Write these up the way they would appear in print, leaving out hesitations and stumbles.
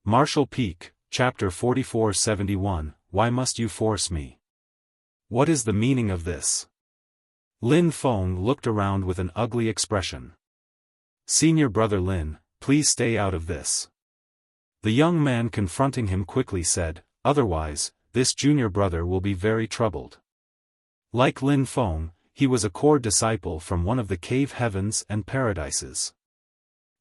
Martial Peak, Chapter 4471, Why Must You Force Me? What is the meaning of this? Lin Feng looked around with an ugly expression. Senior brother Lin, please stay out of this. The young man confronting him quickly said, otherwise, this junior brother will be very troubled. Like Lin Feng, he was a core disciple from one of the cave heavens and paradises.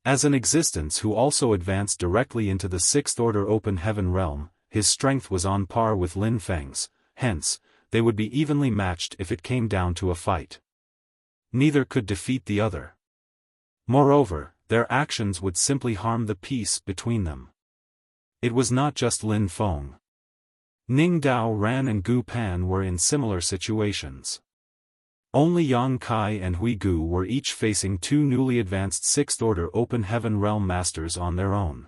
As an existence who also advanced directly into the sixth order open heaven realm, his strength was on par with Lin Feng's, hence, they would be evenly matched if it came down to a fight. Neither could defeat the other. Moreover, their actions would simply harm the peace between them. It was not just Lin Feng. Ning Dao Ran and Gu Pan were in similar situations. Only Yang Kai and Hui Gu were each facing two newly advanced sixth-order open heaven realm masters on their own.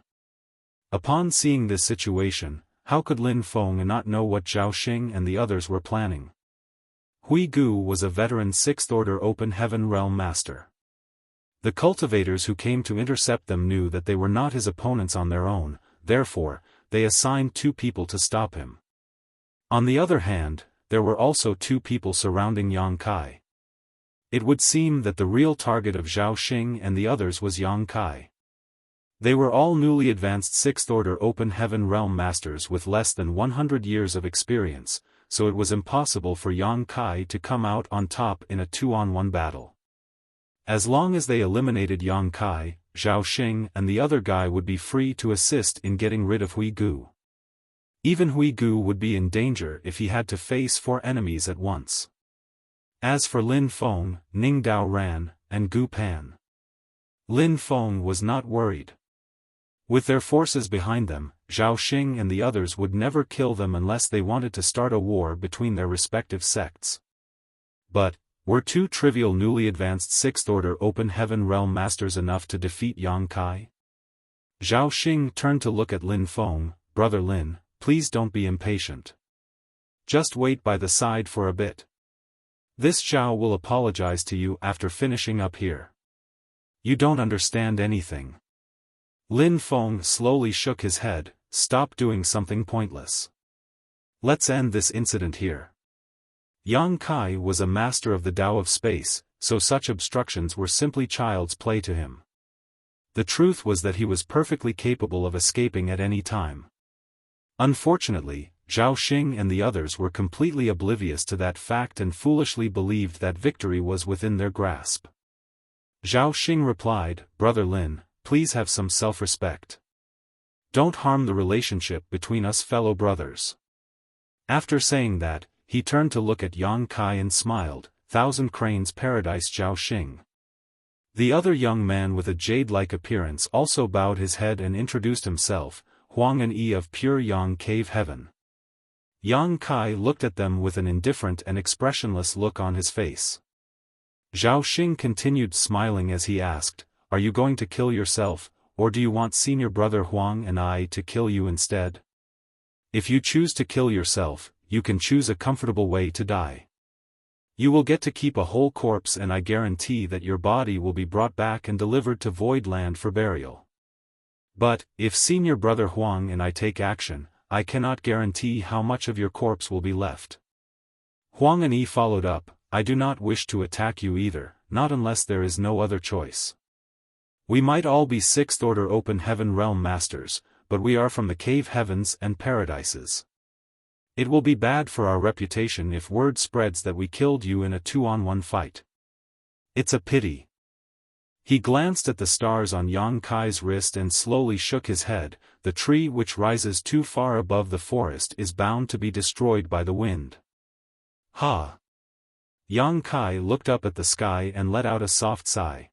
Upon seeing this situation, how could Lin Feng not know what Zhao Xing and the others were planning? Hui Gu was a veteran sixth-order open heaven realm master. The cultivators who came to intercept them knew that they were not his opponents on their own, therefore, they assigned two people to stop him. On the other hand, there were also two people surrounding Yang Kai. It would seem that the real target of Zhao Xing and the others was Yang Kai. They were all newly advanced sixth-order open heaven realm masters with less than 100 years of experience, so it was impossible for Yang Kai to come out on top in a 2-on-1 battle. As long as they eliminated Yang Kai, Zhao Xing and the other guy would be free to assist in getting rid of Hui Gu. Even Hui Gu would be in danger if he had to face 4 enemies at once. As for Lin Feng, Ning Dao Ran, and Gu Pan, Lin Feng was not worried. With their forces behind them, Zhao Xing and the others would never kill them unless they wanted to start a war between their respective sects. But, were 2 trivial newly advanced sixth-order open heaven realm masters enough to defeat Yang Kai? Zhao Xing turned to look at Lin Feng. Brother Lin, please don't be impatient. Just wait by the side for a bit. This Zhao will apologize to you after finishing up here. You don't understand anything. Lin Feng slowly shook his head. Stop doing something pointless. Let's end this incident here. Yang Kai was a master of the Tao of space, so such obstructions were simply child's play to him. The truth was that he was perfectly capable of escaping at any time. Unfortunately, Zhao Xing and the others were completely oblivious to that fact and foolishly believed that victory was within their grasp. Zhao Xing replied, Brother Lin, please have some self-respect. Don't harm the relationship between us fellow brothers. After saying that, he turned to look at Yang Kai and smiled, Thousand Cranes Paradise Zhao Xing. The other young man with a jade-like appearance also bowed his head and introduced himself, Huang and Yi of Pure Yang Cave Heaven. Yang Kai looked at them with an indifferent and expressionless look on his face. Zhao Xing continued smiling as he asked, Are you going to kill yourself, or do you want senior brother Huang and I to kill you instead? If you choose to kill yourself, you can choose a comfortable way to die. You will get to keep a whole corpse and I guarantee that your body will be brought back and delivered to Void Land for burial. But, if senior brother Huang and I take action, I cannot guarantee how much of your corpse will be left. Huang and Yi followed up, I do not wish to attack you either, not unless there is no other choice. We might all be sixth-order open heaven realm masters, but we are from the cave heavens and paradises. It will be bad for our reputation if word spreads that we killed you in a 2-on-1 fight. It's a pity. He glanced at the stars on Yang Kai's wrist and slowly shook his head. The tree which rises too far above the forest is bound to be destroyed by the wind. Ha! Yang Kai looked up at the sky and let out a soft sigh.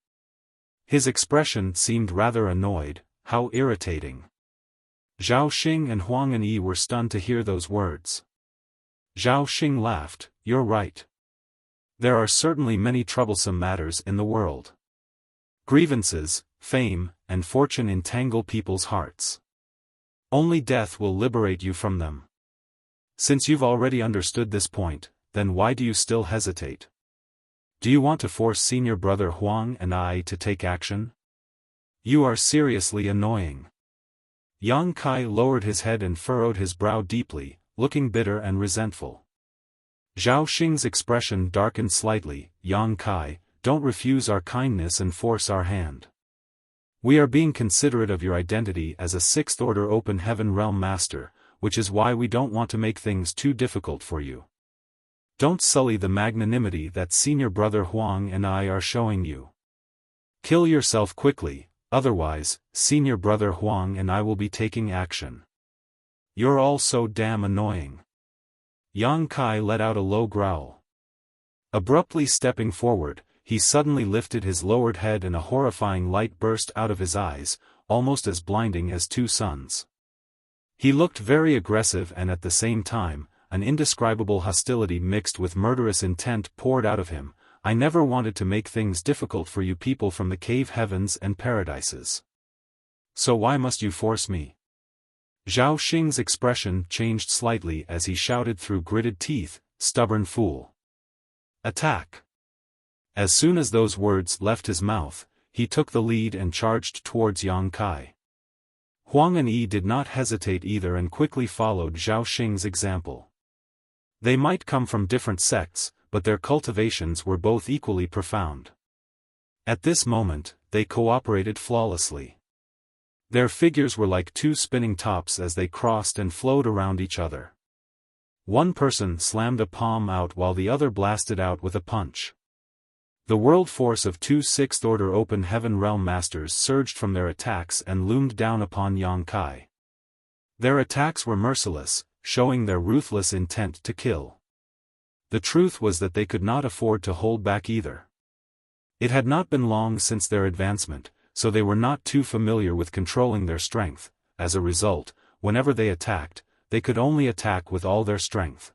His expression seemed rather annoyed. How irritating. Zhao Xing and Huang and Yi were stunned to hear those words. Zhao Xing laughed, You're right. There are certainly many troublesome matters in the world. Grievances, fame, and fortune entangle people's hearts. Only death will liberate you from them. Since you've already understood this point, then why do you still hesitate? Do you want to force senior brother Huang and I to take action? You are seriously annoying. Yang Kai lowered his head and furrowed his brow deeply, looking bitter and resentful. Zhao Xing's expression darkened slightly. Yang Kai, don't refuse our kindness and force our hand. We are being considerate of your identity as a sixth-order open heaven realm master, which is why we don't want to make things too difficult for you. Don't sully the magnanimity that senior brother Huang and I are showing you. Kill yourself quickly, otherwise, senior brother Huang and I will be taking action. You're all so damn annoying. Yang Kai let out a low growl. Abruptly stepping forward, he suddenly lifted his lowered head and a horrifying light burst out of his eyes, almost as blinding as two suns. He looked very aggressive and at the same time, an indescribable hostility mixed with murderous intent poured out of him. I never wanted to make things difficult for you people from the cave heavens and paradises. So why must you force me? Zhao Xing's expression changed slightly as he shouted through gritted teeth, stubborn fool. Attack! As soon as those words left his mouth, he took the lead and charged towards Yang Kai. Huang and Yi did not hesitate either and quickly followed Zhao Xing's example. They might come from different sects, but their cultivations were both equally profound. At this moment, they cooperated flawlessly. Their figures were like two spinning tops as they crossed and flowed around each other. One person slammed a palm out while the other blasted out with a punch. The world force of two sixth-order open heaven realm masters surged from their attacks and loomed down upon Yang Kai. Their attacks were merciless, showing their ruthless intent to kill. The truth was that they could not afford to hold back either. It had not been long since their advancement, so they were not too familiar with controlling their strength. As a result, whenever they attacked, they could only attack with all their strength.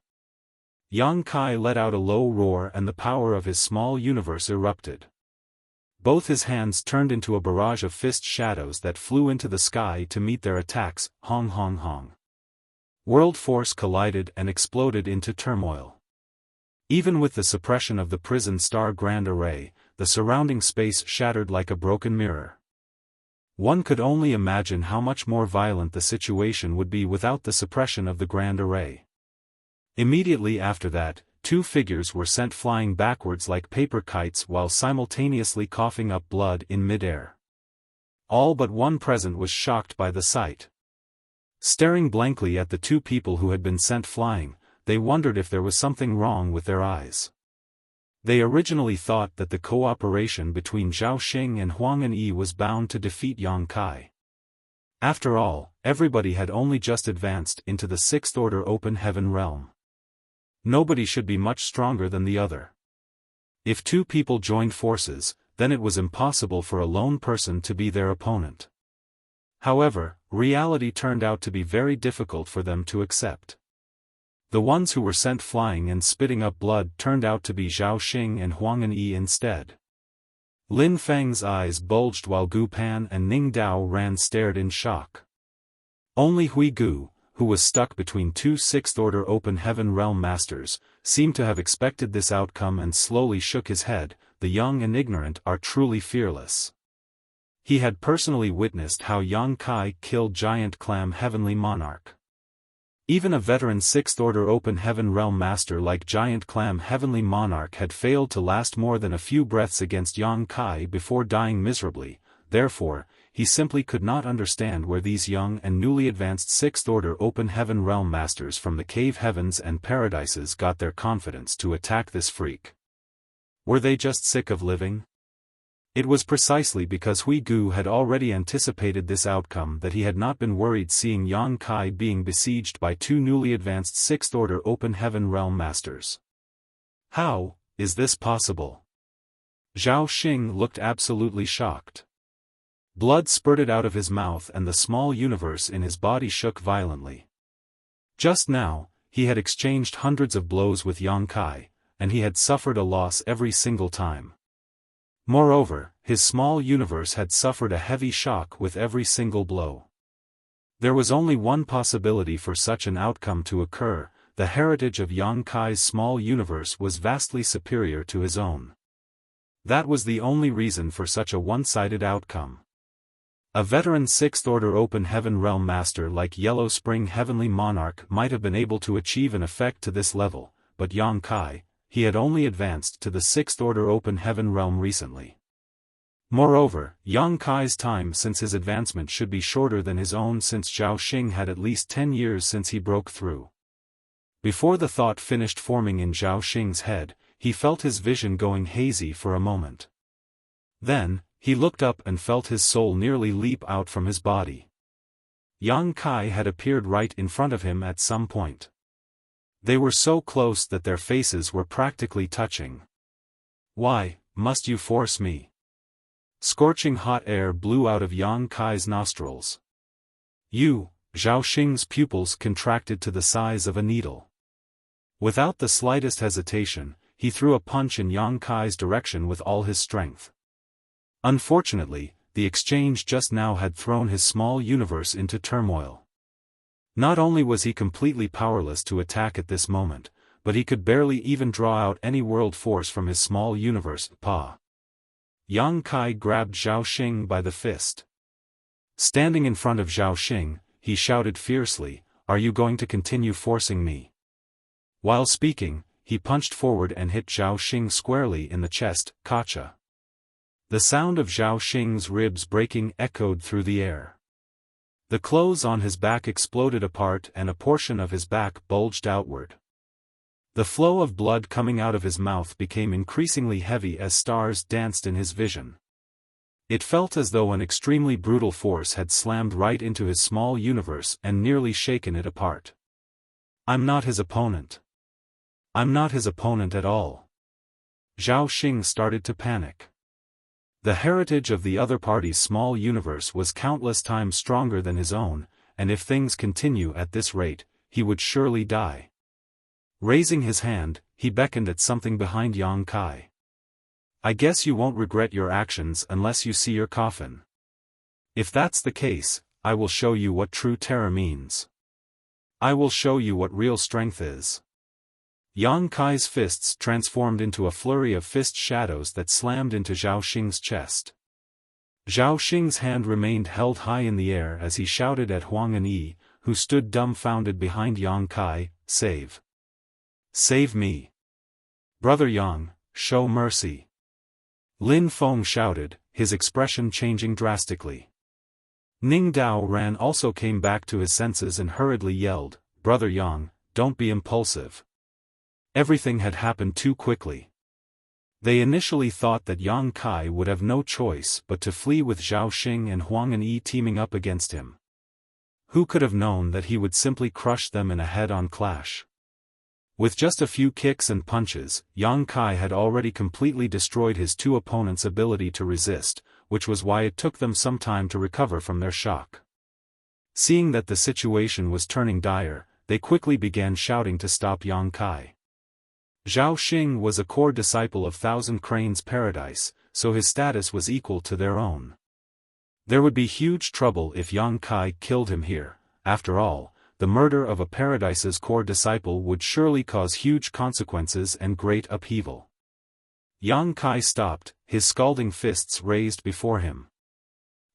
Yang Kai let out a low roar and the power of his small universe erupted. Both his hands turned into a barrage of fist shadows that flew into the sky to meet their attacks. Hong hong hong. World force collided and exploded into turmoil. Even with the suppression of the prison star grand array, the surrounding space shattered like a broken mirror. One could only imagine how much more violent the situation would be without the suppression of the grand array. Immediately after that, two figures were sent flying backwards like paper kites while simultaneously coughing up blood in midair. All but one present was shocked by the sight. Staring blankly at the two people who had been sent flying, they wondered if there was something wrong with their eyes. They originally thought that the cooperation between Zhao Xing and Huang and Yi was bound to defeat Yang Kai. After all, everybody had only just advanced into the sixth-order open heaven realm. Nobody should be much stronger than the other. If two people joined forces, then it was impossible for a lone person to be their opponent. However, reality turned out to be very difficult for them to accept. The ones who were sent flying and spitting up blood turned out to be Zhao Xing and Huang and Yi instead. Lin Feng's eyes bulged while Gu Pan and Ning Dao Ran stared in shock. Only Hui Gu, who was stuck between two sixth-order open heaven realm masters, seemed to have expected this outcome and slowly shook his head. The young and ignorant are truly fearless. He had personally witnessed how Yang Kai killed Giant Clam Heavenly Monarch. Even a veteran sixth-order open heaven realm master like Giant Clam Heavenly Monarch had failed to last more than a few breaths against Yang Kai before dying miserably. Therefore, he simply could not understand where these young and newly advanced sixth-order open heaven realm masters from the cave heavens and paradises got their confidence to attack this freak. Were they just sick of living? It was precisely because Hui Gu had already anticipated this outcome that he had not been worried seeing Yang Kai being besieged by two newly advanced sixth-order open heaven realm masters. How is this possible? Zhao Xing looked absolutely shocked. Blood spurted out of his mouth and the small universe in his body shook violently. Just now, he had exchanged hundreds of blows with Yang Kai, and he had suffered a loss every single time. Moreover, his small universe had suffered a heavy shock with every single blow. There was only one possibility for such an outcome to occur: the heritage of Yang Kai's small universe was vastly superior to his own. That was the only reason for such a one-sided outcome. A veteran Sixth Order Open Heaven Realm Master like Yellow Spring Heavenly Monarch might have been able to achieve an effect to this level, but Yang Kai, he had only advanced to the Sixth Order Open Heaven Realm recently. Moreover, Yang Kai's time since his advancement should be shorter than his own, since Zhao Xing had at least 10 years since he broke through. Before the thought finished forming in Zhao Xing's head, he felt his vision going hazy for a moment. Then, he looked up and felt his soul nearly leap out from his body. Yang Kai had appeared right in front of him at some point. They were so close that their faces were practically touching. "Why, must you force me?" Scorching hot air blew out of Yang Kai's nostrils. Zhao Xing's pupils contracted to the size of a needle. Without the slightest hesitation, he threw a punch in Yang Kai's direction with all his strength. Unfortunately, the exchange just now had thrown his small universe into turmoil. Not only was he completely powerless to attack at this moment, but he could barely even draw out any world force from his small universe. Yang Kai grabbed Zhao Xing by the fist. Standing in front of Zhao Xing, he shouted fiercely, "Are you going to continue forcing me?" While speaking, he punched forward and hit Zhao Xing squarely in the chest. Kacha. The sound of Zhao Xing's ribs breaking echoed through the air. The clothes on his back exploded apart and a portion of his back bulged outward. The flow of blood coming out of his mouth became increasingly heavy as stars danced in his vision. It felt as though an extremely brutal force had slammed right into his small universe and nearly shaken it apart. "I'm not his opponent. I'm not his opponent at all." Zhao Xing started to panic. The heritage of the other party's small universe was countless times stronger than his own, and if things continue at this rate, he would surely die. Raising his hand, he beckoned at something behind Yang Kai. "I guess you won't regret your actions unless you see your coffin. If that's the case, I will show you what true terror means. I will show you what real strength is." Yang Kai's fists transformed into a flurry of fist shadows that slammed into Zhao Xing's chest. Zhao Xing's hand remained held high in the air as he shouted at Huang and Yi, who stood dumbfounded behind Yang Kai, "Save! Save me! Brother Yang, show mercy!" Lin Feng shouted, his expression changing drastically. Ning Dao Ran also came back to his senses and hurriedly yelled, "Brother Yang, don't be impulsive. Everything had happened too quickly." They initially thought that Yang Kai would have no choice but to flee with Zhao Xing and Huang and Yi teaming up against him. Who could have known that he would simply crush them in a head-on clash? With just a few kicks and punches, Yang Kai had already completely destroyed his two opponents' ability to resist, which was why it took them some time to recover from their shock. Seeing that the situation was turning dire, they quickly began shouting to stop Yang Kai. Zhao Xing was a core disciple of Thousand Cranes Paradise, so his status was equal to their own. There would be huge trouble if Yang Kai killed him here. After all, the murder of a Paradise's core disciple would surely cause huge consequences and great upheaval. Yang Kai stopped, his scalding fists raised before him.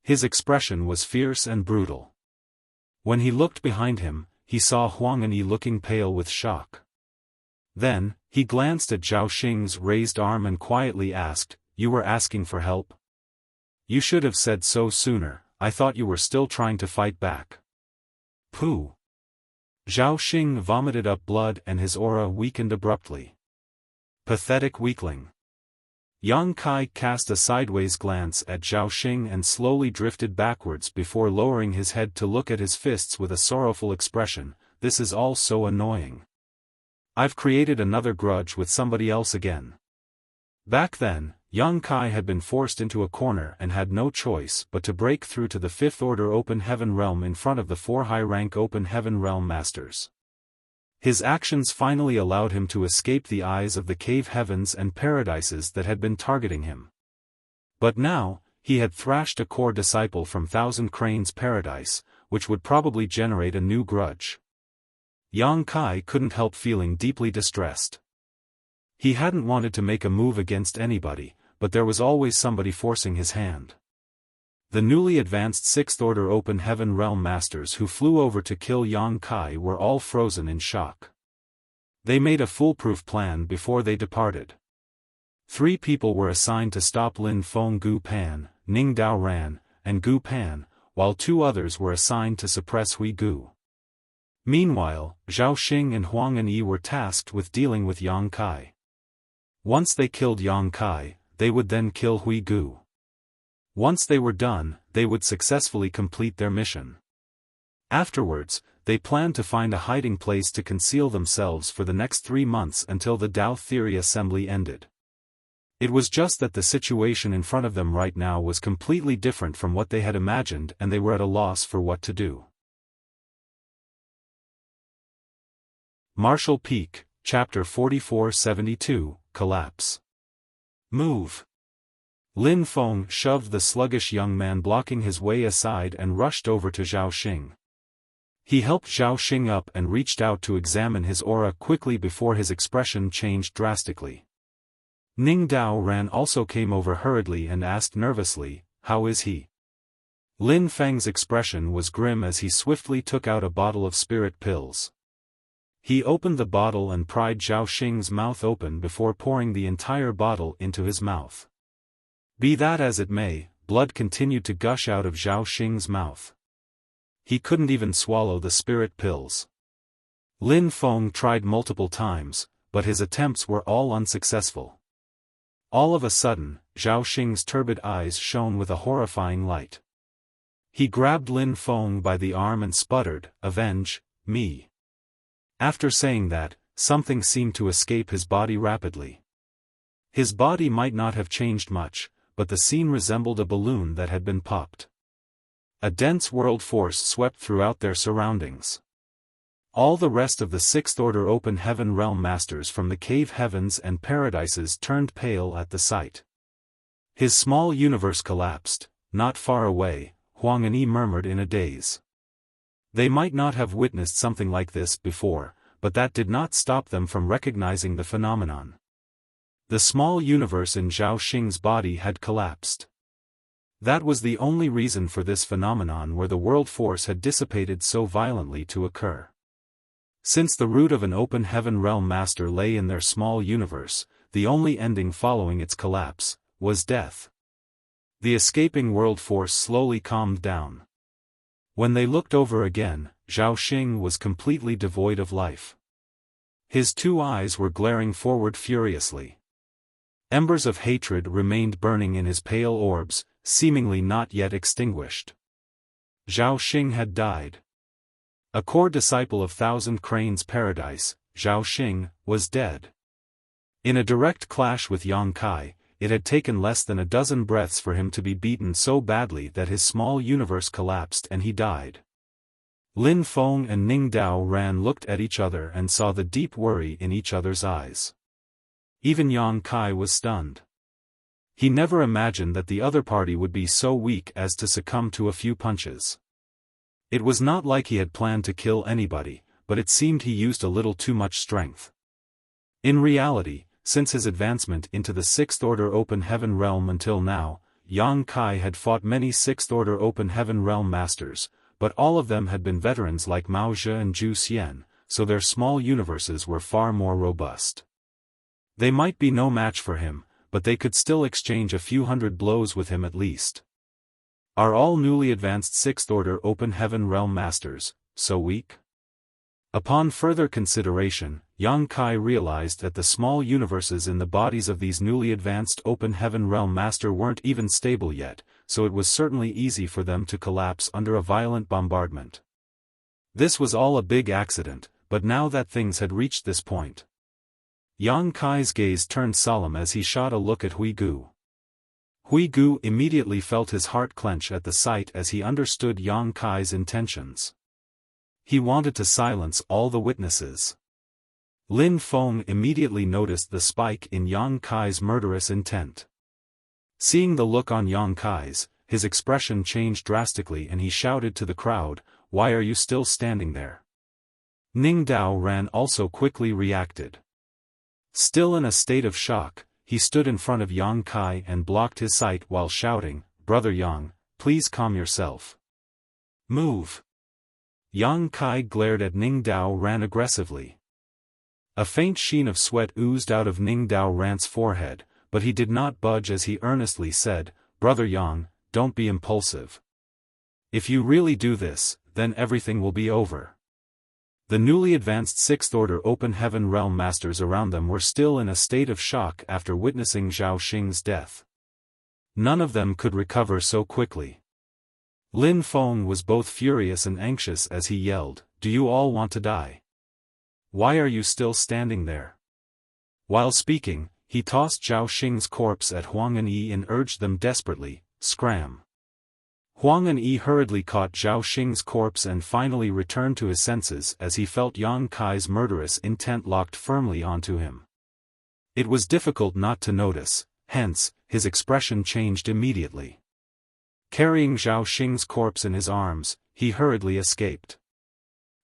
His expression was fierce and brutal. When he looked behind him, he saw Huang and Yi looking pale with shock. Then, he glanced at Zhao Xing's raised arm and quietly asked, "You were asking for help? You should have said so sooner. I thought you were still trying to fight back." "Pooh." Zhao Xing vomited up blood and his aura weakened abruptly. "Pathetic weakling." Yang Kai cast a sideways glance at Zhao Xing and slowly drifted backwards before lowering his head to look at his fists with a sorrowful expression. "This is all so annoying. I've created another grudge with somebody else again." Back then, Yang Kai had been forced into a corner and had no choice but to break through to the Fifth Order Open Heaven Realm in front of the 4 high-rank Open Heaven Realm Masters. His actions finally allowed him to escape the eyes of the cave heavens and paradises that had been targeting him. But now, he had thrashed a core disciple from Thousand Cranes Paradise, which would probably generate a new grudge. Yang Kai couldn't help feeling deeply distressed. He hadn't wanted to make a move against anybody, but there was always somebody forcing his hand. The newly advanced Sixth Order Open Heaven Realm Masters who flew over to kill Yang Kai were all frozen in shock. They made a foolproof plan before they departed. 3 people were assigned to stop Lin Feng Gu Pan, Ning Dao Ran, and Gu Pan, while 2 others were assigned to suppress Hui Gu. Meanwhile, Zhao Xing and Huang Anyi were tasked with dealing with Yang Kai. Once they killed Yang Kai, they would then kill Hui Gu. Once they were done, they would successfully complete their mission. Afterwards, they planned to find a hiding place to conceal themselves for the next 3 months until the Tao Theory Assembly ended. It was just that the situation in front of them right now was completely different from what they had imagined, and they were at a loss for what to do. Marshall Peak, Chapter 4472, Collapse. Move. Lin Feng shoved the sluggish young man blocking his way aside and rushed over to Zhao Xing. He helped Zhao Xing up and reached out to examine his aura quickly before his expression changed drastically. Ning Dao Ran also came over hurriedly and asked nervously, "How is he?" Lin Feng's expression was grim as he swiftly took out a bottle of spirit pills. He opened the bottle and pried Zhao Xing's mouth open before pouring the entire bottle into his mouth. Be that as it may, blood continued to gush out of Zhao Xing's mouth. He couldn't even swallow the spirit pills. Lin Feng tried multiple times, but his attempts were all unsuccessful. All of a sudden, Zhao Xing's turbid eyes shone with a horrifying light. He grabbed Lin Feng by the arm and sputtered, "Avenge me." After saying that, something seemed to escape his body rapidly. His body might not have changed much, but the scene resembled a balloon that had been popped. A dense world force swept throughout their surroundings. All the rest of the Sixth Order Open Heaven Realm Masters from the cave heavens and paradises turned pale at the sight. His small universe collapsed. Not far away, Huang Anyi murmured in a daze. They might not have witnessed something like this before, but that did not stop them from recognizing the phenomenon. The small universe in Zhao Xing's body had collapsed. That was the only reason for this phenomenon where the world force had dissipated so violently to occur. Since the root of an open heaven realm master lay in their small universe, the only ending following its collapse was death. The escaping world force slowly calmed down. When they looked over again, Zhao Xing was completely devoid of life. His 2 eyes were glaring forward furiously. Embers of hatred remained burning in his pale orbs, seemingly not yet extinguished. Zhao Xing had died. A core disciple of Thousand Cranes Paradise, Zhao Xing, was dead. In a direct clash with Yang Kai, it had taken less than a dozen breaths for him to be beaten so badly that his small universe collapsed and he died. Lin Feng and Ning Dao Ran looked at each other and saw the deep worry in each other's eyes. Even Yang Kai was stunned. He never imagined that the other party would be so weak as to succumb to a few punches. It was not like he had planned to kill anybody, but it seemed he used a little too much strength. In reality, since his advancement into the Sixth Order Open Heaven Realm until now, Yang Kai had fought many Sixth Order Open Heaven Realm Masters, but all of them had been veterans like Mao Zhe and Zhu Xian, so their small universes were far more robust. They might be no match for him, but they could still exchange a few hundred blows with him at least. Are all newly advanced Sixth Order Open Heaven Realm Masters so weak? Upon further consideration, Yang Kai realized that the small universes in the bodies of these newly advanced Open Heaven Realm Master weren't even stable yet, so it was certainly easy for them to collapse under a violent bombardment. This was all a big accident, but now that things had reached this point, Yang Kai's gaze turned solemn as he shot a look at Hui Gu. Hui Gu immediately felt his heart clench at the sight as he understood Yang Kai's intentions. He wanted to silence all the witnesses. Lin Feng immediately noticed the spike in Yang Kai's murderous intent. Seeing the look on Yang Kai's, his expression changed drastically and he shouted to the crowd, "Why are you still standing there?" Ning Dao Ran also quickly reacted. Still in a state of shock, he stood in front of Yang Kai and blocked his sight while shouting, "Brother Yang, please calm yourself. Move. Yang Kai glared at Ning Dao Ran aggressively. A faint sheen of sweat oozed out of Ning Dao Ran's forehead, but he did not budge as he earnestly said, "Brother Yang, don't be impulsive. If you really do this, then everything will be over." The newly advanced Sixth Order Open Heaven Realm Masters around them were still in a state of shock after witnessing Zhao Xing's death. None of them could recover so quickly. Lin Feng was both furious and anxious as he yelled, "Do you all want to die? Why are you still standing there?" While speaking, he tossed Zhao Xing's corpse at Huang and Yi and urged them desperately, "Scram." Huang and Yi hurriedly caught Zhao Xing's corpse and finally returned to his senses as he felt Yang Kai's murderous intent locked firmly onto him. It was difficult not to notice, hence, his expression changed immediately. Carrying Zhao Xing's corpse in his arms, he hurriedly escaped.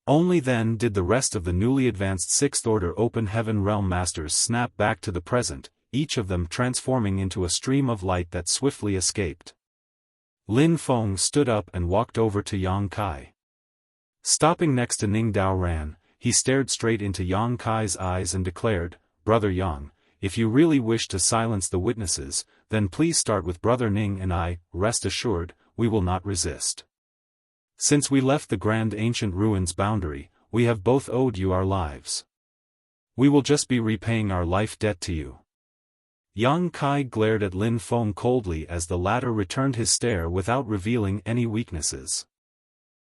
Only then did the rest of the newly advanced Sixth Order Open Heaven Realm Masters snap back to the present, each of them transforming into a stream of light that swiftly escaped. Lin Feng stood up and walked over to Yang Kai. Stopping next to Ning Dao Ran, he stared straight into Yang Kai's eyes and declared, "Brother Yang, if you really wish to silence the witnesses, then please start with Brother Ning and I. Rest assured, we will not resist. Since we left the Grand Ancient Ruins boundary, we have both owed you our lives. We will just be repaying our life debt to you." Yang Kai glared at Lin Feng coldly as the latter returned his stare without revealing any weaknesses.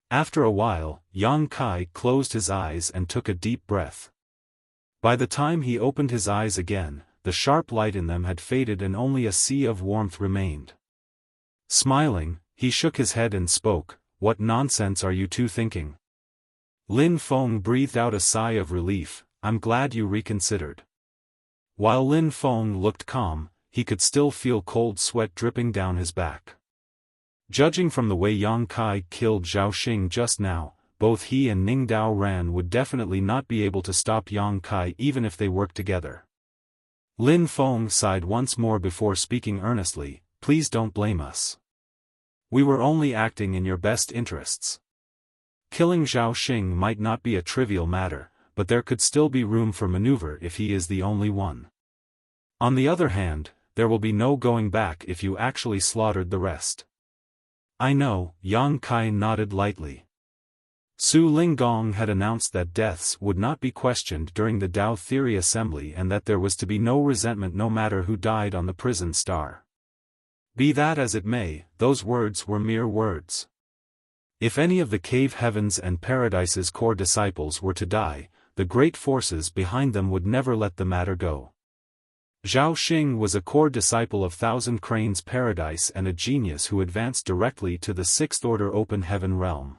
After a while, Yang Kai closed his eyes and took a deep breath. By the time he opened his eyes again, the sharp light in them had faded and only a sea of warmth remained. Smiling, he shook his head and spoke, "What nonsense are you two thinking?" Lin Feng breathed out a sigh of relief, "I'm glad you reconsidered." While Lin Feng looked calm, he could still feel cold sweat dripping down his back. Judging from the way Yang Kai killed Zhao Xing just now, both he and Ning Dao Ran would definitely not be able to stop Yang Kai even if they worked together. Lin Feng sighed once more before speaking earnestly, "Please don't blame us. We were only acting in your best interests. Killing Zhao Xing might not be a trivial matter, but there could still be room for maneuver if he is the only one. On the other hand, there will be no going back if you actually slaughtered the rest." "I know," Yang Kai nodded lightly. Su Linggong had announced that deaths would not be questioned during the Tao Theory Assembly and that there was to be no resentment no matter who died on the prison star. Be that as it may, those words were mere words. If any of the Cave Heavens and Paradise's core disciples were to die, the great forces behind them would never let the matter go. Zhao Xing was a core disciple of Thousand Cranes Paradise and a genius who advanced directly to the Sixth Order Open Heaven realm.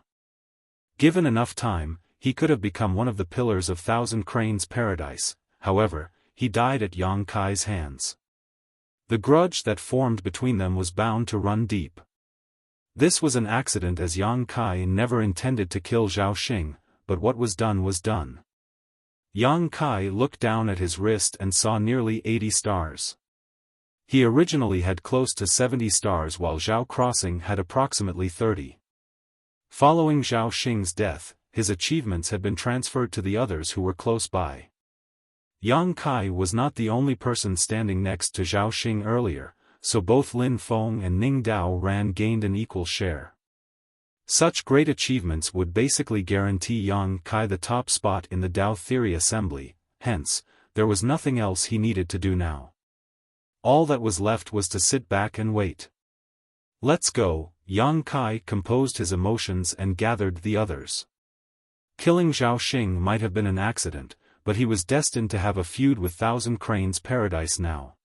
Given enough time, he could have become one of the pillars of Thousand Cranes Paradise. However, he died at Yang Kai's hands. The grudge that formed between them was bound to run deep. This was an accident as Yang Kai never intended to kill Zhao Xing, but what was done was done. Yang Kai looked down at his wrist and saw nearly 80 stars. He originally had close to 70 stars while Zhao Crossing had approximately 30. Following Zhao Xing's death, his achievements had been transferred to the others who were close by. Yang Kai was not the only person standing next to Zhao Xing earlier, so both Lin Feng and Ning Dao Ran gained an equal share. Such great achievements would basically guarantee Yang Kai the top spot in the Tao Theory Assembly, hence, there was nothing else he needed to do now. All that was left was to sit back and wait. "Let's go," Yang Kai composed his emotions and gathered the others. Killing Zhao Xing might have been an accident, but he was destined to have a feud with Thousand Cranes Paradise now.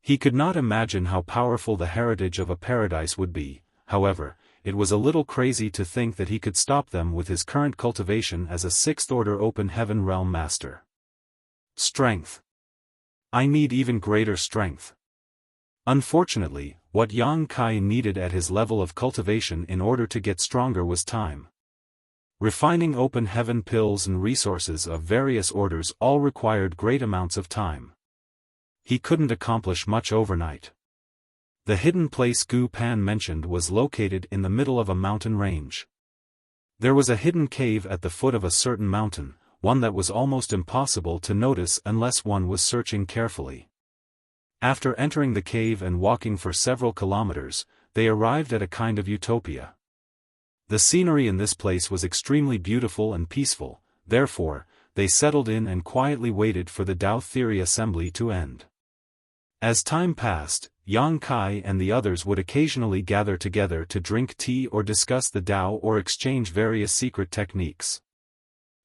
He could not imagine how powerful the heritage of a paradise would be, however, it was a little crazy to think that he could stop them with his current cultivation as a Sixth Order Open Heaven Realm Master. Strength. I need even greater strength. Unfortunately, what Yang Kai needed at his level of cultivation in order to get stronger was time. Refining open heaven pills and resources of various orders all required great amounts of time. He couldn't accomplish much overnight. The hidden place Gu Pan mentioned was located in the middle of a mountain range. There was a hidden cave at the foot of a certain mountain, one that was almost impossible to notice unless one was searching carefully. After entering the cave and walking for several kilometers, they arrived at a kind of utopia. The scenery in this place was extremely beautiful and peaceful, therefore, they settled in and quietly waited for the Tao Theory assembly to end. As time passed, Yang Kai and the others would occasionally gather together to drink tea or discuss the Tao or exchange various secret techniques.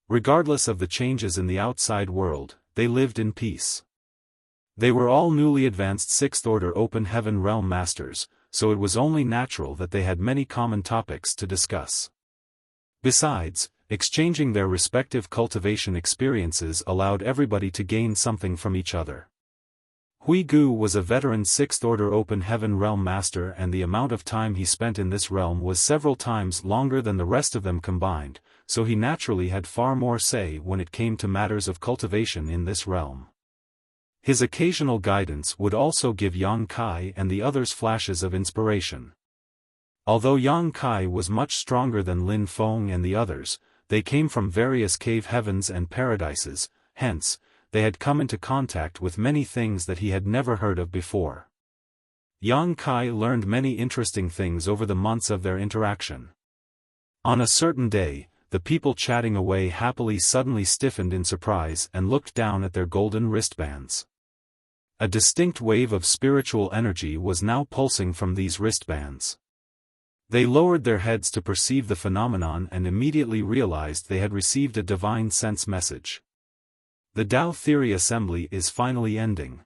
Regardless of the changes in the outside world, they lived in peace. They were all newly advanced Sixth-Order Open Heaven Realm Masters, so it was only natural that they had many common topics to discuss. Besides, exchanging their respective cultivation experiences allowed everybody to gain something from each other. Hui Gu was a veteran Sixth-Order Open Heaven Realm Master, and the amount of time he spent in this realm was several times longer than the rest of them combined, so he naturally had far more say when it came to matters of cultivation in this realm. His occasional guidance would also give Yang Kai and the others flashes of inspiration. Although Yang Kai was much stronger than Lin Feng and the others, they came from various cave heavens and paradises, hence, they had come into contact with many things that he had never heard of before. Yang Kai learned many interesting things over the months of their interaction. On a certain day, the people chatting away happily suddenly stiffened in surprise and looked down at their golden wristbands. A distinct wave of spiritual energy was now pulsing from these wristbands. They lowered their heads to perceive the phenomenon and immediately realized they had received a divine sense message. The Tao Theory assembly is finally ending.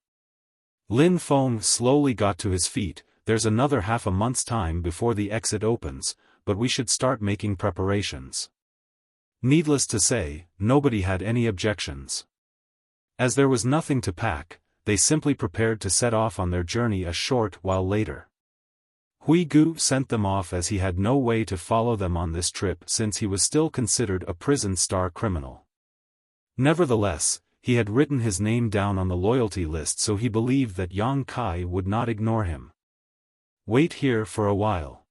Lin Feng slowly got to his feet. There's another half a month's time before the exit opens, but we should start making preparations. Needless to say, nobody had any objections. As there was nothing to pack, they simply prepared to set off on their journey a short while later. Hui Gu sent them off as he had no way to follow them on this trip since he was still considered a prison star criminal. Nevertheless, he had written his name down on the loyalty list, so he believed that Yang Kai would not ignore him. Wait here for a while.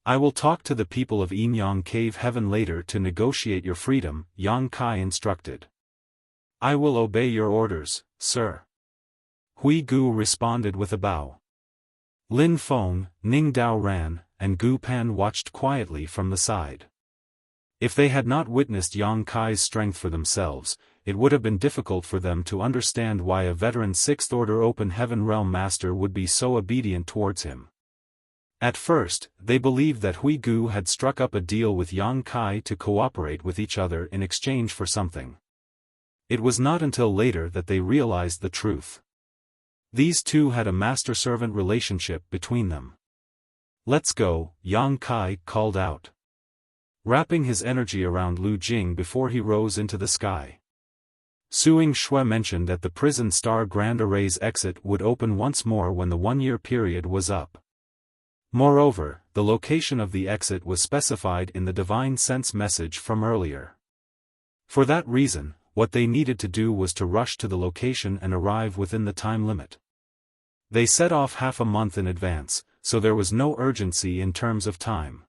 I will talk to the people of Yinyang Cave Heaven later to negotiate your freedom, Yang Kai instructed. I will obey your orders, sir. Hui Gu responded with a bow. Lin Feng, Ning Dao Ran, and Gu Pan watched quietly from the side. If they had not witnessed Yang Kai's strength for themselves, it would have been difficult for them to understand why a veteran Sixth-Order Open Heaven Realm Master would be so obedient towards him. At first, they believed that Hui Gu had struck up a deal with Yang Kai to cooperate with each other in exchange for something. It was not until later that they realized the truth. These two had a master-servant relationship between them. Let's go, Yang Kai called out, wrapping his energy around Lu Jing before he rose into the sky. Suing Shui mentioned that the prison star Grand Array's exit would open once more when the one-year period was up. Moreover, the location of the exit was specified in the divine sense message from earlier. For that reason, what they needed to do was to rush to the location and arrive within the time limit. They set off half a month in advance, so there was no urgency in terms of time.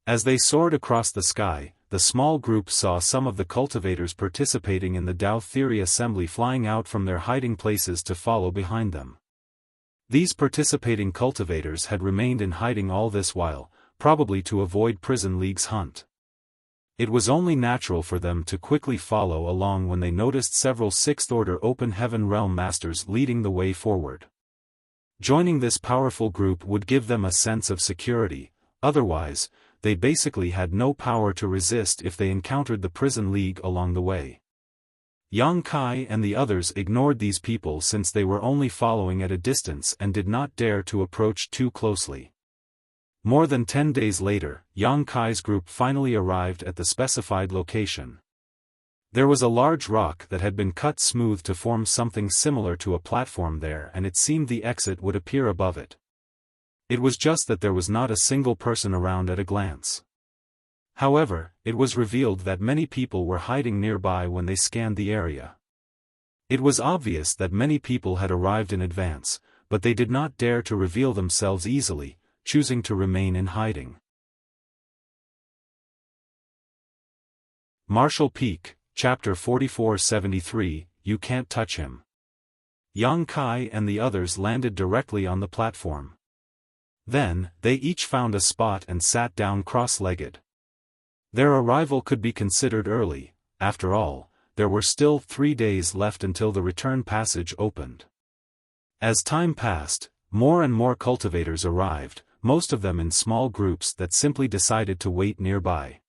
As they soared across the sky, the small group saw some of the cultivators participating in the Tao Theory assembly flying out from their hiding places to follow behind them. These participating cultivators had remained in hiding all this while, probably to avoid Prison League's hunt. It was only natural for them to quickly follow along when they noticed several Sixth-Order Open Heaven Realm Masters leading the way forward. Joining this powerful group would give them a sense of security, otherwise, they basically had no power to resist if they encountered the Prison League along the way. Yang Kai and the others ignored these people since they were only following at a distance and did not dare to approach too closely. More than 10 days later, Yang Kai's group finally arrived at the specified location. There was a large rock that had been cut smooth to form something similar to a platform there, and it seemed the exit would appear above it. It was just that there was not a single person around at a glance. However, it was revealed that many people were hiding nearby when they scanned the area. It was obvious that many people had arrived in advance, but they did not dare to reveal themselves easily, choosing to remain in hiding. Marshall Peak, Chapter 4473, You Can't Touch Him. Yang Kai and the others landed directly on the platform. Then, they each found a spot and sat down cross-legged. Their arrival could be considered early. After all, there were still 3 days left until the return passage opened. As time passed, more and more cultivators arrived, most of them in small groups that simply decided to wait nearby.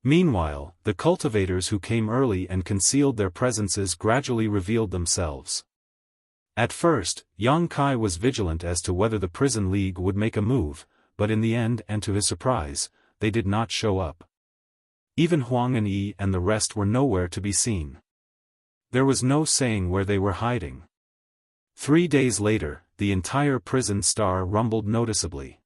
Meanwhile, the cultivators who came early and concealed their presences gradually revealed themselves. At first, Yang Kai was vigilant as to whether the prison league would make a move, but in the end and to his surprise, they did not show up. Even Huang and Yi and the rest were nowhere to be seen. There was no saying where they were hiding. 3 days later, the entire prison star rumbled noticeably.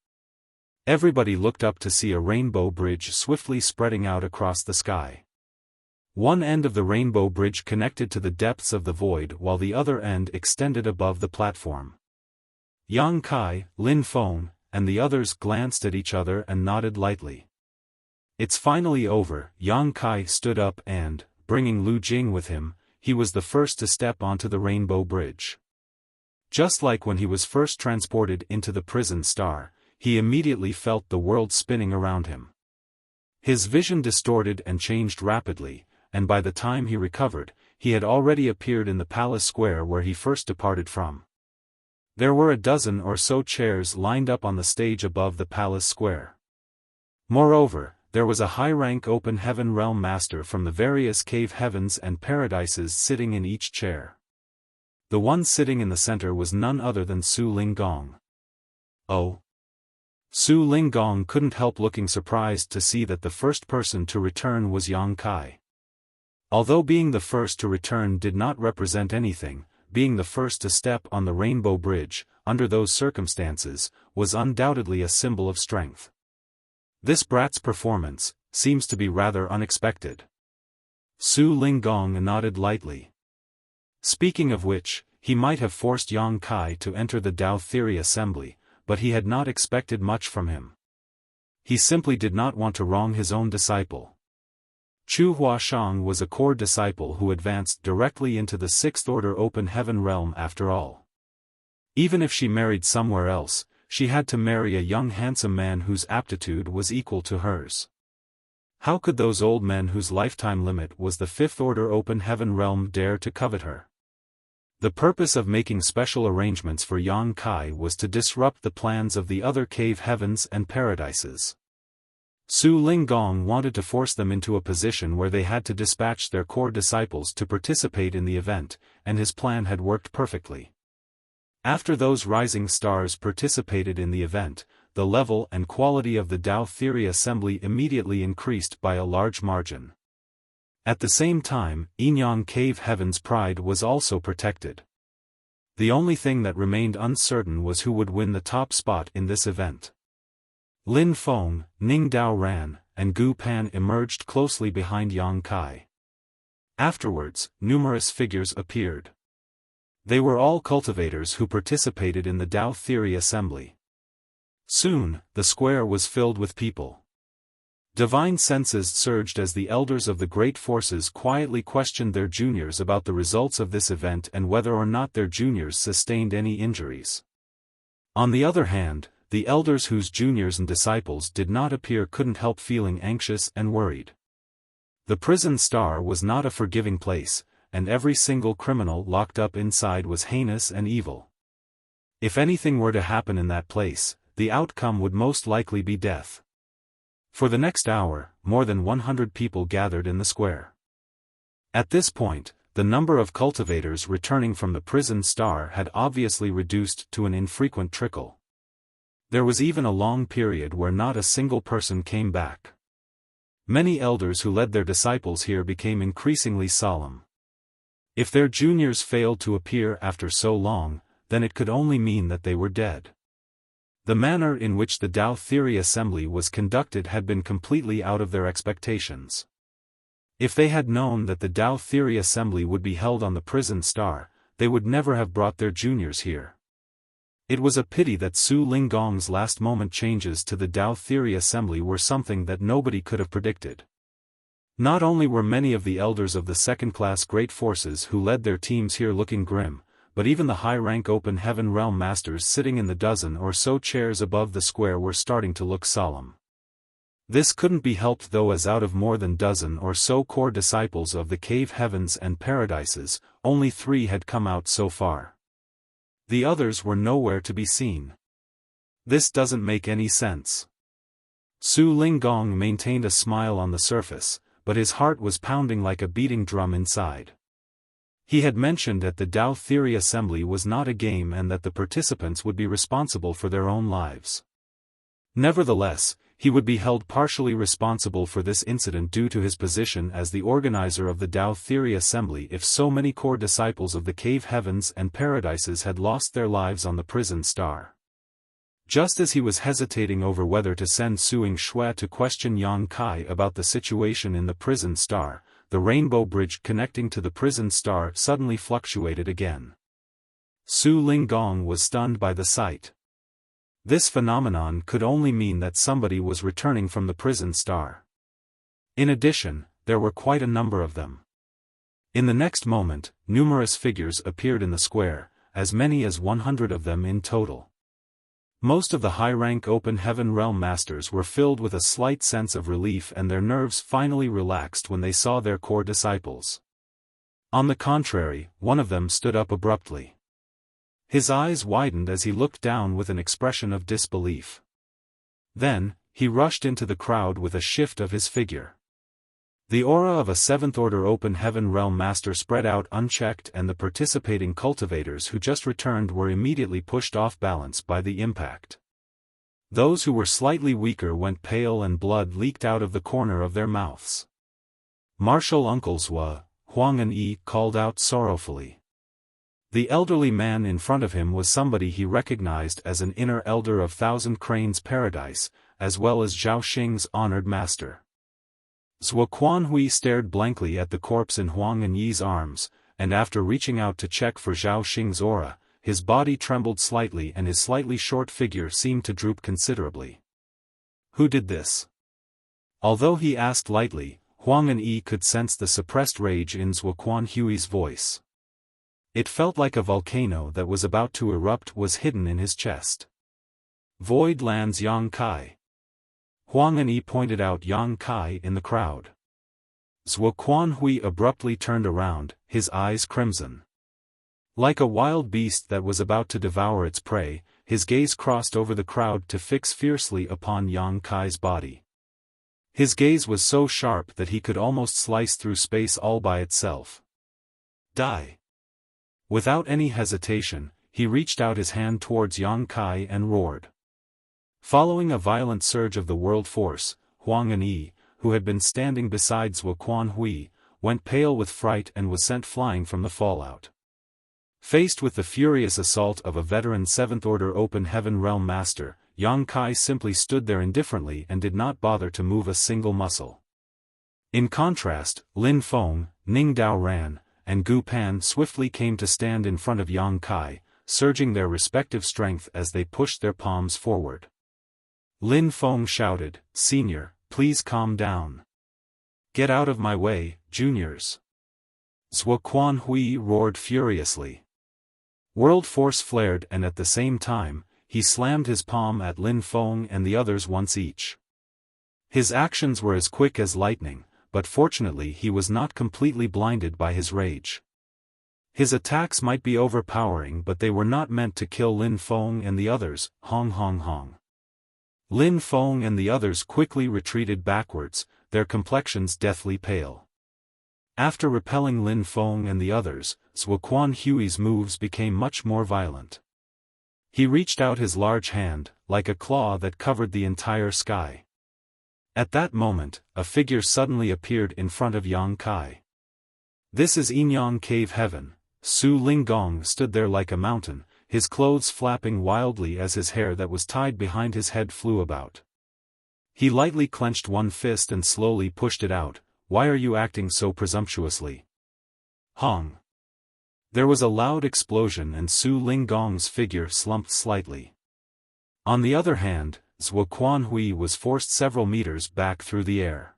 Everybody looked up to see a rainbow bridge swiftly spreading out across the sky. One end of the rainbow bridge connected to the depths of the void while the other end extended above the platform. Yang Kai, Lin Feng, and the others glanced at each other and nodded lightly. It's finally over. Yang Kai stood up and, bringing Lu Jing with him, he was the first to step onto the rainbow bridge. Just like when he was first transported into the prison star, he immediately felt the world spinning around him. His vision distorted and changed rapidly, and by the time he recovered, he had already appeared in the palace square where he first departed from. There were a dozen or so chairs lined up on the stage above the palace square. Moreover, there was a high-rank open heaven realm master from the various cave heavens and paradises sitting in each chair. The one sitting in the center was none other than Su Linggong. Oh! Su Linggong couldn't help looking surprised to see that the first person to return was Yang Kai. Although being the first to return did not represent anything, being the first to step on the rainbow bridge, under those circumstances, was undoubtedly a symbol of strength. This brat's performance seems to be rather unexpected. Su Linggong nodded lightly. Speaking of which, he might have forced Yang Kai to enter the Tao Theory Assembly, but he had not expected much from him. He simply did not want to wrong his own disciple. Chu Huashang was a core disciple who advanced directly into the Sixth Order Open Heaven realm after all. Even if she married somewhere else, she had to marry a young handsome man whose aptitude was equal to hers. How could those old men whose lifetime limit was the Fifth Order Open Heaven realm dare to covet her? The purpose of making special arrangements for Yang Kai was to disrupt the plans of the other cave heavens and paradises. Su Linggong wanted to force them into a position where they had to dispatch their core disciples to participate in the event, and his plan had worked perfectly. After those rising stars participated in the event, the level and quality of the Tao Theory Assembly immediately increased by a large margin. At the same time, Yinyang Cave Heaven's pride was also protected. The only thing that remained uncertain was who would win the top spot in this event. Lin Feng, Ning Dao Ran, and Gu Pan emerged closely behind Yang Kai. Afterwards, numerous figures appeared. They were all cultivators who participated in the Tao Theory Assembly. Soon, the square was filled with people. Divine senses surged as the elders of the great forces quietly questioned their juniors about the results of this event and whether or not their juniors sustained any injuries. On the other hand, the elders whose juniors and disciples did not appear couldn't help feeling anxious and worried. The prison star was not a forgiving place, and every single criminal locked up inside was heinous and evil. If anything were to happen in that place, the outcome would most likely be death. For the next hour, more than 100 people gathered in the square. At this point, the number of cultivators returning from the prison star had obviously reduced to an infrequent trickle. There was even a long period where not a single person came back. Many elders who led their disciples here became increasingly solemn. If their juniors failed to appear after so long, then it could only mean that they were dead. The manner in which the Tao Theory Assembly was conducted had been completely out of their expectations. If they had known that the Tao Theory Assembly would be held on the prison star, they would never have brought their juniors here. It was a pity that Su Linggong's last-moment changes to the Tao Theory Assembly were something that nobody could have predicted. Not only were many of the elders of the second-class great forces who led their teams here looking grim, but even the high-rank open heaven realm masters sitting in the dozen or so chairs above the square were starting to look solemn. This couldn't be helped though, as out of more than dozen or so core disciples of the cave heavens and paradises, only 3 had come out so far. The others were nowhere to be seen. This doesn't make any sense. Su Linggong maintained a smile on the surface, but his heart was pounding like a beating drum inside. He had mentioned that the Tao Theory Assembly was not a game and that the participants would be responsible for their own lives. Nevertheless, he would be held partially responsible for this incident due to his position as the organizer of the Tao Theory Assembly if so many core disciples of the cave heavens and paradises had lost their lives on the prison star. Just as he was hesitating over whether to send Suing Shui to question Yang Kai about the situation in the prison star, the rainbow bridge connecting to the prison star suddenly fluctuated again. Su Linggong was stunned by the sight. This phenomenon could only mean that somebody was returning from the prison star. In addition, there were quite a number of them. In the next moment, numerous figures appeared in the square, as many as 100 of them in total. Most of the high-rank open heaven realm masters were filled with a slight sense of relief and their nerves finally relaxed when they saw their core disciples. On the contrary, one of them stood up abruptly. His eyes widened as he looked down with an expression of disbelief. Then, he rushed into the crowd with a shift of his figure. The aura of a 7th-order open heaven realm master spread out unchecked, and the participating cultivators who just returned were immediately pushed off balance by the impact. Those who were slightly weaker went pale and blood leaked out of the corner of their mouths. Martial uncles Huang and Yi called out sorrowfully. The elderly man in front of him was somebody he recognized as an inner elder of Thousand Cranes Paradise, as well as Zhao Xing's honored master. Zhuo Quanhui stared blankly at the corpse in Huang and Yi's arms, and after reaching out to check for Zhao Xing's aura, his body trembled slightly and his slightly short figure seemed to droop considerably. Who did this? Although he asked lightly, Huang and Yi could sense the suppressed rage in Zhuo Quanhui's voice. It felt like a volcano that was about to erupt was hidden in his chest. Void Land's Yang Kai. Huang and Yi pointed out Yang Kai in the crowd. Zhuo Quanhui abruptly turned around, his eyes crimson. Like a wild beast that was about to devour its prey, his gaze crossed over the crowd to fix fiercely upon Yang Kai's body. His gaze was so sharp that he could almost slice through space all by itself. Die! Without any hesitation, he reached out his hand towards Yang Kai and roared. Following a violent surge of the world force, Huang and Yi, who had been standing beside Zhuo Quanhui, went pale with fright and was sent flying from the fallout. Faced with the furious assault of a veteran 7th-order open heaven realm master, Yang Kai simply stood there indifferently and did not bother to move a single muscle. In contrast, Lin Feng, Ning Dao Ran, and Gu Pan swiftly came to stand in front of Yang Kai, surging their respective strength as they pushed their palms forward. Lin Feng shouted, "Senior, please calm down. Get out of my way, juniors." Zhuo Quanhui roared furiously. World force flared and at the same time, he slammed his palm at Lin Feng and the others once each. His actions were as quick as lightning, but fortunately he was not completely blinded by his rage. His attacks might be overpowering, but they were not meant to kill Lin Feng and the others. Hong hong hong. Lin Feng and the others quickly retreated backwards, their complexions deathly pale. After repelling Lin Feng and the others, Zhuo Quanhui's moves became much more violent. He reached out his large hand, like a claw that covered the entire sky. At that moment, a figure suddenly appeared in front of Yang Kai. This is Yinyang Cave Heaven. Su Linggong stood there like a mountain, his clothes flapping wildly as his hair that was tied behind his head flew about. He lightly clenched one fist and slowly pushed it out. "Why are you acting so presumptuously?" Hong. There was a loud explosion and Su Linggong's figure slumped slightly. On the other hand, Zhuo Quanhui was forced several meters back through the air.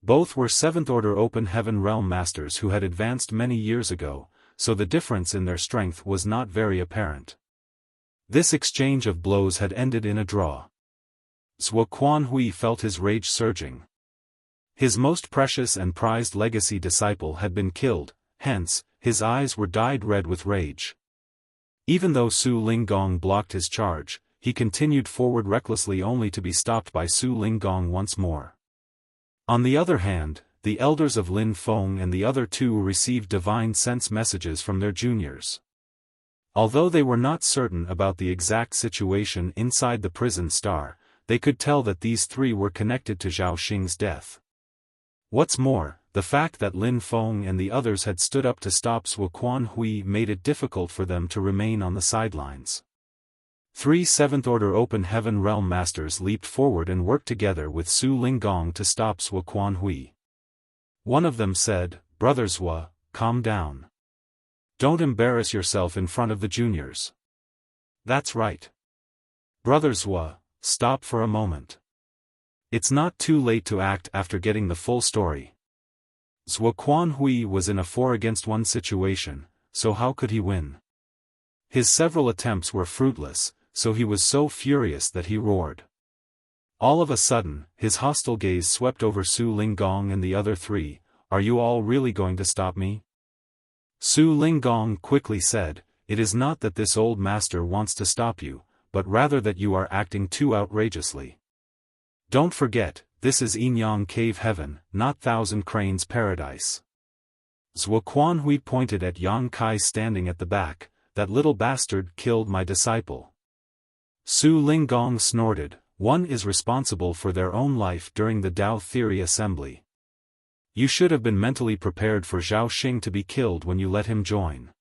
Both were 7th-order Open Heaven Realm Masters who had advanced many years ago, so the difference in their strength was not very apparent. This exchange of blows had ended in a draw. Zhuo Quanhui felt his rage surging. His most precious and prized legacy disciple had been killed, hence, his eyes were dyed red with rage. Even though Su Linggong blocked his charge, he continued forward recklessly only to be stopped by Su Linggong once more. On the other hand, the elders of Lin Feng and the other two received divine sense messages from their juniors. Although they were not certain about the exact situation inside the prison star, they could tell that these three were connected to Zhao Xing's death. What's more, the fact that Lin Feng and the others had stood up to stop Zhuo Quanhui made it difficult for them to remain on the sidelines. 3 7th-order Open Heaven Realm Masters leaped forward and worked together with Su Linggong to stop Zhuo Quanhui. One of them said, "Brother Zhuo, calm down. Don't embarrass yourself in front of the juniors." "That's right. Brother Zhuo, stop for a moment. It's not too late to act after getting the full story." Zhuo Quanhui was in a 4-against-1 situation, so how could he win? His several attempts were fruitless, so he was so furious that he roared. All of a sudden, his hostile gaze swept over Su Linggong and the other three. "Are you all really going to stop me?" Su Linggong quickly said, "It is not that this old master wants to stop you, but rather that you are acting too outrageously. Don't forget, this is Yinyang Cave Heaven, not Thousand Cranes Paradise." Zhuo Quanhui pointed at Yang Kai standing at the back. "That little bastard killed my disciple." Su Linggong snorted, "One is responsible for their own life during the Tao Theory Assembly. You should have been mentally prepared for Zhao Xing to be killed when you let him join.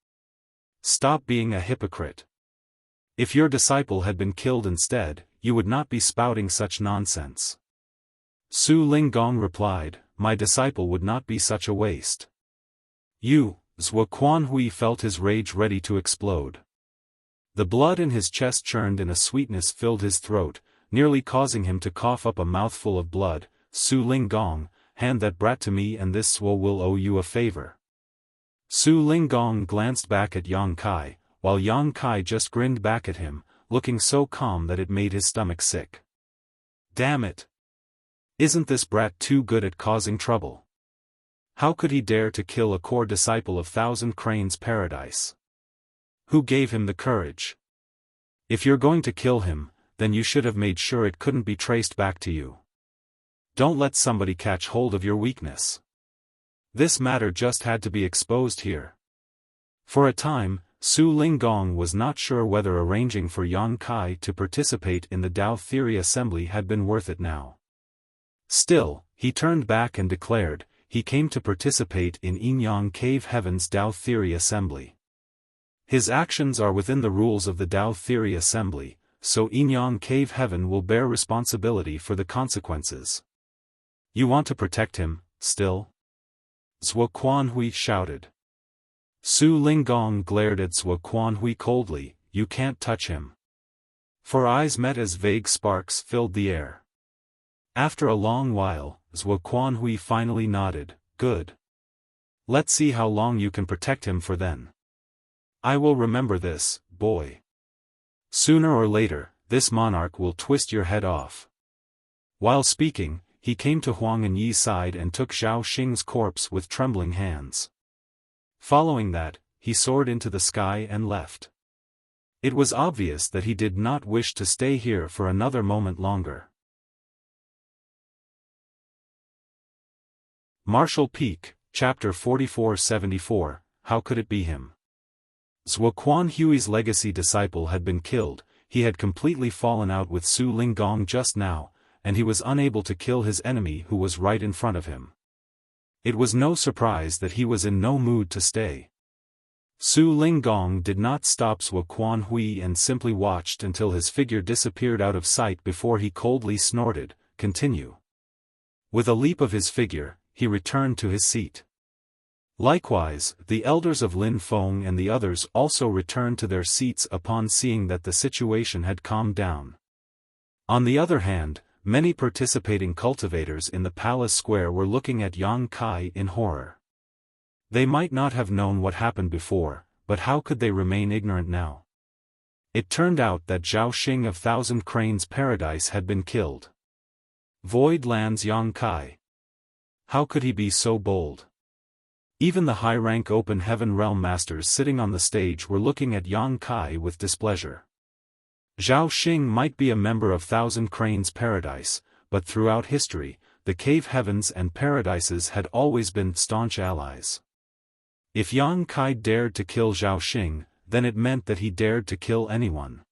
Stop being a hypocrite. If your disciple had been killed instead, you would not be spouting such nonsense." Su Linggong replied, "My disciple would not be such a waste." Zhuo Quanhui felt his rage ready to explode. The blood in his chest churned and a sweetness filled his throat, nearly causing him to cough up a mouthful of blood. "Su Linggong, hand that brat to me and this Zhuo will owe you a favor." Su Linggong glanced back at Yang Kai, while Yang Kai just grinned back at him, looking so calm that it made his stomach sick. Damn it! Isn't this brat too good at causing trouble? How could he dare to kill a core disciple of Thousand Cranes Paradise? Who gave him the courage? If you're going to kill him, then you should have made sure it couldn't be traced back to you. Don't let somebody catch hold of your weakness. This matter just had to be exposed here. For a time, Su Linggong was not sure whether arranging for Yang Kai to participate in the Tao Theory Assembly had been worth it now. Still, he turned back and declared, he came to participate in Yinyang Cave Heaven's Tao Theory Assembly. His actions are within the rules of the Tao Theory Assembly, so Yinyang Cave Heaven will bear responsibility for the consequences. You want to protect him, still? Zhuo Quanhui shouted. Su Linggong glared at Zhuo Quanhui coldly, "You can't touch him." Four eyes met as vague sparks filled the air. After a long while, Zhuo Quanhui finally nodded, "Good. Let's see how long you can protect him for then. I will remember this, boy. Sooner or later, this monarch will twist your head off." While speaking, he came to Huang and Yi's side and took Zhao Xing's corpse with trembling hands. Following that, he soared into the sky and left. It was obvious that he did not wish to stay here for another moment longer. Martial Peak, Chapter 4474, How could it be him? Zhuo Quanhui's legacy disciple had been killed, he had completely fallen out with Su Linggong just now, and he was unable to kill his enemy who was right in front of him. It was no surprise that he was in no mood to stay. Su Linggong did not stop Zhuo Quanhui and simply watched until his figure disappeared out of sight before he coldly snorted, "Continue." With a leap of his figure, he returned to his seat. Likewise, the elders of Lin Feng and the others also returned to their seats upon seeing that the situation had calmed down. On the other hand, many participating cultivators in the palace square were looking at Yang Kai in horror. They might not have known what happened before, but how could they remain ignorant now? It turned out that Zhao Xing of Thousand Cranes Paradise had been killed. Void Land's Yang Kai. How could he be so bold? Even the high-rank Open Heaven Realm Masters sitting on the stage were looking at Yang Kai with displeasure. Zhao Xing might be a member of Thousand Cranes Paradise, but throughout history, the Cave Heavens and Paradises had always been staunch allies. If Yang Kai dared to kill Zhao Xing, then it meant that he dared to kill anyone.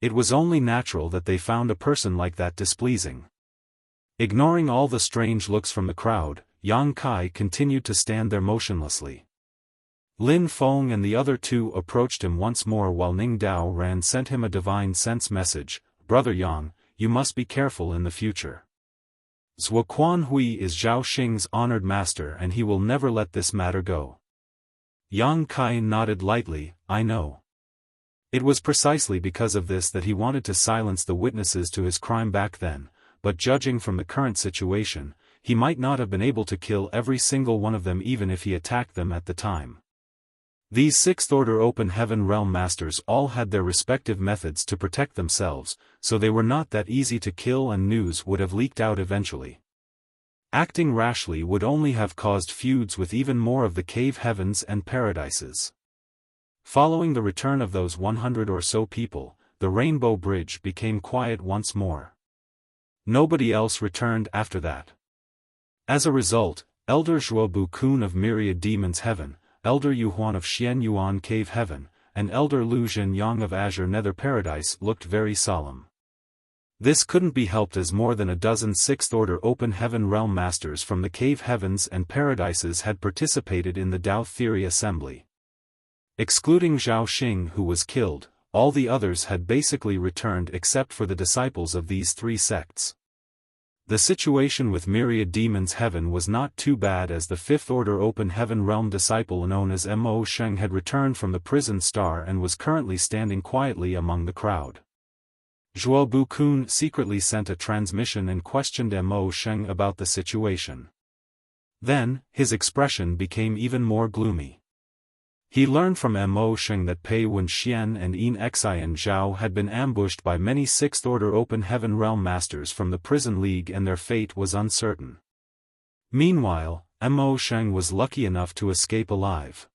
It was only natural that they found a person like that displeasing. Ignoring all the strange looks from the crowd, Yang Kai continued to stand there motionlessly. Lin Feng and the other two approached him once more while Ning Dao Ran sent him a divine sense message, "Brother Yang, you must be careful in the future. Zhuo Quanhui is Zhao Xing's honored master and he will never let this matter go." Yang Kai nodded lightly, "I know." It was precisely because of this that he wanted to silence the witnesses to his crime back then, but judging from the current situation, he might not have been able to kill every single one of them even if he attacked them at the time. These Sixth-Order Open Heaven Realm Masters all had their respective methods to protect themselves, so they were not that easy to kill and news would have leaked out eventually. Acting rashly would only have caused feuds with even more of the Cave Heavens and Paradises. Following the return of those 100 or so people, the Rainbow Bridge became quiet once more. Nobody else returned after that. As a result, Elder Zhuobu Kun of Myriad Demons Heaven, Elder Yu Huan of Xian Yuan Cave Heaven, and Elder Lu Zhen Yang of Azure Nether Paradise looked very solemn. This couldn't be helped as more than a dozen Sixth-Order Open Heaven Realm Masters from the Cave Heavens and Paradises had participated in the Dao Theory Assembly. Excluding Zhao Xing who was killed, all the others had basically returned except for the disciples of these three sects. The situation with Myriad Demons Heaven was not too bad as the Fifth-Order Open Heaven Realm disciple known as Mo Sheng had returned from the prison star and was currently standing quietly among the crowd. Zhuobu Kun secretly sent a transmission and questioned Mo Sheng about the situation. Then, his expression became even more gloomy. He learned from Mo Sheng that Pei Wenxian and Yin Xian Zhao had been ambushed by many Sixth-Order Open Heaven Realm Masters from the Prison League and their fate was uncertain. Meanwhile, Mo Sheng was lucky enough to escape alive.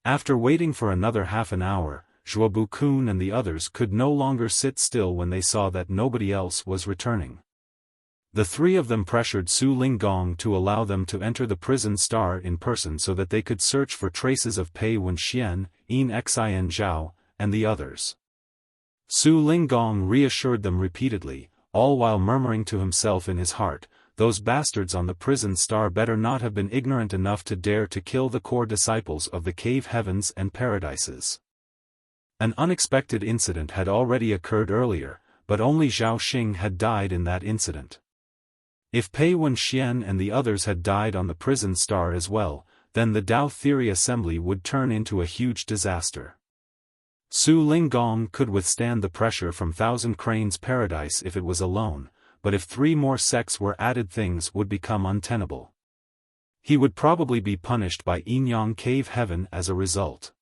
After waiting for another half an hour, Zhuobu Kun and the others could no longer sit still when they saw that nobody else was returning. The three of them pressured Su Linggong to allow them to enter the prison star in person so that they could search for traces of Pei Wenxian, Yin Xian Zhao, and the others. Su Linggong reassured them repeatedly, all while murmuring to himself in his heart, "Those bastards on the prison star better not have been ignorant enough to dare to kill the core disciples of the Cave Heavens and Paradises." An unexpected incident had already occurred earlier, but only Zhao Xing had died in that incident. If Pei Wenxian and the others had died on the prison star as well, then the Dao Theory Assembly would turn into a huge disaster. Su Linggong could withstand the pressure from Thousand Cranes Paradise if it was alone, but if three more sects were added things would become untenable. He would probably be punished by Yinyang Cave Heaven as a result.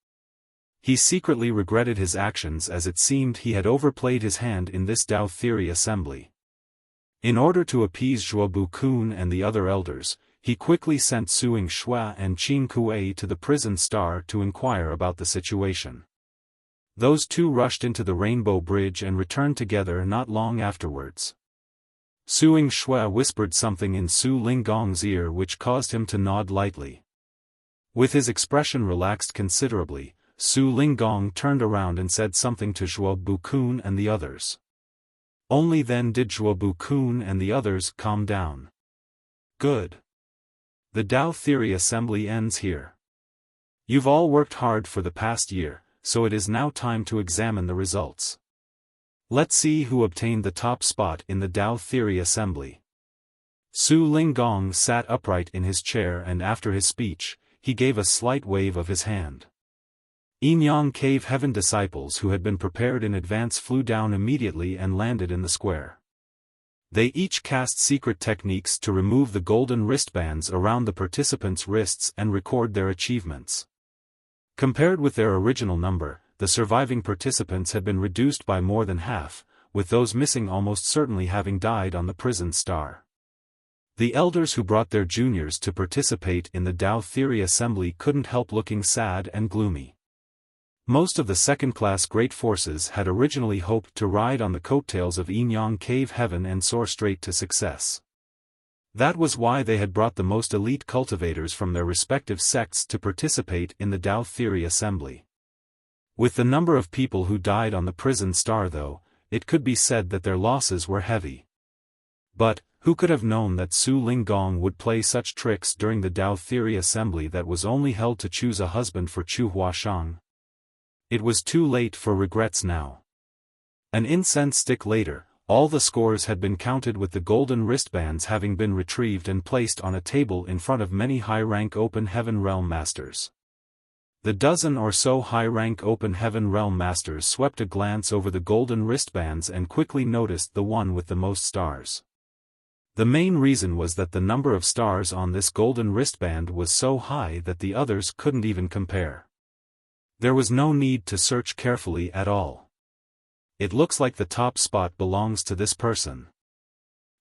He secretly regretted his actions as it seemed he had overplayed his hand in this Dao Theory Assembly. In order to appease Zhuobu Kun and the other elders, he quickly sent Suing Shua and Qin Kuei to the prison star to inquire about the situation. Those two rushed into the Rainbow Bridge and returned together not long afterwards. Suing Shua whispered something in Su Linggong's ear which caused him to nod lightly. With his expression relaxed considerably, Su Linggong turned around and said something to Zhuobu Kun and the others. Only then did Zhuobu Kun and the others calm down. Good. The Dao Theory Assembly ends here. You've all worked hard for the past year, so it is now time to examine the results. Let's see who obtained the top spot in the Dao Theory Assembly. Su Linggong sat upright in his chair and after his speech, he gave a slight wave of his hand. Yinyang Cave Heaven disciples who had been prepared in advance flew down immediately and landed in the square. They each cast secret techniques to remove the golden wristbands around the participants' wrists and record their achievements. Compared with their original number, the surviving participants had been reduced by more than half, with those missing almost certainly having died on the prison star. The elders who brought their juniors to participate in the Tao Theory Assembly couldn't help looking sad and gloomy. Most of the second-class great forces had originally hoped to ride on the coattails of Yinyang Cave Heaven and soar straight to success. That was why they had brought the most elite cultivators from their respective sects to participate in the Tao Theory Assembly. With the number of people who died on the prison star though, it could be said that their losses were heavy. But, who could have known that Su Linggong would play such tricks during the Tao Theory Assembly that was only held to choose a husband for Chu Huashang? It was too late for regrets now. An incense stick later, all the scores had been counted with the golden wristbands having been retrieved and placed on a table in front of many high-rank Open Heaven Realm Masters. The dozen or so high-rank Open Heaven Realm Masters swept a glance over the golden wristbands and quickly noticed the one with the most stars. The main reason was that the number of stars on this golden wristband was so high that the others couldn't even compare. There was no need to search carefully at all. It looks like the top spot belongs to this person.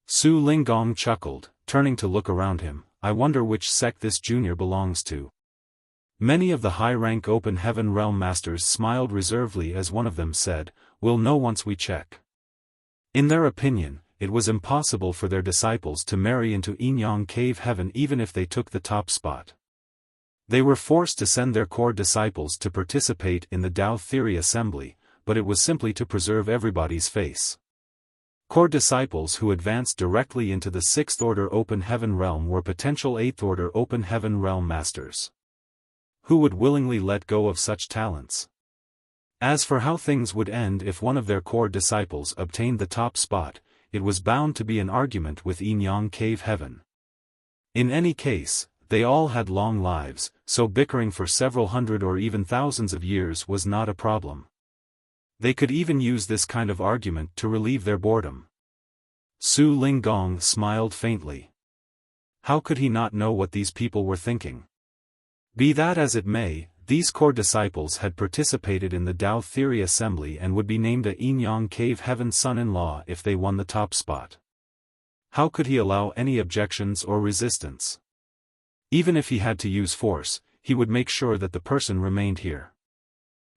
Su Linggong chuckled, turning to look around him. I wonder which sect this junior belongs to. Many of the high-rank Open Heaven Realm Masters smiled reservedly as one of them said, "We'll know once we check." In their opinion, it was impossible for their disciples to marry into Yinyang Cave Heaven even if they took the top spot. They were forced to send their core disciples to participate in the Tao Theory Assembly, but it was simply to preserve everybody's face. Core disciples who advanced directly into the 6th Order Open Heaven Realm were potential 8th Order Open Heaven Realm Masters. Who would willingly let go of such talents? As for how things would end if one of their core disciples obtained the top spot, it was bound to be an argument with Yinyang Cave Heaven. In any case, they all had long lives, so bickering for several hundred or even thousands of years was not a problem. They could even use this kind of argument to relieve their boredom. Su Linggong smiled faintly. How could he not know what these people were thinking? Be that as it may, these core disciples had participated in the Tao Theory Assembly and would be named a Yinyang Cave Heaven son-in-law if they won the top spot. How could he allow any objections or resistance? Even if he had to use force, he would make sure that the person remained here.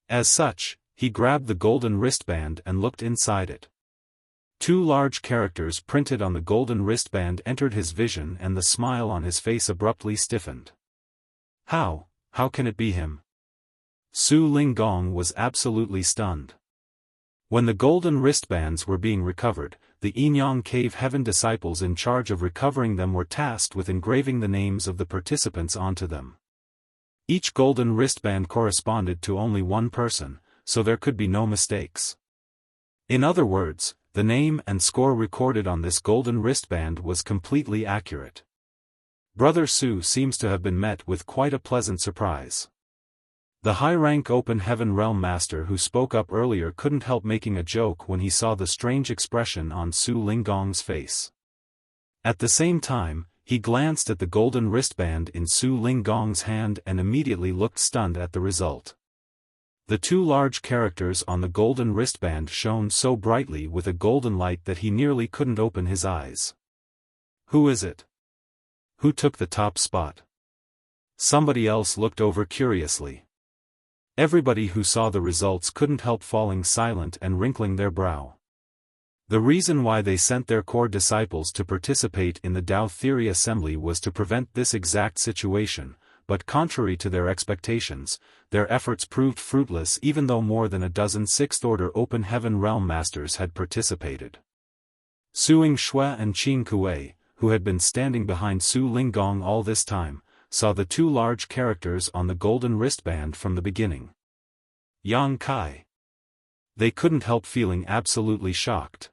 As such, he grabbed the golden wristband and looked inside it. 2 large characters printed on the golden wristband entered his vision and the smile on his face abruptly stiffened. How can it be him? Su Linggong was absolutely stunned. When the golden wristbands were being recovered, the Yinyang Cave Heaven disciples in charge of recovering them were tasked with engraving the names of the participants onto them. Each golden wristband corresponded to only one person, so there could be no mistakes. In other words, the name and score recorded on this golden wristband was completely accurate. Brother Su seems to have been met with quite a pleasant surprise. The high-rank Open Heaven Realm Master who spoke up earlier couldn't help making a joke when he saw the strange expression on Su Linggong's face. At the same time, he glanced at the golden wristband in Su Linggong's hand and immediately looked stunned at the result. The 2 large characters on the golden wristband shone so brightly with a golden light that he nearly couldn't open his eyes. Who is it? Who took the top spot? Somebody else looked over curiously. Everybody who saw the results couldn't help falling silent and wrinkling their brow. The reason why they sent their core disciples to participate in the Tao Theory Assembly was to prevent this exact situation, but contrary to their expectations, their efforts proved fruitless even though more than a dozen 6th Order Open Heaven Realm Masters had participated. Suing Shui and Qin Kuei, who had been standing behind Su Linggong all this time, saw the 2 large characters on the golden wristband from the beginning. Yang Kai. They couldn't help feeling absolutely shocked.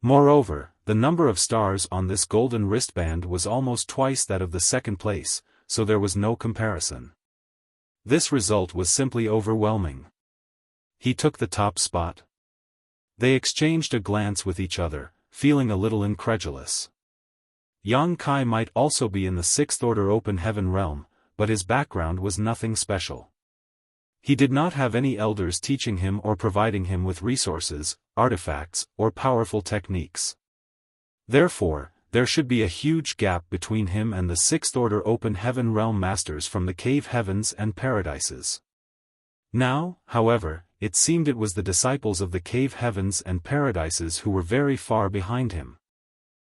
Moreover, the number of stars on this golden wristband was almost twice that of the second place, so there was no comparison. This result was simply overwhelming. He took the top spot. They exchanged a glance with each other, feeling a little incredulous. Yang Kai might also be in the sixth order open heaven realm, but his background was nothing special. He did not have any elders teaching him or providing him with resources, artifacts, or powerful techniques. Therefore, there should be a huge gap between him and the sixth order open heaven realm masters from the cave heavens and paradises. Now, however, it seemed it was the disciples of the cave heavens and paradises who were very far behind him.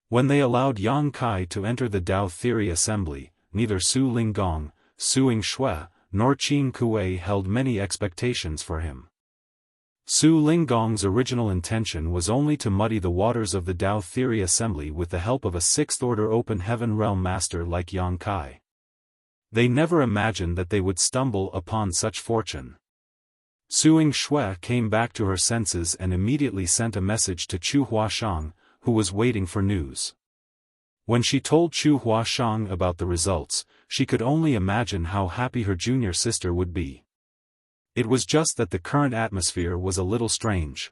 When they allowed Yang Kai to enter the Tao Theory Assembly, neither Su Linggong, Su Yingshui, nor Qin Kuei held many expectations for him. Su Linggong's original intention was only to muddy the waters of the Tao Theory Assembly with the help of a sixth-order open heaven realm master like Yang Kai. They never imagined that they would stumble upon such fortune. Su Yingshui came back to her senses and immediately sent a message to Chu Huashang, who was waiting for news. When she told Chu Huashang about the results, she could only imagine how happy her junior sister would be. It was just that the current atmosphere was a little strange.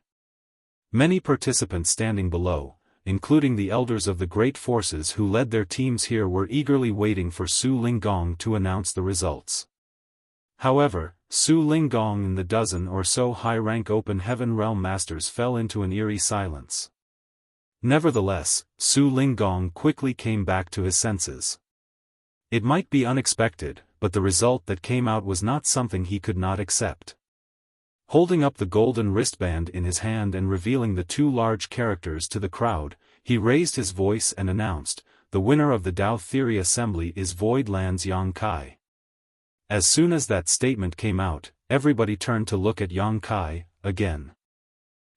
Many participants standing below, including the elders of the great forces who led their teams here, were eagerly waiting for Su Linggong to announce the results. However, Su Linggong and the dozen or so high-rank open heaven realm masters fell into an eerie silence. Nevertheless, Su Linggong quickly came back to his senses. It might be unexpected, but the result that came out was not something he could not accept. Holding up the golden wristband in his hand and revealing the two large characters to the crowd, he raised his voice and announced, "The winner of the Tao Theory Assembly is Voidland's Yang Kai." As soon as that statement came out, everybody turned to look at Yang Kai, again.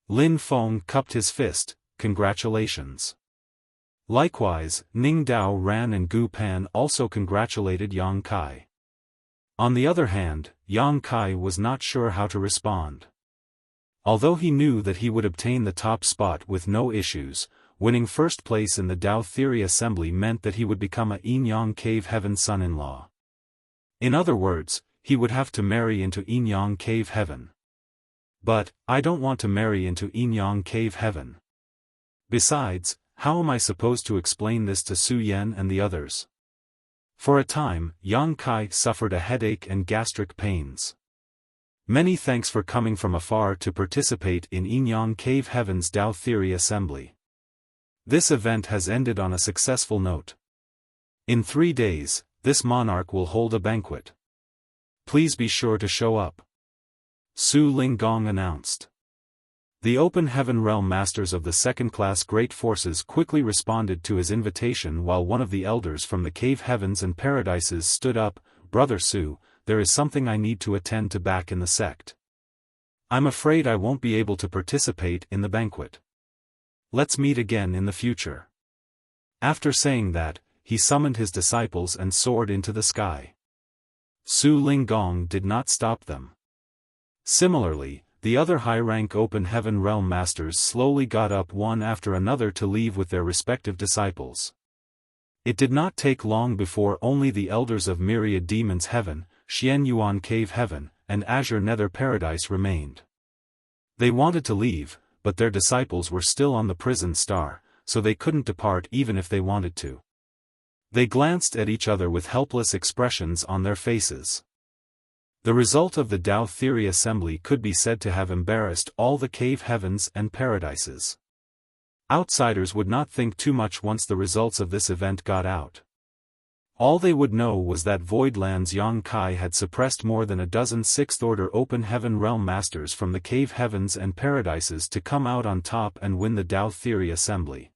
Lin Feng cupped his fist, "Congratulations." Likewise, Ning Dao Ran and Gu Pan also congratulated Yang Kai. On the other hand, Yang Kai was not sure how to respond. Although he knew that he would obtain the top spot with no issues, winning first place in the Tao Theory Assembly meant that he would become a Yin Yang Cave Heaven son-in-law. In other words, he would have to marry into Yin Yang Cave Heaven. But, I don't want to marry into Yin Yang Cave Heaven. Besides, how am I supposed to explain this to Su Yan and the others? For a time, Yang Kai suffered a headache and gastric pains. Many thanks for coming from afar to participate in Yin Yang Cave Heaven's Tao Theory Assembly. This event has ended on a successful note. In 3 days, this monarch will hold a banquet. Please be sure to show up. Su Linggong announced. The Open Heaven Realm Masters of the second-class Great Forces quickly responded to his invitation, while one of the elders from the Cave Heavens and Paradises stood up, "Brother Su, there is something I need to attend to back in the sect. I'm afraid I won't be able to participate in the banquet. Let's meet again in the future." After saying that, he summoned his disciples and soared into the sky. Su Linggong did not stop them. Similarly, the other high-rank Open Heaven Realm Masters slowly got up one after another to leave with their respective disciples. It did not take long before only the elders of Myriad Demons Heaven, Xian Yuan Cave Heaven, and Azure Nether Paradise remained. They wanted to leave, but their disciples were still on the prison star, so they couldn't depart even if they wanted to. They glanced at each other with helpless expressions on their faces. The result of the Tao Theory Assembly could be said to have embarrassed all the Cave Heavens and Paradises. Outsiders would not think too much once the results of this event got out. All they would know was that Voidland's Yang Kai had suppressed more than a dozen sixth-order Open Heaven Realm Masters from the Cave Heavens and Paradises to come out on top and win the Tao Theory Assembly.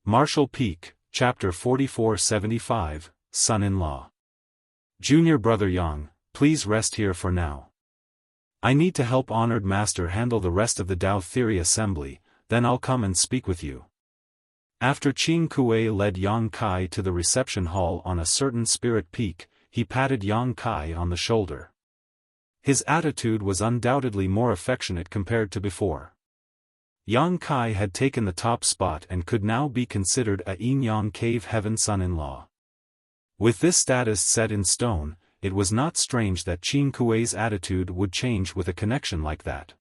Marshall Peak, Chapter 4475, Son-in-Law. Junior Brother Yang, please rest here for now. I need to help Honored Master handle the rest of the Tao Theory Assembly, then I'll come and speak with you. After Qin Kuei led Yang Kai to the reception hall on a certain spirit peak, he patted Yang Kai on the shoulder. His attitude was undoubtedly more affectionate compared to before. Yang Kai had taken the top spot and could now be considered a Yin-Yang Cave Heaven son-in-law. With this status set in stone, it was not strange that Qin Kuei's attitude would change with a connection like that.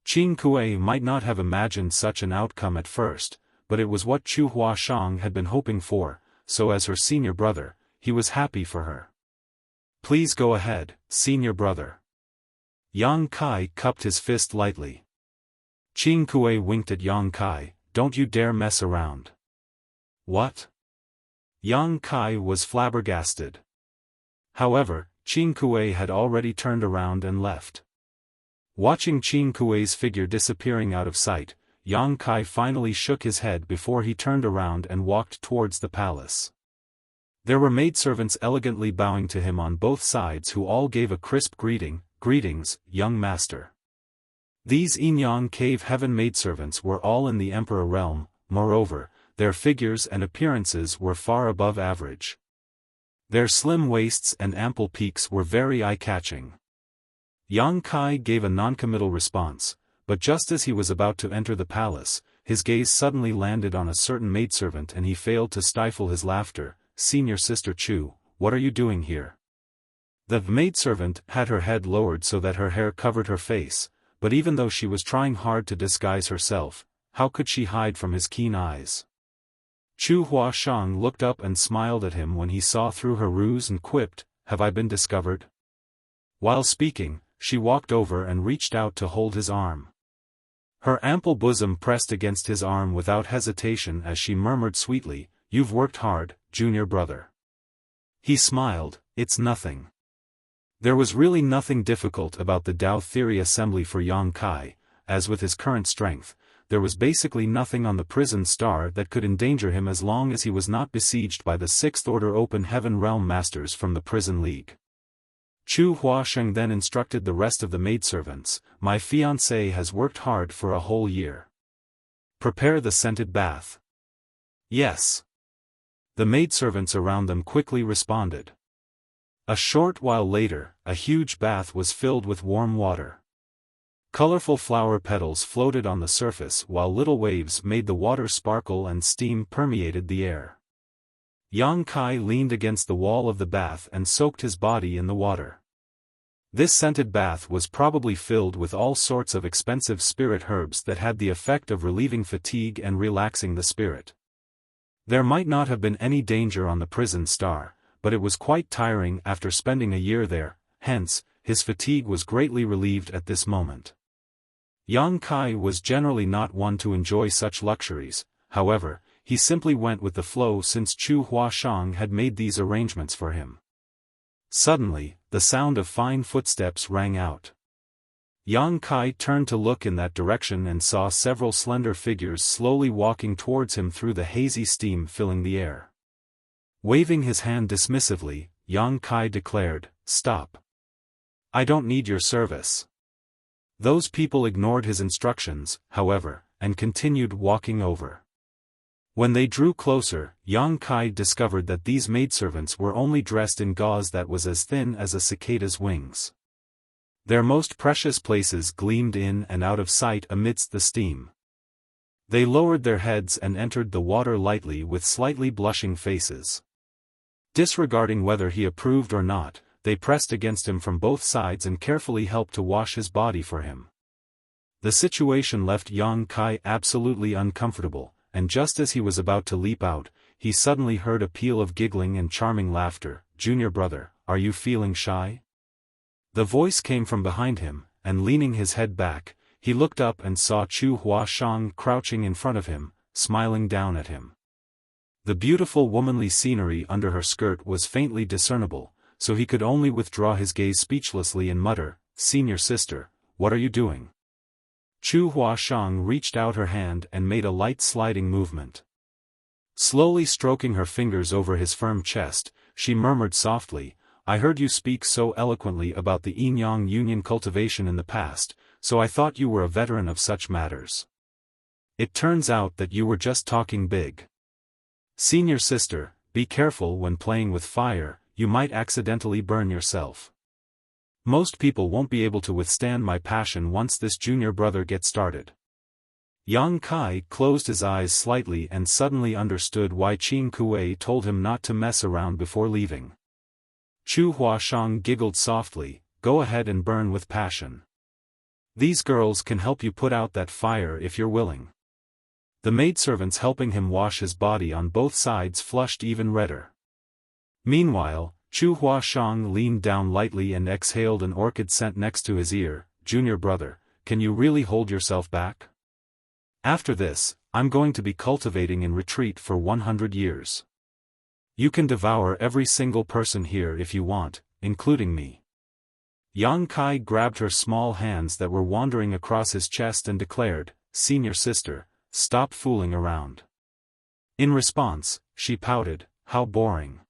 Qin Kuei might not have imagined such an outcome at first, but it was what Chu Huashang had been hoping for, so as her senior brother, he was happy for her. Please go ahead, senior brother. Yang Kai cupped his fist lightly. Qin Kuei winked at Yang Kai, don't you dare mess around. What? Yang Kai was flabbergasted. However, Qin Kuei had already turned around and left. Watching Qin Kuei's figure disappearing out of sight, Yang Kai finally shook his head before he turned around and walked towards the palace. There were maidservants elegantly bowing to him on both sides who all gave a crisp greeting, "Greetings, young master." These Yin-Yang Cave Heaven maidservants were all in the Emperor realm, moreover, their figures and appearances were far above average. Their slim waists and ample peaks were very eye-catching. Yang Kai gave a noncommittal response, but just as he was about to enter the palace, his gaze suddenly landed on a certain maidservant and he failed to stifle his laughter. "Senior Sister Chu, what are you doing here?" The maidservant had her head lowered so that her hair covered her face, but even though she was trying hard to disguise herself, how could she hide from his keen eyes? Chu Huashang looked up and smiled at him when he saw through her ruse and quipped, "Have I been discovered?" While speaking, she walked over and reached out to hold his arm. Her ample bosom pressed against his arm without hesitation as she murmured sweetly, "You've worked hard, junior brother." He smiled, "It's nothing." There was really nothing difficult about the Tao Theory Assembly for Yang Kai, as with his current strength, there was basically nothing on the prison star that could endanger him as long as he was not besieged by the Sixth Order Open Heaven Realm Masters from the Prison League. Chu Huasheng then instructed the rest of the maidservants, "My fiancé has worked hard for a whole year. Prepare the scented bath." "Yes." The maidservants around them quickly responded. A short while later, a huge bath was filled with warm water. Colorful flower petals floated on the surface while little waves made the water sparkle and steam permeated the air. Yang Kai leaned against the wall of the bath and soaked his body in the water. This scented bath was probably filled with all sorts of expensive spirit herbs that had the effect of relieving fatigue and relaxing the spirit. There might not have been any danger on the prison star, but it was quite tiring after spending a year there, hence, his fatigue was greatly relieved at this moment. Yang Kai was generally not one to enjoy such luxuries, however, he simply went with the flow since Chu Huashang had made these arrangements for him. Suddenly, the sound of fine footsteps rang out. Yang Kai turned to look in that direction and saw several slender figures slowly walking towards him through the hazy steam filling the air. Waving his hand dismissively, Yang Kai declared, "Stop. I don't need your service." Those people ignored his instructions, however, and continued walking over. When they drew closer, Yang Kai discovered that these maidservants were only dressed in gauze that was as thin as a cicada's wings. Their most precious places gleamed in and out of sight amidst the steam. They lowered their heads and entered the water lightly with slightly blushing faces. Disregarding whether he approved or not, they pressed against him from both sides and carefully helped to wash his body for him. The situation left Yang Kai absolutely uncomfortable, and just as he was about to leap out, he suddenly heard a peal of giggling and charming laughter. "Junior brother, are you feeling shy?" The voice came from behind him, and leaning his head back, he looked up and saw Chu Huashang crouching in front of him, smiling down at him. The beautiful womanly scenery under her skirt was faintly discernible, so he could only withdraw his gaze speechlessly and mutter, "Senior sister, what are you doing?" Chu Huashang reached out her hand and made a light sliding movement. Slowly stroking her fingers over his firm chest, she murmured softly, "I heard you speak so eloquently about the Yin-Yang Union cultivation in the past, so I thought you were a veteran of such matters. It turns out that you were just talking big. Senior sister, be careful when playing with fire, you might accidentally burn yourself. Most people won't be able to withstand my passion once this junior brother gets started." Yang Kai closed his eyes slightly and suddenly understood why Qin Kuei told him not to mess around before leaving. Chu Huashang giggled softly, "Go ahead and burn with passion. These girls can help you put out that fire if you're willing." The maidservants helping him wash his body on both sides flushed even redder. Meanwhile, Chu Huashang leaned down lightly and exhaled an orchid scent next to his ear. "Junior brother, can you really hold yourself back? After this, I'm going to be cultivating in retreat for 100 years. You can devour every single person here if you want, including me." Yang Kai grabbed her small hands that were wandering across his chest and declared, "Senior sister, stop fooling around." In response, she pouted, "How boring."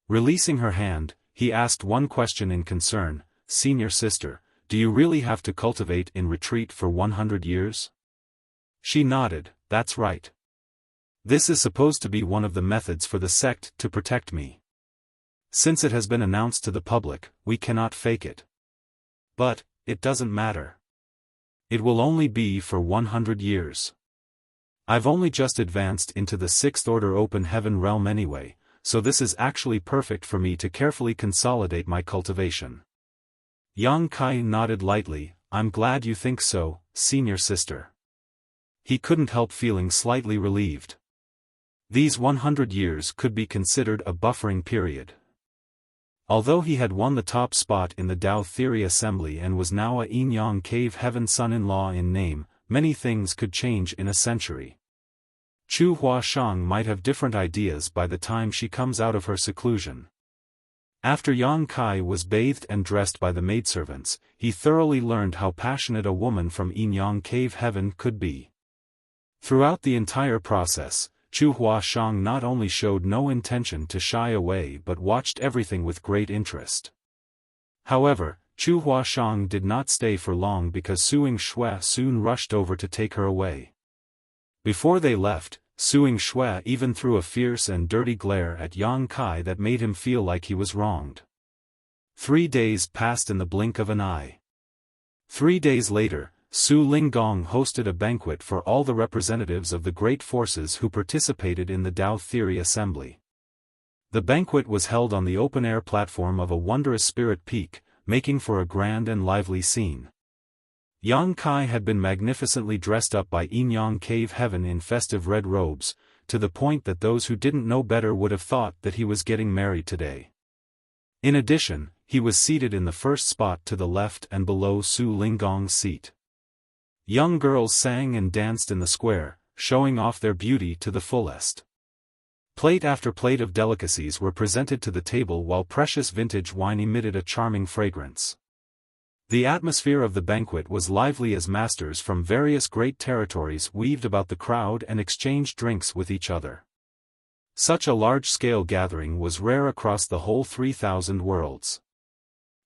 Releasing her hand, he asked one question in concern, "Senior sister, do you really have to cultivate in retreat for 100 years? She nodded, "That's right. This is supposed to be one of the methods for the sect to protect me. Since it has been announced to the public, we cannot fake it. But, it doesn't matter. It will only be for 100 years. I've only just advanced into the 6th order open heaven realm anyway, so this is actually perfect for me to carefully consolidate my cultivation." Yang Kai nodded lightly, "I'm glad you think so, senior sister." He couldn't help feeling slightly relieved. These 100 years could be considered a buffering period. Although he had won the top spot in the Tao Theory Assembly and was now a Yin-Yang Cave Heaven son-in-law in name, many things could change in a century. Chu Huashang might have different ideas by the time she comes out of her seclusion. After Yang Kai was bathed and dressed by the maidservants, he thoroughly learned how passionate a woman from Yin-Yang Cave Heaven could be. Throughout the entire process, Chu Huashang not only showed no intention to shy away but watched everything with great interest. However, Chu Huashang did not stay for long because Suing Shui soon rushed over to take her away. Before they left, Suing Shui even threw a fierce and dirty glare at Yang Kai that made him feel like he was wronged. 3 days passed in the blink of an eye. 3 days later, Su Linggong hosted a banquet for all the representatives of the great forces who participated in the Tao Theory Assembly. The banquet was held on the open-air platform of a wondrous spirit peak, making for a grand and lively scene. Yang Kai had been magnificently dressed up by Yin-Yang Cave Heaven in festive red robes, to the point that those who didn't know better would have thought that he was getting married today. In addition, he was seated in the first spot to the left and below Su Linggong's seat. Young girls sang and danced in the square, showing off their beauty to the fullest. Plate after plate of delicacies were presented to the table while precious vintage wine emitted a charming fragrance. The atmosphere of the banquet was lively as masters from various great territories weaved about the crowd and exchanged drinks with each other. Such a large-scale gathering was rare across the whole 3,000 worlds.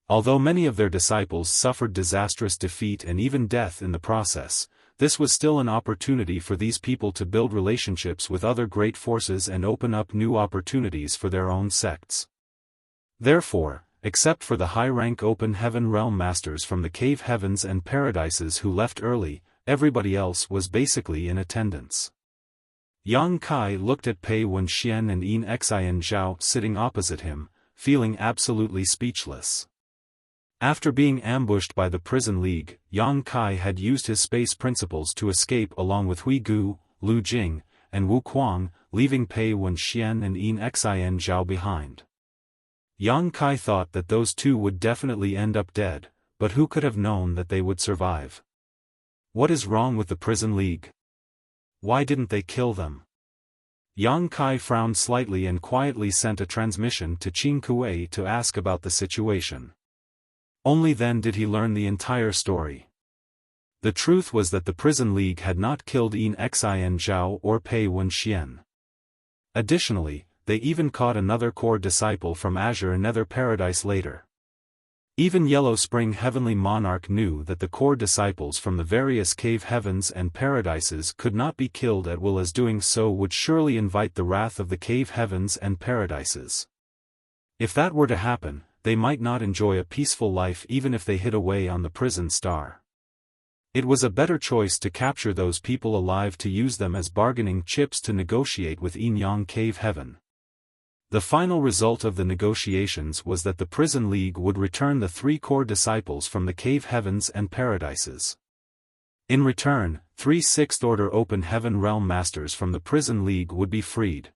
Although many of their disciples suffered disastrous defeat and even death in the process, this was still an opportunity for these people to build relationships with other great forces and open up new opportunities for their own sects. Therefore, except for the high-rank open heaven realm masters from the cave heavens and paradises who left early, everybody else was basically in attendance. Yang Kai looked at Pei Wenxian and Yin Xian Zhao sitting opposite him, feeling absolutely speechless. After being ambushed by the prison league, Yang Kai had used his space principles to escape along with Hui Gu, Lu Jing, and Wu Kuang, leaving Pei Wenxian and Yin Xian Zhao behind. Yang Kai thought that those two would definitely end up dead, but who could have known that they would survive? What is wrong with the prison league? Why didn't they kill them? Yang Kai frowned slightly and quietly sent a transmission to Qin Kuei to ask about the situation. Only then did he learn the entire story. The truth was that the prison league had not killed Yin Xian Zhao or Pei Wenxian. Additionally, they even caught another core disciple from Azure Nether Paradise later. Even Yellow Spring Heavenly Monarch knew that the core disciples from the various cave heavens and paradises could not be killed at will, as doing so would surely invite the wrath of the cave heavens and paradises. If that were to happen, they might not enjoy a peaceful life even if they hid away on the prison star. It was a better choice to capture those people alive to use them as bargaining chips to negotiate with Yin Yang Cave Heaven. The final result of the negotiations was that the Prison League would return the 3 core disciples from the Cave Heavens and Paradises. In return, 3 Sixth-Order Open Heaven Realm Masters from the Prison League would be freed.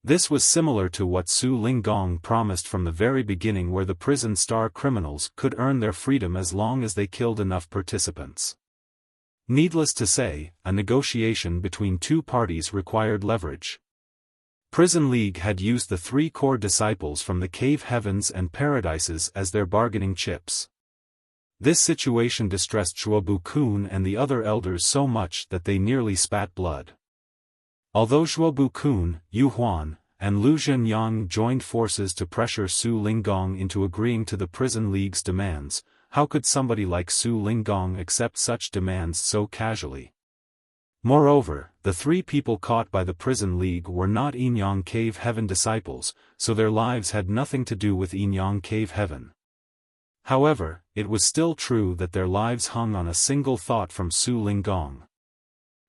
This was similar to what Su Linggong promised from the very beginning, where the prison star criminals could earn their freedom as long as they killed enough participants. Needless to say, a negotiation between 2 parties required leverage. Prison League had used the 3 core disciples from the Cave Heavens and Paradises as their bargaining chips. This situation distressed Zhuobu-kun and the other elders so much that they nearly spat blood. Although Zhuobu-kun, Yu Huan, and Lu Zhenyang joined forces to pressure Su Linggong into agreeing to the Prison League's demands, how could somebody like Su Linggong accept such demands so casually? Moreover, the 3 people caught by the Prison League were not Yin Yang Cave Heaven disciples, so their lives had nothing to do with Yin Yang Cave Heaven. However, it was still true that their lives hung on a single thought from Su Linggong.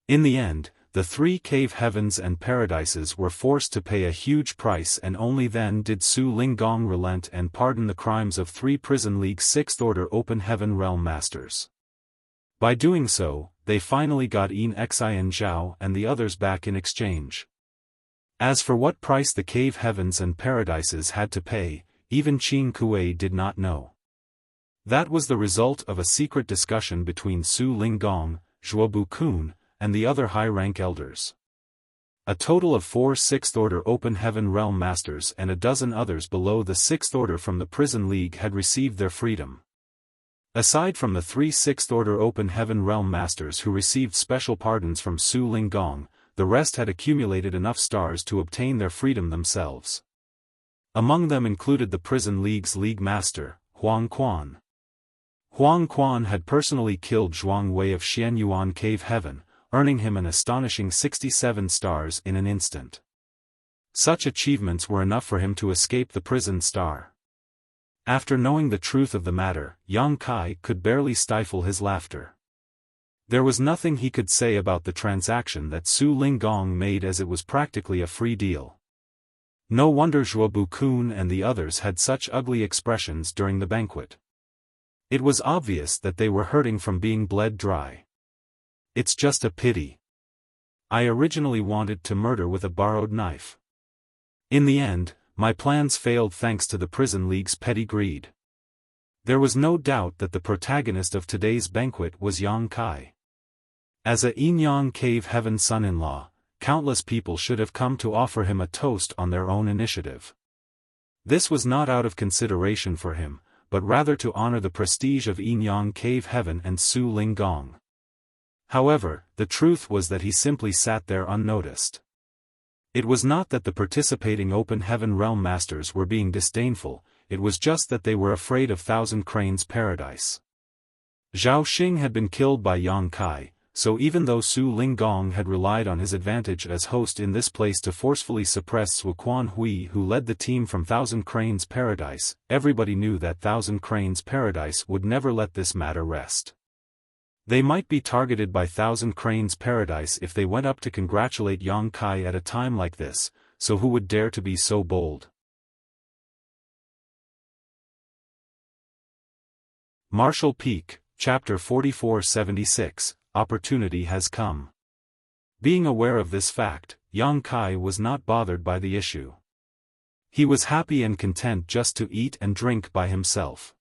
In the end, the 3 Cave Heavens and Paradises were forced to pay a huge price, and only then did Su Linggong relent and pardon the crimes of 3 Prison League 6th Order Open Heaven Realm Masters. By doing so, they finally got Yin Xian Zhao and the others back in exchange. As for what price the Cave Heavens and Paradises had to pay, even Qin Kuei did not know. That was the result of a secret discussion between Su Linggong, Zhuobu-kun, and the other high-rank elders. A total of 4 Sixth Order Open Heaven Realm Masters and a dozen others below the 6th Order from the Prison League had received their freedom. Aside from the 3 Sixth Order Open Heaven Realm Masters who received special pardons from Su Linggong, the rest had accumulated enough stars to obtain their freedom themselves. Among them included the Prison League's League Master, Huang Quan. Huang Quan had personally killed Zhuang Wei of Xianyuan Cave Heaven, earning him an astonishing 67 stars in an instant. Such achievements were enough for him to escape the prison star. After knowing the truth of the matter, Yang Kai could barely stifle his laughter. There was nothing he could say about the transaction that Su Linggong made, as it was practically a free deal. No wonder Zhuobu-kun and the others had such ugly expressions during the banquet. It was obvious that they were hurting from being bled dry. It's just a pity. I originally wanted to murder with a borrowed knife. In the end, my plans failed thanks to the Prison League's petty greed. There was no doubt that the protagonist of today's banquet was Yang Kai. As a Yin Yang Cave Heaven son-in-law, countless people should have come to offer him a toast on their own initiative. This was not out of consideration for him, but rather to honor the prestige of Yin Yang Cave Heaven and Su Linggong. However, the truth was that he simply sat there unnoticed. It was not that the participating Open Heaven Realm Masters were being disdainful, it was just that they were afraid of Thousand Cranes Paradise. Zhao Xing had been killed by Yang Kai, so even though Su Linggong had relied on his advantage as host in this place to forcefully suppress Su Quan Hui, who led the team from Thousand Cranes Paradise, everybody knew that Thousand Cranes Paradise would never let this matter rest. They might be targeted by Thousand Cranes Paradise if they went up to congratulate Yang Kai at a time like this, so who would dare to be so bold? Marshall Peak, Chapter 4476, Opportunity has come. Being aware of this fact, Yang Kai was not bothered by the issue. He was happy and content just to eat and drink by himself.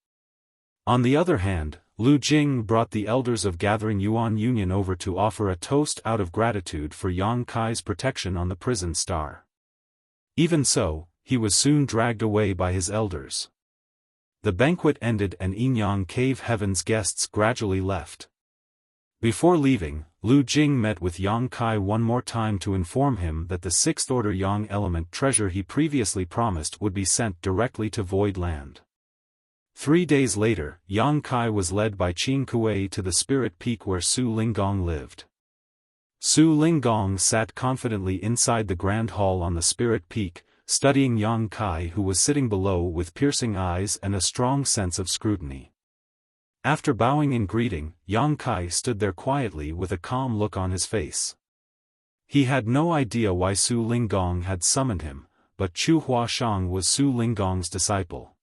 On the other hand, Lu Jing brought the elders of Gathering Yuan Union over to offer a toast out of gratitude for Yang Kai's protection on the prison star. Even so, he was soon dragged away by his elders. The banquet ended and Yin Yang Cave Heaven's guests gradually left. Before leaving, Lu Jing met with Yang Kai one more time to inform him that the 6th Order Yang element treasure he previously promised would be sent directly to Void Land. 3 days later, Yang Kai was led by Qin Kuei to the Spirit Peak where Su Linggong lived. Su Linggong sat confidently inside the Grand Hall on the Spirit Peak, studying Yang Kai, who was sitting below with piercing eyes and a strong sense of scrutiny. After bowing in greeting, Yang Kai stood there quietly with a calm look on his face. He had no idea why Su Linggong had summoned him, but Chu Huashang was Su Linggong's disciple.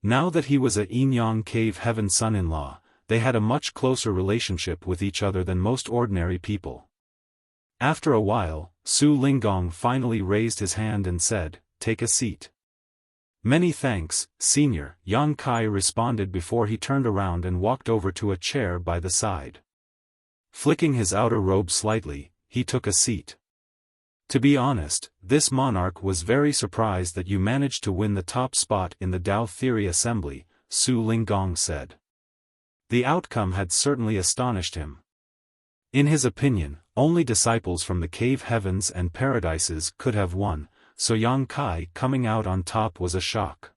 Now that he was a Yinyang Cave Heaven son-in-law, they had a much closer relationship with each other than most ordinary people. After a while, Su Linggong finally raised his hand and said, "Take a seat." "Many thanks, Senior," Yang Kai responded before he turned around and walked over to a chair by the side. Flicking his outer robe slightly, he took a seat. "To be honest, this monarch was very surprised that you managed to win the top spot in the Tao Theory Assembly," Su Linggong said. The outcome had certainly astonished him. In his opinion, only disciples from the cave heavens and paradises could have won, so Yang Kai coming out on top was a shock.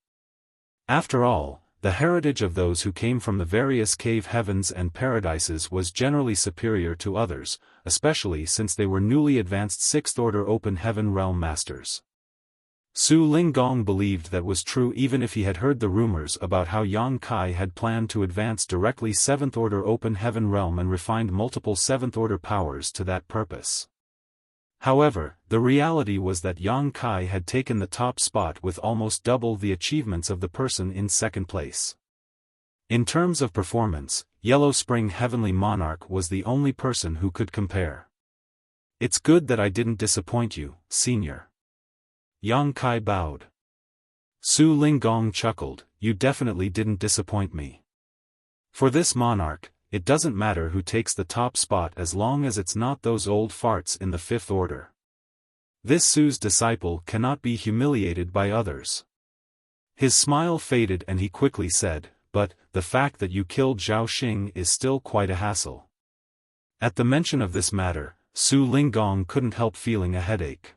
After all, the heritage of those who came from the various cave heavens and paradises was generally superior to others, especially since they were newly advanced sixth-order open heaven realm masters. Su Linggong believed that was true even if he had heard the rumors about how Yang Kai had planned to advance directly seventh-order open heaven realm and refined multiple seventh-order powers to that purpose. However, the reality was that Yang Kai had taken the top spot with almost double the achievements of the person in second place. In terms of performance, Yellow Spring Heavenly Monarch was the only person who could compare. "It's good that I didn't disappoint you, Senior." Yang Kai bowed. Su Linggong chuckled, "You definitely didn't disappoint me. For this monarch, it doesn't matter who takes the top spot as long as it's not those old farts in the fifth order. This Su's disciple cannot be humiliated by others." His smile faded and he quickly said, "But, the fact that you killed Zhao Xing is still quite a hassle." At the mention of this matter, Su Linggong couldn't help feeling a headache.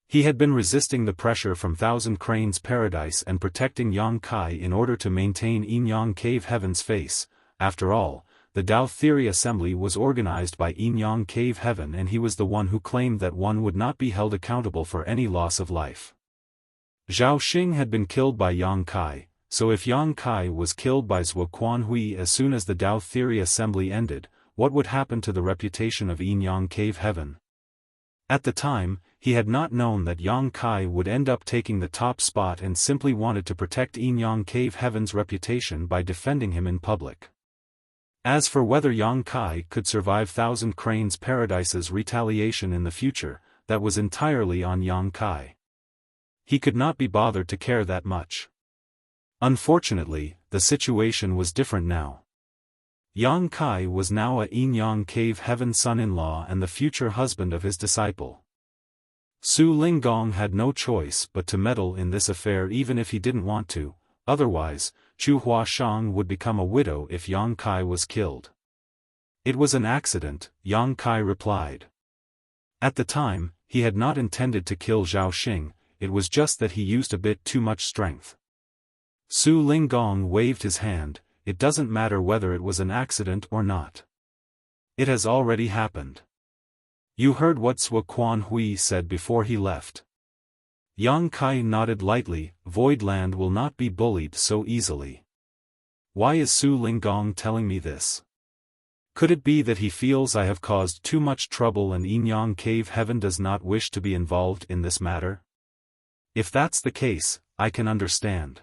He had been resisting the pressure from Thousand Cranes Paradise and protecting Yang Kai in order to maintain Yinyang Cave Heaven's face. After all, the Tao Theory Assembly was organized by Yinyang Cave Heaven and he was the one who claimed that one would not be held accountable for any loss of life. Zhao Xing had been killed by Yang Kai, so if Yang Kai was killed by Zhuo Quanhui as soon as the Tao Theory Assembly ended, what would happen to the reputation of Yinyang Cave Heaven? At the time, he had not known that Yang Kai would end up taking the top spot and simply wanted to protect Yinyang Cave Heaven's reputation by defending him in public. As for whether Yang Kai could survive Thousand Cranes Paradise's retaliation in the future, that was entirely on Yang Kai. He could not be bothered to care that much. Unfortunately, the situation was different now. Yang Kai was now a Yinyang Cave Heaven son-in-law and the future husband of his disciple. Su Linggong had no choice but to meddle in this affair even if he didn't want to, otherwise, Chu Huashang would become a widow if Yang Kai was killed. "It was an accident," Yang Kai replied. At the time, he had not intended to kill Zhao Xing, it was just that he used a bit too much strength. Su Linggong waved his hand. "It doesn't matter whether it was an accident or not. It has already happened. You heard what Zhuo Quanhui said before he left." Yang Kai nodded lightly, "Voidland will not be bullied so easily." "Why is Su Linggong telling me this? Could it be that he feels I have caused too much trouble and Yinyang Cave Heaven does not wish to be involved in this matter? If that's the case, I can understand."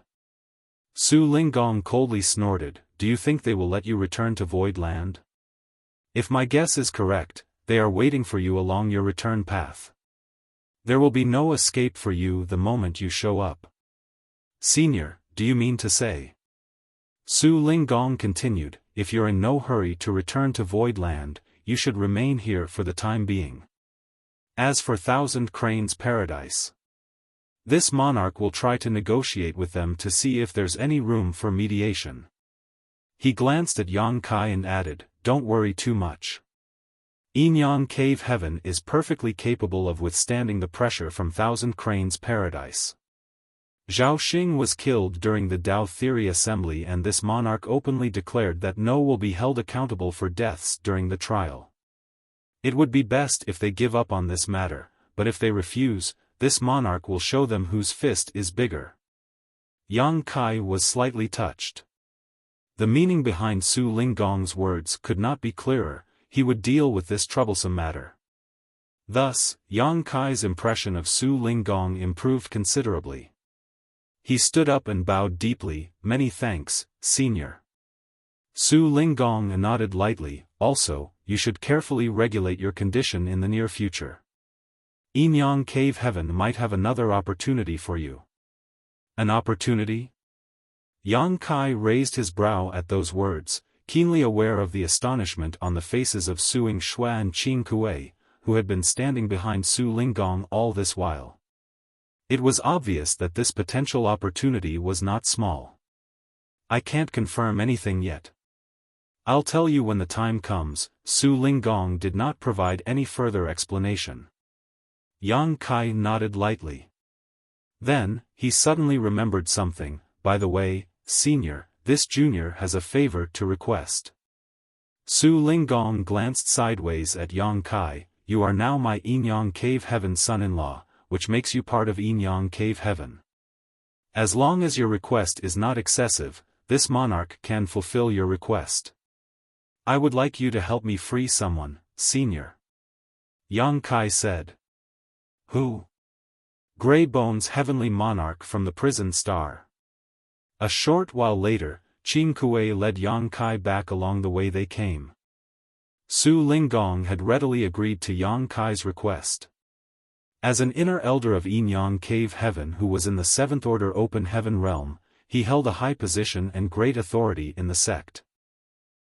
Su Linggong coldly snorted, "Do you think they will let you return to Voidland? If my guess is correct, they are waiting for you along your return path. There will be no escape for you the moment you show up." "Senior, do you mean to say?" Su Linggong continued, "If you're in no hurry to return to Voidland, you should remain here for the time being. As for Thousand Cranes Paradise, this monarch will try to negotiate with them to see if there's any room for mediation." He glanced at Yang Kai and added, "Don't worry too much. Yinyang Cave Heaven is perfectly capable of withstanding the pressure from Thousand Cranes Paradise. Zhao Xing was killed during the Tao Theory Assembly and this monarch openly declared that no will be held accountable for deaths during the trial. It would be best if they give up on this matter, but if they refuse, this monarch will show them whose fist is bigger." Yang Kai was slightly touched. The meaning behind Su Linggong's words could not be clearer. He would deal with this troublesome matter. Thus, Yang Kai's impression of Su Linggong improved considerably. He stood up and bowed deeply. Many thanks, Senior. Su Linggong nodded lightly. Also, you should carefully regulate your condition in the near future. Yinyang Cave Heaven might have another opportunity for you. An opportunity? Yang Kai raised his brow at those words, keenly aware of the astonishment on the faces of Suing Shua and Qing Kuei, who had been standing behind Su Linggong all this while. It was obvious that this potential opportunity was not small. I can't confirm anything yet. I'll tell you when the time comes. Su Linggong did not provide any further explanation. Yang Kai nodded lightly. Then, he suddenly remembered something. By the way, Senior, this junior has a favor to request. Su Linggong glanced sideways at Yang Kai. You are now my Yinyang Cave Heaven son-in-law, which makes you part of Yinyang Cave Heaven. As long as your request is not excessive, this monarch can fulfill your request. I would like you to help me free someone, Senior. Yang Kai said. Who? Grey Bones' heavenly monarch from the prison star. A short while later, Qing Kuei led Yang Kai back along the way they came. Su Linggong had readily agreed to Yang Kai's request. As an inner elder of Yinyang Cave Heaven who was in the Seventh Order Open Heaven realm, he held a high position and great authority in the sect.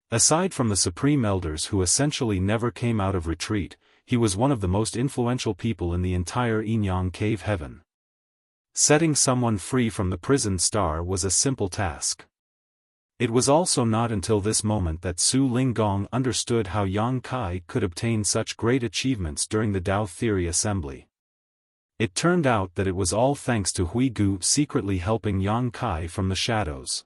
Aside from the supreme elders who essentially never came out of retreat, he was one of the most influential people in the entire Yinyang Cave Heaven. Setting someone free from the prison star was a simple task. It was also not until this moment that Su Linggong understood how Yang Kai could obtain such great achievements during the Tao Theory Assembly. It turned out that it was all thanks to Hui Gu secretly helping Yang Kai from the shadows.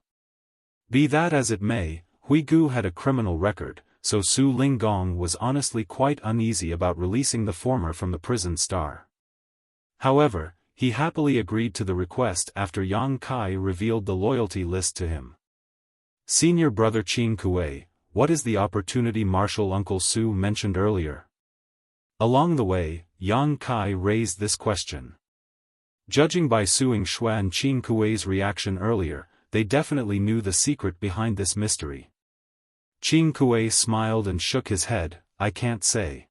Be that as it may, Hui Gu had a criminal record, so Su Linggong was honestly quite uneasy about releasing the former from the prison star. However, he happily agreed to the request after Yang Kai revealed the loyalty list to him. Senior brother Qing Kuei, what is the opportunity Marshal Uncle Su mentioned earlier? Along the way, Yang Kai raised this question. Judging by Suing Shua and Qing Kuei's reaction earlier, they definitely knew the secret behind this mystery. Qing Kuei smiled and shook his head. I can't say.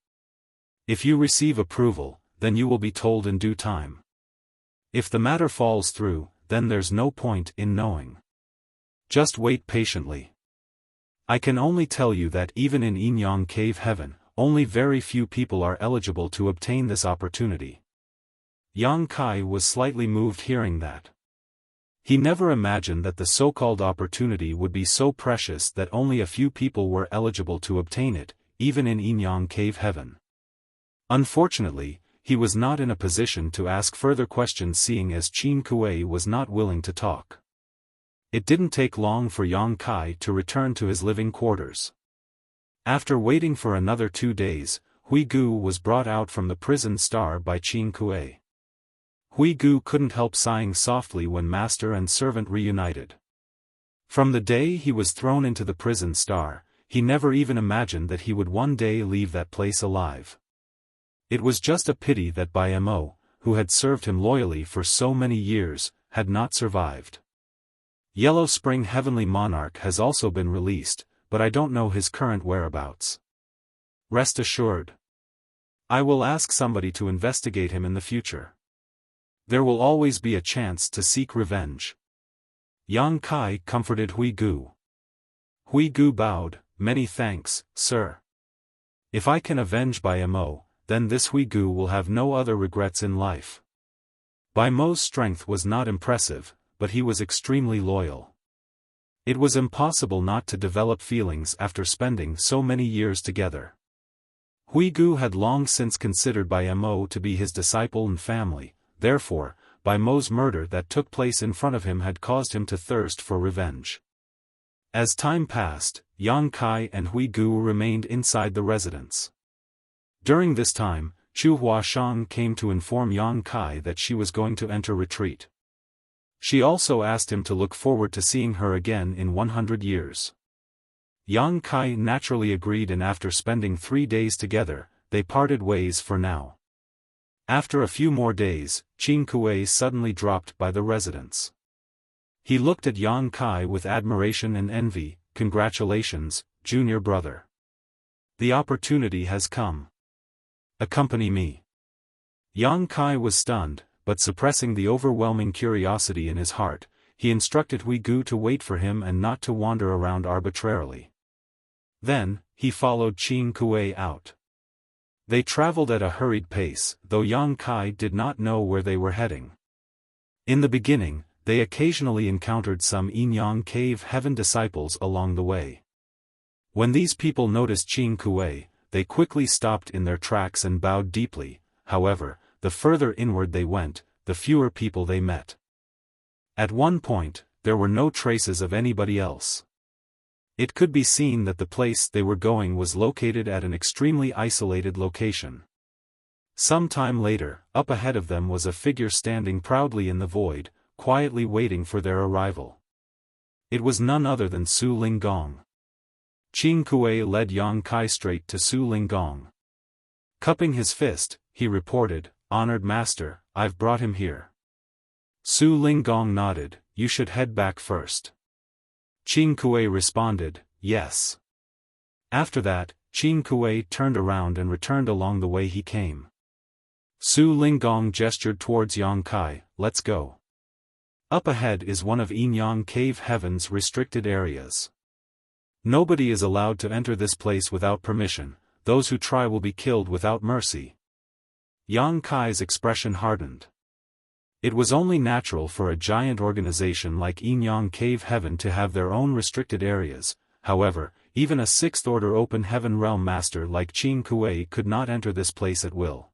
If you receive approval, then you will be told in due time. If the matter falls through, then there's no point in knowing. Just wait patiently. I can only tell you that even in Yinyang Cave Heaven, only very few people are eligible to obtain this opportunity. Yang Kai was slightly moved hearing that. He never imagined that the so-called opportunity would be so precious that only a few people were eligible to obtain it, even in Yinyang Cave Heaven. Unfortunately, he was not in a position to ask further questions seeing as Qing Kuei was not willing to talk. It didn't take long for Yang Kai to return to his living quarters. After waiting for another 2 days, Hui Gu was brought out from the prison star by Qing Kuei. Hui Gu couldn't help sighing softly when master and servant reunited. From the day he was thrown into the prison star, he never even imagined that he would one day leave that place alive. It was just a pity that Bai Mo, who had served him loyally for so many years, had not survived. Yellow Spring Heavenly Monarch has also been released, but I don't know his current whereabouts. Rest assured. I will ask somebody to investigate him in the future. There will always be a chance to seek revenge. Yang Kai comforted Hui Gu. Hui Gu bowed. Many thanks, sir. If I can avenge Bai Mo, then this Hui Gu will have no other regrets in life. Bai Mo's strength was not impressive, but he was extremely loyal. It was impossible not to develop feelings after spending so many years together. Hui Gu had long since considered Bai Mo to be his disciple and family, therefore, Bai Mo's murder that took place in front of him had caused him to thirst for revenge. As time passed, Yang Kai and Hui Gu remained inside the residence. During this time, Chu Huashang came to inform Yang Kai that she was going to enter retreat. She also asked him to look forward to seeing her again in 100 years. Yang Kai naturally agreed, and after spending 3 days together, they parted ways for now. After a few more days, Qin Kuei suddenly dropped by the residence. He looked at Yang Kai with admiration and envy. "Congratulations, junior brother. The opportunity has come. Accompany me." Yang Kai was stunned, but suppressing the overwhelming curiosity in his heart, he instructed Hui Gu to wait for him and not to wander around arbitrarily. Then, he followed Qin Kuei out. They traveled at a hurried pace, though Yang Kai did not know where they were heading. In the beginning, they occasionally encountered some Yin-Yang Cave Heaven disciples along the way. When these people noticed Qin Kuei, they quickly stopped in their tracks and bowed deeply. However, the further inward they went, the fewer people they met. At one point, there were no traces of anybody else. It could be seen that the place they were going was located at an extremely isolated location. Some time later, up ahead of them was a figure standing proudly in the void, quietly waiting for their arrival. It was none other than Su Linggong. Qin Kuei led Yang Kai straight to Su Linggong. Cupping his fist, he reported, "Honored master, I've brought him here." Su Linggong nodded, "You should head back first." Qin Kuei responded, "Yes." After that, Qin Kuei turned around and returned along the way he came. Su Linggong gestured towards Yang Kai, "Let's go. Up ahead is one of Yin-Yang Cave Heaven's restricted areas. Nobody is allowed to enter this place without permission. Those who try will be killed without mercy." Yang Kai's expression hardened. It was only natural for a giant organization like Yin-Yang Cave Heaven to have their own restricted areas. However, even a sixth-order open heaven realm master like Qin Kuei could not enter this place at will.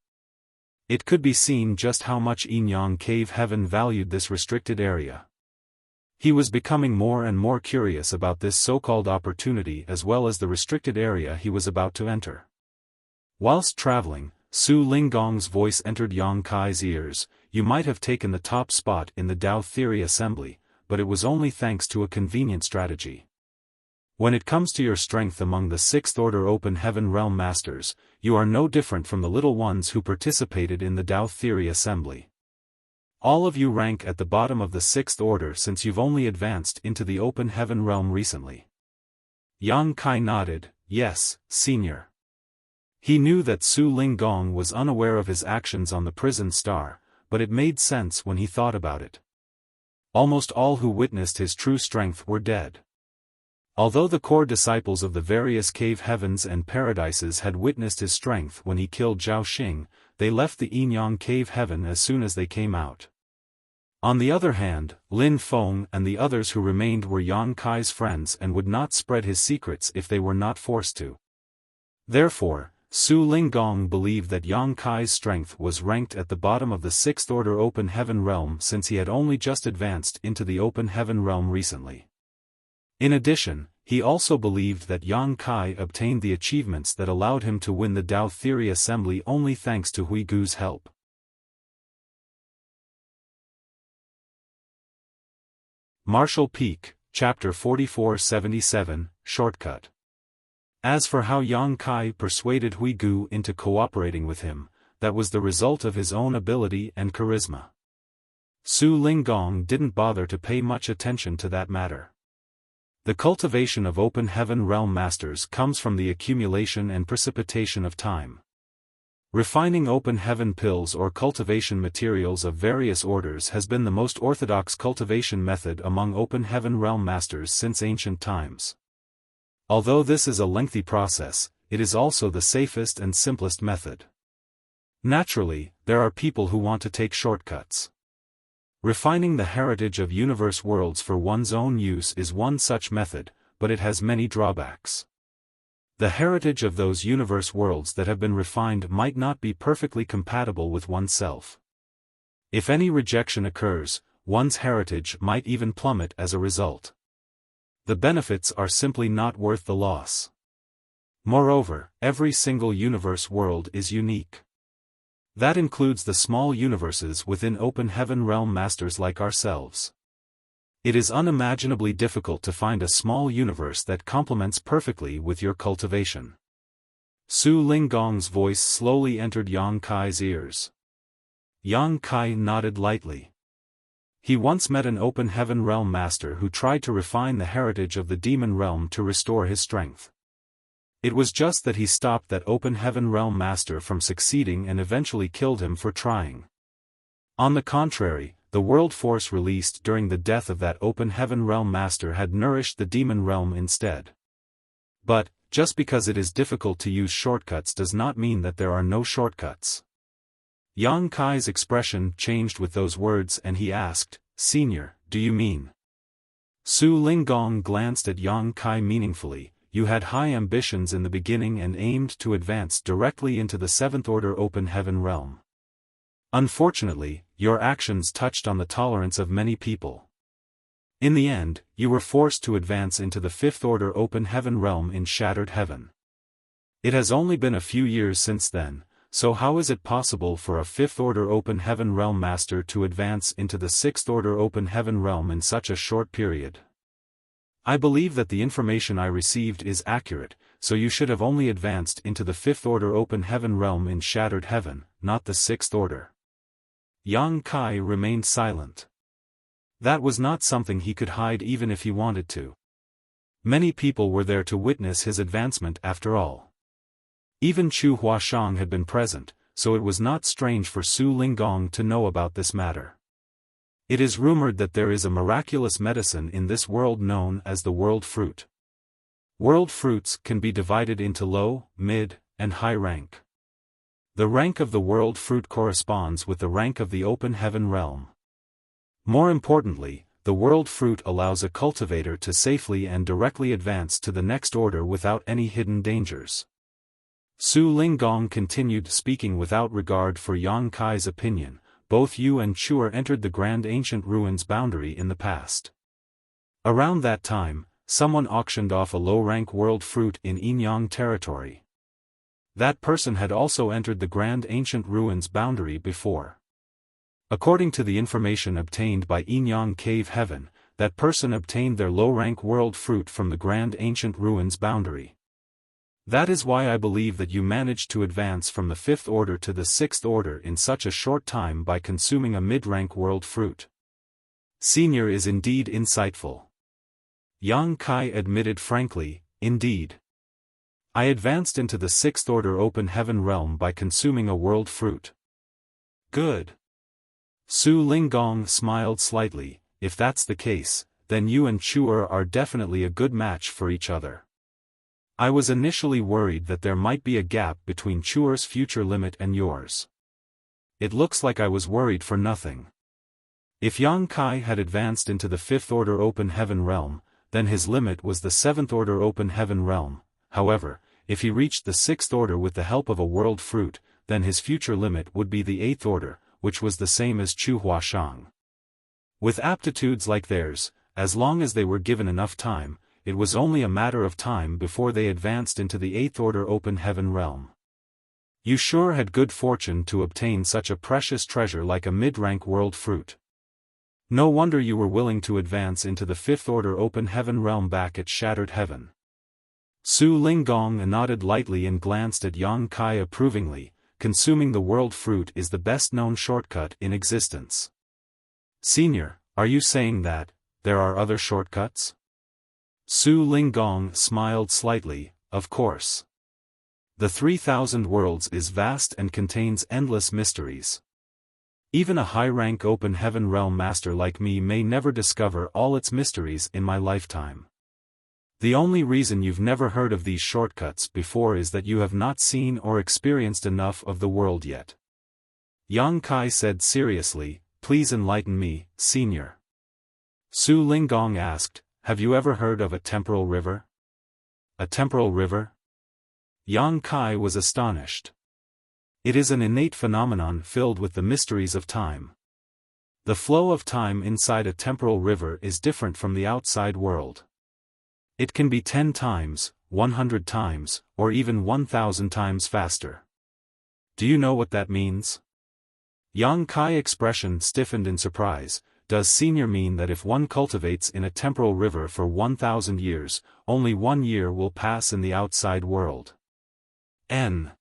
It could be seen just how much Yin-Yang Cave Heaven valued this restricted area. He was becoming more and more curious about this so-called opportunity as well as the restricted area he was about to enter. Whilst traveling, Su Linggong's voice entered Yang Kai's ears. "You might have taken the top spot in the Tao Theory Assembly, but it was only thanks to a convenient strategy. When it comes to your strength among the sixth-order open heaven realm masters, you are no different from the little ones who participated in the Tao Theory Assembly. All of you rank at the bottom of the sixth order since you've only advanced into the open heaven realm recently." Yang Kai nodded, "Yes, senior." He knew that Su Linggong was unaware of his actions on the prison star, but it made sense when he thought about it. Almost all who witnessed his true strength were dead. Although the core disciples of the various cave heavens and paradises had witnessed his strength when he killed Zhao Xing, they left the Yin-Yang Cave Heaven as soon as they came out. On the other hand, Lin Feng and the others who remained were Yang Kai's friends and would not spread his secrets if they were not forced to. Therefore, Su Linggong believed that Yang Kai's strength was ranked at the bottom of the sixth-order open heaven realm since he had only just advanced into the open heaven realm recently. In addition, he also believed that Yang Kai obtained the achievements that allowed him to win the Tao Theory Assembly only thanks to Hui Gu's help. Martial Peak, Chapter 4477, Shortcut. As for how Yang Kai persuaded Hui Gu into cooperating with him, that was the result of his own ability and charisma. Su Linggong didn't bother to pay much attention to that matter. The cultivation of open heaven realm masters comes from the accumulation and precipitation of time. Refining open heaven pills or cultivation materials of various orders has been the most orthodox cultivation method among open heaven realm masters since ancient times. Although this is a lengthy process, it is also the safest and simplest method. Naturally, there are people who want to take shortcuts. Refining the heritage of universe worlds for one's own use is one such method, but it has many drawbacks. The heritage of those universe worlds that have been refined might not be perfectly compatible with oneself. If any rejection occurs, one's heritage might even plummet as a result. The benefits are simply not worth the loss. Moreover, every single universe world is unique. That includes the small universes within open heaven realm masters like ourselves. It is unimaginably difficult to find a small universe that complements perfectly with your cultivation. Su Linggong's voice slowly entered Yang Kai's ears. Yang Kai nodded lightly. He once met an open heaven realm master who tried to refine the heritage of the demon realm to restore his strength. It was just that he stopped that open heaven realm master from succeeding and eventually killed him for trying. On the contrary, the world force released during the death of that open heaven realm master had nourished the demon realm instead. But, just because it is difficult to use shortcuts does not mean that there are no shortcuts. Yang Kai's expression changed with those words and he asked, "Senior, do you mean?" Su Linggong glanced at Yang Kai meaningfully. "You had high ambitions in the beginning and aimed to advance directly into the seventh order open heaven realm. Unfortunately, your actions touched on the tolerance of many people. In the end, you were forced to advance into the fifth order open heaven realm in Shattered Heaven. It has only been a few years since then, so how is it possible for a fifth order open heaven realm master to advance into the sixth order open heaven realm in such a short period? I believe that the information I received is accurate, so you should have only advanced into the fifth order open heaven realm in Shattered Heaven, not the sixth order." Yang Kai remained silent. That was not something he could hide even if he wanted to. Many people were there to witness his advancement after all. Even Chu Huashang had been present, so it was not strange for Su Linggong to know about this matter. It is rumored that there is a miraculous medicine in this world known as the world fruit. World fruits can be divided into low, mid, and high rank. The rank of the world fruit corresponds with the rank of the open heaven realm. More importantly, the world fruit allows a cultivator to safely and directly advance to the next order without any hidden dangers. Su Linggong continued speaking without regard for Yang Kai's opinion. Both you and Chuer entered the Grand Ancient Ruins boundary in the past. Around that time, someone auctioned off a low-rank world fruit in Yinyang territory. That person had also entered the Grand Ancient Ruins boundary before. According to the information obtained by Yinyang Cave Heaven, that person obtained their low-rank world fruit from the Grand Ancient Ruins boundary. That is why I believe that you managed to advance from the fifth order to the sixth order in such a short time by consuming a mid-rank world fruit. Senior is indeed insightful. Yang Kai admitted frankly, "Indeed. I advanced into the sixth order open heaven realm by consuming a world fruit." "Good." Su Linggong smiled slightly. "If that's the case, then you and Chuer are definitely a good match for each other. I was initially worried that there might be a gap between Chuer's future limit and yours. It looks like I was worried for nothing. If Yang Kai had advanced into the fifth order open heaven realm, then his limit was the seventh order open heaven realm. However, if he reached the sixth order with the help of a world fruit, then his future limit would be the eighth order, which was the same as Chu Huashang. With aptitudes like theirs, as long as they were given enough time, it was only a matter of time before they advanced into the eighth order open heaven realm. You sure had good fortune to obtain such a precious treasure like a mid-rank world fruit. No wonder you were willing to advance into the fifth order open heaven realm back at Shattered Heaven." Su Linggong nodded lightly and glanced at Yang Kai approvingly. "Consuming the world fruit is the best-known shortcut in existence. Senior, are you saying that there are other shortcuts?" Su Linggong smiled slightly. "Of course. The 3,000 worlds is vast and contains endless mysteries. Even a high-rank open heaven realm master like me may never discover all its mysteries in my lifetime. The only reason you've never heard of these shortcuts before is that you have not seen or experienced enough of the world yet." Yang Kai said seriously, "Please enlighten me, senior." Su Linggong asked, "Have you ever heard of a temporal river?" "A temporal river?" Yang Kai was astonished. It is an innate phenomenon filled with the mysteries of time. The flow of time inside a temporal river is different from the outside world. It can be 10 times, 100 times, or even 1,000 times faster. Do you know what that means? Yang Kai's expression stiffened in surprise. does senior mean that if one cultivates in a temporal river for 1,000 years, only 1 year will pass in the outside world? N.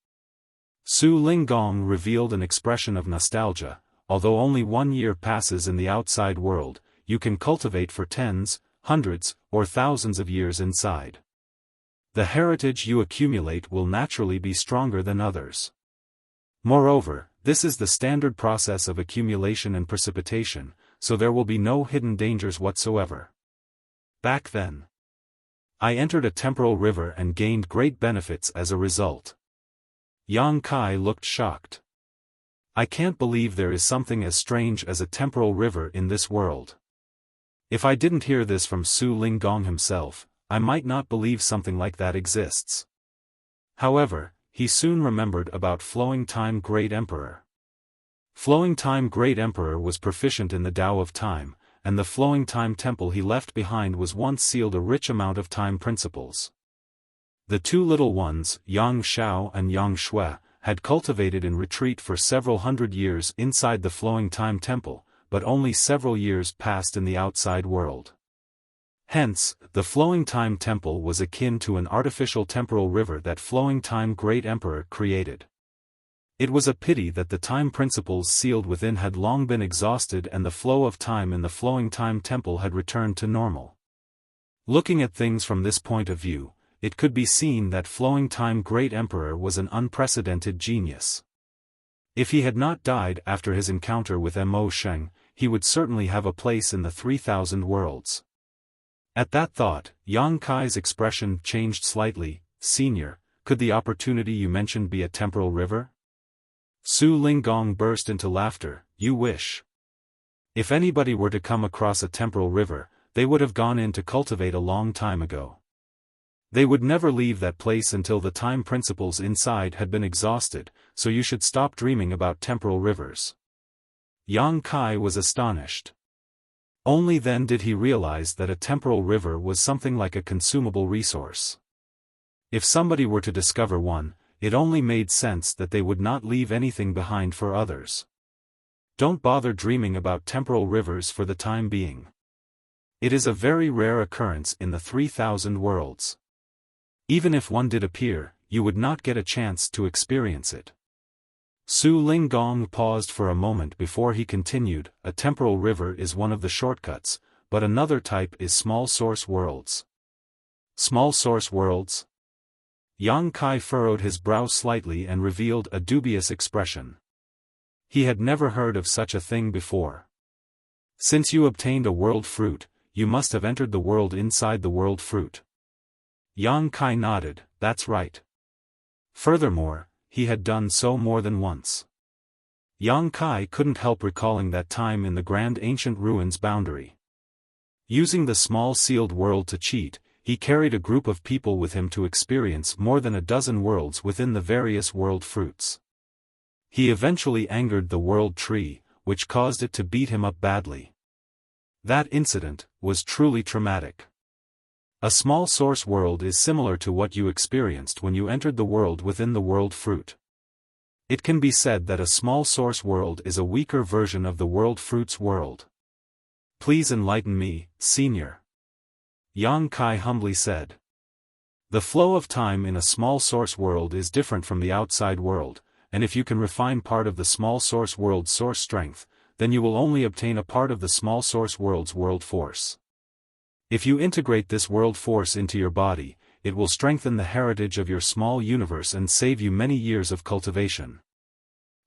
Su Linggong revealed an expression of nostalgia. Although only 1 year passes in the outside world, you can cultivate for tens, hundreds, or thousands of years inside. The heritage you accumulate will naturally be stronger than others. Moreover, this is the standard process of accumulation and precipitation, so there will be no hidden dangers whatsoever. Back then, I entered a temporal river and gained great benefits as a result. Yang Kai looked shocked. I can't believe there is something as strange as a temporal river in this world. If I didn't hear this from Su Linggong himself, I might not believe something like that exists. However, he soon remembered about Flowing Time Great Emperor. Flowing Time Great Emperor was proficient in the Tao of Time, and the Flowing Time Temple he left behind was once sealed a rich amount of time principles. The two little ones, Yang Xiao and Yang Shui, had cultivated in retreat for several hundred years inside the Flowing Time Temple, but only several years passed in the outside world. Hence, the Flowing Time Temple was akin to an artificial temporal river that Flowing Time Great Emperor created. It was a pity that the time principles sealed within had long been exhausted and the flow of time in the Flowing Time Temple had returned to normal. Looking at things from this point of view, it could be seen that Flowing Time Great Emperor was an unprecedented genius. If he had not died after his encounter with Mo Sheng, he would certainly have a place in the 3,000 worlds. At that thought, Yang Kai's expression changed slightly. Senior, could the opportunity you mentioned be a temporal river? Su Linggong burst into laughter. You wish. If anybody were to come across a temporal river, they would have gone in to cultivate a long time ago. They would never leave that place until the time principles inside had been exhausted, so you should stop dreaming about temporal rivers. Yang Kai was astonished. Only then did he realize that a temporal river was something like a consumable resource. If somebody were to discover one, it only made sense that they would not leave anything behind for others. Don't bother dreaming about temporal rivers for the time being. It is a very rare occurrence in the 3,000 worlds. Even if one did appear, you would not get a chance to experience it. Su Linggong paused for a moment before he continued. A temporal river is one of the shortcuts, but another type is small source worlds. Small source worlds? Yang Kai furrowed his brow slightly and revealed a dubious expression. He had never heard of such a thing before. Since you obtained a world fruit, you must have entered the world inside the world fruit. Yang Kai nodded. That's right. Furthermore, he had done so more than once. Yang Kai couldn't help recalling that time in the grand ancient ruins boundary. Using the small sealed world to cheat, he carried a group of people with him to experience more than a dozen worlds within the various world fruits. He eventually angered the world tree, which caused it to beat him up badly. That incident was truly traumatic. A small source world is similar to what you experienced when you entered the world within the world fruit. It can be said that a small source world is a weaker version of the world fruits world. Please enlighten me, senior. Yang Kai humbly said. The flow of time in a small source world is different from the outside world, and if you can refine part of the small source world's source strength, then you will only obtain a part of the small source world's world force. If you integrate this world force into your body, it will strengthen the heritage of your small universe and save you many years of cultivation.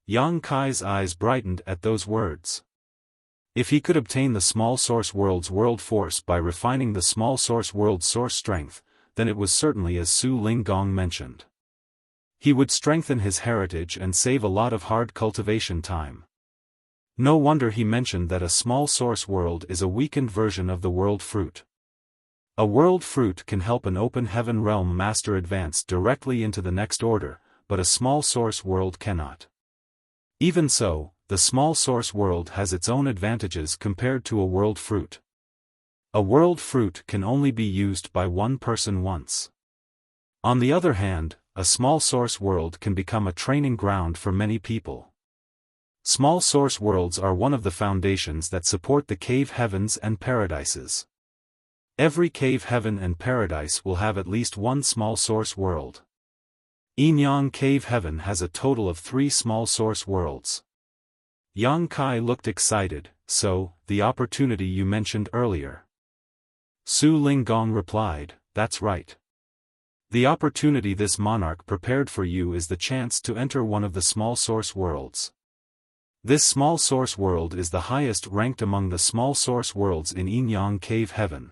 Yang Kai's eyes brightened at those words. If he could obtain the small source world's world force by refining the small source world's source strength, then it was certainly as Su Linggong mentioned. He would strengthen his heritage and save a lot of hard cultivation time. No wonder he mentioned that a small source world is a weakened version of the world fruit. A world fruit can help an open heaven realm master advance directly into the next order, but a small source world cannot. Even so, the small source world has its own advantages compared to a world fruit. A world fruit can only be used by one person once. On the other hand, a small source world can become a training ground for many people. Small source worlds are one of the foundations that support the cave heavens and paradises. Every cave heaven and paradise will have at least one small source world. Yinyang Cave Heaven has a total of 3 small source worlds. Yang Kai looked excited. So, the opportunity you mentioned earlier. Su Linggong replied, that's right. The opportunity this monarch prepared for you is the chance to enter one of the small source worlds. This small source world is the highest ranked among the small source worlds in Yinyang Cave Heaven.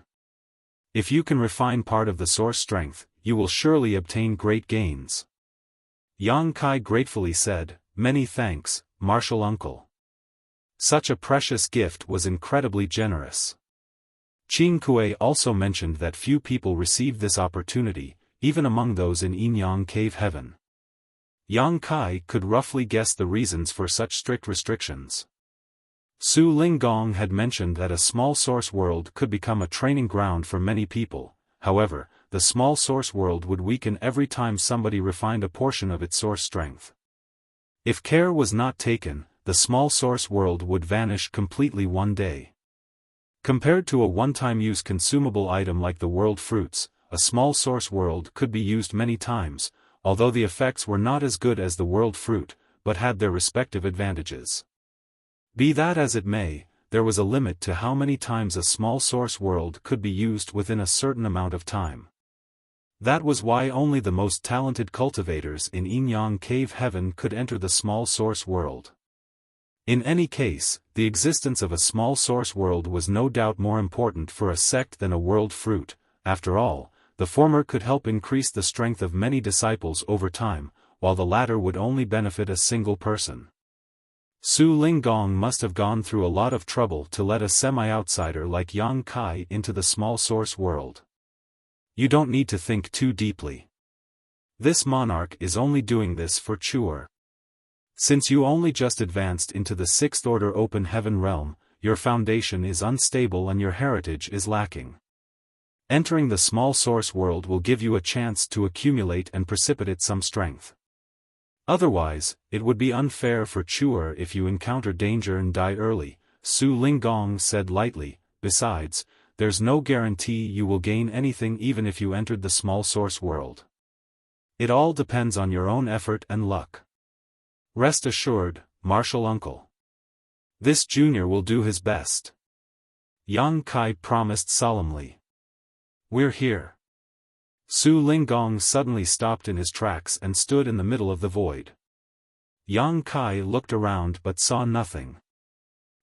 If you can refine part of the source strength, you will surely obtain great gains. Yang Kai gratefully said, many thanks, martial uncle. Such a precious gift was incredibly generous. Qin Kuei also mentioned that few people received this opportunity, even among those in Yinyang Cave Heaven. Yang Kai could roughly guess the reasons for such strict restrictions. Su Linggong had mentioned that a small source world could become a training ground for many people. However, the small source world would weaken every time somebody refined a portion of its source strength. If care was not taken, the small source world would vanish completely one day. Compared to a one-time use consumable item like the world fruits, a small source world could be used many times, although the effects were not as good as the world fruit, but had their respective advantages. Be that as it may, there was a limit to how many times a small source world could be used within a certain amount of time. That was why only the most talented cultivators in Yinyang Cave Heaven could enter the small source world. In any case, the existence of a small source world was no doubt more important for a sect than a world fruit. After all, the former could help increase the strength of many disciples over time, while the latter would only benefit a single person. Su Linggong must have gone through a lot of trouble to let a semi-outsider like Yang Kai into the small source world. You don't need to think too deeply. This monarch is only doing this for Chuer. Since you only just advanced into the 6th order open heaven realm, your foundation is unstable and your heritage is lacking. Entering the small source world will give you a chance to accumulate and precipitate some strength. Otherwise, it would be unfair for Chuer if you encounter danger and die early, Su Linggong said lightly. Besides, there's no guarantee you will gain anything even if you entered the small source world. It all depends on your own effort and luck. Rest assured, martial uncle. This junior will do his best. Yang Kai promised solemnly. We're here. Su Linggong suddenly stopped in his tracks and stood in the middle of the void. Yang Kai looked around but saw nothing.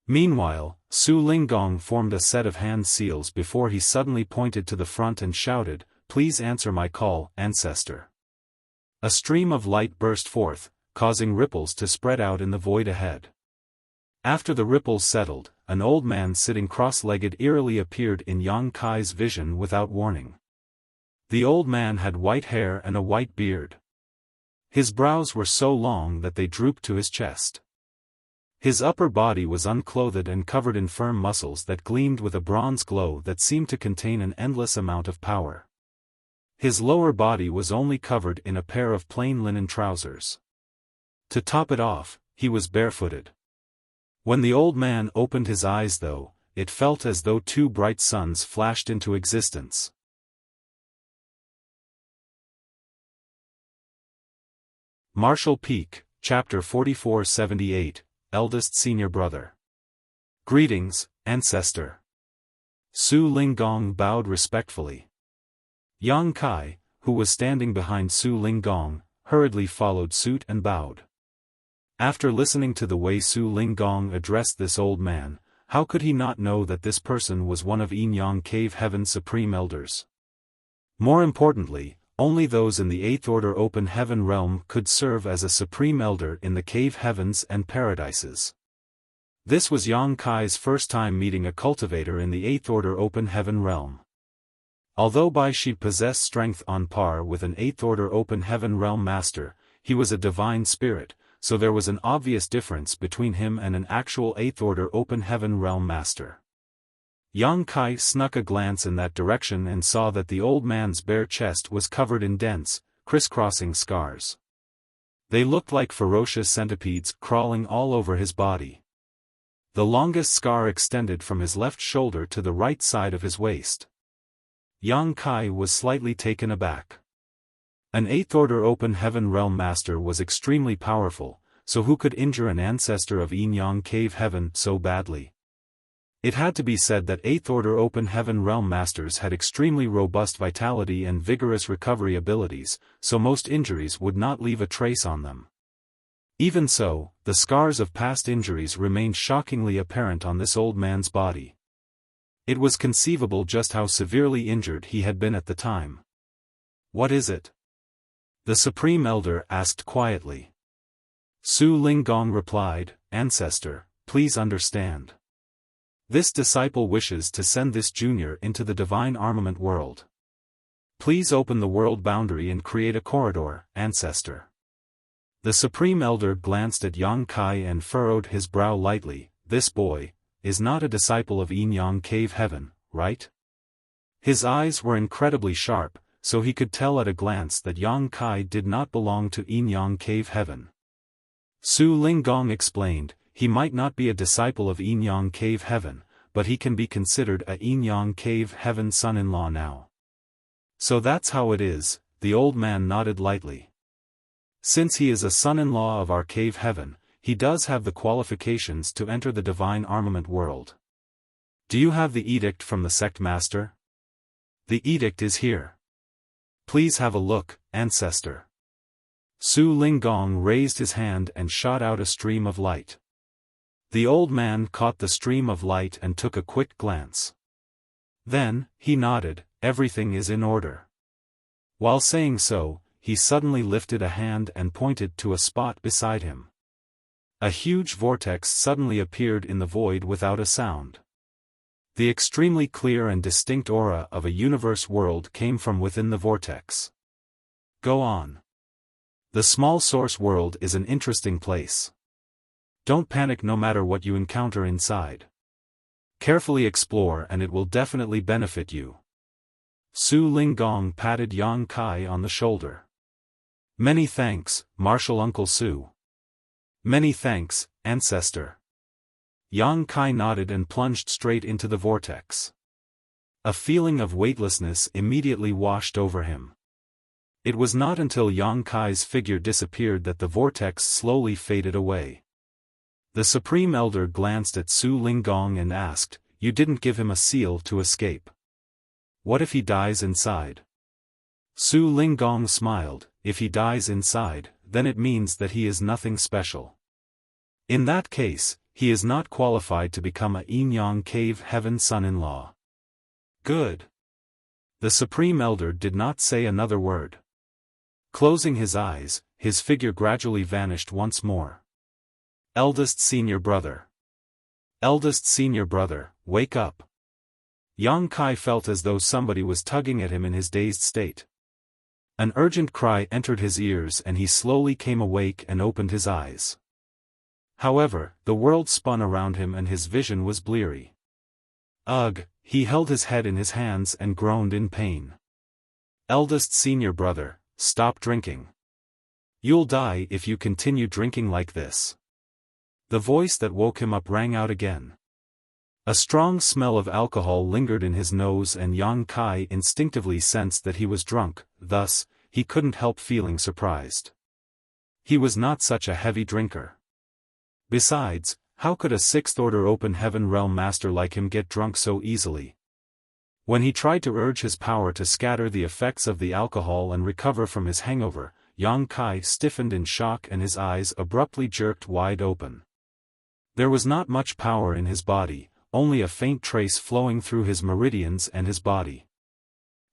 Meanwhile, Su Linggong formed a set of hand seals before he suddenly pointed to the front and shouted, "Please answer my call, ancestor." A stream of light burst forth, causing ripples to spread out in the void ahead. After the ripples settled, an old man sitting cross-legged eerily appeared in Yang Kai's vision without warning. The old man had white hair and a white beard. His brows were so long that they drooped to his chest. His upper body was unclothed and covered in firm muscles that gleamed with a bronze glow that seemed to contain an endless amount of power. His lower body was only covered in a pair of plain linen trousers. To top it off, he was barefooted. When the old man opened his eyes though, it felt as though 2 bright suns flashed into existence. Martial Peak, Chapter 4478, Eldest Senior Brother. Greetings, Ancestor. Su Linggong bowed respectfully. Yang Kai, who was standing behind Su Linggong, hurriedly followed suit and bowed. After listening to the way Su Linggong addressed this old man, how could he not know that this person was one of Yinyang Cave Heaven's supreme elders? More importantly, only those in the 8th order open heaven realm could serve as a supreme elder in the cave heavens and paradises. This was Yang Kai's first time meeting a cultivator in the 8th order open heaven realm. Although she possessed strength on par with an 8th order open heaven realm master, he was a divine spirit, so there was an obvious difference between him and an actual 8th order open heaven realm master. Yang Kai snuck a glance in that direction and saw that the old man's bare chest was covered in dense, crisscrossing scars. They looked like ferocious centipedes crawling all over his body. The longest scar extended from his left shoulder to the right side of his waist. Yang Kai was slightly taken aback. An 8th Order Open Heaven Realm Master was extremely powerful, so who could injure an ancestor of Yin Yang Cave Heaven so badly? It had to be said that 8th Order Open Heaven Realm Masters had extremely robust vitality and vigorous recovery abilities, so most injuries would not leave a trace on them. Even so, the scars of past injuries remained shockingly apparent on this old man's body. It was conceivable just how severely injured he had been at the time. "What is it?" the Supreme Elder asked quietly. Su Linggong replied, "Ancestor, please understand. This disciple wishes to send this junior into the divine armament world. Please open the world boundary and create a corridor, Ancestor." The Supreme Elder glanced at Yang Kai and furrowed his brow lightly. "This boy is not a disciple of Yin Yang Cave Heaven, right?" His eyes were incredibly sharp, so he could tell at a glance that Yang Kai did not belong to Yin Yang Cave Heaven. Su Linggong explained, "He might not be a disciple of Yin Yang Cave Heaven, but he can be considered a Yin Yang Cave Heaven son-in-law now." "So that's how it is," the old man nodded lightly. "Since he is a son-in-law of our Cave Heaven, he does have the qualifications to enter the divine armament world. Do you have the edict from the sect master?" "The edict is here. Please have a look, Ancestor." Su Linggong raised his hand and shot out a stream of light. The old man caught the stream of light and took a quick glance. Then, he nodded, "Everything is in order." While saying so, he suddenly lifted a hand and pointed to a spot beside him. A huge vortex suddenly appeared in the void without a sound. The extremely clear and distinct aura of a universe world came from within the vortex. "Go on. The small source world is an interesting place. Don't panic no matter what you encounter inside. Carefully explore and it will definitely benefit you." Su Linggong patted Yang Kai on the shoulder. "Many thanks, Martial Uncle Su." "Many thanks, Ancestor." Yang Kai nodded and plunged straight into the vortex. A feeling of weightlessness immediately washed over him. It was not until Yang Kai's figure disappeared that the vortex slowly faded away. The Supreme Elder glanced at Su Linggong and asked, "You didn't give him a seal to escape. What if he dies inside?" Su Linggong smiled, "If he dies inside, then it means that he is nothing special. In that case, he is not qualified to become a Yin Yang Cave Heaven son-in-law." "Good." The Supreme Elder did not say another word. Closing his eyes, his figure gradually vanished once more. "Eldest senior brother. Eldest senior brother, wake up." Yang Kai felt as though somebody was tugging at him in his dazed state. An urgent cry entered his ears and he slowly came awake and opened his eyes. However, the world spun around him and his vision was bleary. Ugh, he held his head in his hands and groaned in pain. "Eldest senior brother, stop drinking. You'll die if you continue drinking like this." The voice that woke him up rang out again. A strong smell of alcohol lingered in his nose and Yang Kai instinctively sensed that he was drunk, thus, he couldn't help feeling surprised. He was not such a heavy drinker. Besides, how could a 6th Order Open Heaven Realm Master like him get drunk so easily? When he tried to urge his power to scatter the effects of the alcohol and recover from his hangover, Yang Kai stiffened in shock and his eyes abruptly jerked wide open. There was not much power in his body, only a faint trace flowing through his meridians and his body.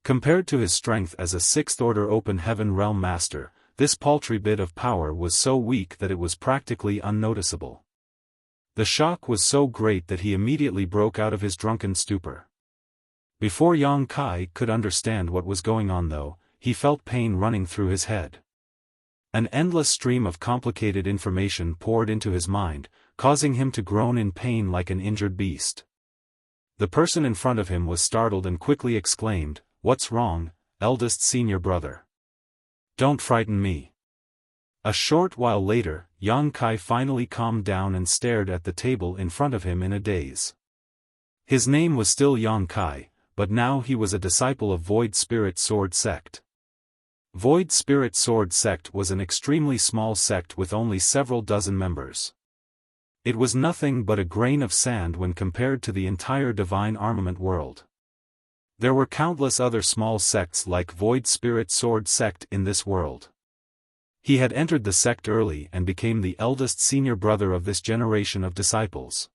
Compared to his strength as a 6th Order Open Heaven Realm Master, this paltry bit of power was so weak that it was practically unnoticeable. The shock was so great that he immediately broke out of his drunken stupor. Before Yang Kai could understand what was going on though, he felt pain running through his head. An endless stream of complicated information poured into his mind, causing him to groan in pain like an injured beast. The person in front of him was startled and quickly exclaimed, "What's wrong, eldest senior brother? Don't frighten me." A short while later, Yang Kai finally calmed down and stared at the table in front of him in a daze. His name was still Yang Kai, but now he was a disciple of Void Spirit Sword Sect. Void Spirit Sword Sect was an extremely small sect with only several dozen members. It was nothing but a grain of sand when compared to the entire divine armament world. There were countless other small sects like Void Spirit Sword Sect in this world. He had entered the sect early and became the eldest senior brother of this generation of disciples.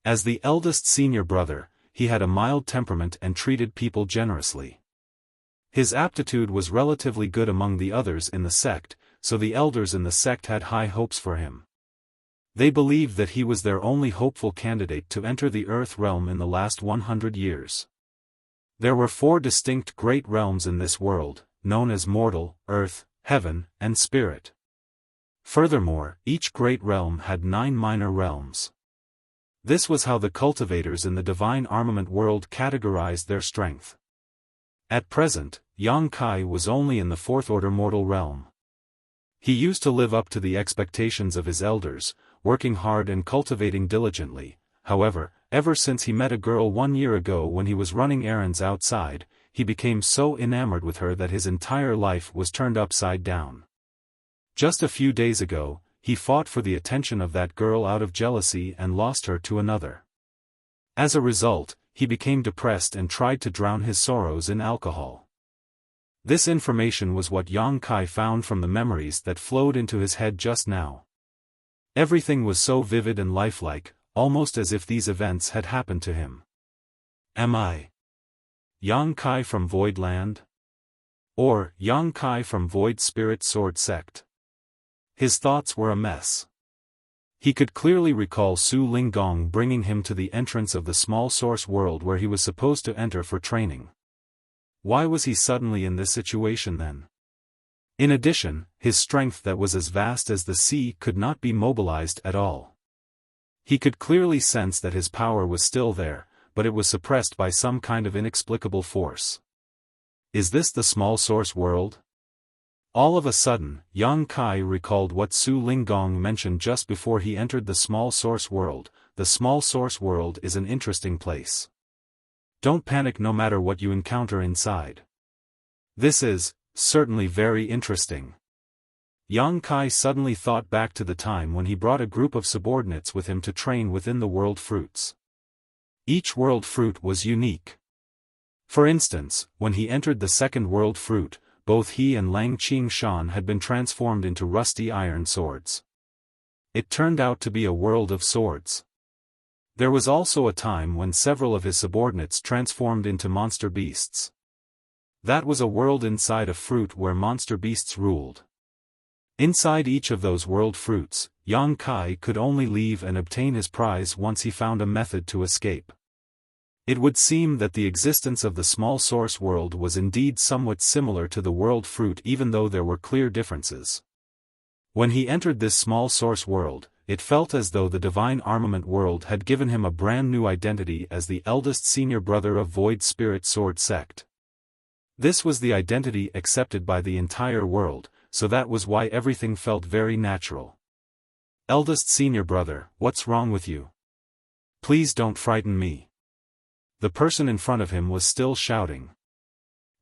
As the eldest senior brother, he had a mild temperament and treated people generously. His aptitude was relatively good among the others in the sect, so the elders in the sect had high hopes for him. They believed that he was their only hopeful candidate to enter the Earth realm in the last 100 years. There were 4 distinct great realms in this world, known as Mortal, Earth, Heaven, and Spirit. Furthermore, each great realm had 9 minor realms. This was how the cultivators in the divine armament world categorized their strength. At present, Yang Kai was only in the 4th order mortal realm. He used to live up to the expectations of his elders, working hard and cultivating diligently. However, ever since he met a girl 1 year ago when he was running errands outside, he became so enamored with her that his entire life was turned upside down. Just a few days ago, he fought for the attention of that girl out of jealousy and lost her to another. As a result, he became depressed and tried to drown his sorrows in alcohol. This information was what Yang Kai found from the memories that flowed into his head just now. Everything was so vivid and lifelike, almost as if these events had happened to him. Am I Yang Kai from Void Land? Or Yang Kai from Void Spirit Sword Sect? His thoughts were a mess. He could clearly recall Su Linggong bringing him to the entrance of the small source world where he was supposed to enter for training. Why was he suddenly in this situation then? In addition, his strength that was as vast as the sea could not be mobilized at all. He could clearly sense that his power was still there, but it was suppressed by some kind of inexplicable force. Is this the small source world? All of a sudden, Yang Kai recalled what Su Linggong mentioned just before he entered the small source world. The small source world is an interesting place. Don't panic no matter what you encounter inside. This is, certainly very interesting. Yang Kai suddenly thought back to the time when he brought a group of subordinates with him to train within the world fruits. Each world fruit was unique. For instance, when he entered the second world fruit, both he and Lang Qingshan had been transformed into rusty iron swords. It turned out to be a world of swords. There was also a time when several of his subordinates transformed into monster beasts. That was a world inside a fruit where monster beasts ruled. Inside each of those world fruits, Yang Kai could only leave and obtain his prize once he found a method to escape. It would seem that the existence of the small source world was indeed somewhat similar to the world fruit even though there were clear differences. When he entered this small source world, it felt as though the divine armament world had given him a brand new identity as the eldest senior brother of Void Spirit Sword Sect. This was the identity accepted by the entire world, so that was why everything felt very natural. Eldest senior brother, what's wrong with you? Please don't frighten me. The person in front of him was still shouting.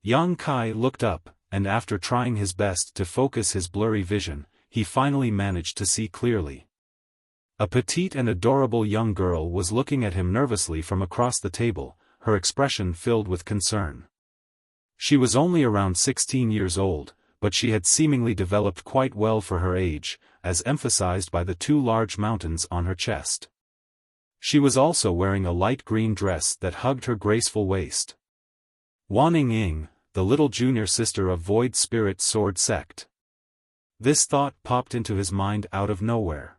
Yang Kai looked up, and after trying his best to focus his blurry vision, he finally managed to see clearly. A petite and adorable young girl was looking at him nervously from across the table, her expression filled with concern. She was only around 16 years old, but she had seemingly developed quite well for her age, as emphasized by the 2 large mountains on her chest. She was also wearing a light green dress that hugged her graceful waist. Wan Ying, the little junior sister of Void Spirit Sword Sect. This thought popped into his mind out of nowhere.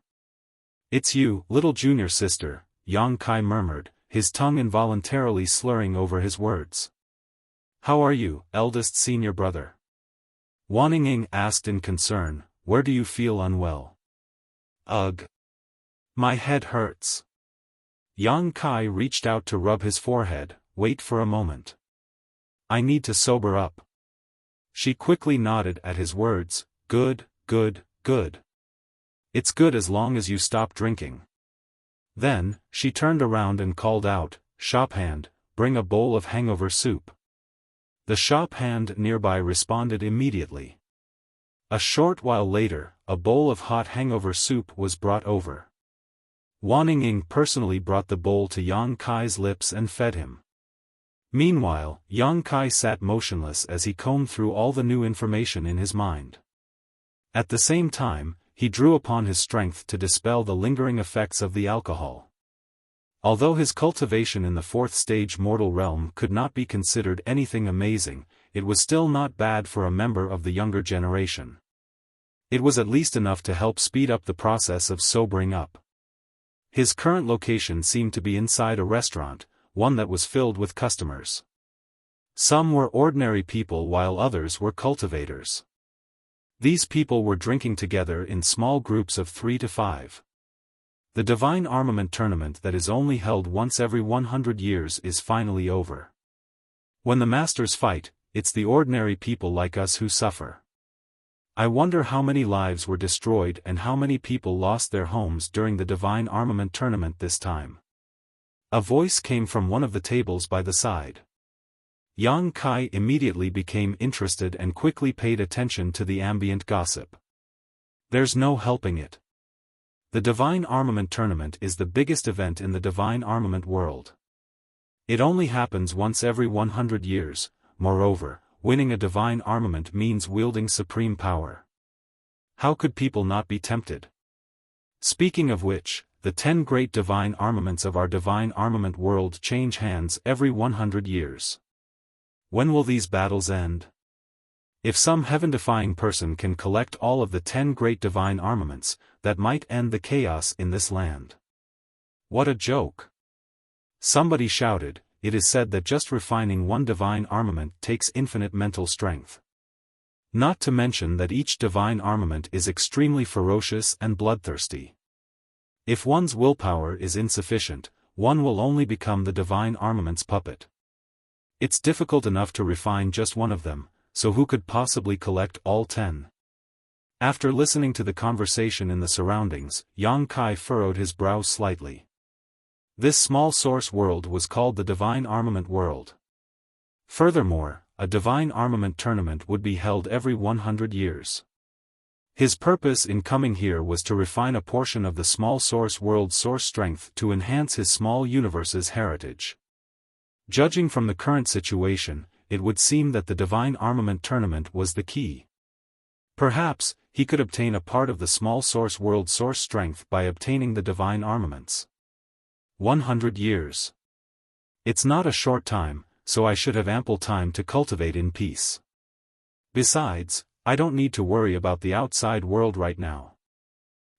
It's you, little junior sister, Yang Kai murmured, his tongue involuntarily slurring over his words. How are you, eldest senior brother? Wan Ying asked in concern, where do you feel unwell? Ugh. My head hurts. Yang Kai reached out to rub his forehead. Wait for a moment. I need to sober up. She quickly nodded at his words. Good, good, Good. It's good as long as you stop drinking. Then, she turned around and called out, "Shop hand, bring a bowl of hangover soup." The shop hand nearby responded immediately. A short while later, a bowl of hot hangover soup was brought over. Wan Ying personally brought the bowl to Yang Kai's lips and fed him. Meanwhile, Yang Kai sat motionless as he combed through all the new information in his mind. At the same time, he drew upon his strength to dispel the lingering effects of the alcohol. Although his cultivation in the fourth stage mortal realm could not be considered anything amazing, it was still not bad for a member of the younger generation. It was at least enough to help speed up the process of sobering up. His current location seemed to be inside a restaurant, one that was filled with customers. Some were ordinary people while others were cultivators. These people were drinking together in small groups of 3 to 5. The Divine Armament Tournament that is only held once every 100 years is finally over. When the masters fight, it's the ordinary people like us who suffer. I wonder how many lives were destroyed and how many people lost their homes during the Divine Armament Tournament this time. A voice came from one of the tables by the side. Yang Kai immediately became interested and quickly paid attention to the ambient gossip. There's no helping it. The Divine Armament Tournament is the biggest event in the Divine Armament world. It only happens once every 100 years, moreover, winning a divine armament means wielding supreme power. How could people not be tempted? Speaking of which, the 10 great divine armaments of our divine armament world change hands every 100 years. When will these battles end? If some heaven-defying person can collect all of the 10 great divine armaments, that might end the chaos in this land. What a joke! Somebody shouted, "It is said that just refining one divine armament takes infinite mental strength. Not to mention that each divine armament is extremely ferocious and bloodthirsty. If one's willpower is insufficient, one will only become the divine armament's puppet. It's difficult enough to refine just one of them, so who could possibly collect all 10? After listening to the conversation in the surroundings, Yang Kai furrowed his brow slightly. This small source world was called the Divine Armament World. Furthermore, a Divine Armament Tournament would be held every 100 years. His purpose in coming here was to refine a portion of the small source world's source strength to enhance his small universe's heritage. Judging from the current situation, it would seem that the Divine Armament Tournament was the key. Perhaps, he could obtain a part of the small source world's source strength by obtaining the divine armaments. 100 years. It's not a short time, so I should have ample time to cultivate in peace. Besides, I don't need to worry about the outside world right now.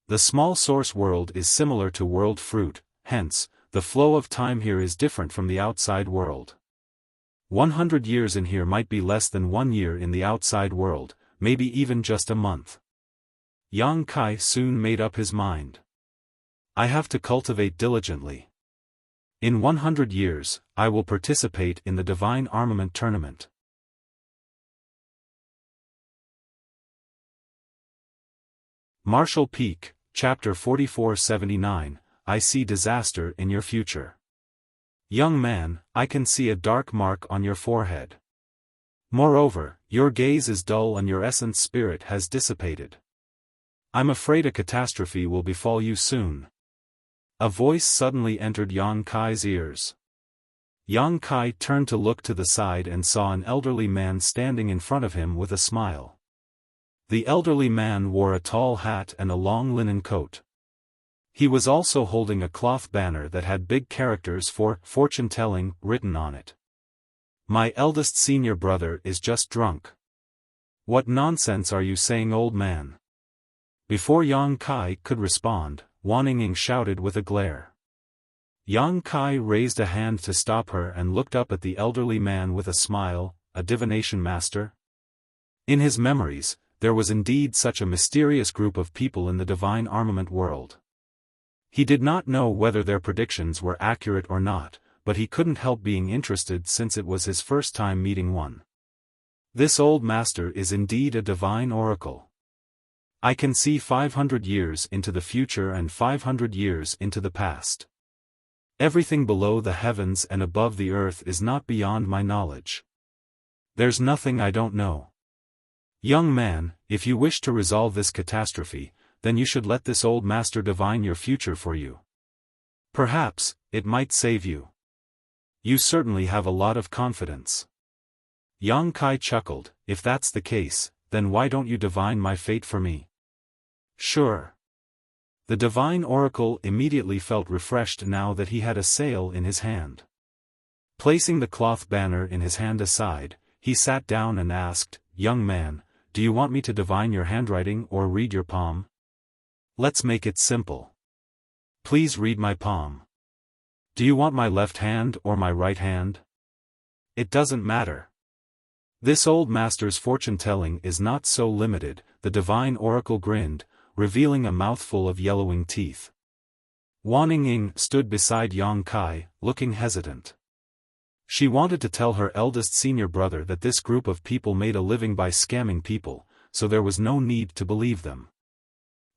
The small source world is similar to world fruit, hence, the flow of time here is different from the outside world. 100 years in here might be less than 1 year in the outside world, maybe even just a month. Yang Kai soon made up his mind. I have to cultivate diligently. In 100 years, I will participate in the Divine Armament Tournament. Marshall Peak, Chapter 4479, I see disaster in your future. Young man, I can see a dark mark on your forehead. Moreover, your gaze is dull and your essence spirit has dissipated. I'm afraid a catastrophe will befall you soon. A voice suddenly entered Yang Kai's ears. Yang Kai turned to look to the side and saw an elderly man standing in front of him with a smile. The elderly man wore a tall hat and a long linen coat. He was also holding a cloth banner that had big characters for fortune-telling written on it. My eldest senior brother is just drunk. What nonsense are you saying, old man? Before Yang Kai could respond, Wan Ying shouted with a glare. Yang Kai raised a hand to stop her and looked up at the elderly man with a smile, a divination master? In his memories, there was indeed such a mysterious group of people in the divine armament world. He did not know whether their predictions were accurate or not, but he couldn't help being interested since it was his first time meeting one. This old master is indeed a divine oracle. I can see 500 years into the future and 500 years into the past. Everything below the heavens and above the earth is not beyond my knowledge. There's nothing I don't know. Young man, if you wish to resolve this catastrophe, then you should let this old master divine your future for you. Perhaps, it might save you. You certainly have a lot of confidence. Yang Kai chuckled, if that's the case, then why don't you divine my fate for me? Sure. The divine oracle immediately felt refreshed now that he had a sail in his hand. Placing the cloth banner in his hand aside, he sat down and asked, young man, do you want me to divine your handwriting or read your palm? Let's make it simple. Please read my palm. Do you want my left hand or my right hand? It doesn't matter. This old master's fortune-telling is not so limited, the divine oracle grinned, revealing a mouthful of yellowing teeth. Wan Ying stood beside Yang Kai, looking hesitant. She wanted to tell her eldest senior brother that this group of people made a living by scamming people, so there was no need to believe them.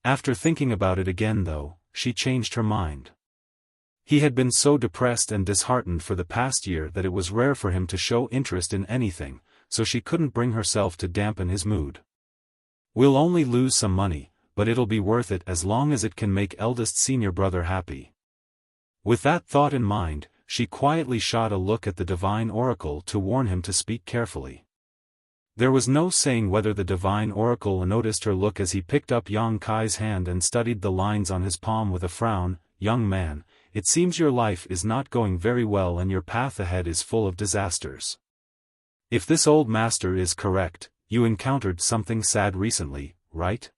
After thinking about it again though, she changed her mind. He had been so depressed and disheartened for the past year that it was rare for him to show interest in anything, so she couldn't bring herself to dampen his mood. We'll only lose some money, but it'll be worth it as long as it can make eldest senior brother happy. With that thought in mind, she quietly shot a look at the divine oracle to warn him to speak carefully. There was no saying whether the divine oracle noticed her look as he picked up Yang Kai's hand and studied the lines on his palm with a frown. Young man, it seems your life is not going very well and your path ahead is full of disasters. If this old master is correct, you encountered something sad recently, right?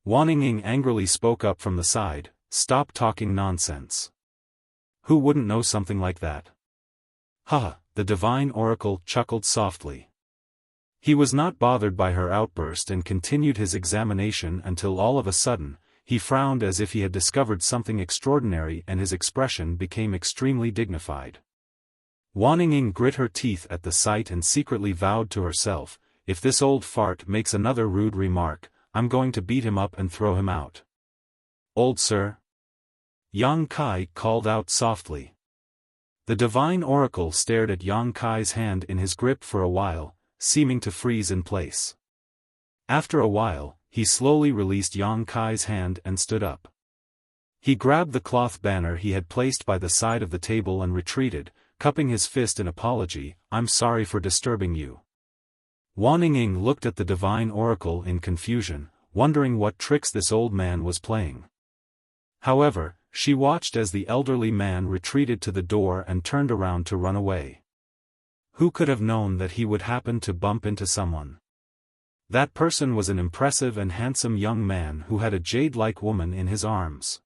Wan Ying angrily spoke up from the side, stop talking nonsense. Who wouldn't know something like that? Haha, the divine oracle chuckled softly. He was not bothered by her outburst and continued his examination until all of a sudden, he frowned as if he had discovered something extraordinary and his expression became extremely dignified. Wan Ying grit her teeth at the sight and secretly vowed to herself, if this old fart makes another rude remark, I'm going to beat him up and throw him out. Old sir? Yang Kai called out softly. The divine oracle stared at Yang Kai's hand in his grip for a while, seeming to freeze in place. After a while, he slowly released Yang Kai's hand and stood up. He grabbed the cloth banner he had placed by the side of the table and retreated, cupping his fist in apology, I'm sorry for disturbing you. Wan Ying looked at the divine oracle in confusion, wondering what tricks this old man was playing. However, she watched as the elderly man retreated to the door and turned around to run away. Who could have known that he would happen to bump into someone? That person was an impressive and handsome young man who had a jade-like woman in his arms.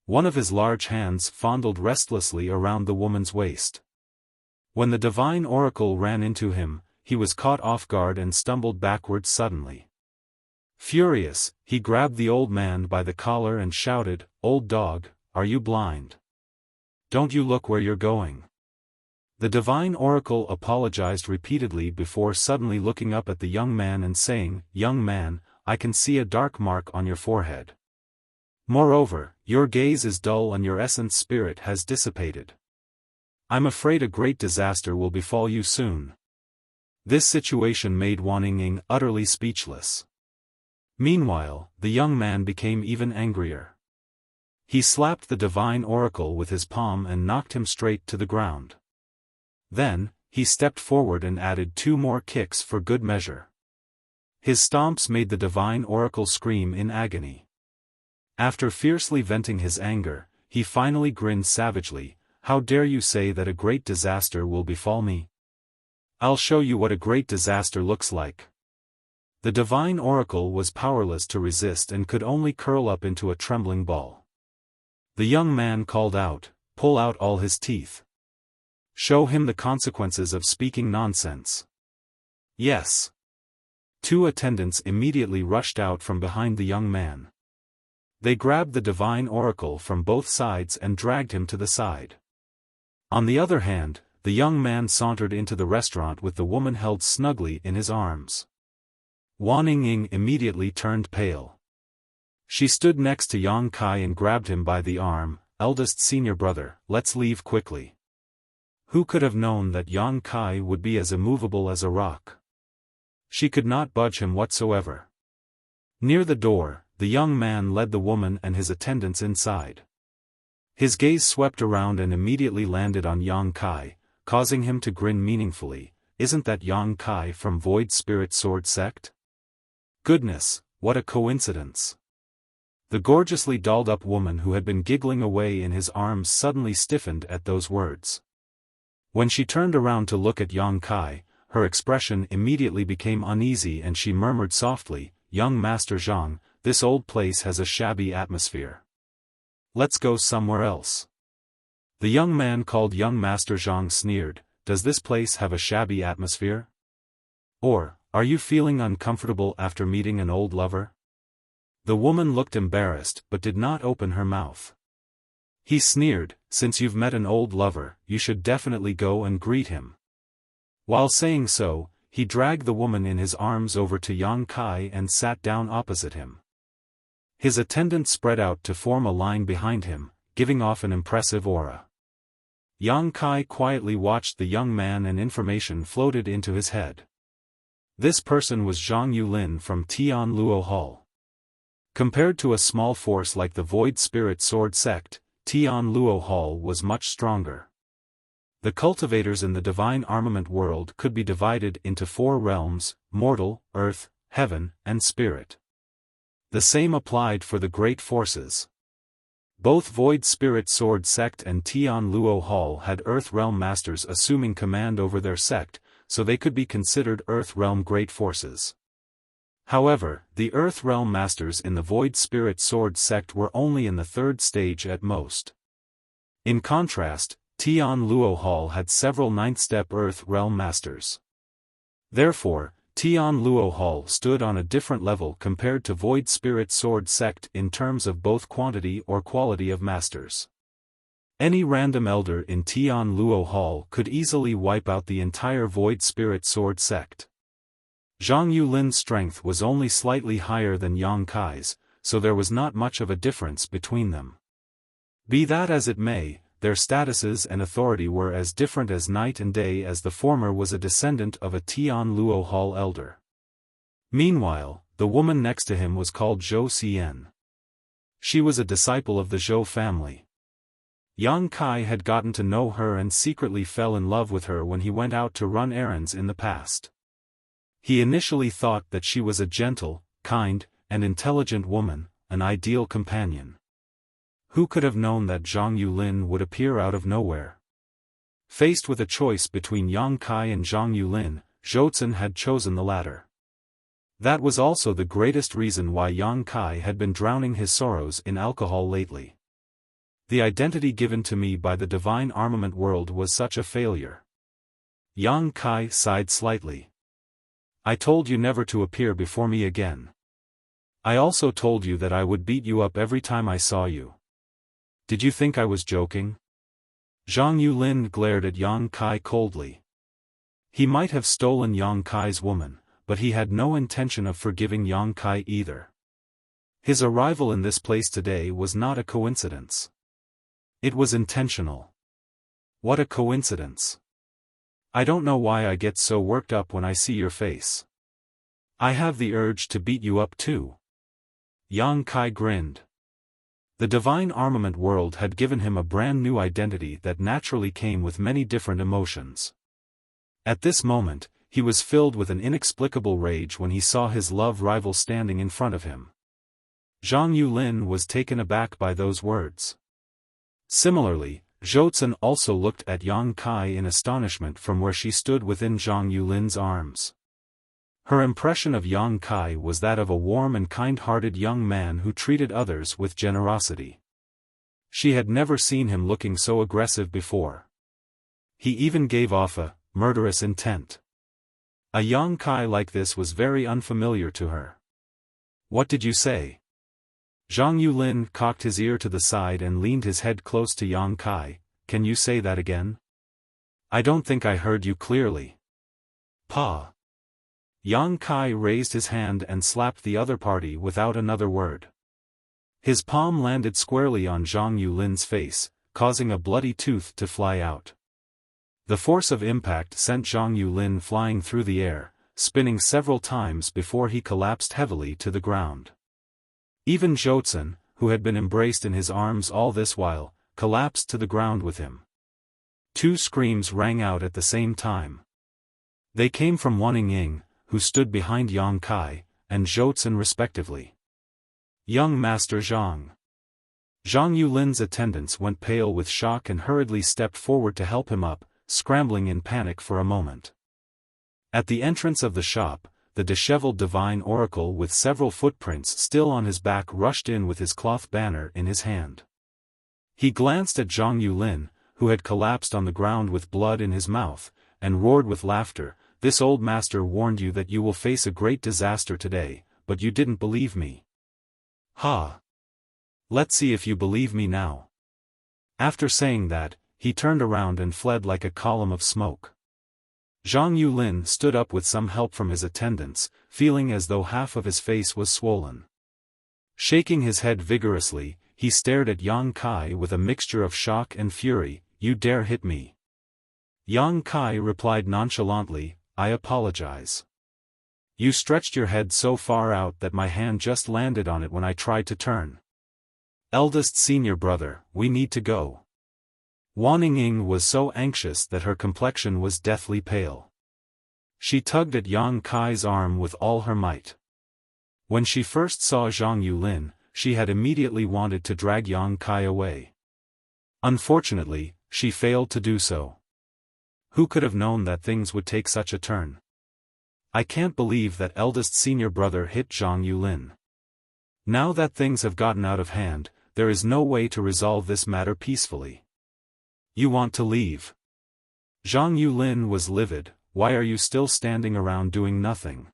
One of his large hands fondled restlessly around the woman's waist. When the divine oracle ran into him, he was caught off guard and stumbled backwards suddenly. Furious, he grabbed the old man by the collar and shouted, Old dog, are you blind? Don't you look where you're going? The divine oracle apologized repeatedly before suddenly looking up at the young man and saying, Young man, I can see a dark mark on your forehead. Moreover, your gaze is dull and your essence spirit has dissipated. I'm afraid a great disaster will befall you soon. This situation made Wan Ying utterly speechless. Meanwhile, the young man became even angrier. He slapped the divine oracle with his palm and knocked him straight to the ground. Then, he stepped forward and added 2 more kicks for good measure. His stomps made the divine oracle scream in agony. After fiercely venting his anger, he finally grinned savagely, How dare you say that a great disaster will befall me? I'll show you what a great disaster looks like. The divine oracle was powerless to resist and could only curl up into a trembling ball. The young man called out, Pull out all his teeth. Show him the consequences of speaking nonsense. Yes. 2 attendants immediately rushed out from behind the young man. They grabbed the divine oracle from both sides and dragged him to the side. On the other hand, the young man sauntered into the restaurant with the woman held snugly in his arms. Wan Ying immediately turned pale. She stood next to Yang Kai and grabbed him by the arm. Eldest senior brother, let's leave quickly. Who could have known that Yang Kai would be as immovable as a rock? She could not budge him whatsoever. Near the door, the young man led the woman and his attendants inside. His gaze swept around and immediately landed on Yang Kai, causing him to grin meaningfully. Isn't that Yang Kai from Void Spirit Sword Sect? Goodness, what a coincidence. The gorgeously dolled-up woman who had been giggling away in his arms suddenly stiffened at those words. When she turned around to look at Yang Kai, her expression immediately became uneasy and she murmured softly, "Young Master Zhang, this old place has a shabby atmosphere. Let's go somewhere else." The young man called young Master Zhang sneered, "Does this place have a shabby atmosphere? Or, are you feeling uncomfortable after meeting an old lover?" The woman looked embarrassed but did not open her mouth. He sneered, "Since you've met an old lover, you should definitely go and greet him." While saying so, he dragged the woman in his arms over to Yang Kai and sat down opposite him. His attendants spread out to form a line behind him, giving off an impressive aura. Yang Kai quietly watched the young man and information floated into his head. This person was Zhang Yulin from Tian Luo Hall. Compared to a small force like the Void Spirit Sword Sect, Tian Luo Hall was much stronger. The cultivators in the divine armament world could be divided into 4 realms: mortal, earth, heaven, and spirit. The same applied for the great forces. Both Void Spirit Sword Sect and Tian Luo Hall had Earth Realm Masters assuming command over their sect, so they could be considered Earth Realm Great Forces. However, the Earth Realm Masters in the Void Spirit Sword Sect were only in the 3rd stage at most. In contrast, Tian Luo Hall had several 9th-step Earth Realm Masters. Therefore, Tian Luo Hall stood on a different level compared to Void Spirit Sword Sect in terms of both quantity or quality of masters. Any random elder in Tian Luo Hall could easily wipe out the entire Void Spirit Sword Sect. Zhang Yulin's strength was only slightly higher than Yang Kai's, so there was not much of a difference between them. Be that as it may, their statuses and authority were as different as night and day, as the former was a descendant of a Tian Luo Hall elder. Meanwhile, the woman next to him was called Zhou Xian. She was a disciple of the Zhou family. Yang Kai had gotten to know her and secretly fell in love with her when he went out to run errands in the past. He initially thought that she was a gentle, kind, and intelligent woman, an ideal companion. Who could have known that Zhang Yulin would appear out of nowhere? Faced with a choice between Yang Kai and Zhang Yulin, Zhou had chosen the latter. That was also the greatest reason why Yang Kai had been drowning his sorrows in alcohol lately. The identity given to me by the divine armament world was such a failure. Yang Kai sighed slightly. I told you never to appear before me again. I also told you that I would beat you up every time I saw you. Did you think I was joking? Zhang Yulin glared at Yang Kai coldly. He might have stolen Yang Kai's woman, but he had no intention of forgiving Yang Kai either. His arrival in this place today was not a coincidence. It was intentional. What a coincidence. I don't know why I get so worked up when I see your face. I have the urge to beat you up too. Yang Kai grinned. The divine armament world had given him a brand new identity that naturally came with many different emotions. At this moment, he was filled with an inexplicable rage when he saw his love rival standing in front of him. Zhang Yulin was taken aback by those words. Similarly, Zhou also looked at Yang Kai in astonishment from where she stood within Zhang Yulin's arms. Her impression of Yang Kai was that of a warm and kind-hearted young man who treated others with generosity. She had never seen him looking so aggressive before. He even gave off a murderous intent. A Yang Kai like this was very unfamiliar to her. What did you say? Zhang Yulin cocked his ear to the side and leaned his head close to Yang Kai. Can you say that again? I don't think I heard you clearly. Pa. Yang Kai raised his hand and slapped the other party without another word. His palm landed squarely on Zhang Yulin's face, causing a bloody tooth to fly out. The force of impact sent Zhang Yulin flying through the air, spinning several times before he collapsed heavily to the ground. Even Zhoutsen, who had been embraced in his arms all this while, collapsed to the ground with him. Two screams rang out at the same time. They came from Wanning Ying, who stood behind Yang Kai, and Zhoutsen respectively. Young Master Zhang. Zhang Yulin's attendants went pale with shock and hurriedly stepped forward to help him up, scrambling in panic for a moment. At the entrance of the shop, the disheveled divine oracle with several footprints still on his back rushed in with his cloth banner in his hand. He glanced at Zhang Yulin, who had collapsed on the ground with blood in his mouth, and roared with laughter, "This old master warned you that you will face a great disaster today, but you didn't believe me. Ha! Let's see if you believe me now." After saying that, he turned around and fled like a column of smoke. Zhang Yulin stood up with some help from his attendants, feeling as though half of his face was swollen. Shaking his head vigorously, he stared at Yang Kai with a mixture of shock and fury. "You dare hit me?" Yang Kai replied nonchalantly, "I apologize. You stretched your head so far out that my hand just landed on it when I tried to turn. Eldest senior brother, we need to go." Wanning Ying was so anxious that her complexion was deathly pale. She tugged at Yang Kai's arm with all her might. When she first saw Zhang Yulin, she had immediately wanted to drag Yang Kai away. Unfortunately, she failed to do so. Who could have known that things would take such a turn? "I can't believe that eldest senior brother hit Zhang Yulin. Now that things have gotten out of hand, there is no way to resolve this matter peacefully. You want to leave?" Zhang Yulin was livid. "Why are you still standing around doing nothing?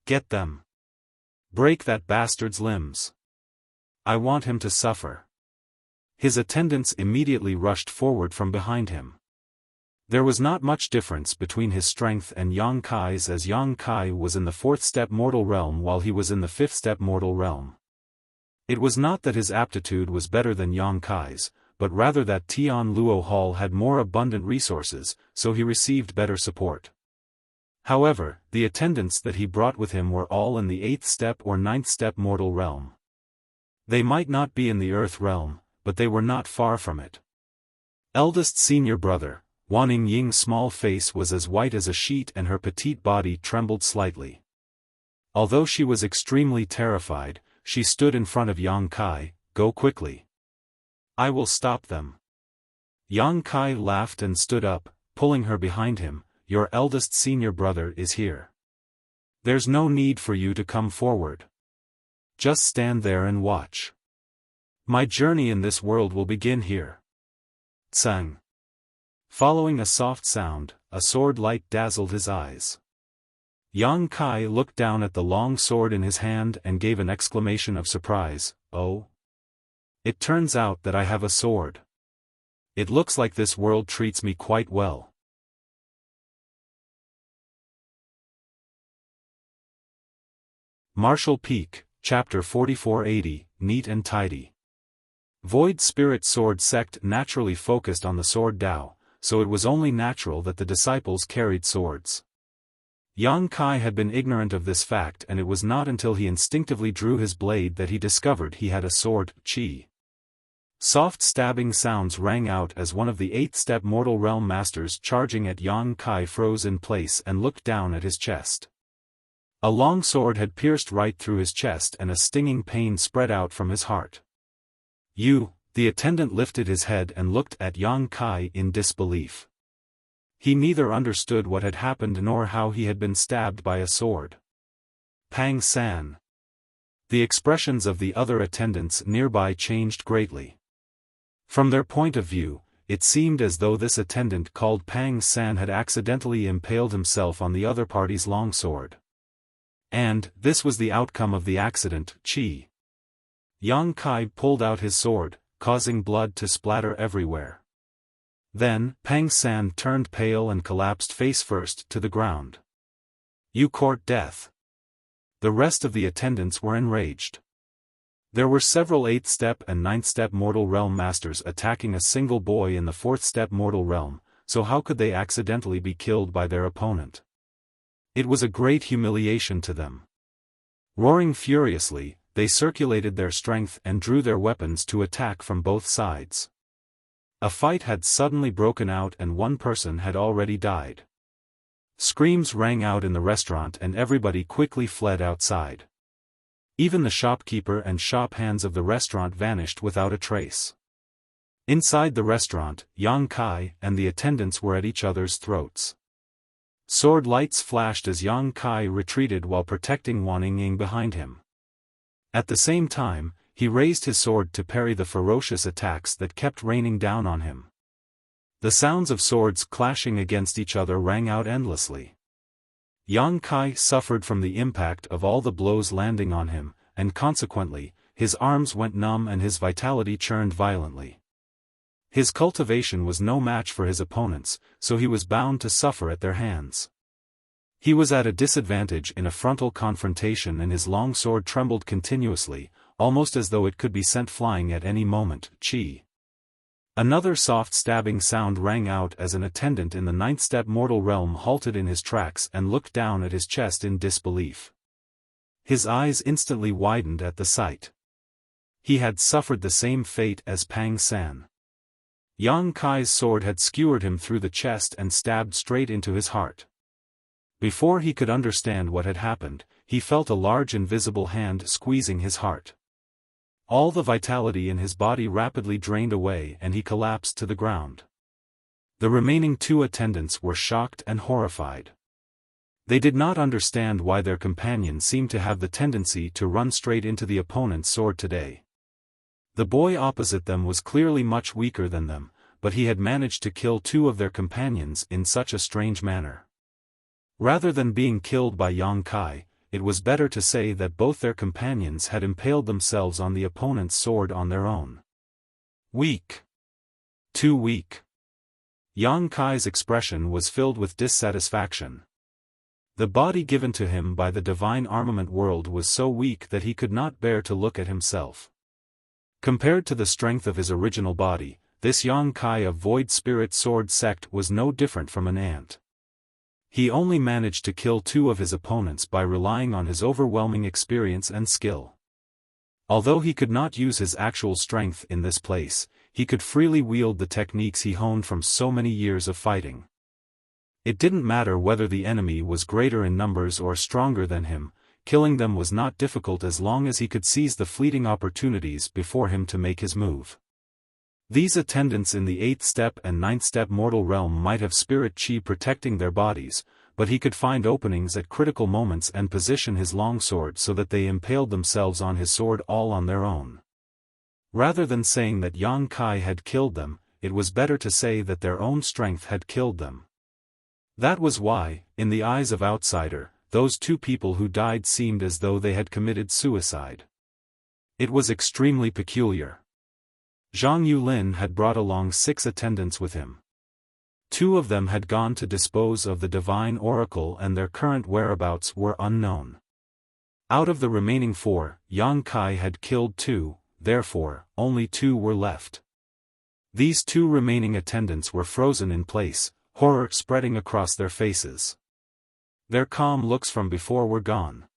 Get them. Break that bastard's limbs. I want him to suffer." His attendants immediately rushed forward from behind him. There was not much difference between his strength and Yang Kai's, as Yang Kai was in the 4th-step mortal realm while he was in the 5th-step mortal realm. It was not that his aptitude was better than Yang Kai's, but rather that Tian Luo Hall had more abundant resources, so he received better support. However, the attendants that he brought with him were all in the 8th-step or 9th-step mortal realm. They might not be in the Earth realm, but they were not far from it. Eldest senior brother, Wanning Ying's small face was as white as a sheet and her petite body trembled slightly. Although she was extremely terrified, she stood in front of Yang Kai. "Go quickly. I will stop them." Yang Kai laughed and stood up, pulling her behind him. "Your eldest senior brother is here. There's no need for you to come forward. Just stand there and watch. My journey in this world will begin here." Tsang. Following a soft sound, a sword light dazzled his eyes. Yang Kai looked down at the long sword in his hand and gave an exclamation of surprise. "Oh? It turns out that I have a sword. It looks like this world treats me quite well." Martial Peak, Chapter 4480, Neat and Tidy. Void Spirit Sword Sect naturally focused on the Sword Dao, so it was only natural that the disciples carried swords. Yang Kai had been ignorant of this fact, and it was not until he instinctively drew his blade that he discovered he had a sword, Qi. Soft stabbing sounds rang out as one of the 8th-step mortal realm masters charging at Yang Kai froze in place and looked down at his chest. A long sword had pierced right through his chest and a stinging pain spread out from his heart. The attendant lifted his head and looked at Yang Kai in disbelief. He neither understood what had happened nor how he had been stabbed by a sword. "Pang San." The expressions of the other attendants nearby changed greatly. From their point of view, it seemed as though this attendant called Pang San had accidentally impaled himself on the other party's longsword. And this was the outcome of the accident, Qi. Yang Kai pulled out his sword, causing blood to splatter everywhere. Then, Pang San turned pale and collapsed face first to the ground. You court death. The rest of the attendants were enraged. There were several 8th step and 9th step mortal realm masters attacking a single boy in the 4th step mortal realm, so how could they accidentally be killed by their opponent? It was a great humiliation to them. Roaring furiously, they circulated their strength and drew their weapons to attack from both sides. A fight had suddenly broken out and one person had already died. Screams rang out in the restaurant and everybody quickly fled outside. Even the shopkeeper and shop hands of the restaurant vanished without a trace. Inside the restaurant, Yang Kai and the attendants were at each other's throats. Sword lights flashed as Yang Kai retreated while protecting Wan Ying behind him. At the same time, he raised his sword to parry the ferocious attacks that kept raining down on him. The sounds of swords clashing against each other rang out endlessly. Yang Kai suffered from the impact of all the blows landing on him, and consequently, his arms went numb and his vitality churned violently. His cultivation was no match for his opponents, so he was bound to suffer at their hands. He was at a disadvantage in a frontal confrontation and his long sword trembled continuously, almost as though it could be sent flying at any moment. Chi. Another soft stabbing sound rang out as an attendant in the 9th step mortal realm halted in his tracks and looked down at his chest in disbelief. His eyes instantly widened at the sight. He had suffered the same fate as Pang San. Yang Kai's sword had skewered him through the chest and stabbed straight into his heart. Before he could understand what had happened, he felt a large invisible hand squeezing his heart. All the vitality in his body rapidly drained away and he collapsed to the ground. The remaining 2 attendants were shocked and horrified. They did not understand why their companion seemed to have the tendency to run straight into the opponent's sword today. The boy opposite them was clearly much weaker than them, but he had managed to kill 2 of their companions in such a strange manner. Rather than being killed by Yang Kai, it was better to say that both their companions had impaled themselves on the opponent's sword on their own. Weak. Too weak. Yang Kai's expression was filled with dissatisfaction. The body given to him by the divine armament world was so weak that he could not bear to look at himself. Compared to the strength of his original body, this Yang Kai of Void Spirit Sword sect was no different from an ant. He only managed to kill 2 of his opponents by relying on his overwhelming experience and skill. Although he could not use his actual strength in this place, he could freely wield the techniques he honed from so many years of fighting. It didn't matter whether the enemy was greater in numbers or stronger than him, killing them was not difficult as long as he could seize the fleeting opportunities before him to make his move. These attendants in the 8th step and 9th step mortal realm might have spirit chi protecting their bodies, but he could find openings at critical moments and position his longsword so that they impaled themselves on his sword all on their own. Rather than saying that Yang Kai had killed them, it was better to say that their own strength had killed them. That was why, in the eyes of outsider, those 2 people who died seemed as though they had committed suicide. It was extremely peculiar. Zhang Yulin had brought along 6 attendants with him. 2 of them had gone to dispose of the divine oracle and their current whereabouts were unknown. Out of the remaining 4, Yang Kai had killed 2, therefore, only 2 were left. These 2 remaining attendants were frozen in place, horror spreading across their faces. Their calm looks from before were gone.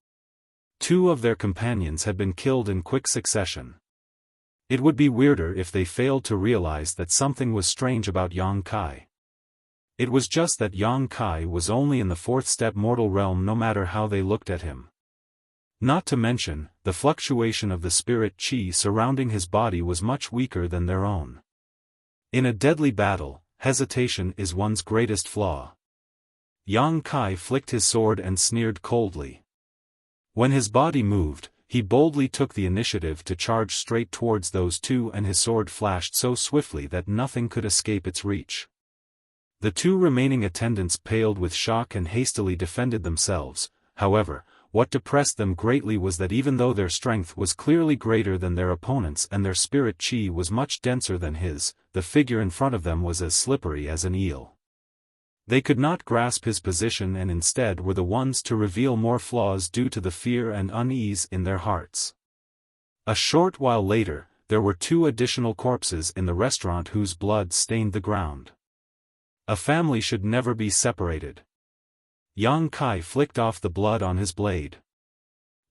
2 of their companions had been killed in quick succession. It would be weirder if they failed to realize that something was strange about Yang Kai. It was just that Yang Kai was only in the 4th step mortal realm no matter how they looked at him. Not to mention, the fluctuation of the spirit chi surrounding his body was much weaker than their own. In a deadly battle, hesitation is one's greatest flaw. Yang Kai flicked his sword and sneered coldly. When his body moved, he boldly took the initiative to charge straight towards those 2 and his sword flashed so swiftly that nothing could escape its reach. The 2 remaining attendants paled with shock and hastily defended themselves. However, what depressed them greatly was that even though their strength was clearly greater than their opponents and their spirit chi was much denser than his, the figure in front of them was as slippery as an eel. They could not grasp his position and instead were the ones to reveal more flaws due to the fear and unease in their hearts. A short while later, there were 2 additional corpses in the restaurant whose blood stained the ground. A family should never be separated. Yang Kai flicked off the blood on his blade.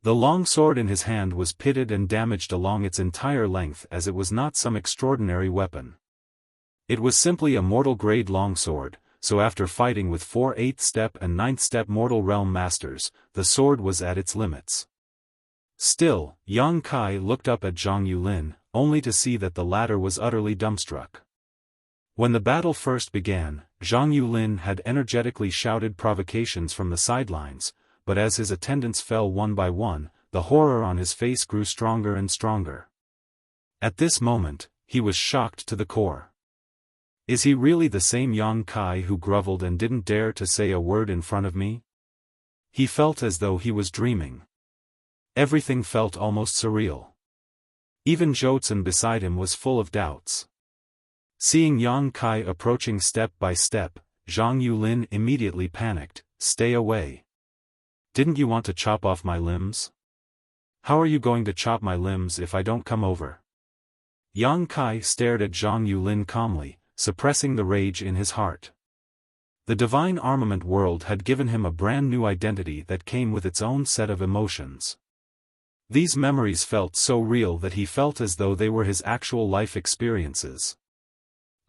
The long sword in his hand was pitted and damaged along its entire length, as it was not some extraordinary weapon. It was simply a mortal-grade longsword, so after fighting with 4 8th step and 9th step mortal realm masters, the sword was at its limits. Still, Yang Kai looked up at Zhang Yulin, only to see that the latter was utterly dumbstruck. When the battle first began, Zhang Yulin had energetically shouted provocations from the sidelines, but as his attendants fell one by one, the horror on his face grew stronger and stronger. At this moment, he was shocked to the core. Is he really the same Yang Kai who groveled and didn't dare to say a word in front of me? He felt as though he was dreaming. Everything felt almost surreal. Even Jotun beside him was full of doubts. Seeing Yang Kai approaching step by step, Zhang Yulin immediately panicked. Stay away. Didn't you want to chop off my limbs? How are you going to chop my limbs if I don't come over? Yang Kai stared at Zhang Yulin calmly, suppressing the rage in his heart. The divine armament world had given him a brand new identity that came with its own set of emotions. These memories felt so real that he felt as though they were his actual life experiences.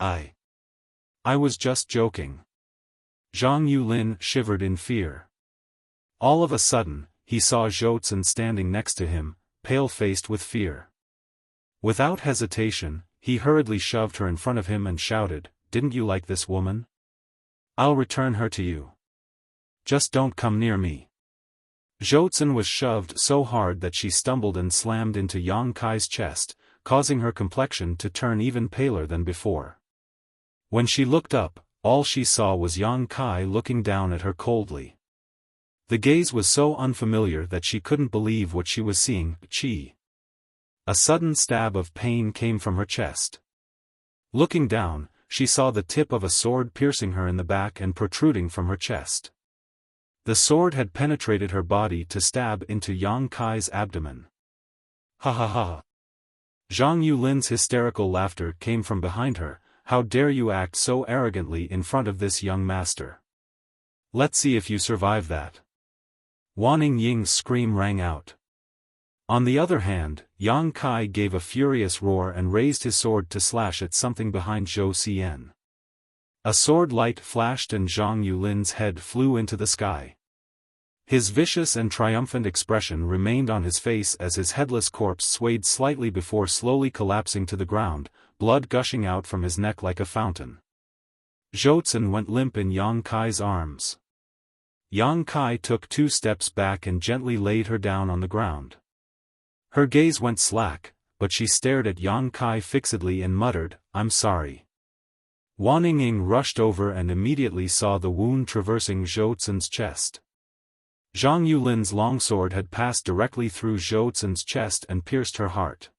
I was just joking. Zhang Yulin shivered in fear. All of a sudden, he saw Jotun standing next to him, pale-faced with fear. Without hesitation, he hurriedly shoved her in front of him and shouted, "Didn't you like this woman? I'll return her to you. Just don't come near me." Jotun was shoved so hard that she stumbled and slammed into Yang Kai's chest, causing her complexion to turn even paler than before. When she looked up, all she saw was Yang Kai looking down at her coldly. The gaze was so unfamiliar that she couldn't believe what she was seeing. Chi. A sudden stab of pain came from her chest. Looking down, she saw the tip of a sword piercing her in the back and protruding from her chest. The sword had penetrated her body to stab into Yang Kai's abdomen. Ha ha ha. Zhang Yulin's hysterical laughter came from behind her. How dare you act so arrogantly in front of this young master? Let's see if you survive that. Wan Ying's scream rang out. On the other hand, Yang Kai gave a furious roar and raised his sword to slash at something behind Zhou Xian. A sword light flashed and Zhang Yulin's head flew into the sky. His vicious and triumphant expression remained on his face as his headless corpse swayed slightly before slowly collapsing to the ground, blood gushing out from his neck like a fountain. Jotun went limp in Yang Kai's arms. Yang Kai took 2 steps back and gently laid her down on the ground. Her gaze went slack, but she stared at Yang Kai fixedly and muttered, "I'm sorry." Wan Ying rushed over and immediately saw the wound traversing Jotun's chest. Zhang Yulin's longsword had passed directly through Jotun's chest and pierced her heart.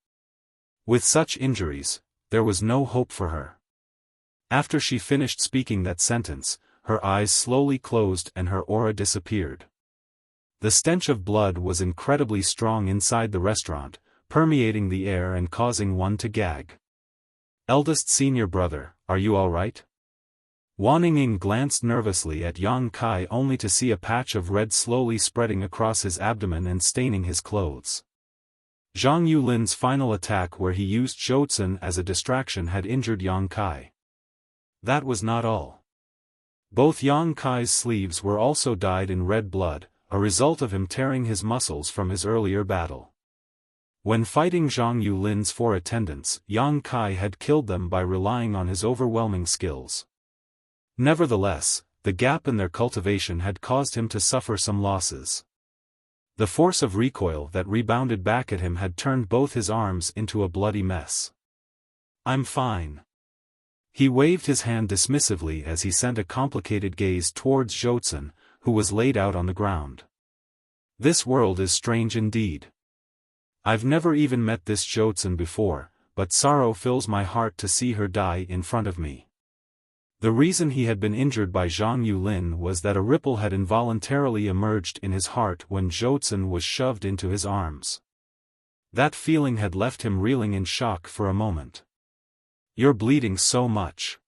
With such injuries, there was no hope for her. After she finished speaking that sentence, her eyes slowly closed and her aura disappeared. The stench of blood was incredibly strong inside the restaurant, permeating the air and causing one to gag. "Eldest senior brother, are you all right?" Wan Ying glanced nervously at Yang Kai only to see a patch of red slowly spreading across his abdomen and staining his clothes. Zhang Yulin's final attack where he used Jotun as a distraction had injured Yang Kai. That was not all. Both Yang Kai's sleeves were also dyed in red blood, a result of him tearing his muscles from his earlier battle. When fighting Zhang Yulin's 4 attendants, Yang Kai had killed them by relying on his overwhelming skills. Nevertheless, the gap in their cultivation had caused him to suffer some losses. The force of recoil that rebounded back at him had turned both his arms into a bloody mess. "I'm fine." He waved his hand dismissively as he sent a complicated gaze towards Jotun, who was laid out on the ground. "This world is strange indeed. I've never even met this Jotun before, but sorrow fills my heart to see her die in front of me." The reason he had been injured by Zhang Yulin was that a ripple had involuntarily emerged in his heart when Zhou was shoved into his arms. That feeling had left him reeling in shock for a moment. "You're bleeding so much.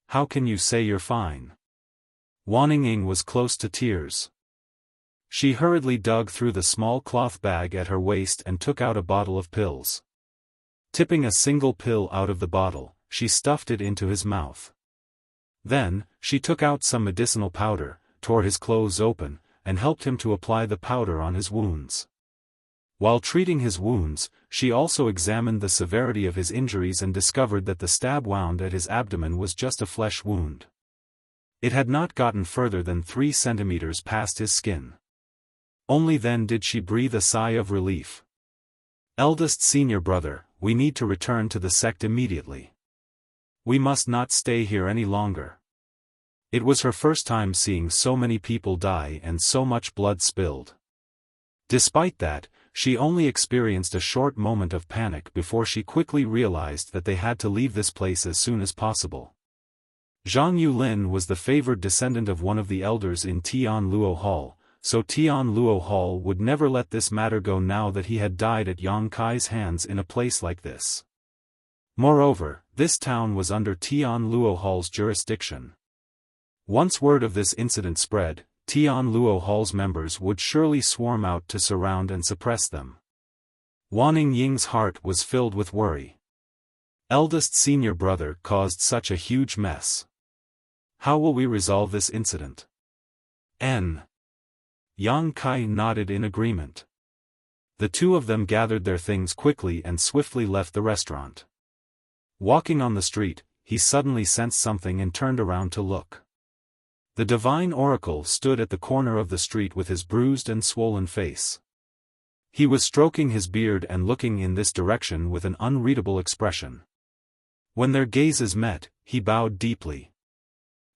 How can you say you're fine?" Wan Ying was close to tears. She hurriedly dug through the small cloth bag at her waist and took out a bottle of pills. Tipping a single pill out of the bottle, she stuffed it into his mouth. Then, she took out some medicinal powder, tore his clothes open, and helped him to apply the powder on his wounds. While treating his wounds, she also examined the severity of his injuries and discovered that the stab wound at his abdomen was just a flesh wound. It had not gotten further than 3 centimeters past his skin. Only then did she breathe a sigh of relief. "Eldest senior brother, we need to return to the sect immediately. We must not stay here any longer." It was her first time seeing so many people die and so much blood spilled. Despite that, she only experienced a short moment of panic before she quickly realized that they had to leave this place as soon as possible. Zhang Yulin was the favored descendant of one of the elders in Tian Luo Hall, so Tian Luo Hall would never let this matter go now that he had died at Yang Kai's hands in a place like this. Moreover, this town was under Tian Luo Hall's jurisdiction. Once word of this incident spread, Tian Luo Hall's members would surely swarm out to surround and suppress them. Wan Ying's heart was filled with worry. Eldest senior brother caused such a huge mess. How will we resolve this incident? Yang Kai nodded in agreement. The two of them gathered their things quickly and swiftly left the restaurant. Walking on the street, he suddenly sensed something and turned around to look. The divine oracle stood at the corner of the street with his bruised and swollen face. He was stroking his beard and looking in this direction with an unreadable expression. When their gazes met, he bowed deeply.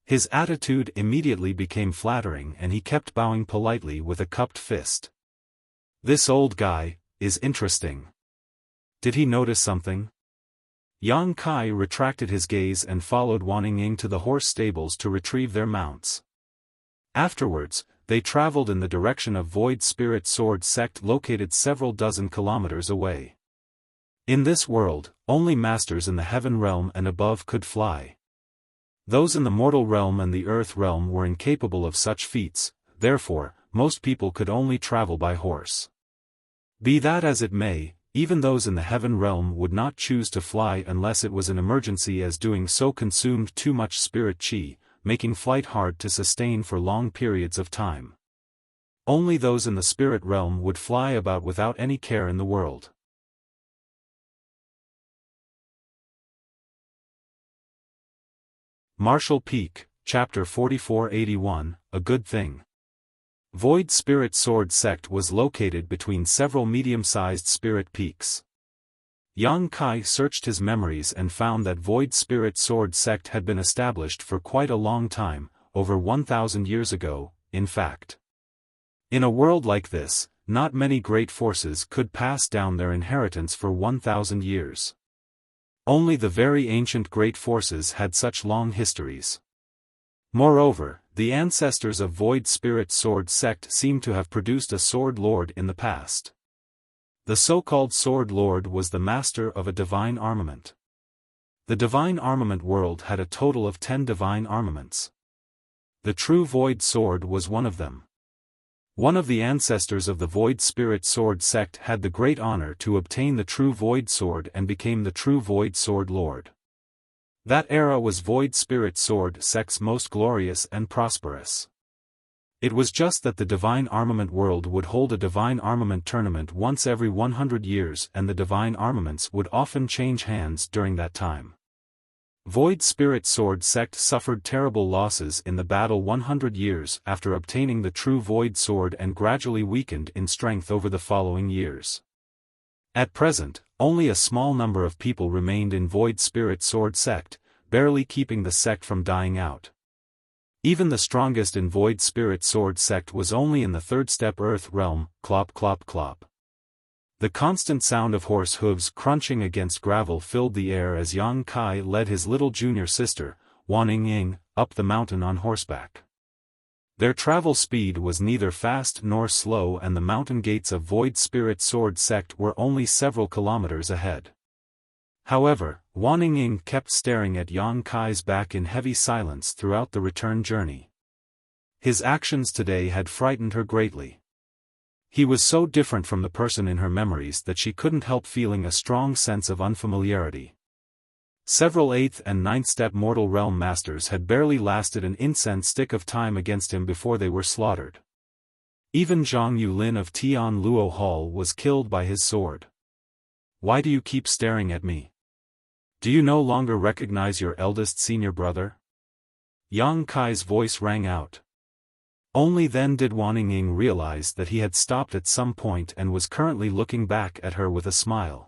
His attitude immediately became flattering and he kept bowing politely with a cupped fist. "This old guy is interesting. Did he notice something?" Yang Kai retracted his gaze and followed Wan Ying to the horse stables to retrieve their mounts. Afterwards, they traveled in the direction of Void Spirit Sword Sect located several dozen kilometers away. In this world, only masters in the heaven realm and above could fly. Those in the mortal realm and the earth realm were incapable of such feats, therefore, most people could only travel by horse. Be that as it may, even those in the heaven realm would not choose to fly unless it was an emergency, as doing so consumed too much spirit chi, making flight hard to sustain for long periods of time. Only those in the spirit realm would fly about without any care in the world. Martial Peak, Chapter 4481, A Good Thing. Void Spirit Sword Sect was located between several medium-sized spirit peaks. Yang Kai searched his memories and found that Void Spirit Sword Sect had been established for quite a long time, over 1,000 years ago, in fact. In a world like this, not many great forces could pass down their inheritance for 1,000 years. Only the very ancient great forces had such long histories. Moreover, the ancestors of Void Spirit Sword Sect seem to have produced a Sword Lord in the past. The so-called Sword Lord was the master of a divine armament. The divine armament world had a total of 10 divine armaments. The true Void Sword was one of them. One of the ancestors of the Void Spirit Sword Sect had the great honor to obtain the true Void Sword and became the true Void Sword Lord. That era was Void Spirit Sword Sect's most glorious and prosperous. It was just that the divine armament world would hold a divine armament tournament once every 100 years and the divine armaments would often change hands during that time. Void Spirit Sword Sect suffered terrible losses in the battle 100 years after obtaining the true Void Sword and gradually weakened in strength over the following years. At present, only a small number of people remained in Void Spirit Sword Sect, barely keeping the sect from dying out. Even the strongest in Void Spirit Sword Sect was only in the third step Earth realm, clop clop clop. The constant sound of horse hooves crunching against gravel filled the air as Yang Kai led his little junior sister, Wanning Ying, up the mountain on horseback. Their travel speed was neither fast nor slow, and the mountain gates of Void Spirit Sword Sect were only several kilometers ahead. However, Wanning Ying kept staring at Yang Kai's back in heavy silence throughout the return journey. His actions today had frightened her greatly. He was so different from the person in her memories that she couldn't help feeling a strong sense of unfamiliarity. Several 8th and 9th step Mortal Realm Masters had barely lasted an incense stick of time against him before they were slaughtered. Even Zhang Yulin of Tian Luo Hall was killed by his sword. Why do you keep staring at me? Do you no longer recognize your eldest senior brother? Yang Kai's voice rang out. Only then did Wanning Ying realize that he had stopped at some point and was currently looking back at her with a smile.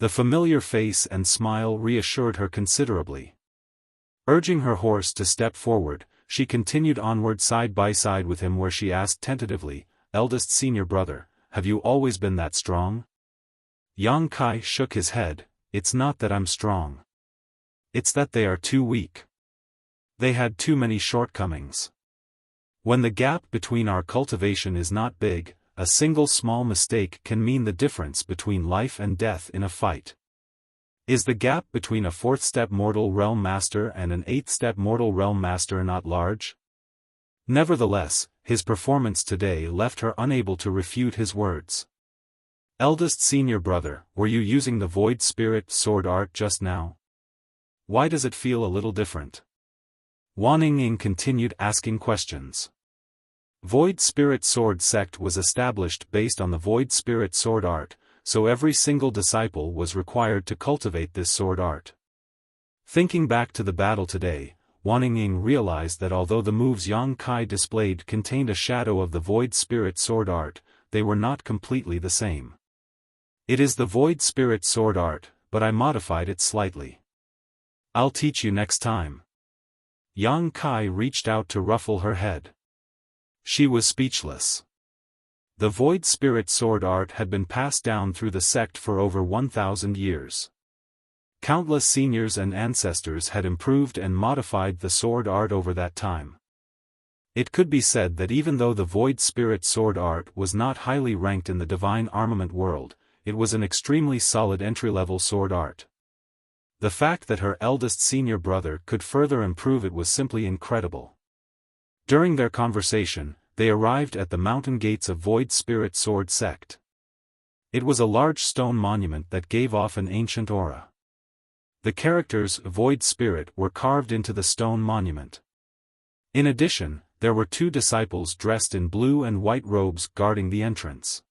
The familiar face and smile reassured her considerably. Urging her horse to step forward, she continued onward side by side with him, where she asked tentatively, "Eldest senior brother, have you always been that strong?" Yang Kai shook his head. "It's not that I'm strong. It's that they are too weak. They had too many shortcomings. When the gap between our cultivation is not big, a single small mistake can mean the difference between life and death in a fight. Is the gap between a 4th step Mortal Realm Master and an 8th step Mortal Realm Master not large?" Nevertheless, his performance today left her unable to refute his words. "Eldest senior brother, were you using the Void Spirit Sword art just now? Why does it feel a little different?" Wanning Ying continued asking questions. Void Spirit Sword Sect was established based on the Void Spirit Sword art, so every single disciple was required to cultivate this sword art. Thinking back to the battle today, Wanning Ying realized that although the moves Yang Kai displayed contained a shadow of the Void Spirit Sword art, they were not completely the same. "It is the Void Spirit Sword art, but I modified it slightly. I'll teach you next time." Yang Kai reached out to ruffle her head. She was speechless. The Void Spirit Sword art had been passed down through the sect for over 1,000 years. Countless seniors and ancestors had improved and modified the sword art over that time. It could be said that even though the Void Spirit Sword art was not highly ranked in the divine armament world, it was an extremely solid entry-level sword art. The fact that her eldest senior brother could further improve it was simply incredible. During their conversation, they arrived at the mountain gates of Void Spirit Sword Sect. It was a large stone monument that gave off an ancient aura. The characters Void Spirit were carved into the stone monument. In addition, there were 2 disciples dressed in blue and white robes guarding the entrance.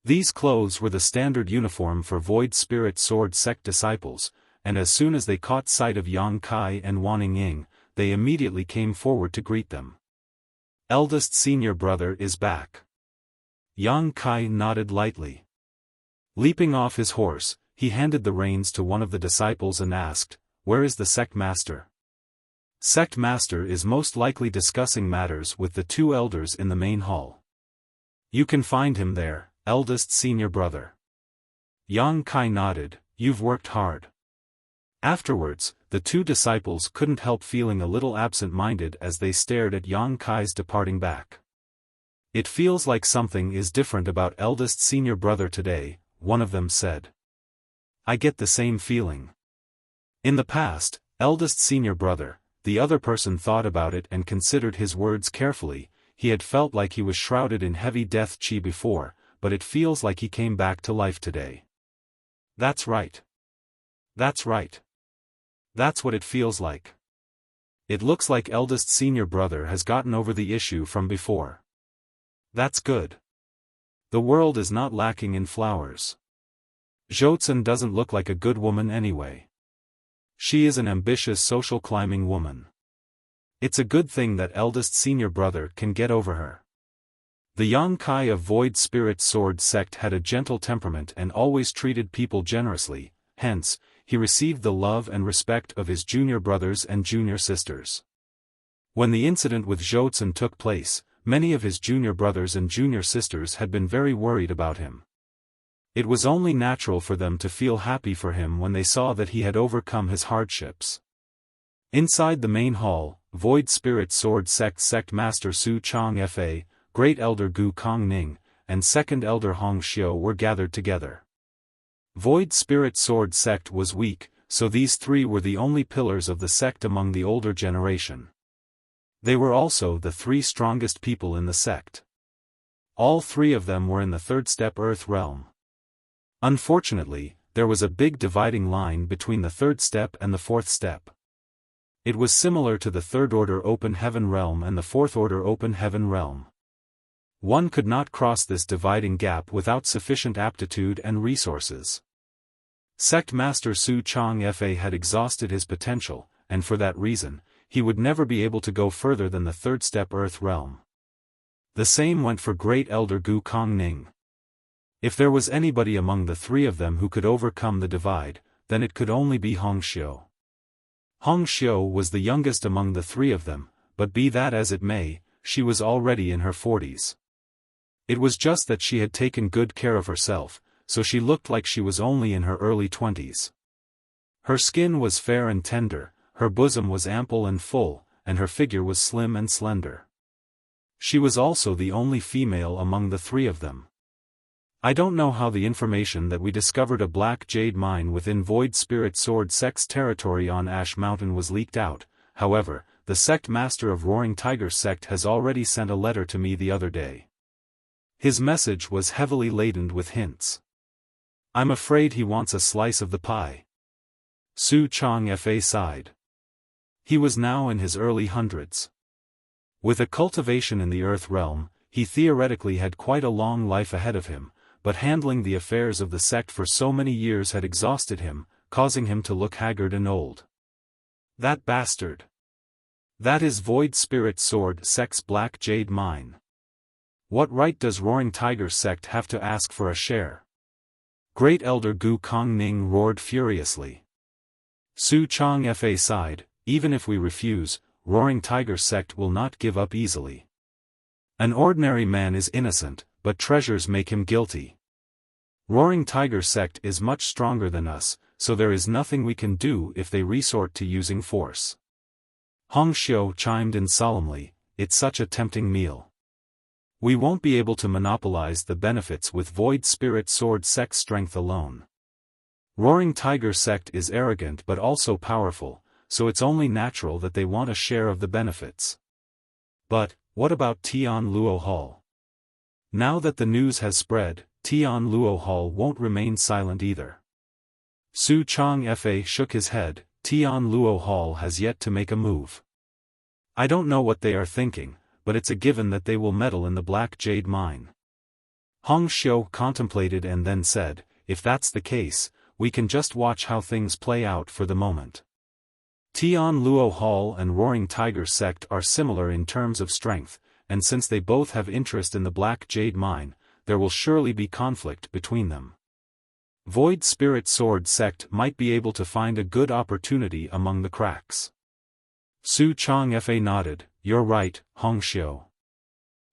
These clothes were the standard uniform for Void Spirit Sword Sect disciples, and as soon as they caught sight of Yang Kai and Wanning Ying, they immediately came forward to greet them. "Eldest senior brother is back." Yang Kai nodded lightly. Leaping off his horse, he handed the reins to one of the disciples and asked, "Where is the sect master?" "Sect master is most likely discussing matters with the 2 elders in the main hall. You can find him there, eldest senior brother." Yang Kai nodded. "You've worked hard." Afterwards, the 2 disciples couldn't help feeling a little absent-minded as they stared at Yang Kai's departing back. "It feels like something is different about eldest senior brother today," one of them said. "I get the same feeling." In the past, eldest senior brother, the other person thought about it and considered his words carefully. He had felt like he was shrouded in heavy death chi before, but it feels like he came back to life today. "That's right. That's right. That's what it feels like. It looks like eldest senior brother has gotten over the issue from before. That's good. The world is not lacking in flowers. Zhoutsun doesn't look like a good woman anyway. She is an ambitious social climbing woman. It's a good thing that eldest senior brother can get over her." The Yang Kai of Void Spirit Sword Sect had a gentle temperament and always treated people generously, hence, he received the love and respect of his junior brothers and junior sisters. When the incident with Zhoutsun took place, many of his junior brothers and junior sisters had been very worried about him. It was only natural for them to feel happy for him when they saw that he had overcome his hardships. Inside the main hall, Void Spirit Sword Sect Master Su Chang Fa, Great Elder Gu Kong Ning, and Second Elder Hong Xiao were gathered together. Void Spirit Sword Sect was weak, so these three were the only pillars of the sect among the older generation. They were also the three strongest people in the sect. All three of them were in the third step Earth realm. Unfortunately, there was a big dividing line between the third step and the fourth step. It was similar to the third order open heaven realm and the fourth order open heaven realm. One could not cross this dividing gap without sufficient aptitude and resources. Sect Master Su Chang Fa had exhausted his potential, and for that reason, he would never be able to go further than the third step Earth realm. The same went for Great Elder Gu Kong Ning. If there was anybody among the three of them who could overcome the divide, then it could only be Hong Xiao. Hong Xiao was the youngest among the three of them, but be that as it may, she was already in her 40s. It was just that she had taken good care of herself, so she looked like she was only in her early 20s. Her skin was fair and tender, her bosom was ample and full, and her figure was slim and slender. She was also the only female among the three of them. I don't know how the information that we discovered a black jade mine within Void Spirit Sword Sect's territory on Ash Mountain was leaked out. However, the sect master of Roaring Tiger Sect has already sent a letter to me the other day. His message was heavily laden with hints. I'm afraid he wants a slice of the pie. Su Chang Fa sighed. He was now in his early hundreds. With a cultivation in the Earth realm, he theoretically had quite a long life ahead of him, but handling the affairs of the sect for so many years had exhausted him, causing him to look haggard and old. That bastard. That is Void Spirit Sword Sect's Black Jade Mine. What right does Roaring Tiger Sect have to ask for a share? Great Elder Gu Kong Ning roared furiously. Su Chang Fa sighed, even if we refuse, Roaring Tiger Sect will not give up easily. An ordinary man is innocent, but treasures make him guilty. Roaring Tiger Sect is much stronger than us, so there is nothing we can do if they resort to using force. Hong Xiao chimed in solemnly, it's such a tempting meal. We won't be able to monopolize the benefits with Void Spirit Sword Sect strength alone. Roaring Tiger Sect is arrogant but also powerful, so it's only natural that they want a share of the benefits. But, what about Tian Luo Hall? Now that the news has spread, Tian Luo Hall won't remain silent either. Su Chang Fa shook his head, Tian Luo Hall has yet to make a move. I don't know what they are thinking, but it's a given that they will meddle in the Black Jade Mine. Hong Xiao contemplated and then said, if that's the case, we can just watch how things play out for the moment. Tian Luo Hall and Roaring Tiger Sect are similar in terms of strength, and since they both have interest in the Black Jade Mine, there will surely be conflict between them. Void Spirit Sword Sect might be able to find a good opportunity among the cracks. Su Chang Fa nodded, you're right, Hong Xiao.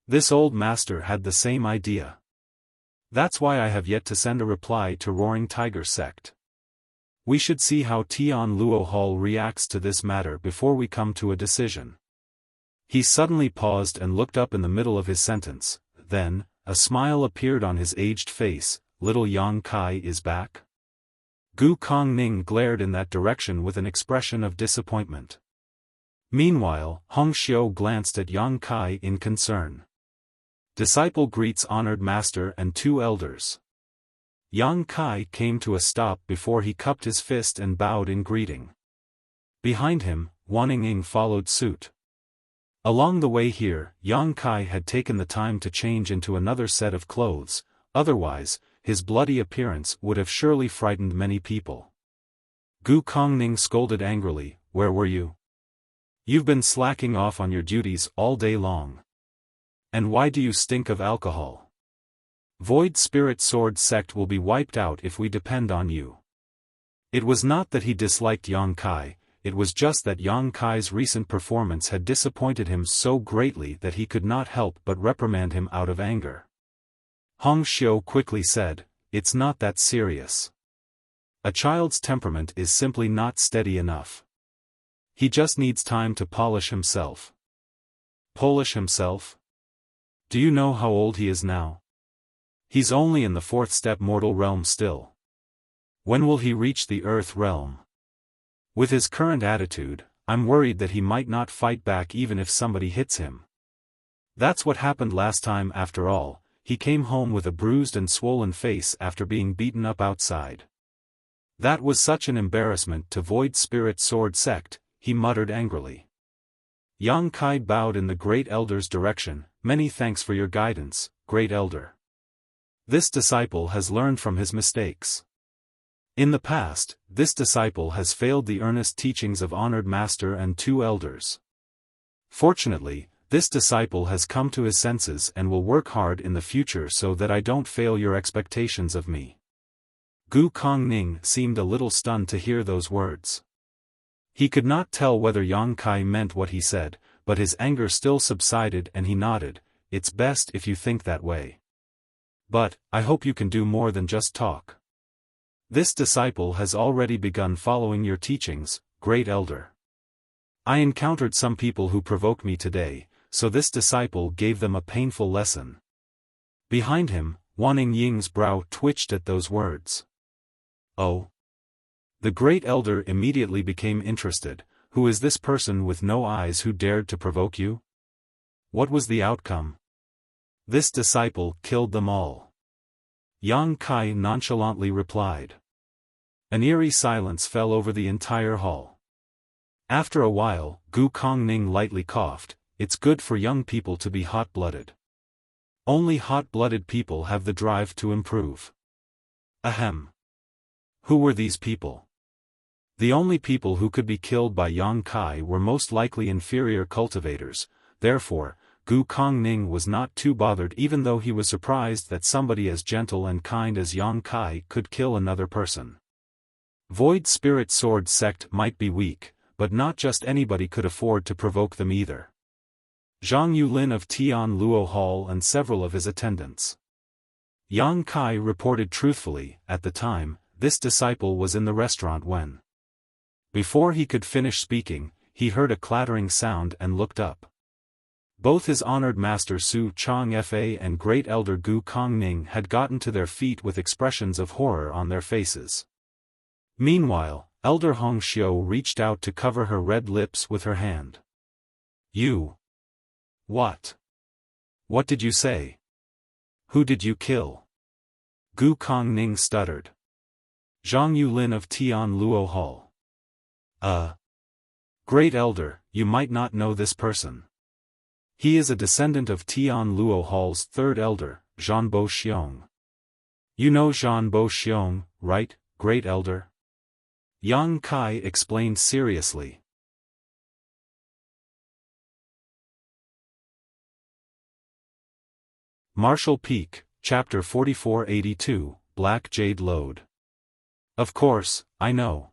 This old master had the same idea. That's why I have yet to send a reply to Roaring Tiger Sect. We should see how Tian Luo Hall reacts to this matter before we come to a decision. He suddenly paused and looked up in the middle of his sentence, then, a smile appeared on his aged face, little Yang Kai is back? Gu Kong Ning glared in that direction with an expression of disappointment. Meanwhile, Hong Xiao glanced at Yang Kai in concern. Disciple greets honored master and two elders. Yang Kai came to a stop before he cupped his fist and bowed in greeting. Behind him, Wanning followed suit. Along the way here, Yang Kai had taken the time to change into another set of clothes, otherwise, his bloody appearance would have surely frightened many people. Gu Kongning scolded angrily, where were you? You've been slacking off on your duties all day long. And why do you stink of alcohol? Void Spirit Sword Sect will be wiped out if we depend on you. It was not that he disliked Yang Kai, it was just that Yang Kai's recent performance had disappointed him so greatly that he could not help but reprimand him out of anger. Hong Xiao quickly said, it's not that serious. A child's temperament is simply not steady enough. He just needs time to polish himself. Polish himself? Do you know how old he is now? He's only in the 4th step mortal realm still. When will he reach the earth realm? With his current attitude, I'm worried that he might not fight back even if somebody hits him. That's what happened last time after all. He came home with a bruised and swollen face after being beaten up outside. That was such an embarrassment to Void Spirit Sword Sect, he muttered angrily. Yang Kai bowed in the Great Elder's direction. Many thanks for your guidance, Great Elder. This disciple has learned from his mistakes. In the past, this disciple has failed the earnest teachings of honored master and 2 elders. Fortunately, this disciple has come to his senses and will work hard in the future so that I don't fail your expectations of me. Gu Kongning seemed a little stunned to hear those words. He could not tell whether Yang Kai meant what he said, but his anger still subsided and he nodded. It's best if you think that way. But, I hope you can do more than just talk. This disciple has already begun following your teachings, Great Elder. I encountered some people who provoked me today, so this disciple gave them a painful lesson. Behind him, Wanning Ying's brow twitched at those words. Oh. The Great Elder immediately became interested. Who is this person with no eyes who dared to provoke you? What was the outcome? This disciple killed them all. Yang Kai nonchalantly replied. An eerie silence fell over the entire hall. After a while, Gu Kongning lightly coughed. It's good for young people to be hot-blooded. Only hot-blooded people have the drive to improve. Ahem. Who were these people? The only people who could be killed by Yang Kai were most likely inferior cultivators, therefore, Gu Kongning was not too bothered even though he was surprised that somebody as gentle and kind as Yang Kai could kill another person. Void Spirit Sword Sect might be weak, but not just anybody could afford to provoke them either. Zhang Yulin of Tian Luo Hall and several of his attendants. Yang Kai reported truthfully. At the time, this disciple was in the restaurant when. Before he could finish speaking, he heard a clattering sound and looked up. Both his honored master Su Chong Fa and Great Elder Gu Kongning had gotten to their feet with expressions of horror on their faces. Meanwhile, Elder Hong Xiu reached out to cover her red lips with her hand. You. What? What did you say? Who did you kill? Gu Kongning stuttered. Zhang Yulin of Tian Luo Hall. Great Elder, you might not know this person. He is a descendant of Tian Luo Hall's 3rd elder, Zhan Bo Xiong. You know Zhan Bo Xiong, right, Great Elder? Yang Kai explained seriously. Martial Peak, Chapter 4482, Black Jade Lode. Of course, I know.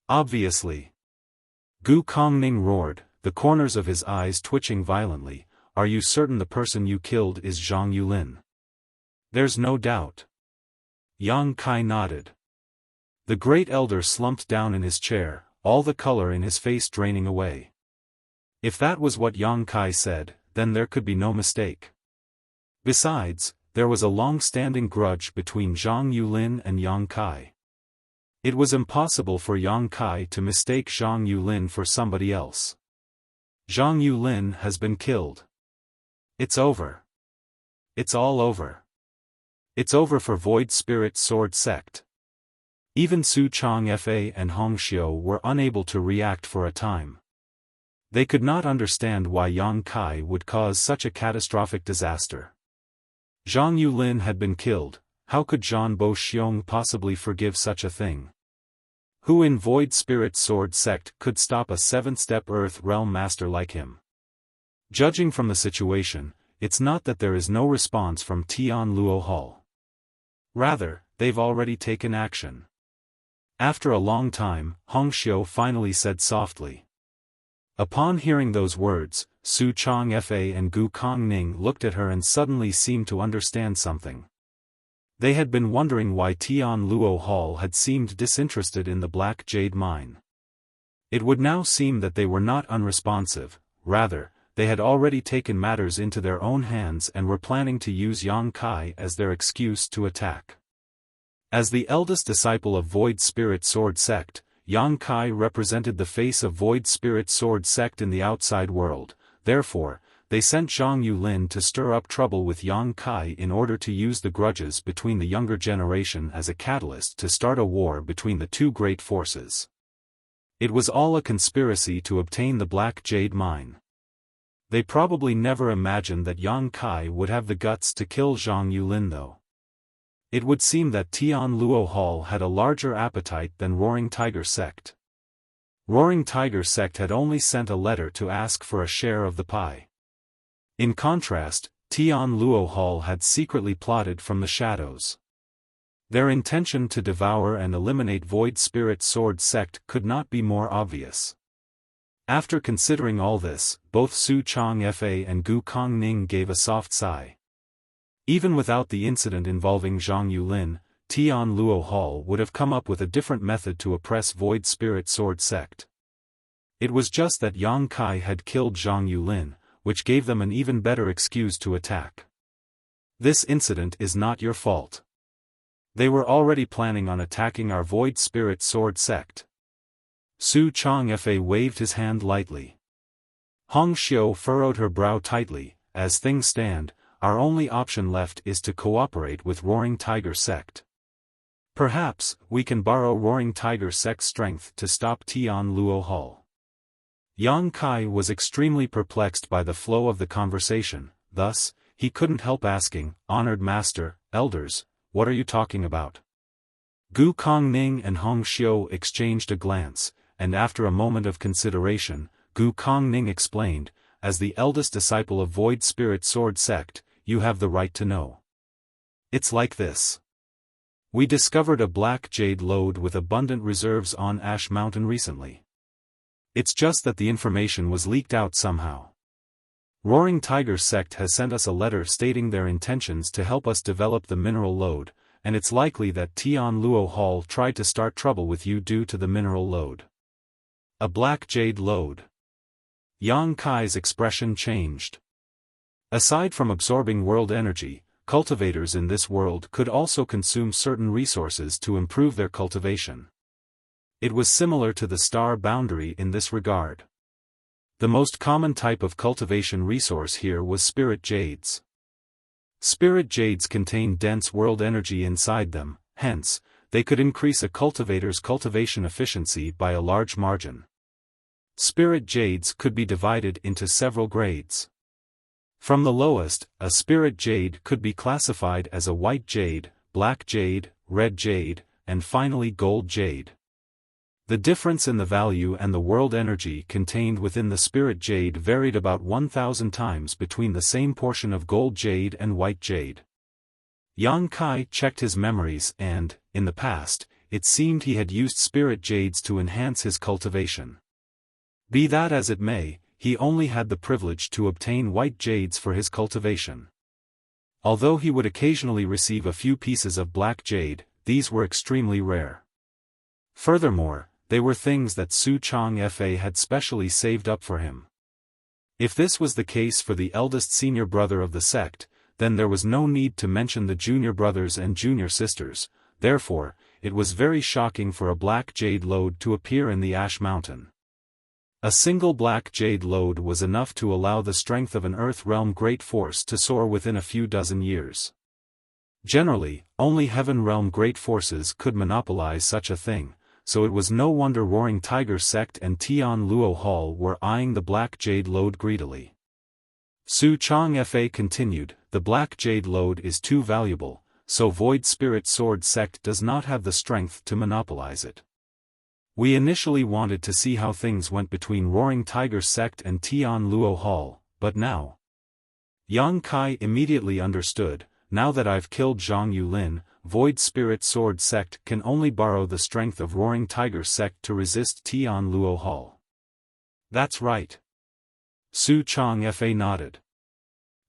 Obviously. Gu Kongning roared, the corners of his eyes twitching violently. Are you certain the person you killed is Zhang Yulin? There's no doubt. Yang Kai nodded. The Great Elder slumped down in his chair, all the color in his face draining away. If that was what Yang Kai said, then there could be no mistake. Besides, there was a long-standing grudge between Zhang Yulin and Yang Kai. It was impossible for Yang Kai to mistake Zhang Yulin for somebody else. Zhang Yulin has been killed. It's over. It's all over. It's over for Void Spirit Sword Sect. Even Su Chong Fa and Hong Xiu were unable to react for a time. They could not understand why Yang Kai would cause such a catastrophic disaster. Zhang Yulin had been killed. How could Zhan Bo Xiong possibly forgive such a thing? Who in Void Spirit Sword Sect could stop a 7th-step Earth Realm Master like him? Judging from the situation, it's not that there is no response from Tian Luo Hall. Rather, they've already taken action. After a long time, Hong Xiu finally said softly. Upon hearing those words, Su Chong Fa and Gu Kongning looked at her and suddenly seemed to understand something. They had been wondering why Tian Luo Hall had seemed disinterested in the Black Jade Mine. It would now seem that they were not unresponsive, rather, they had already taken matters into their own hands and were planning to use Yang Kai as their excuse to attack. As the eldest disciple of Void Spirit Sword Sect, Yang Kai represented the face of Void Spirit Sword Sect in the outside world. Therefore, they sent Zhang Yulin to stir up trouble with Yang Kai in order to use the grudges between the younger generation as a catalyst to start a war between the two great forces. It was all a conspiracy to obtain the Black Jade Mine. They probably never imagined that Yang Kai would have the guts to kill Zhang Yulin though. It would seem that Tian Luo Hall had a larger appetite than Roaring Tiger Sect. Roaring Tiger Sect had only sent a letter to ask for a share of the pie. In contrast, Tian Luo Hall had secretly plotted from the shadows. Their intention to devour and eliminate Void Spirit Sword Sect could not be more obvious. After considering all this, both Su Changfa and Gu Kongning gave a soft sigh. Even without the incident involving Zhang Yulin, Tian Luo Hall would have come up with a different method to oppress Void Spirit Sword Sect. It was just that Yang Kai had killed Zhang Yulin, which gave them an even better excuse to attack. This incident is not your fault. They were already planning on attacking our Void Spirit Sword Sect. Su Changfa waved his hand lightly. Hong Xiu furrowed her brow tightly. As things stand, our only option left is to cooperate with Roaring Tiger Sect. Perhaps, we can borrow Roaring Tiger Sect's strength to stop Tian Luo Hall. Yang Kai was extremely perplexed by the flow of the conversation, thus, he couldn't help asking, "Honored Master, Elders, what are you talking about?" Gu Kongning and Hong Xiu exchanged a glance, and after a moment of consideration, Gu Kongning explained, "As the eldest disciple of Void Spirit Sword Sect, you have the right to know. It's like this. We discovered a black jade lode with abundant reserves on Ash Mountain recently. It's just that the information was leaked out somehow. Roaring Tiger Sect has sent us a letter stating their intentions to help us develop the mineral lode, and it's likely that Tian Luo Hall tried to start trouble with you due to the mineral lode." A black jade lode. Yang Kai's expression changed. Aside from absorbing world energy, cultivators in this world could also consume certain resources to improve their cultivation. It was similar to the star boundary in this regard. The most common type of cultivation resource here was spirit jades. Spirit jades contain dense world energy inside them, hence, they could increase a cultivator's cultivation efficiency by a large margin. Spirit jades could be divided into several grades. From the lowest, a spirit jade could be classified as a white jade, black jade, red jade, and finally gold jade. The difference in the value and the world energy contained within the spirit jade varied about 1,000 times between the same portion of gold jade and white jade. Yang Kai checked his memories and, in the past, it seemed he had used spirit jades to enhance his cultivation. Be that as it may, he only had the privilege to obtain white jades for his cultivation. Although he would occasionally receive a few pieces of black jade, these were extremely rare. Furthermore, they were things that Su Changfa had specially saved up for him. If this was the case for the eldest senior brother of the sect, then there was no need to mention the junior brothers and junior sisters. Therefore, it was very shocking for a black jade lode to appear in the Ash Mountain. A single black jade lode was enough to allow the strength of an Earth Realm great force to soar within a few dozen years. Generally, only Heaven Realm great forces could monopolize such a thing, so it was no wonder Roaring Tiger Sect and Tian Luo Hall were eyeing the black jade lode greedily. Su Changfa continued, "The black jade lode is too valuable, so Void Spirit Sword Sect does not have the strength to monopolize it. We initially wanted to see how things went between Roaring Tiger Sect and Tian Luo Hall, but now." Yang Kai immediately understood, "Now that I've killed Zhang Yulin, Void Spirit Sword Sect can only borrow the strength of Roaring Tiger Sect to resist Tian Luo Hall." "That's right." Su Changfa nodded.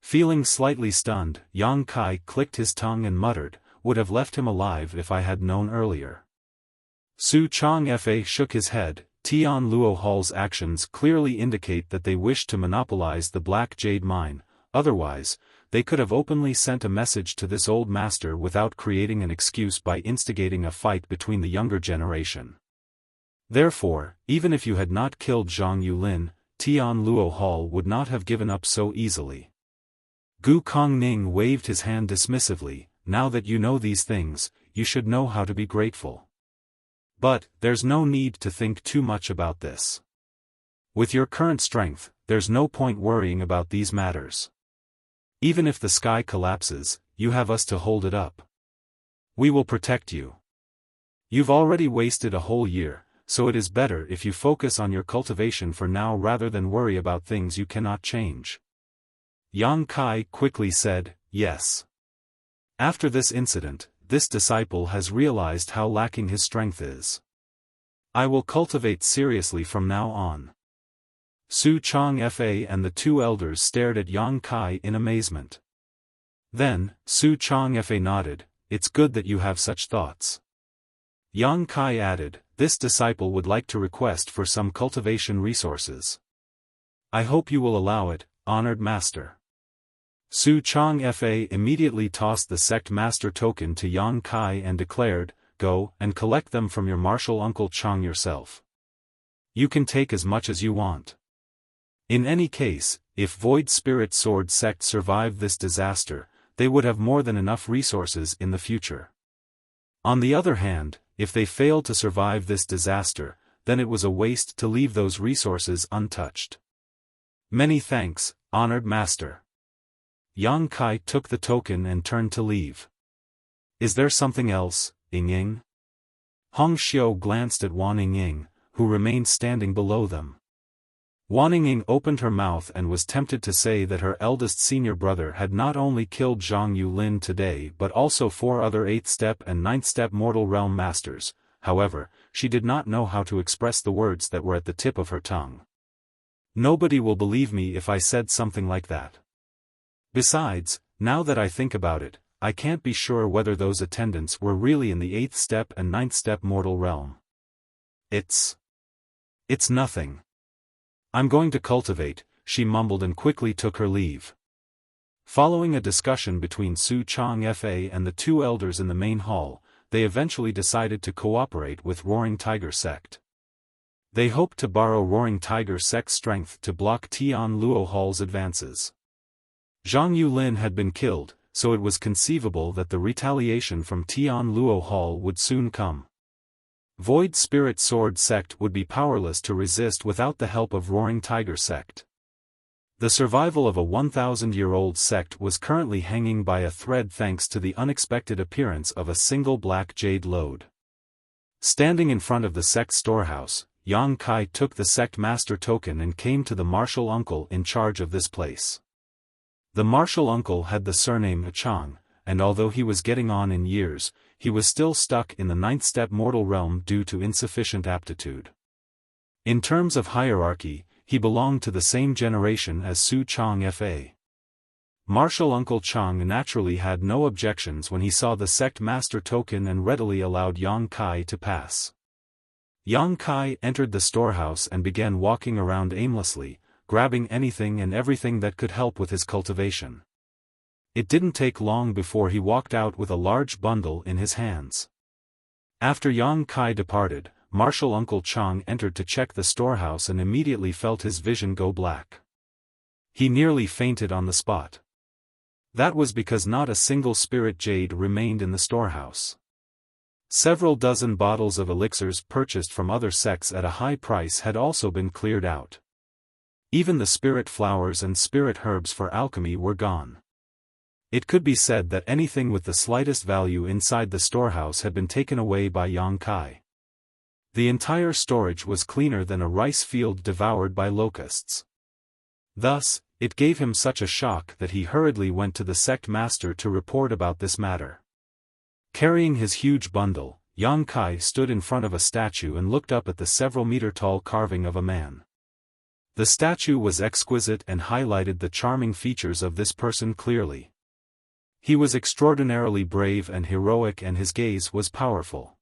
Feeling slightly stunned, Yang Kai clicked his tongue and muttered, "Would have left him alive if I had known earlier." Su Changfa shook his head, Tian Luo Hall's actions clearly indicate that they wish to monopolize the Black Jade Mine, otherwise, they could have openly sent a message to this old master without creating an excuse by instigating a fight between the younger generation. Therefore, even if you had not killed Zhang Yulin, Tian Luo Hall would not have given up so easily. Gu Kongning waved his hand dismissively. Now that you know these things, you should know how to be grateful. But, there's no need to think too much about this. With your current strength, there's no point worrying about these matters. Even if the sky collapses, you have us to hold it up. We will protect you. You've already wasted a whole year, so it is better if you focus on your cultivation for now rather than worry about things you cannot change. Yang Kai quickly said, yes. After this incident, this disciple has realized how lacking his strength is. I will cultivate seriously from now on. Su Changfa and the two elders stared at Yang Kai in amazement. Then, Su Changfa nodded, it's good that you have such thoughts. Yang Kai added, this disciple would like to request for some cultivation resources. I hope you will allow it, honored master. Su Changfa immediately tossed the sect master token to Yang Kai and declared, go and collect them from your martial uncle Chang yourself. You can take as much as you want. In any case, if Void Spirit Sword sect survived this disaster, they would have more than enough resources in the future. On the other hand, if they failed to survive this disaster, then it was a waste to leave those resources untouched. Many thanks, honored master. Yang Kai took the token and turned to leave. Is there something else, Ying? Hong Xiu glanced at Wan Ying, who remained standing below them. Wan Ying opened her mouth and was tempted to say that her eldest senior brother had not only killed Zhang Yulin today but also 4 other 8th step and 9th step mortal realm masters, however, she did not know how to express the words that were at the tip of her tongue. Nobody will believe me if I said something like that. Besides, now that I think about it, I can't be sure whether those attendants were really in the 8th step and 9th step mortal realm. It's nothing. I'm going to cultivate, she mumbled and quickly took her leave. Following a discussion between Su Changfa and the two elders in the main hall, they eventually decided to cooperate with Roaring Tiger sect. They hoped to borrow Roaring Tiger sect's strength to block Tian Luo Hall's advances. Zhang Yulin had been killed, so it was conceivable that the retaliation from Tian Luo Hall would soon come. Void Spirit Sword sect would be powerless to resist without the help of Roaring Tiger sect. The survival of a 1,000-year-old sect was currently hanging by a thread thanks to the unexpected appearance of a single black jade lode. Standing in front of the sect storehouse, Yang Kai took the sect master token and came to the martial uncle in charge of this place. The martial uncle had the surname Chang, and although he was getting on in years, he was still stuck in the 9th step mortal realm due to insufficient aptitude. In terms of hierarchy, he belonged to the same generation as Su Changfa. Martial Uncle Chang naturally had no objections when he saw the sect master token and readily allowed Yang Kai to pass. Yang Kai entered the storehouse and began walking around aimlessly, grabbing anything and everything that could help with his cultivation. It didn't take long before he walked out with a large bundle in his hands. After Yang Kai departed, Martial Uncle Chang entered to check the storehouse and immediately felt his vision go black. He nearly fainted on the spot. That was because not a single spirit jade remained in the storehouse. Several dozen bottles of elixirs purchased from other sects at a high price had also been cleared out. Even the spirit flowers and spirit herbs for alchemy were gone. It could be said that anything with the slightest value inside the storehouse had been taken away by Yang Kai. The entire storage was cleaner than a rice field devoured by locusts. Thus, it gave him such a shock that he hurriedly went to the sect master to report about this matter. Carrying his huge bundle, Yang Kai stood in front of a statue and looked up at the several-meter-tall carving of a man. The statue was exquisite and highlighted the charming features of this person clearly. He was extraordinarily brave and heroic and his gaze was powerful.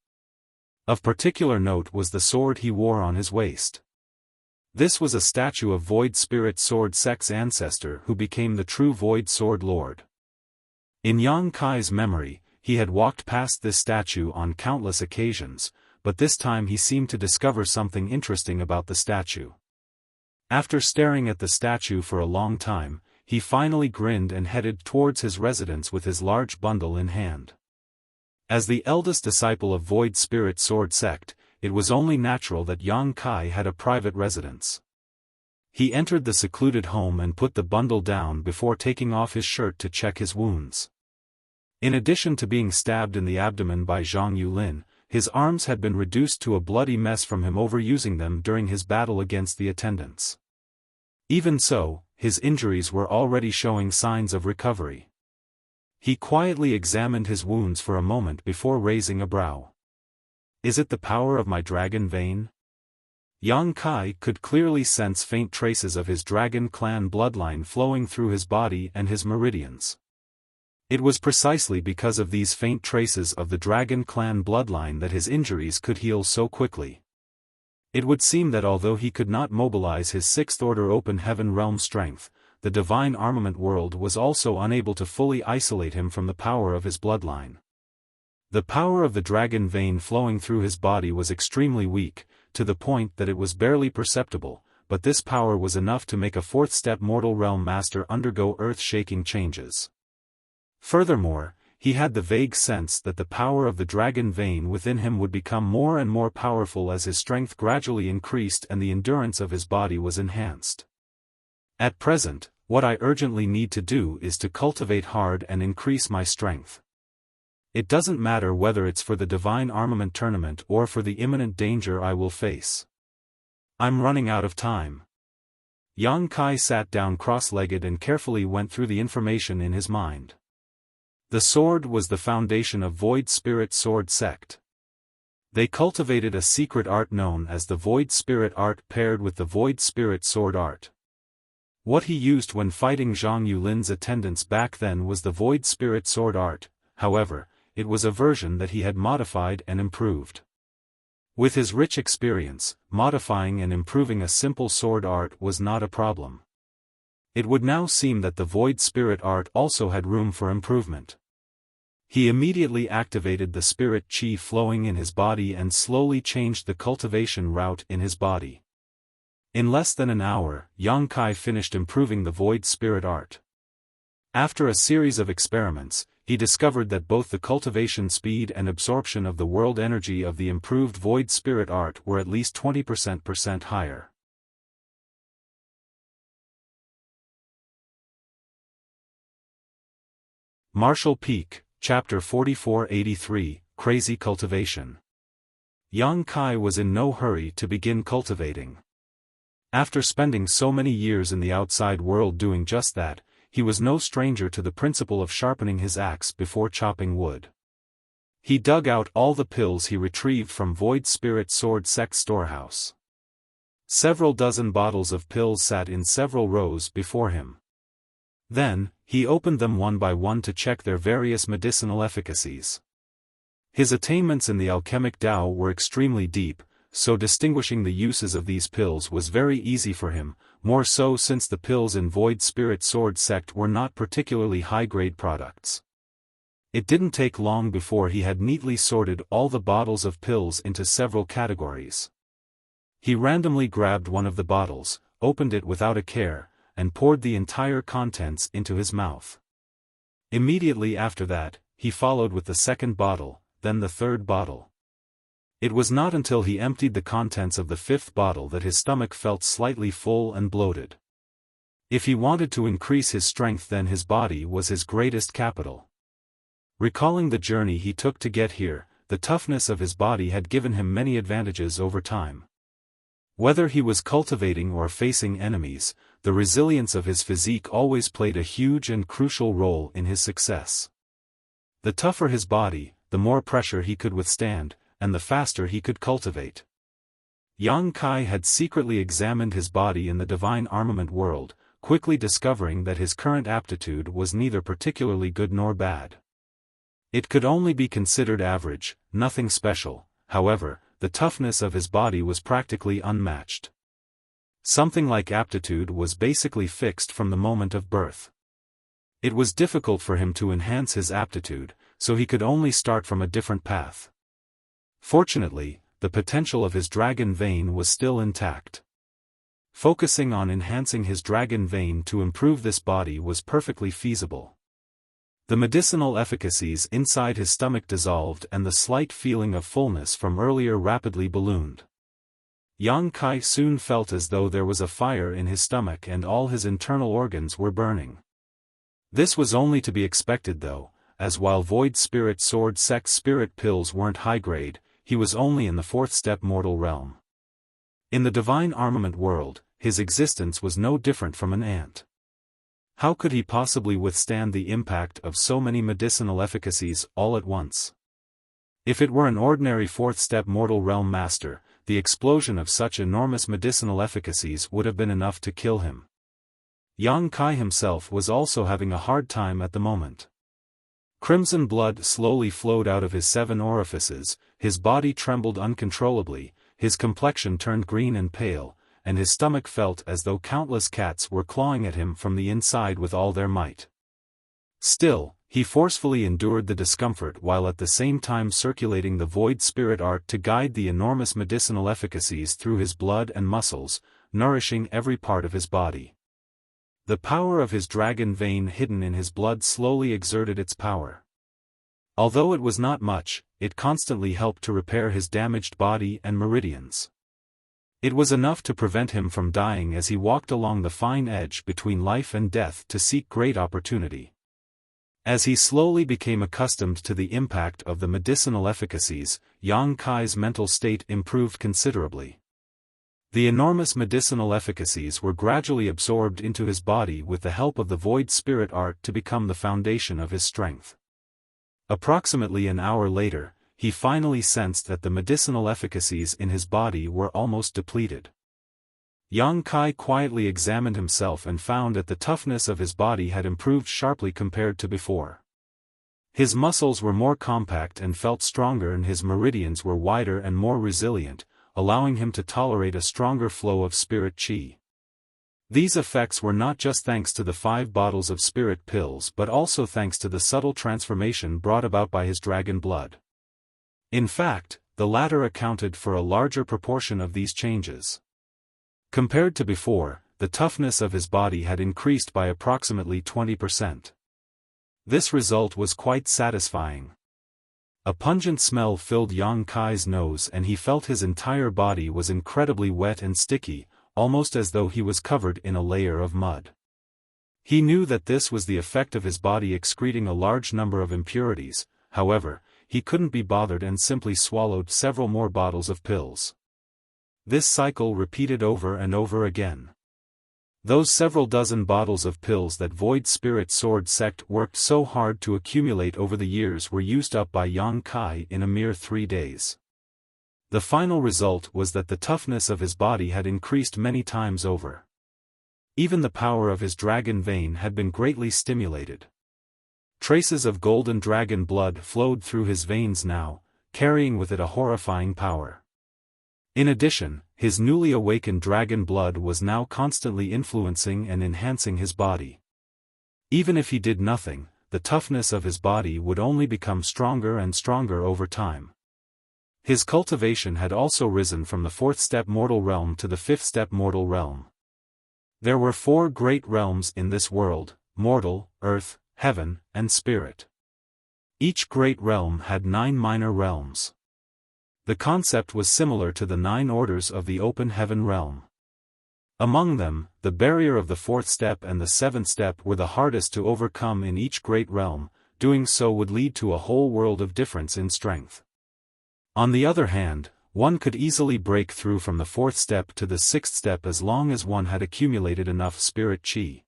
Of particular note was the sword he wore on his waist. This was a statue of Void Spirit Sword Sect's ancestor who became the true Void Sword Lord. In Yang Kai's memory, he had walked past this statue on countless occasions, but this time he seemed to discover something interesting about the statue. After staring at the statue for a long time, he finally grinned and headed towards his residence with his large bundle in hand. As the eldest disciple of Void Spirit Sword Sect, it was only natural that Yang Kai had a private residence. He entered the secluded home and put the bundle down before taking off his shirt to check his wounds. In addition to being stabbed in the abdomen by Zhang Yulin, his arms had been reduced to a bloody mess from him overusing them during his battle against the attendants. Even so, his injuries were already showing signs of recovery. He quietly examined his wounds for a moment before raising a brow. Is it the power of my dragon vein? Yang Kai could clearly sense faint traces of his dragon clan bloodline flowing through his body and his meridians. It was precisely because of these faint traces of the dragon clan bloodline that his injuries could heal so quickly. It would seem that although he could not mobilize his sixth order open heaven realm strength, the divine armament world was also unable to fully isolate him from the power of his bloodline. The power of the dragon vein flowing through his body was extremely weak, to the point that it was barely perceptible, but this power was enough to make a fourth-step mortal realm master undergo earth-shaking changes. Furthermore, he had the vague sense that the power of the dragon vein within him would become more and more powerful as his strength gradually increased and the endurance of his body was enhanced. At present, what I urgently need to do is to cultivate hard and increase my strength. It doesn't matter whether it's for the divine armament tournament or for the imminent danger I will face. I'm running out of time. Yang Kai sat down cross-legged and carefully went through the information in his mind. The sword was the foundation of Void Spirit Sword Sect. They cultivated a secret art known as the Void Spirit Art paired with the Void Spirit Sword Art. What he used when fighting Zhang Yulin's attendants back then was the Void Spirit Sword Art, however, it was a version that he had modified and improved. With his rich experience, modifying and improving a simple sword art was not a problem. It would now seem that the Void Spirit Art also had room for improvement. He immediately activated the spirit chi flowing in his body and slowly changed the cultivation route in his body. In less than an hour, Yang Kai finished improving the Void Spirit Art. After a series of experiments, he discovered that both the cultivation speed and absorption of the world energy of the improved Void Spirit Art were at least 20% higher. Martial Peak, Chapter 4483, Crazy Cultivation. Yang Kai was in no hurry to begin cultivating. After spending so many years in the outside world doing just that, he was no stranger to the principle of sharpening his axe before chopping wood. He dug out all the pills he retrieved from Void Spirit Sword Sect storehouse. Several dozen bottles of pills sat in several rows before him. Then, he opened them one by one to check their various medicinal efficacies. His attainments in the alchemic Tao were extremely deep, so distinguishing the uses of these pills was very easy for him, more so since the pills in Void Spirit Sword Sect were not particularly high-grade products. It didn't take long before he had neatly sorted all the bottles of pills into several categories. He randomly grabbed one of the bottles, opened it without a care, and poured the entire contents into his mouth. Immediately after that, he followed with the second bottle, then the third bottle. It was not until he emptied the contents of the fifth bottle that his stomach felt slightly full and bloated. If he wanted to increase his strength, then his body was his greatest capital. Recalling the journey he took to get here, the toughness of his body had given him many advantages over time. Whether he was cultivating or facing enemies, the resilience of his physique always played a huge and crucial role in his success. The tougher his body, the more pressure he could withstand, and the faster he could cultivate. Yang Kai had secretly examined his body in the divine armament world, quickly discovering that his current aptitude was neither particularly good nor bad. It could only be considered average, nothing special, however, the toughness of his body was practically unmatched. Something like aptitude was basically fixed from the moment of birth. It was difficult for him to enhance his aptitude, so he could only start from a different path. Fortunately, the potential of his dragon vein was still intact. Focusing on enhancing his dragon vein to improve this body was perfectly feasible. The medicinal efficacies inside his stomach dissolved and the slight feeling of fullness from earlier rapidly ballooned. Yang Kai soon felt as though there was a fire in his stomach and all his internal organs were burning. This was only to be expected though, as while Void Spirit Sword Sect spirit pills weren't high-grade, he was only in the 4th step mortal realm. In the divine armament world, his existence was no different from an ant. How could he possibly withstand the impact of so many medicinal efficacies all at once? If it were an ordinary 4th step mortal realm master, the explosion of such enormous medicinal efficacies would have been enough to kill him. Yang Kai himself was also having a hard time at the moment. Crimson blood slowly flowed out of his 7 orifices, his body trembled uncontrollably, his complexion turned green and pale, and his stomach felt as though countless cats were clawing at him from the inside with all their might. Still, he forcefully endured the discomfort while at the same time circulating the void spirit art to guide the enormous medicinal efficacies through his blood and muscles, nourishing every part of his body. The power of his dragon vein hidden in his blood slowly exerted its power. Although it was not much, it constantly helped to repair his damaged body and meridians. It was enough to prevent him from dying as he walked along the fine edge between life and death to seek great opportunity. As he slowly became accustomed to the impact of the medicinal efficacies, Yang Kai's mental state improved considerably. The enormous medicinal efficacies were gradually absorbed into his body with the help of the void spirit art to become the foundation of his strength. Approximately an hour later, he finally sensed that the medicinal efficacies in his body were almost depleted. Yang Kai quietly examined himself and found that the toughness of his body had improved sharply compared to before. His muscles were more compact and felt stronger, and his meridians were wider and more resilient, allowing him to tolerate a stronger flow of spirit qi. These effects were not just thanks to the 5 bottles of spirit pills but also thanks to the subtle transformation brought about by his dragon blood. In fact, the latter accounted for a larger proportion of these changes. Compared to before, the toughness of his body had increased by approximately 20%. This result was quite satisfying. A pungent smell filled Yang Kai's nose and he felt his entire body was incredibly wet and sticky, almost as though he was covered in a layer of mud. He knew that this was the effect of his body excreting a large number of impurities, however, he couldn't be bothered and simply swallowed several more bottles of pills. This cycle repeated over and over again. Those several dozen bottles of pills that Void Spirit Sword Sect worked so hard to accumulate over the years were used up by Yang Kai in a mere 3 days. The final result was that the toughness of his body had increased many times over. Even the power of his dragon vein had been greatly stimulated. Traces of golden dragon blood flowed through his veins now, carrying with it a horrifying power. In addition, his newly awakened dragon blood was now constantly influencing and enhancing his body. Even if he did nothing, the toughness of his body would only become stronger and stronger over time. His cultivation had also risen from the 4th step mortal realm to the 5th step mortal realm. There were 4 great realms in this world: mortal, earth, heaven, and spirit. Each great realm had 9 minor realms. The concept was similar to the 9 orders of the open heaven realm. Among them, the barrier of the 4th step and the 7th step were the hardest to overcome in each great realm. Doing so would lead to a whole world of difference in strength. On the other hand, one could easily break through from the 4th step to the 6th step as long as one had accumulated enough spirit qi.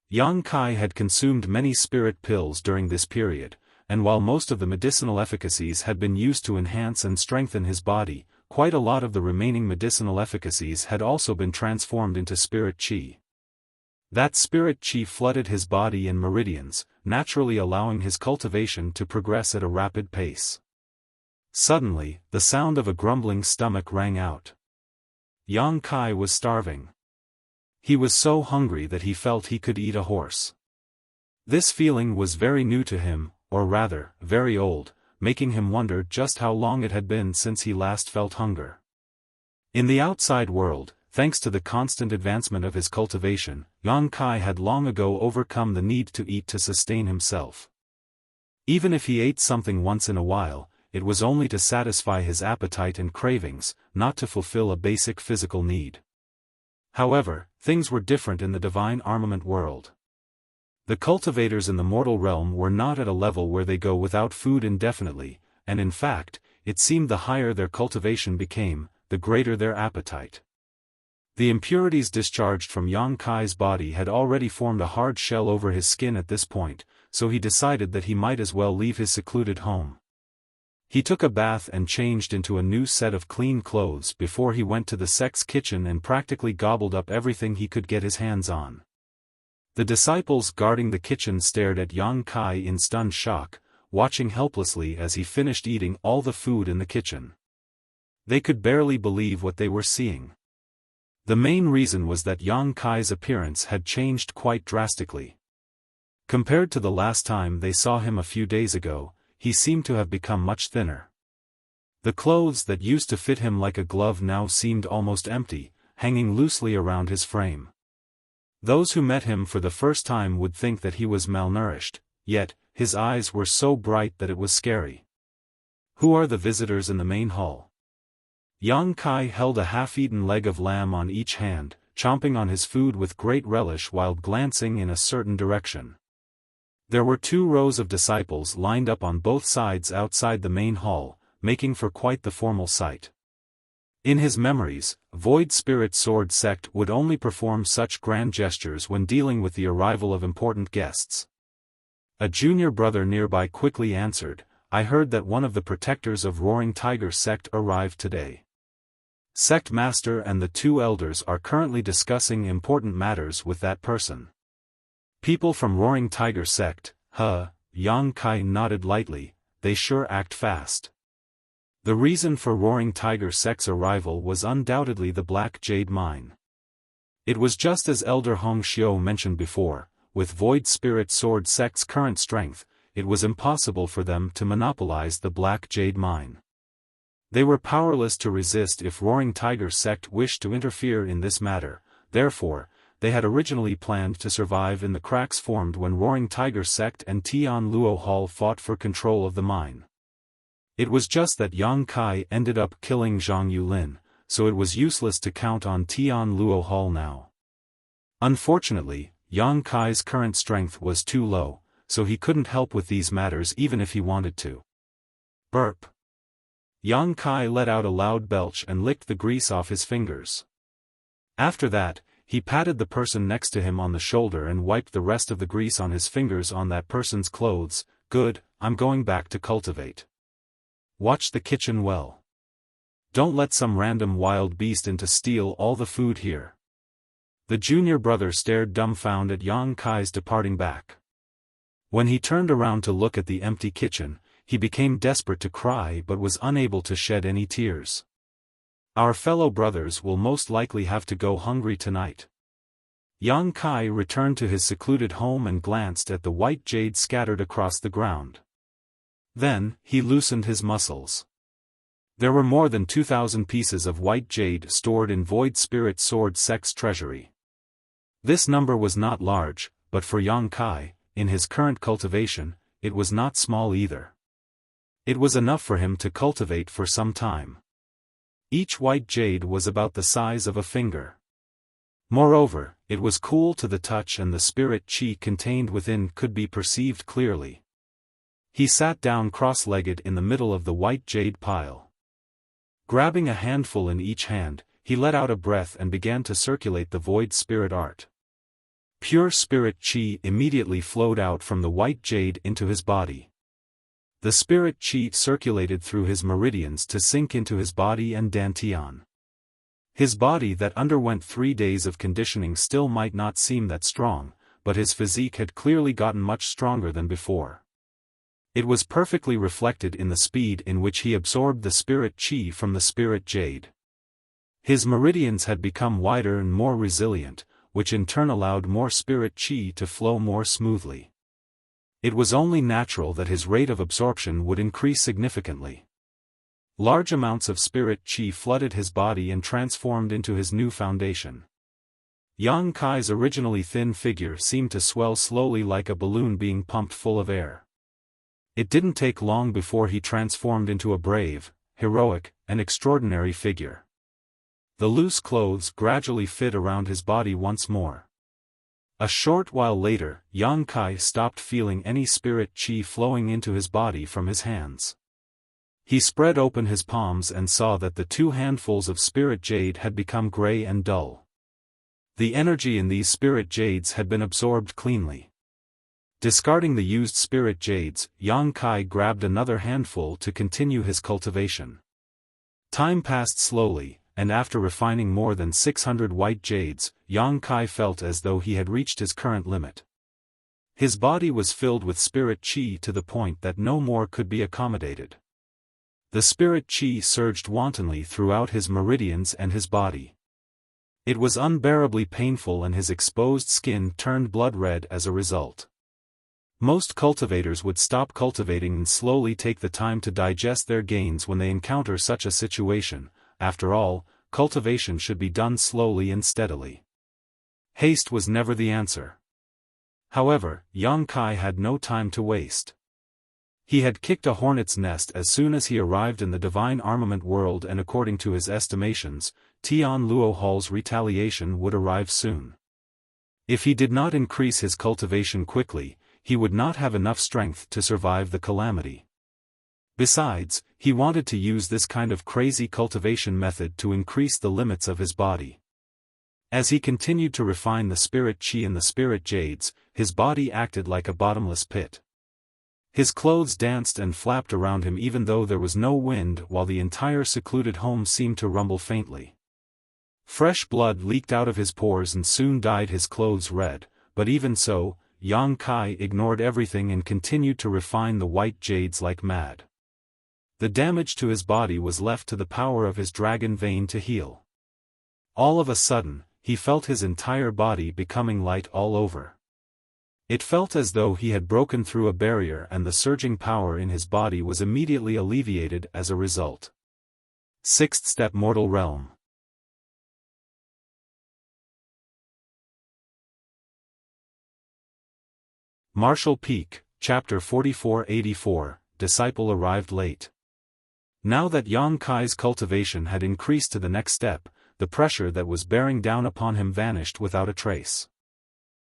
Yang Kai had consumed many spirit pills during this period, and while most of the medicinal efficacies had been used to enhance and strengthen his body, quite a lot of the remaining medicinal efficacies had also been transformed into spirit qi. That spirit qi flooded his body and meridians, naturally allowing his cultivation to progress at a rapid pace. Suddenly, the sound of a grumbling stomach rang out. Yang Kai was starving. He was so hungry that he felt he could eat a horse. This feeling was very new to him, or rather, very old, making him wonder just how long it had been since he last felt hunger. In the outside world, thanks to the constant advancement of his cultivation, Yang Kai had long ago overcome the need to eat to sustain himself. Even if he ate something once in a while, it was only to satisfy his appetite and cravings, not to fulfill a basic physical need. However, things were different in the divine armament world. The cultivators in the mortal realm were not at a level where they go without food indefinitely, and in fact, it seemed the higher their cultivation became, the greater their appetite. The impurities discharged from Yang Kai's body had already formed a hard shell over his skin at this point, so he decided that he might as well leave his secluded home. He took a bath and changed into a new set of clean clothes before he went to the sect's kitchen and practically gobbled up everything he could get his hands on. The disciples guarding the kitchen stared at Yang Kai in stunned shock, watching helplessly as he finished eating all the food in the kitchen. They could barely believe what they were seeing. The main reason was that Yang Kai's appearance had changed quite drastically. Compared to the last time they saw him a few days ago, he seemed to have become much thinner. The clothes that used to fit him like a glove now seemed almost empty, hanging loosely around his frame. Those who met him for the first time would think that he was malnourished, yet, his eyes were so bright that it was scary. "Who are the visitors in the main hall?" Yang Kai held a half-eaten leg of lamb on each hand, chomping on his food with great relish while glancing in a certain direction. There were 2 rows of disciples lined up on both sides outside the main hall, making for quite the formal sight. In his memories, Void Spirit Sword sect would only perform such grand gestures when dealing with the arrival of important guests. A junior brother nearby quickly answered, "I heard that one of the protectors of Roaring Tiger sect arrived today. Sect Master and the 2 elders are currently discussing important matters with that person." "People from Roaring Tiger sect, huh?" Yang Kai nodded lightly, "they sure act fast." The reason for Roaring Tiger sect's arrival was undoubtedly the Black Jade Mine. It was just as Elder Hong Xiao mentioned before, with Void Spirit Sword sect's current strength, it was impossible for them to monopolize the Black Jade Mine. They were powerless to resist if Roaring Tiger sect wished to interfere in this matter, therefore, they had originally planned to survive in the cracks formed when Roaring Tiger sect and Tian Luo Hall fought for control of the mine. It was just that Yang Kai ended up killing Zhang Yulin, so it was useless to count on Tian Luo Hall now. Unfortunately, Yang Kai's current strength was too low, so he couldn't help with these matters even if he wanted to. Burp. Yang Kai let out a loud belch and licked the grease off his fingers. After that, he patted the person next to him on the shoulder and wiped the rest of the grease on his fingers on that person's clothes. "Good, I'm going back to cultivate. Watch the kitchen well. Don't let some random wild beast in to steal all the food here." The junior brother stared dumbfounded at Yang Kai's departing back. When he turned around to look at the empty kitchen, he became desperate to cry but was unable to shed any tears. "Our fellow brothers will most likely have to go hungry tonight." Yang Kai returned to his secluded home and glanced at the white jade scattered across the ground. Then, he loosened his muscles. There were more than 2,000 pieces of white jade stored in Void Spirit Sword sect's treasury. This number was not large, but for Yang Kai, in his current cultivation, it was not small either. It was enough for him to cultivate for some time. Each white jade was about the size of a finger. Moreover, it was cool to the touch and the spirit chi contained within could be perceived clearly. He sat down cross-legged in the middle of the white jade pile. Grabbing a handful in each hand, he let out a breath and began to circulate the void spirit art. Pure spirit chi immediately flowed out from the white jade into his body. The spirit chi circulated through his meridians to sink into his body and dantian. His body that underwent 3 days of conditioning still might not seem that strong, but his physique had clearly gotten much stronger than before. It was perfectly reflected in the speed in which he absorbed the spirit chi from the spirit jade. His meridians had become wider and more resilient, which in turn allowed more spirit chi to flow more smoothly. It was only natural that his rate of absorption would increase significantly. Large amounts of spirit chi flooded his body and transformed into his new foundation. Yang Kai's originally thin figure seemed to swell slowly like a balloon being pumped full of air. It didn't take long before he transformed into a brave, heroic, and extraordinary figure. The loose clothes gradually fit around his body once more. A short while later, Yang Kai stopped feeling any spirit chi flowing into his body from his hands. He spread open his palms and saw that the 2 handfuls of spirit jade had become gray and dull. The energy in these spirit jades had been absorbed cleanly. Discarding the used spirit jades, Yang Kai grabbed another handful to continue his cultivation. Time passed slowly, and after refining more than 600 white jades, Yang Kai felt as though he had reached his current limit. His body was filled with spirit chi to the point that no more could be accommodated. The spirit chi surged wantonly throughout his meridians and his body. It was unbearably painful and his exposed skin turned blood red as a result. Most cultivators would stop cultivating and slowly take the time to digest their gains when they encounter such a situation. After all, cultivation should be done slowly and steadily. Haste was never the answer. However, Yang Kai had no time to waste. He had kicked a hornet's nest as soon as he arrived in the divine armament world, and according to his estimations, Tian Luo Hall's retaliation would arrive soon. If he did not increase his cultivation quickly, he would not have enough strength to survive the calamity. Besides, he wanted to use this kind of crazy cultivation method to increase the limits of his body. As he continued to refine the spirit chi and the spirit jades, his body acted like a bottomless pit. His clothes danced and flapped around him even though there was no wind, while the entire secluded home seemed to rumble faintly. Fresh blood leaked out of his pores and soon dyed his clothes red, but even so, Yang Kai ignored everything and continued to refine the white jades like mad. The damage to his body was left to the power of his dragon vein to heal. All of a sudden, he felt his entire body becoming light all over. It felt as though he had broken through a barrier, and the surging power in his body was immediately alleviated as a result. 6th Step Mortal Realm. Martial Peak, Chapter 4484, Disciple arrived late. Now that Yang Kai's cultivation had increased to the next step, the pressure that was bearing down upon him vanished without a trace.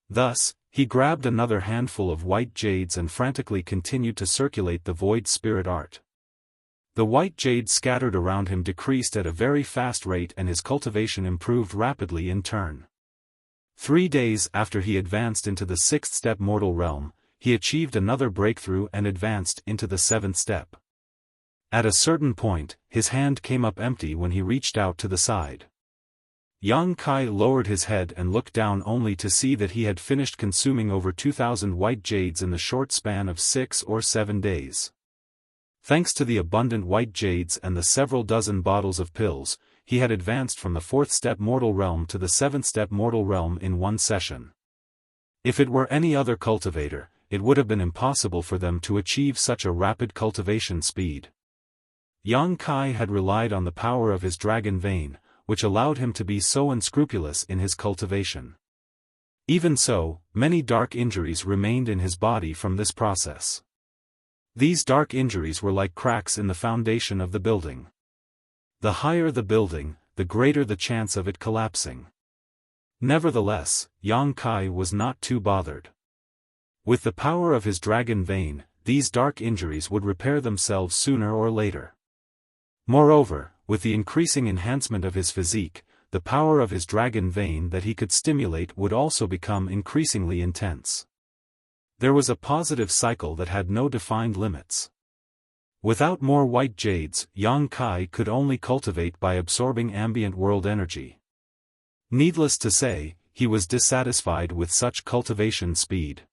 Thus, he grabbed another handful of white jades and frantically continued to circulate the void spirit art. The white jade scattered around him decreased at a very fast rate, and his cultivation improved rapidly in turn. 3 days after he advanced into the 6th step mortal realm, he achieved another breakthrough and advanced into the 7th step. At a certain point, his hand came up empty when he reached out to the side. Yang Kai lowered his head and looked down only to see that he had finished consuming over 2,000 white jades in the short span of 6 or 7 days. Thanks to the abundant white jades and the several dozen bottles of pills, he had advanced from the 4th step mortal realm to the 7th step mortal realm in one session. If it were any other cultivator, it would have been impossible for them to achieve such a rapid cultivation speed. Yang Kai had relied on the power of his dragon vein, which allowed him to be so unscrupulous in his cultivation. Even so, many dark injuries remained in his body from this process. These dark injuries were like cracks in the foundation of the building. The higher the building, the greater the chance of it collapsing. Nevertheless, Yang Kai was not too bothered. With the power of his dragon vein, these dark injuries would repair themselves sooner or later. Moreover, with the increasing enhancement of his physique, the power of his dragon vein that he could stimulate would also become increasingly intense. There was a positive cycle that had no defined limits. Without more white jades, Yang Kai could only cultivate by absorbing ambient world energy. Needless to say, he was dissatisfied with such cultivation speed.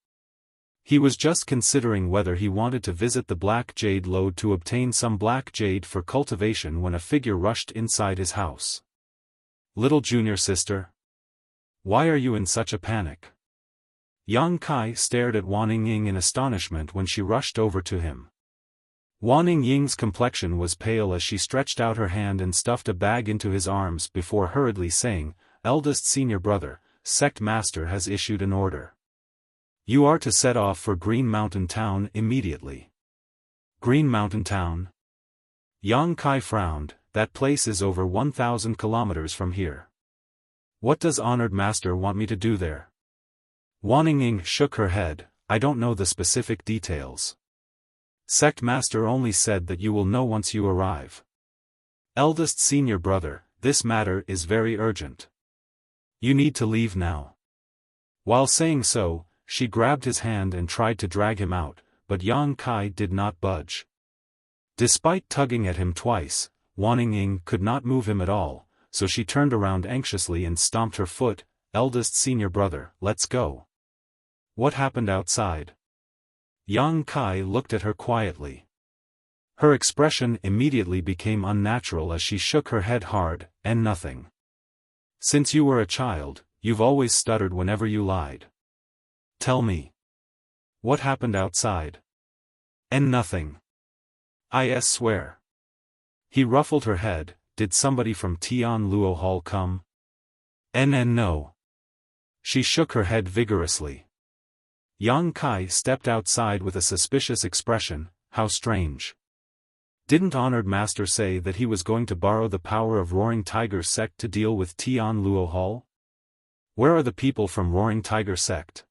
He was just considering whether he wanted to visit the Black Jade Lode to obtain some black jade for cultivation when a figure rushed inside his house. Little junior sister? Why are you in such a panic? Yang Kai stared at Wan Ying in astonishment when she rushed over to him. Wan Ying's complexion was pale as she stretched out her hand and stuffed a bag into his arms before hurriedly saying, "Eldest senior brother, Sect Master has issued an order. You are to set off for Green Mountain Town immediately." Green Mountain Town? Yang Kai frowned. That place is over 1,000 kilometers from here. What does Honored Master want me to do there? Wan Ying shook her head. I don't know the specific details. Sect Master only said that you will know once you arrive. Eldest senior brother, this matter is very urgent. You need to leave now. While saying so, she grabbed his hand and tried to drag him out, but Yang Kai did not budge. Despite tugging at him twice, Wan Ying could not move him at all, so she turned around anxiously and stomped her foot. Eldest senior brother, let's go. What happened outside? Yang Kai looked at her quietly. Her expression immediately became unnatural as she shook her head hard, and nothing. Since you were a child, you've always stuttered whenever you lied. Tell me. What happened outside? And nothing. I swear. He ruffled her head. Did somebody from Tian Luo Hall come? No. She shook her head vigorously. Yang Kai stepped outside with a suspicious expression. How strange. Didn't Honored Master say that he was going to borrow the power of Roaring Tiger Sect to deal with Tian Luo Hall? Where are the people from Roaring Tiger Sect?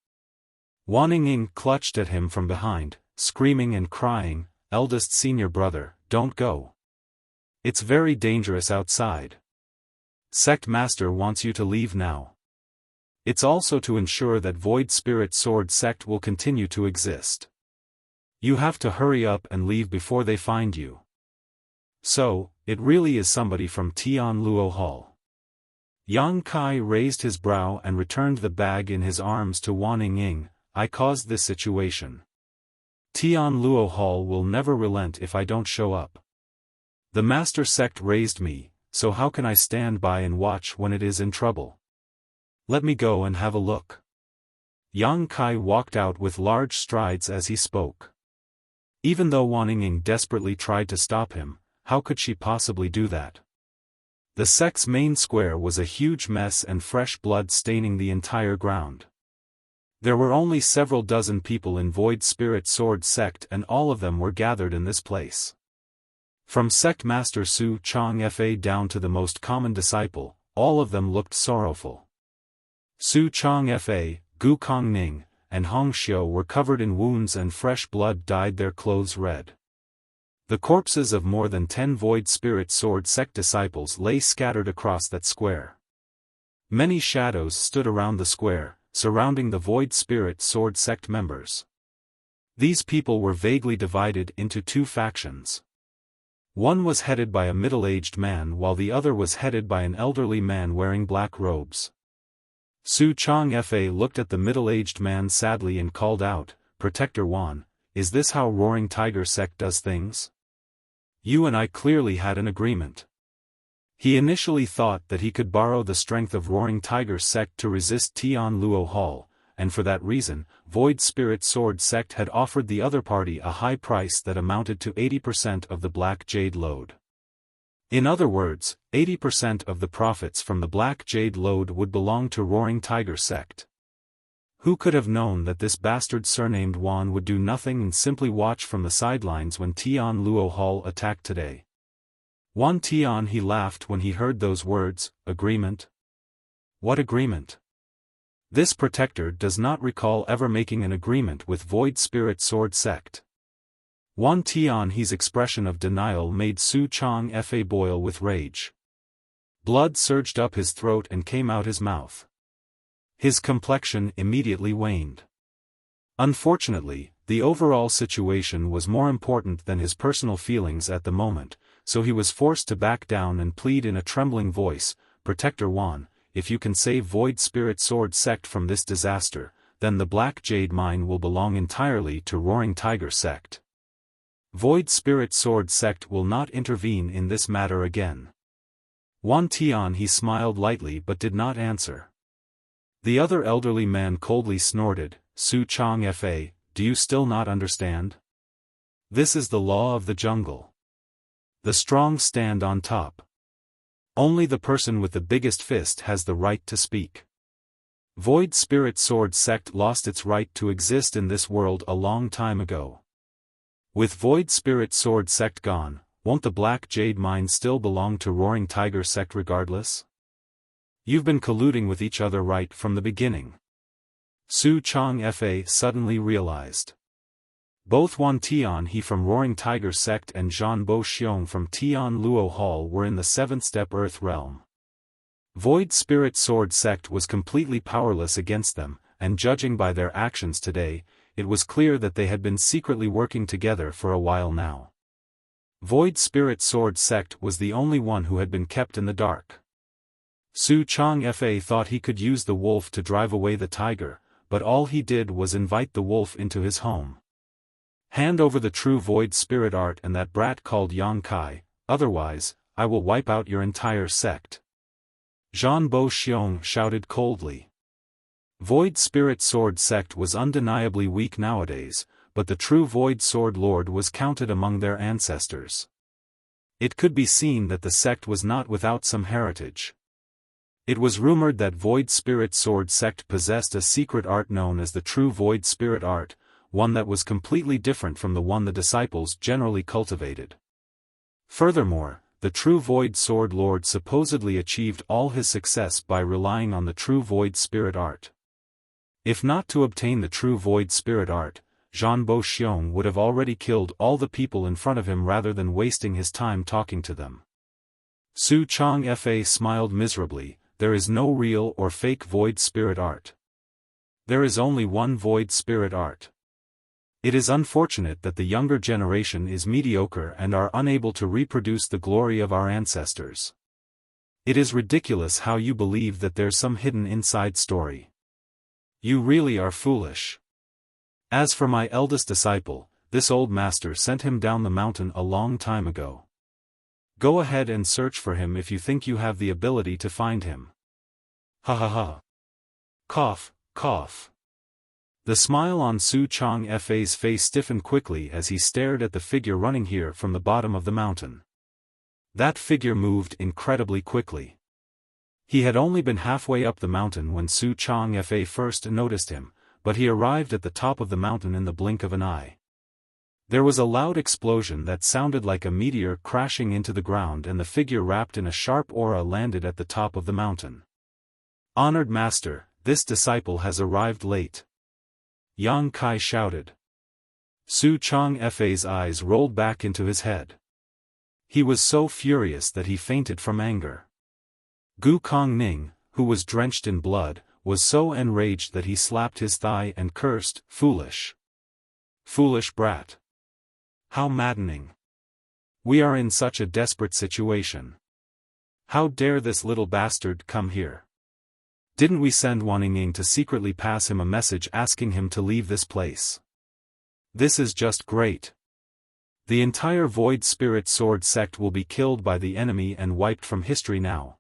Wan Ying clutched at him from behind, screaming and crying, "Eldest senior brother, don't go. It's very dangerous outside. Sect Master wants you to leave now. It's also to ensure that Void Spirit Sword Sect will continue to exist. You have to hurry up and leave before they find you." So, it really is somebody from Tian Luo Hall. Yang Kai raised his brow and returned the bag in his arms to Wan Ying. I caused this situation. Tian Luo Hall will never relent if I don't show up. The Master Sect raised me, so how can I stand by and watch when it is in trouble? Let me go and have a look. Yang Kai walked out with large strides as he spoke. Even though Wan Ying desperately tried to stop him, how could she possibly do that? The sect's main square was a huge mess and fresh blood staining the entire ground. There were only several dozen people in Void Spirit Sword Sect and all of them were gathered in this place. From Sect Master Su Chong Fa down to the most common disciple, all of them looked sorrowful. Su Chong Fa, Gu Kongning, and Hong Xiu were covered in wounds and fresh blood dyed their clothes red. The corpses of more than 10 Void Spirit Sword Sect disciples lay scattered across that square. Many shadows stood around the square, surrounding the Void Spirit Sword Sect members. These people were vaguely divided into two factions. One was headed by a middle-aged man while the other was headed by an elderly man wearing black robes. Su Chong Fa looked at the middle-aged man sadly and called out, "Protector Wan, is this how Roaring Tiger Sect does things? You and I clearly had an agreement." He initially thought that he could borrow the strength of Roaring Tiger Sect to resist Tian Luo Hall, and for that reason, Void Spirit Sword Sect had offered the other party a high price that amounted to 80% of the Black Jade Lode. In other words, 80% of the profits from the Black Jade Lode would belong to Roaring Tiger Sect. Who could have known that this bastard surnamed Wan would do nothing and simply watch from the sidelines when Tian Luo Hall attacked today? Wan Tian, he laughed when he heard those words, agreement? What agreement? This protector does not recall ever making an agreement with Void Spirit Sword Sect. Wan Tian, his expression of denial made Su Chong Fa boil with rage. Blood surged up his throat and came out his mouth. His complexion immediately waned. Unfortunately, the overall situation was more important than his personal feelings at the moment, so he was forced to back down and plead in a trembling voice, "Protector Wan, if you can save Void Spirit Sword Sect from this disaster, then the Black Jade Mine will belong entirely to Roaring Tiger Sect. Void Spirit Sword Sect will not intervene in this matter again. Wan Tian he smiled lightly but did not answer. The other elderly man coldly snorted, Su Chang Fa, do you still not understand? This is the law of the jungle. The strong stand on top. Only the person with the biggest fist has the right to speak. Void Spirit Sword Sect lost its right to exist in this world a long time ago. With Void Spirit Sword Sect gone, won't the Black Jade Mine still belong to Roaring Tiger Sect regardless? You've been colluding with each other right from the beginning. Su Chang Fa suddenly realized. Both Wan Tian he from Roaring Tiger Sect and Zhan Bo Xiong from Tian Luo Hall were in the 7th step Earth realm. Void Spirit Sword Sect was completely powerless against them, and judging by their actions today, it was clear that they had been secretly working together for a while now. Void Spirit Sword Sect was the only one who had been kept in the dark. Su Chang Fa thought he could use the wolf to drive away the tiger, but all he did was invite the wolf into his home. Hand over the true Void Spirit Art and that brat called Yang Kai, otherwise, I will wipe out your entire sect. Zhan Bo Xiong shouted coldly. Void Spirit Sword Sect was undeniably weak nowadays, but the true Void Sword Lord was counted among their ancestors. It could be seen that the sect was not without some heritage. It was rumored that Void Spirit Sword Sect possessed a secret art known as the true Void Spirit Art, one that was completely different from the one the disciples generally cultivated. Furthermore, the true Void Sword Lord supposedly achieved all his success by relying on the true Void Spirit Art. If not to obtain the true Void Spirit Art, Zhan Bo Xiong would have already killed all the people in front of him rather than wasting his time talking to them. Su Chang Fa smiled miserably, there is no real or fake Void Spirit Art. There is only one Void Spirit Art. It is unfortunate that the younger generation is mediocre and are unable to reproduce the glory of our ancestors. It is ridiculous how you believe that there's some hidden inside story. You really are foolish. As for my eldest disciple, this old master sent him down the mountain a long time ago. Go ahead and search for him if you think you have the ability to find him. Ha ha ha. Cough, cough. The smile on Su Chang Fa's face stiffened quickly as he stared at the figure running here from the bottom of the mountain. That figure moved incredibly quickly. He had only been halfway up the mountain when Su Chang Fa first noticed him, but he arrived at the top of the mountain in the blink of an eye. There was a loud explosion that sounded like a meteor crashing into the ground and the figure wrapped in a sharp aura landed at the top of the mountain. Honored Master, this disciple has arrived late. Yang Kai shouted. Su Chang Fa's eyes rolled back into his head. He was so furious that he fainted from anger. Gu Kong Ning, who was drenched in blood, was so enraged that he slapped his thigh and cursed, foolish. Foolish brat. How maddening. We are in such a desperate situation. How dare this little bastard come here? Didn't we send Wan Ying to secretly pass him a message asking him to leave this place? This is just great. The entire Void Spirit Sword Sect will be killed by the enemy and wiped from history now.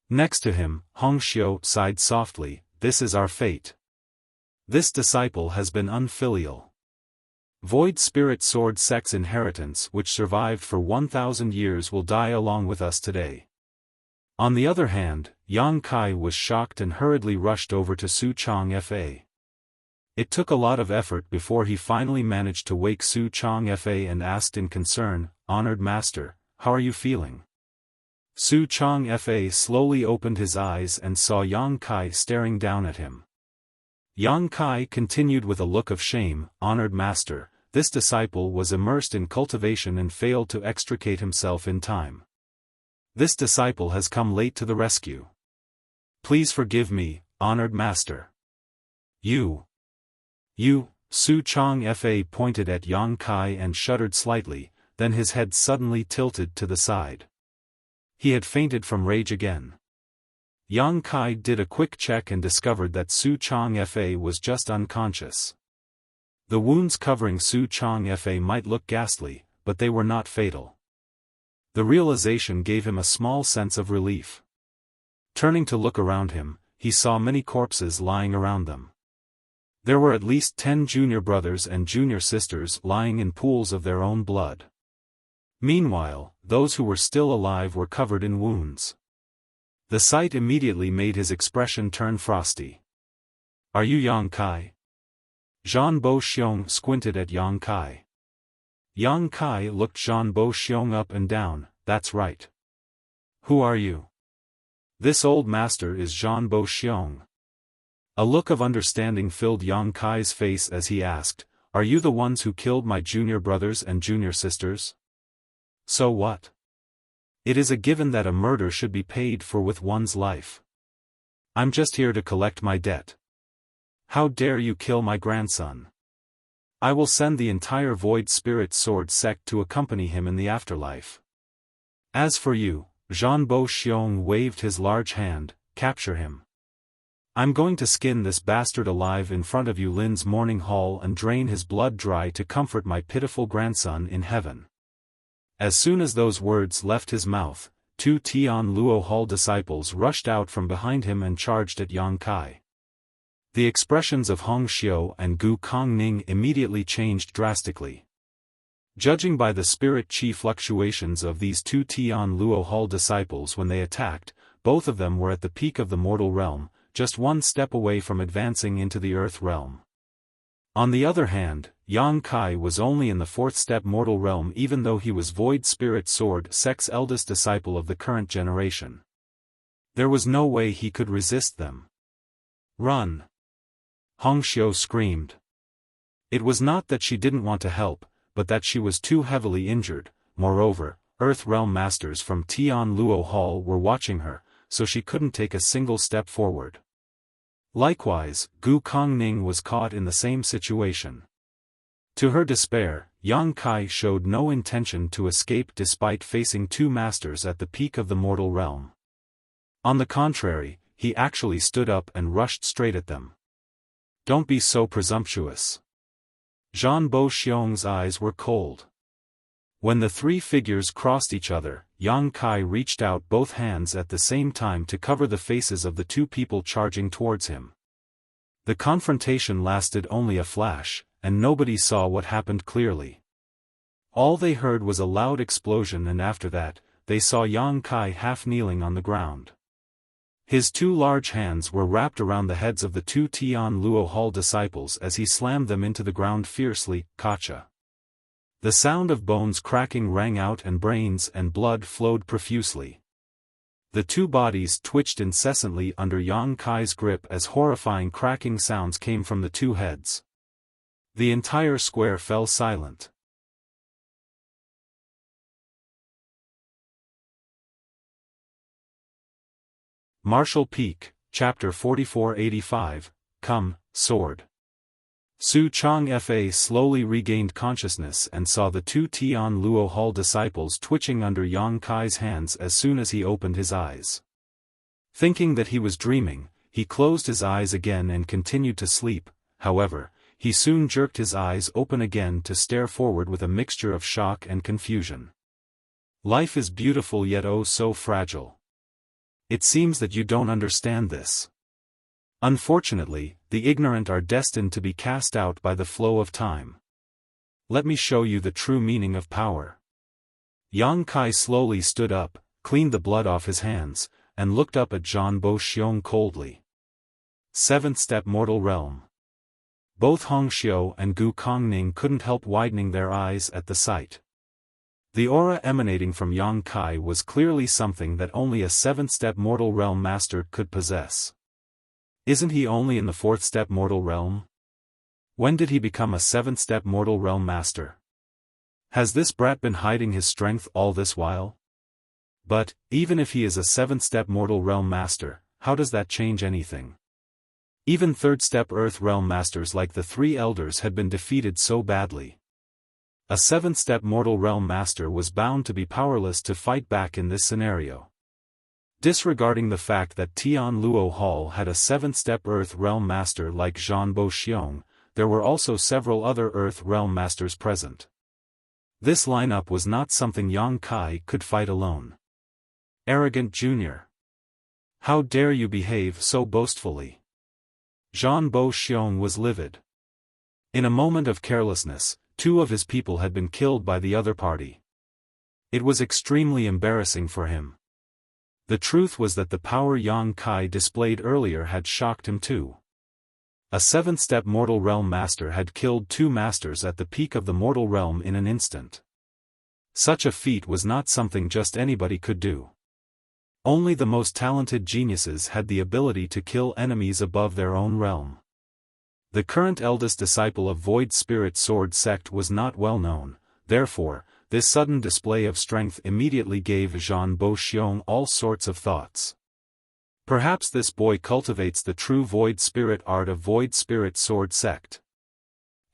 Next to him, Hong Xiu sighed softly, this is our fate. This disciple has been unfilial. Void Spirit Sword Sect's inheritance which survived for 1,000 years will die along with us today. On the other hand, Yang Kai was shocked and hurriedly rushed over to Su Chang Fa. It took a lot of effort before he finally managed to wake Su Chang Fa and asked in concern, Honored Master, how are you feeling? Su Chang Fa slowly opened his eyes and saw Yang Kai staring down at him. Yang Kai continued with a look of shame, Honored Master, this disciple was immersed in cultivation and failed to extricate himself in time. This disciple has come late to the rescue. Please forgive me, Honored Master. You, Su Chang Fa pointed at Yang Kai and shuddered slightly, then his head suddenly tilted to the side. He had fainted from rage again. Yang Kai did a quick check and discovered that Su Changfa was just unconscious. The wounds covering Su Changfa might look ghastly, but they were not fatal. The realization gave him a small sense of relief. Turning to look around him, he saw many corpses lying around them. There were at least 10 junior brothers and junior sisters lying in pools of their own blood. Meanwhile, those who were still alive were covered in wounds. The sight immediately made his expression turn frosty. "Are you Yang Kai?" Zhan Bo-xiong squinted at Yang Kai. Yang Kai looked Zhan Bo-xiong up and down. "That's right. Who are you?" "This old master is Zhan Bo-xiong." A look of understanding filled Yang Kai's face as he asked, "Are you the ones who killed my junior brothers and junior sisters?" "So what? It is a given that a murder should be paid for with one's life. I'm just here to collect my debt. How dare you kill my grandson? I will send the entire Void Spirit Sword sect to accompany him in the afterlife. As for you," Zhan Bo-xiong waved his large hand, "capture him. I'm going to skin this bastard alive in front of Yulin's mourning hall and drain his blood dry to comfort my pitiful grandson in heaven." As soon as those words left his mouth, 2 Tian Luo Hall disciples rushed out from behind him and charged at Yang Kai. The expressions of Hong Xiu and Gu Kongning immediately changed drastically. Judging by the spirit chi fluctuations of these 2 Tian Luo Hall disciples when they attacked, both of them were at the peak of the mortal realm, just one step away from advancing into the earth realm. On the other hand, Yang Kai was only in the 4th step mortal realm even though he was Void Spirit Sword sect's eldest disciple of the current generation. There was no way he could resist them. "Run!" Hong Xiu screamed. It was not that she didn't want to help, but that she was too heavily injured. Moreover, Earth Realm Masters from Tian Luo Hall were watching her, so she couldn't take a single step forward. Likewise, Gu Kongning was caught in the same situation. To her despair, Yang Kai showed no intention to escape despite facing 2 masters at the peak of the mortal realm. On the contrary, he actually stood up and rushed straight at them. "Don't be so presumptuous." Zhan Bo-xiong's eyes were cold. When the 3 figures crossed each other, Yang Kai reached out both hands at the same time to cover the faces of the 2 people charging towards him. The confrontation lasted only a flash, and nobody saw what happened clearly. All they heard was a loud explosion, and after that, they saw Yang Kai half kneeling on the ground. His 2 large hands were wrapped around the heads of the 2 Tian Luo Hall disciples as he slammed them into the ground fiercely. "Kacha!" The sound of bones cracking rang out and brains and blood flowed profusely. The 2 bodies twitched incessantly under Yang Kai's grip as horrifying cracking sounds came from the 2 heads. The entire square fell silent. Martial Peak, Chapter 4485, Come, Sword. Su Changfa slowly regained consciousness and saw the 2 Tian Luo Hall disciples twitching under Yang Kai's hands as soon as he opened his eyes. Thinking that he was dreaming, he closed his eyes again and continued to sleep. However, he soon jerked his eyes open again to stare forward with a mixture of shock and confusion. Life is beautiful yet oh so fragile. It seems that you don't understand this. Unfortunately, the ignorant are destined to be cast out by the flow of time. Let me show you the true meaning of power. Yang Kai slowly stood up, cleaned the blood off his hands, and looked up at Zhan Bo-xiong coldly. 7th step mortal realm. Both Hong Xiu and Gu Kongning couldn't help widening their eyes at the sight. The aura emanating from Yang Kai was clearly something that only a 7th step mortal realm master could possess. Isn't he only in the 4th step mortal realm? When did he become a 7th step mortal realm master? Has this brat been hiding his strength all this while? But, even if he is a 7th step mortal realm master, how does that change anything? Even 3rd step earth realm masters like the 3 elders had been defeated so badly. A 7th step mortal realm master was bound to be powerless to fight back in this scenario. Disregarding the fact that Tian Luo Hall had a 7th-step Earth Realm Master like Zhan Bo Xiong, there were also several other Earth Realm Masters present. This lineup was not something Yang Kai could fight alone. Arrogant Junior. How dare you behave so boastfully? Zhan Bo Xiong was livid. In a moment of carelessness, 2 of his people had been killed by the other party. It was extremely embarrassing for him. The truth was that the power Yang Kai displayed earlier had shocked him too. A 7th-step mortal realm master had killed 2 masters at the peak of the mortal realm in an instant. Such a feat was not something just anybody could do. Only the most talented geniuses had the ability to kill enemies above their own realm. The current eldest disciple of Void Spirit Sword sect was not well known, therefore, this sudden display of strength immediately gave Zhan Bo Xiong all sorts of thoughts. Perhaps this boy cultivates the true Void Spirit art of Void Spirit Sword sect.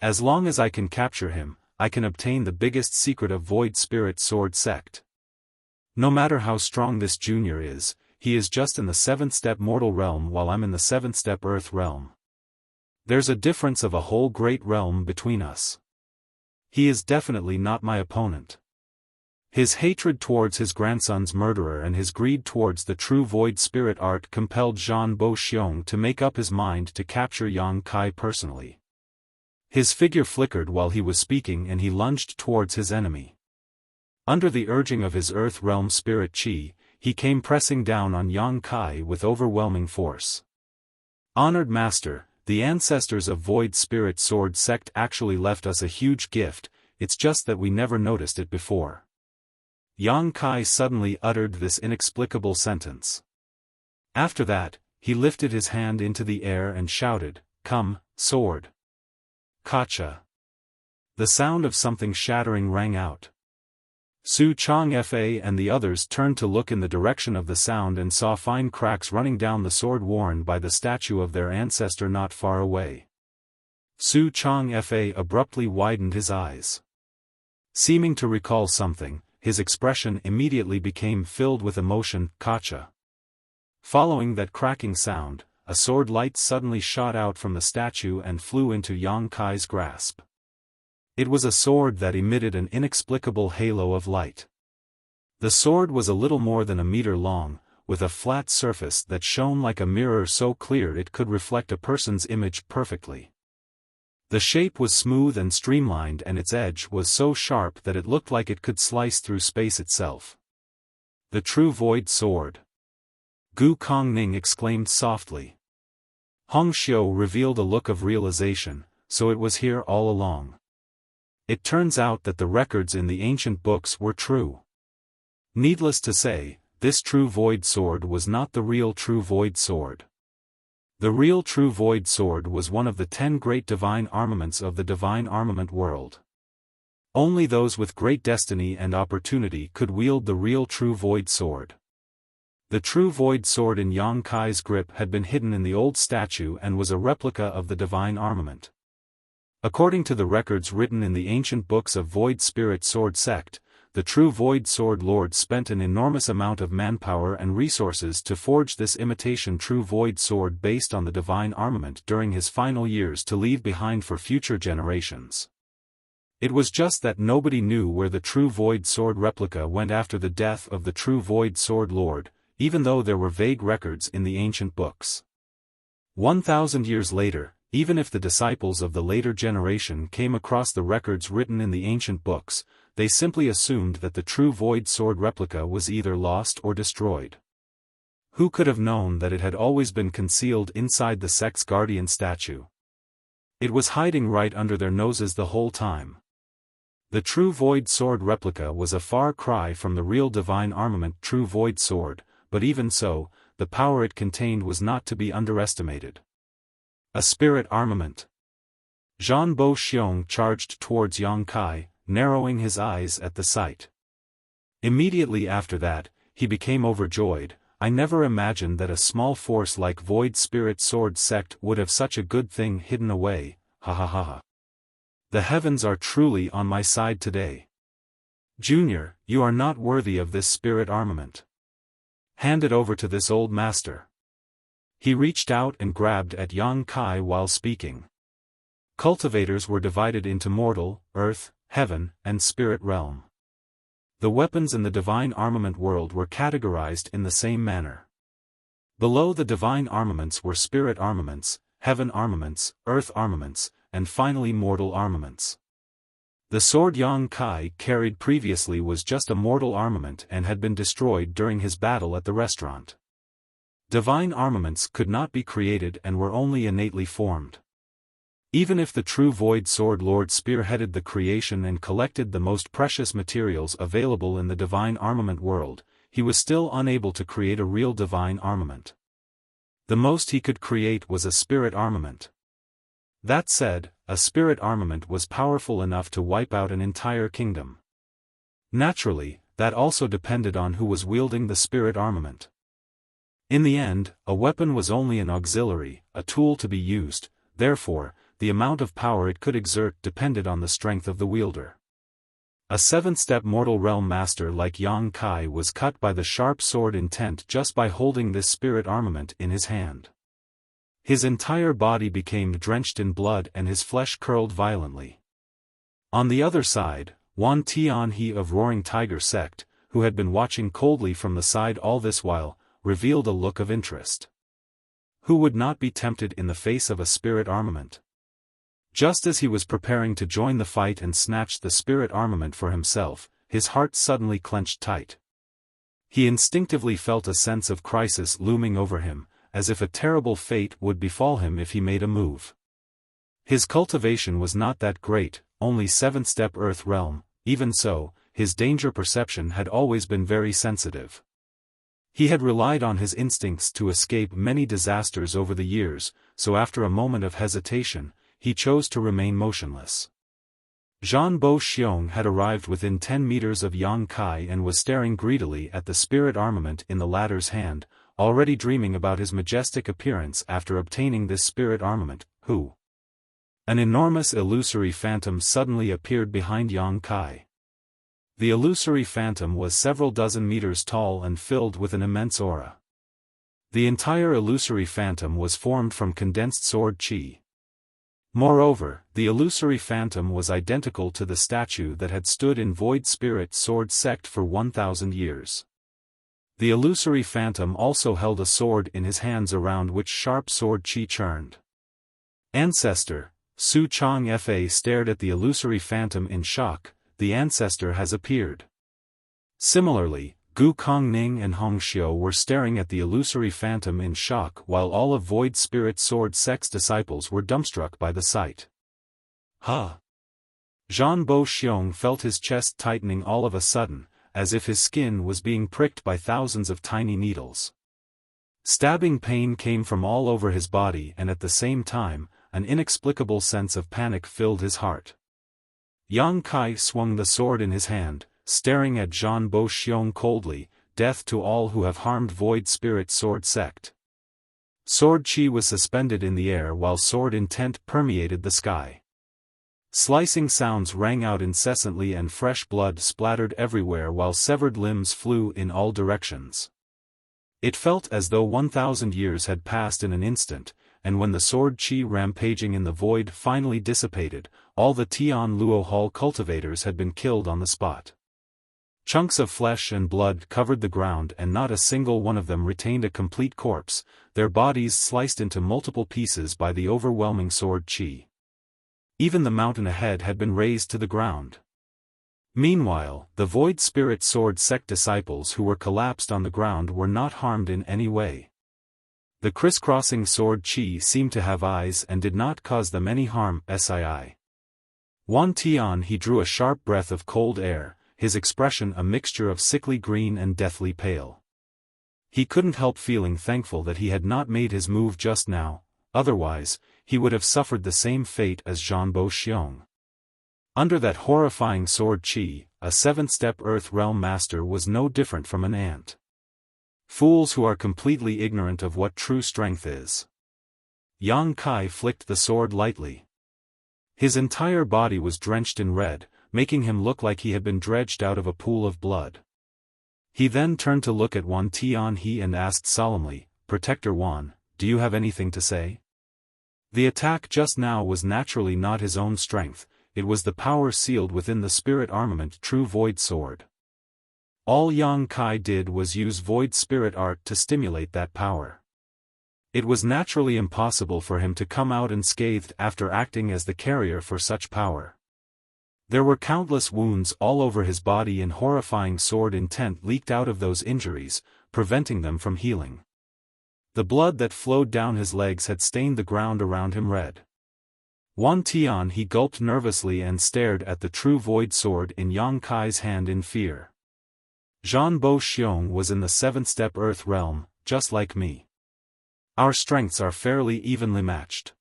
As long as I can capture him, I can obtain the biggest secret of Void Spirit Sword sect. No matter how strong this junior is, he is just in the 7th-step mortal realm while I'm in the 7th-step earth realm. There's a difference of a whole great realm between us. He is definitely not my opponent. His hatred towards his grandson's murderer and his greed towards the true Void Spirit art compelled Zhan Bo Xiong to make up his mind to capture Yang Kai personally. His figure flickered while he was speaking and he lunged towards his enemy. Under the urging of his Earth Realm Spirit Chi, he came pressing down on Yang Kai with overwhelming force. Honored Master, the ancestors of Void Spirit Sword sect actually left us a huge gift, it's just that we never noticed it before. Yang Kai suddenly uttered this inexplicable sentence. After that, he lifted his hand into the air and shouted, "Come, sword!" Kacha. The sound of something shattering rang out. Su Chong Fa and the others turned to look in the direction of the sound and saw fine cracks running down the sword worn by the statue of their ancestor not far away. Su Chong Fa abruptly widened his eyes. Seeming to recall something, his expression immediately became filled with emotion. Kacha. Following that cracking sound, a sword light suddenly shot out from the statue and flew into Yang Kai's grasp. It was a sword that emitted an inexplicable halo of light. The sword was a little more than a meter long, with a flat surface that shone like a mirror so clear it could reflect a person's image perfectly. The shape was smooth and streamlined and its edge was so sharp that it looked like it could slice through space itself. The true Void Sword. Gu Kongning exclaimed softly. Hong Xiu revealed a look of realization, so it was here all along. It turns out that the records in the ancient books were true. Needless to say, this true Void Sword was not the real true Void Sword. The real true Void Sword was one of the 10 great divine armaments of the divine armament world. Only those with great destiny and opportunity could wield the real true Void Sword. The true Void Sword in Yang Kai's grip had been hidden in the old statue and was a replica of the divine armament. According to the records written in the ancient books of Void Spirit Sword sect, the true Void Sword Lord spent an enormous amount of manpower and resources to forge this imitation true Void Sword based on the divine armament during his final years to leave behind for future generations. It was just that nobody knew where the true Void Sword replica went after the death of the true Void Sword Lord, even though there were vague records in the ancient books. 1,000 years later, even if the disciples of the later generation came across the records written in the ancient books, they simply assumed that the true Void Sword replica was either lost or destroyed. Who could have known that it had always been concealed inside the sect's guardian statue? It was hiding right under their noses the whole time. The true Void Sword replica was a far cry from the real divine armament true Void Sword, but even so, the power it contained was not to be underestimated. A spirit armament. Zhan Bo Xiong charged towards Yang Kai, narrowing his eyes at the sight. Immediately after that, he became overjoyed. I never imagined that a small force like Void Spirit Sword sect would have such a good thing hidden away, ha ha ha ha. The heavens are truly on my side today. Junior, you are not worthy of this spirit armament. Hand it over to this old master. He reached out and grabbed at Yang Kai while speaking. Cultivators were divided into mortal, earth, heaven, and spirit realm. The weapons in the divine armament world were categorized in the same manner. Below the divine armaments were spirit armaments, heaven armaments, earth armaments, and finally mortal armaments. The sword Yang Kai carried previously was just a mortal armament and had been destroyed during his battle at the restaurant. Divine armaments could not be created and were only innately formed. Even if the true Void Sword Lord spearheaded the creation and collected the most precious materials available in the divine armament world, he was still unable to create a real divine armament. The most he could create was a spirit armament. That said, a spirit armament was powerful enough to wipe out an entire kingdom. Naturally, that also depended on who was wielding the spirit armament. In the end, a weapon was only an auxiliary, a tool to be used, therefore, the amount of power it could exert depended on the strength of the wielder. A seventh-step mortal realm master like Yang Kai was cut by the sharp sword intent just by holding this spirit armament in his hand. His entire body became drenched in blood and his flesh curled violently. On the other side, Wan Tianhe of Roaring Tiger sect, who had been watching coldly from the side all this while, revealed a look of interest. Who would not be tempted in the face of a spirit armament? Just as he was preparing to join the fight and snatch the spirit armament for himself, his heart suddenly clenched tight. He instinctively felt a sense of crisis looming over him, as if a terrible fate would befall him if he made a move. His cultivation was not that great, only 7th-step earth realm, even so, his danger perception had always been very sensitive. He had relied on his instincts to escape many disasters over the years, so after a moment of hesitation, he chose to remain motionless. Zhan Bo Xiong had arrived within 10 meters of Yang Kai and was staring greedily at the spirit armament in the latter's hand, already dreaming about his majestic appearance after obtaining this spirit armament. Who? An enormous illusory phantom suddenly appeared behind Yang Kai. The illusory phantom was several dozen meters tall and filled with an immense aura. The entire illusory phantom was formed from condensed sword chi. Moreover, the illusory phantom was identical to the statue that had stood in Void Spirit Sword Sect for 1,000 years. The illusory phantom also held a sword in his hands around which sharp sword chi churned. Ancestor, Su Chong Fa stared at the illusory phantom in shock. The ancestor has appeared. Similarly, Gu Kongning and Hong Xiu were staring at the illusory phantom in shock while all of Void Spirit Sword Sect's disciples were dumbstruck by the sight. Huh! Zhan Bo Xiong felt his chest tightening all of a sudden, as if his skin was being pricked by thousands of tiny needles. Stabbing pain came from all over his body and at the same time, an inexplicable sense of panic filled his heart. Yang Kai swung the sword in his hand, staring at Zhan Bo Xiong coldly, death to all who have harmed Void Spirit Sword Sect. Sword chi was suspended in the air while sword intent permeated the sky. Slicing sounds rang out incessantly and fresh blood splattered everywhere while severed limbs flew in all directions. It felt as though 1,000 years had passed in an instant, and when the sword chi rampaging in the void finally dissipated, all the Tian Luo Hall cultivators had been killed on the spot. Chunks of flesh and blood covered the ground and not a single one of them retained a complete corpse, their bodies sliced into multiple pieces by the overwhelming sword chi. Even the mountain ahead had been razed to the ground. Meanwhile, the Void Spirit Sword Sect disciples who were collapsed on the ground were not harmed in any way. The crisscrossing sword chi seemed to have eyes and did not cause them any harm. Sii. Wan Tian he drew a sharp breath of cold air, his expression a mixture of sickly green and deathly pale. He couldn't help feeling thankful that he had not made his move just now, otherwise, he would have suffered the same fate as Zhan Bo Xiong. Under that horrifying sword chi, a 7th-step Earth Realm Master was no different from an ant. Fools who are completely ignorant of what true strength is. Yang Kai flicked the sword lightly. His entire body was drenched in red, making him look like he had been dredged out of a pool of blood. He then turned to look at Wan Tianhe and asked solemnly, Protector Wan, do you have anything to say? The attack just now was naturally not his own strength, it was the power sealed within the spirit armament True Void Sword. All Yang Kai did was use Void Spirit Art to stimulate that power. It was naturally impossible for him to come out unscathed after acting as the carrier for such power. There were countless wounds all over his body and horrifying sword intent leaked out of those injuries, preventing them from healing. The blood that flowed down his legs had stained the ground around him red. Wan Tianhe gulped nervously and stared at the True Void Sword in Yang Kai's hand in fear. Zhan Bo Xiong was in the 7th step Earth realm, just like me. Our strengths are fairly evenly matched.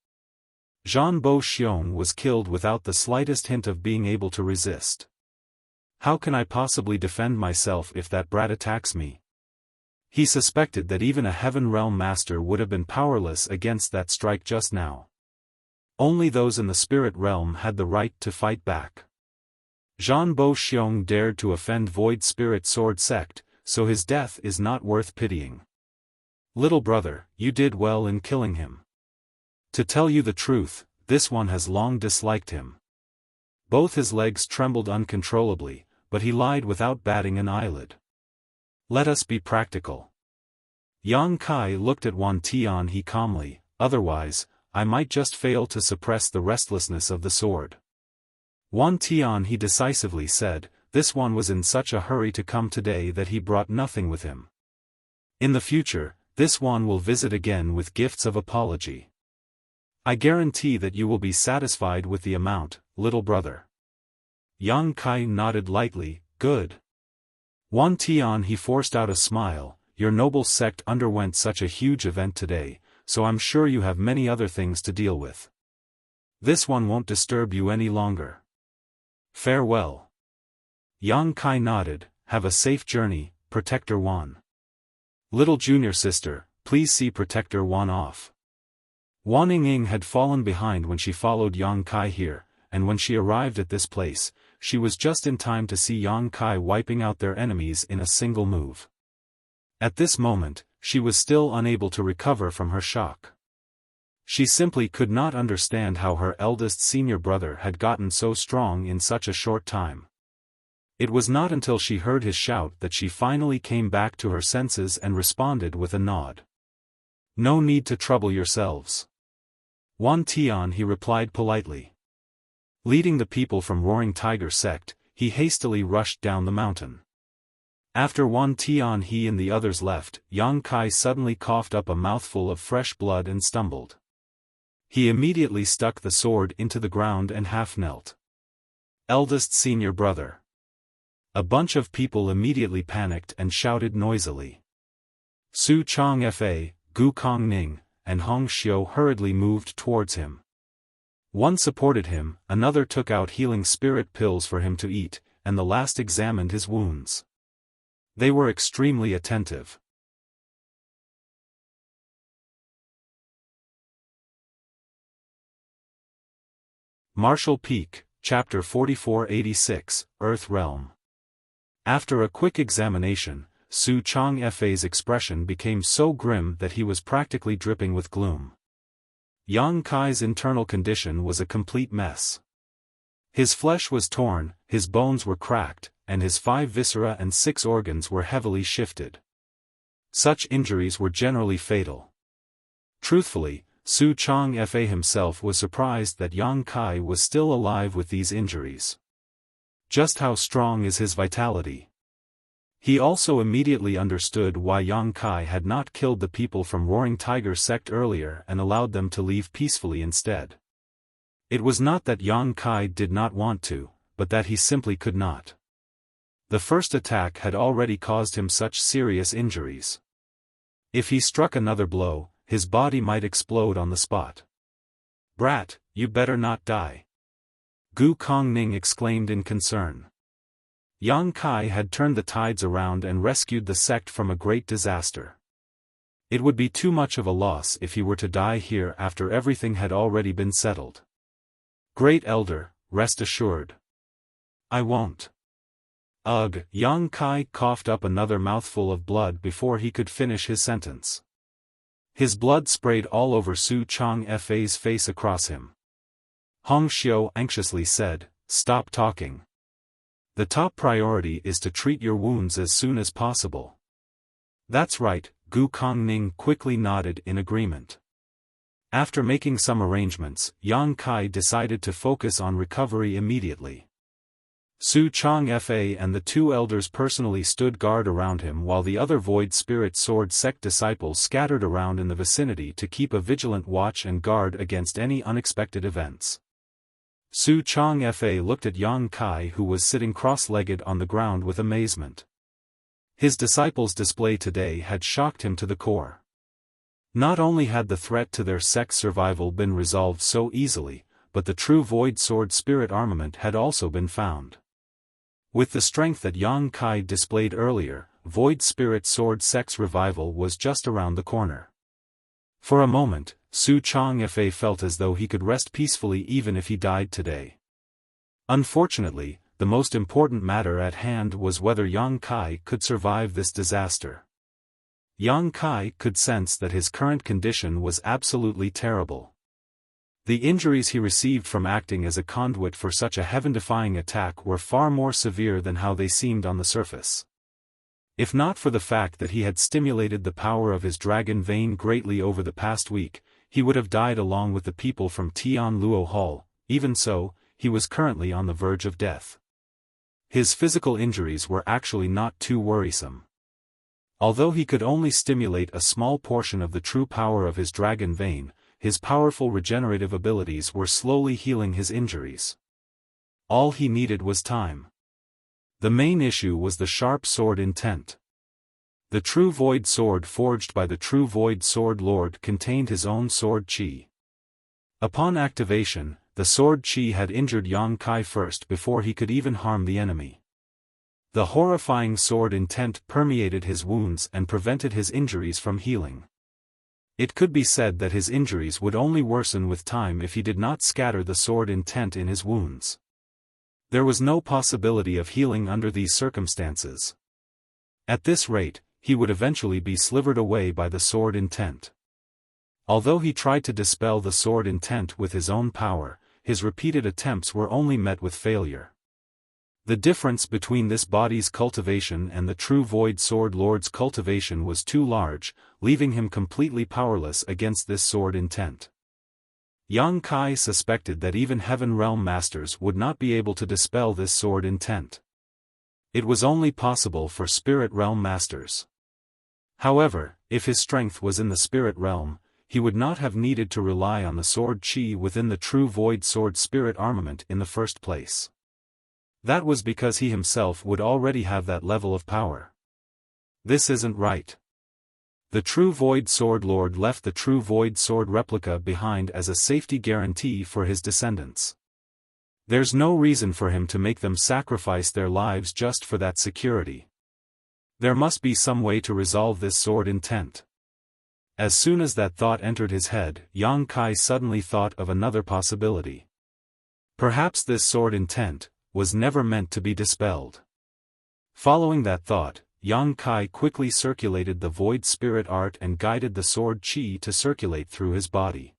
Zhan Bo Xiong was killed without the slightest hint of being able to resist. How can I possibly defend myself if that brat attacks me? He suspected that even a Heaven Realm Master would have been powerless against that strike just now. Only those in the Spirit Realm had the right to fight back. Zhan Bo Xiong dared to offend Void Spirit Sword Sect, so his death is not worth pitying. Little brother, you did well in killing him. To tell you the truth, this one has long disliked him. Both his legs trembled uncontrollably, but he lied without batting an eyelid. Let us be practical. Yang Kai looked at Wan Tianhe calmly, otherwise, I might just fail to suppress the restlessness of the sword. Wan Tianhe decisively said, this one was in such a hurry to come today that he brought nothing with him. In the future, this one will visit again with gifts of apology. I guarantee that you will be satisfied with the amount, little brother. Yang Kai nodded lightly, good. Wan Tianhe forced out a smile, your noble sect underwent such a huge event today, so I'm sure you have many other things to deal with. This one won't disturb you any longer. Farewell. Yang Kai nodded, have a safe journey, Protector Wan. Little junior sister, please see Protector Wan off. Wan Ying had fallen behind when she followed Yang Kai here, and when she arrived at this place, she was just in time to see Yang Kai wiping out their enemies in a single move. At this moment, she was still unable to recover from her shock. She simply could not understand how her eldest senior brother had gotten so strong in such a short time. It was not until she heard his shout that she finally came back to her senses and responded with a nod. No need to trouble yourselves. Wan Tianhe replied politely. Leading the people from Roaring Tiger sect, he hastily rushed down the mountain. After Wan Tianhe and the others left, Yang Kai suddenly coughed up a mouthful of fresh blood and stumbled. He immediately stuck the sword into the ground and half knelt. Eldest senior brother. A bunch of people immediately panicked and shouted noisily. Su Chong Fa, Gu Kong Ning, and Hong Xiu hurriedly moved towards him. One supported him, another took out healing spirit pills for him to eat, and the last examined his wounds. They were extremely attentive. Martial Peak, Chapter 4486, Earth Realm. After a quick examination, Su Chong Fa's expression became so grim that he was practically dripping with gloom. Yang Kai's internal condition was a complete mess. His flesh was torn, his bones were cracked, and his 5 viscera and 6 organs were heavily shifted. Such injuries were generally fatal. Truthfully, Su Chong Fa himself was surprised that Yang Kai was still alive with these injuries. Just how strong is his vitality? He also immediately understood why Yang Kai had not killed the people from Roaring Tiger sect earlier and allowed them to leave peacefully instead. It was not that Yang Kai did not want to, but that he simply could not. The first attack had already caused him such serious injuries. If he struck another blow, his body might explode on the spot. Brat, you better not die. Gu Kongning exclaimed in concern. Yang Kai had turned the tides around and rescued the sect from a great disaster. It would be too much of a loss if he were to die here after everything had already been settled. Great Elder, rest assured. I won't. Ugh! Yang Kai coughed up another mouthful of blood before he could finish his sentence. His blood sprayed all over Su Changfei's face across him. Hong Xiao anxiously said, "Stop talking. The top priority is to treat your wounds as soon as possible." "That's right," Gu Kongning quickly nodded in agreement. After making some arrangements, Yang Kai decided to focus on recovery immediately. Su Changfei and the two elders personally stood guard around him while the other Void Spirit Sword sect disciples scattered around in the vicinity to keep a vigilant watch and guard against any unexpected events. Su Changfei looked at Yang Kai, who was sitting cross-legged on the ground, with amazement. His disciples' display today had shocked him to the core. Not only had the threat to their sect's survival been resolved so easily, but the true Void Sword Spirit armament had also been found. With the strength that Yang Kai displayed earlier, Void Spirit Sword sect's revival was just around the corner. For a moment, Su Changfei felt as though he could rest peacefully even if he died today. Unfortunately, the most important matter at hand was whether Yang Kai could survive this disaster. Yang Kai could sense that his current condition was absolutely terrible. The injuries he received from acting as a conduit for such a heaven-defying attack were far more severe than how they seemed on the surface. If not for the fact that he had stimulated the power of his dragon vein greatly over the past week, he would have died along with the people from Tianluo Hall. Even so, he was currently on the verge of death. His physical injuries were actually not too worrisome. Although he could only stimulate a small portion of the true power of his dragon vein, his powerful regenerative abilities were slowly healing his injuries. All he needed was time. The main issue was the sharp sword intent. The true Void Sword forged by the true Void Sword Lord contained his own sword chi. Upon activation, the sword chi had injured Yang Kai first before he could even harm the enemy. The horrifying sword intent permeated his wounds and prevented his injuries from healing. It could be said that his injuries would only worsen with time if he did not scatter the sword intent in his wounds. There was no possibility of healing under these circumstances. At this rate, he would eventually be slivered away by the sword intent. Although he tried to dispel the sword intent with his own power, his repeated attempts were only met with failure. The difference between this body's cultivation and the true Void Sword Lord's cultivation was too large, leaving him completely powerless against this sword intent. Yang Kai suspected that even Heaven Realm Masters would not be able to dispel this sword intent. It was only possible for Spirit Realm Masters. However, if his strength was in the Spirit Realm, he would not have needed to rely on the sword chi within the true Void Sword Spirit armament in the first place. That was because he himself would already have that level of power. This isn't right. The true Void Sword Lord left the true Void Sword replica behind as a safety guarantee for his descendants. There's no reason for him to make them sacrifice their lives just for that security. There must be some way to resolve this sword intent. As soon as that thought entered his head, Yang Kai suddenly thought of another possibility. Perhaps this sword intent was never meant to be dispelled. Following that thought, Yang Kai quickly circulated the Void Spirit Art and guided the sword chi to circulate through his body.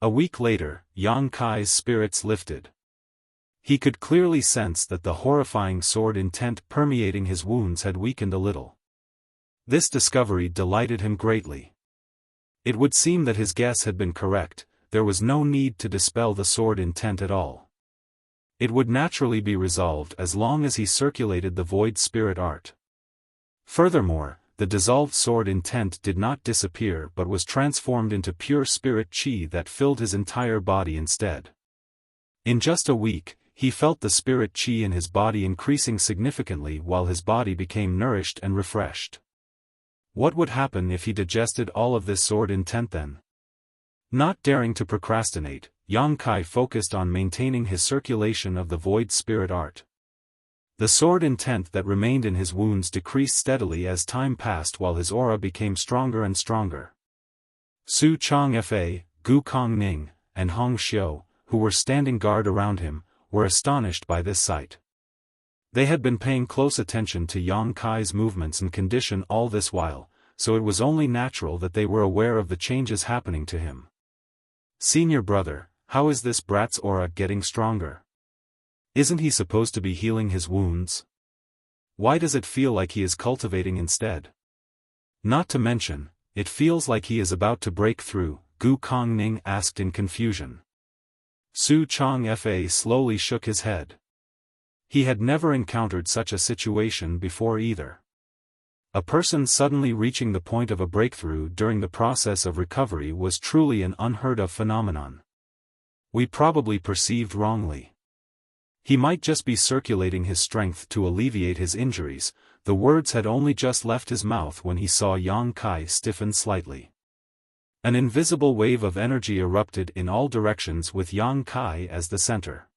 A week later, Yang Kai's spirits lifted. He could clearly sense that the horrifying sword intent permeating his wounds had weakened a little. This discovery delighted him greatly. It would seem that his guess had been correct, there was no need to dispel the sword intent at all. It would naturally be resolved as long as he circulated the Void Spirit Art. Furthermore, the dissolved sword intent did not disappear but was transformed into pure spirit chi that filled his entire body instead. In just a week, he felt the spirit chi in his body increasing significantly while his body became nourished and refreshed. What would happen if he digested all of this sword intent then? Not daring to procrastinate, Yang Kai focused on maintaining his circulation of the Void Spirit Art. The sword intent that remained in his wounds decreased steadily as time passed while his aura became stronger and stronger. Su Changfei, Gu Kongning, and Hong Xiao, who were standing guard around him, were astonished by this sight. They had been paying close attention to Yang Kai's movements and condition all this while, so it was only natural that they were aware of the changes happening to him. "Senior brother, how is this brat's aura getting stronger? Isn't he supposed to be healing his wounds? Why does it feel like he is cultivating instead? Not to mention, it feels like he is about to break through," Gu Kongning asked in confusion. Su Changfa slowly shook his head. He had never encountered such a situation before either. A person suddenly reaching the point of a breakthrough during the process of recovery was truly an unheard-of phenomenon. "We probably perceived wrongly. He might just be circulating his strength to alleviate his injuries." The words had only just left his mouth when he saw Yang Kai stiffen slightly. An invisible wave of energy erupted in all directions with Yang Kai as the center.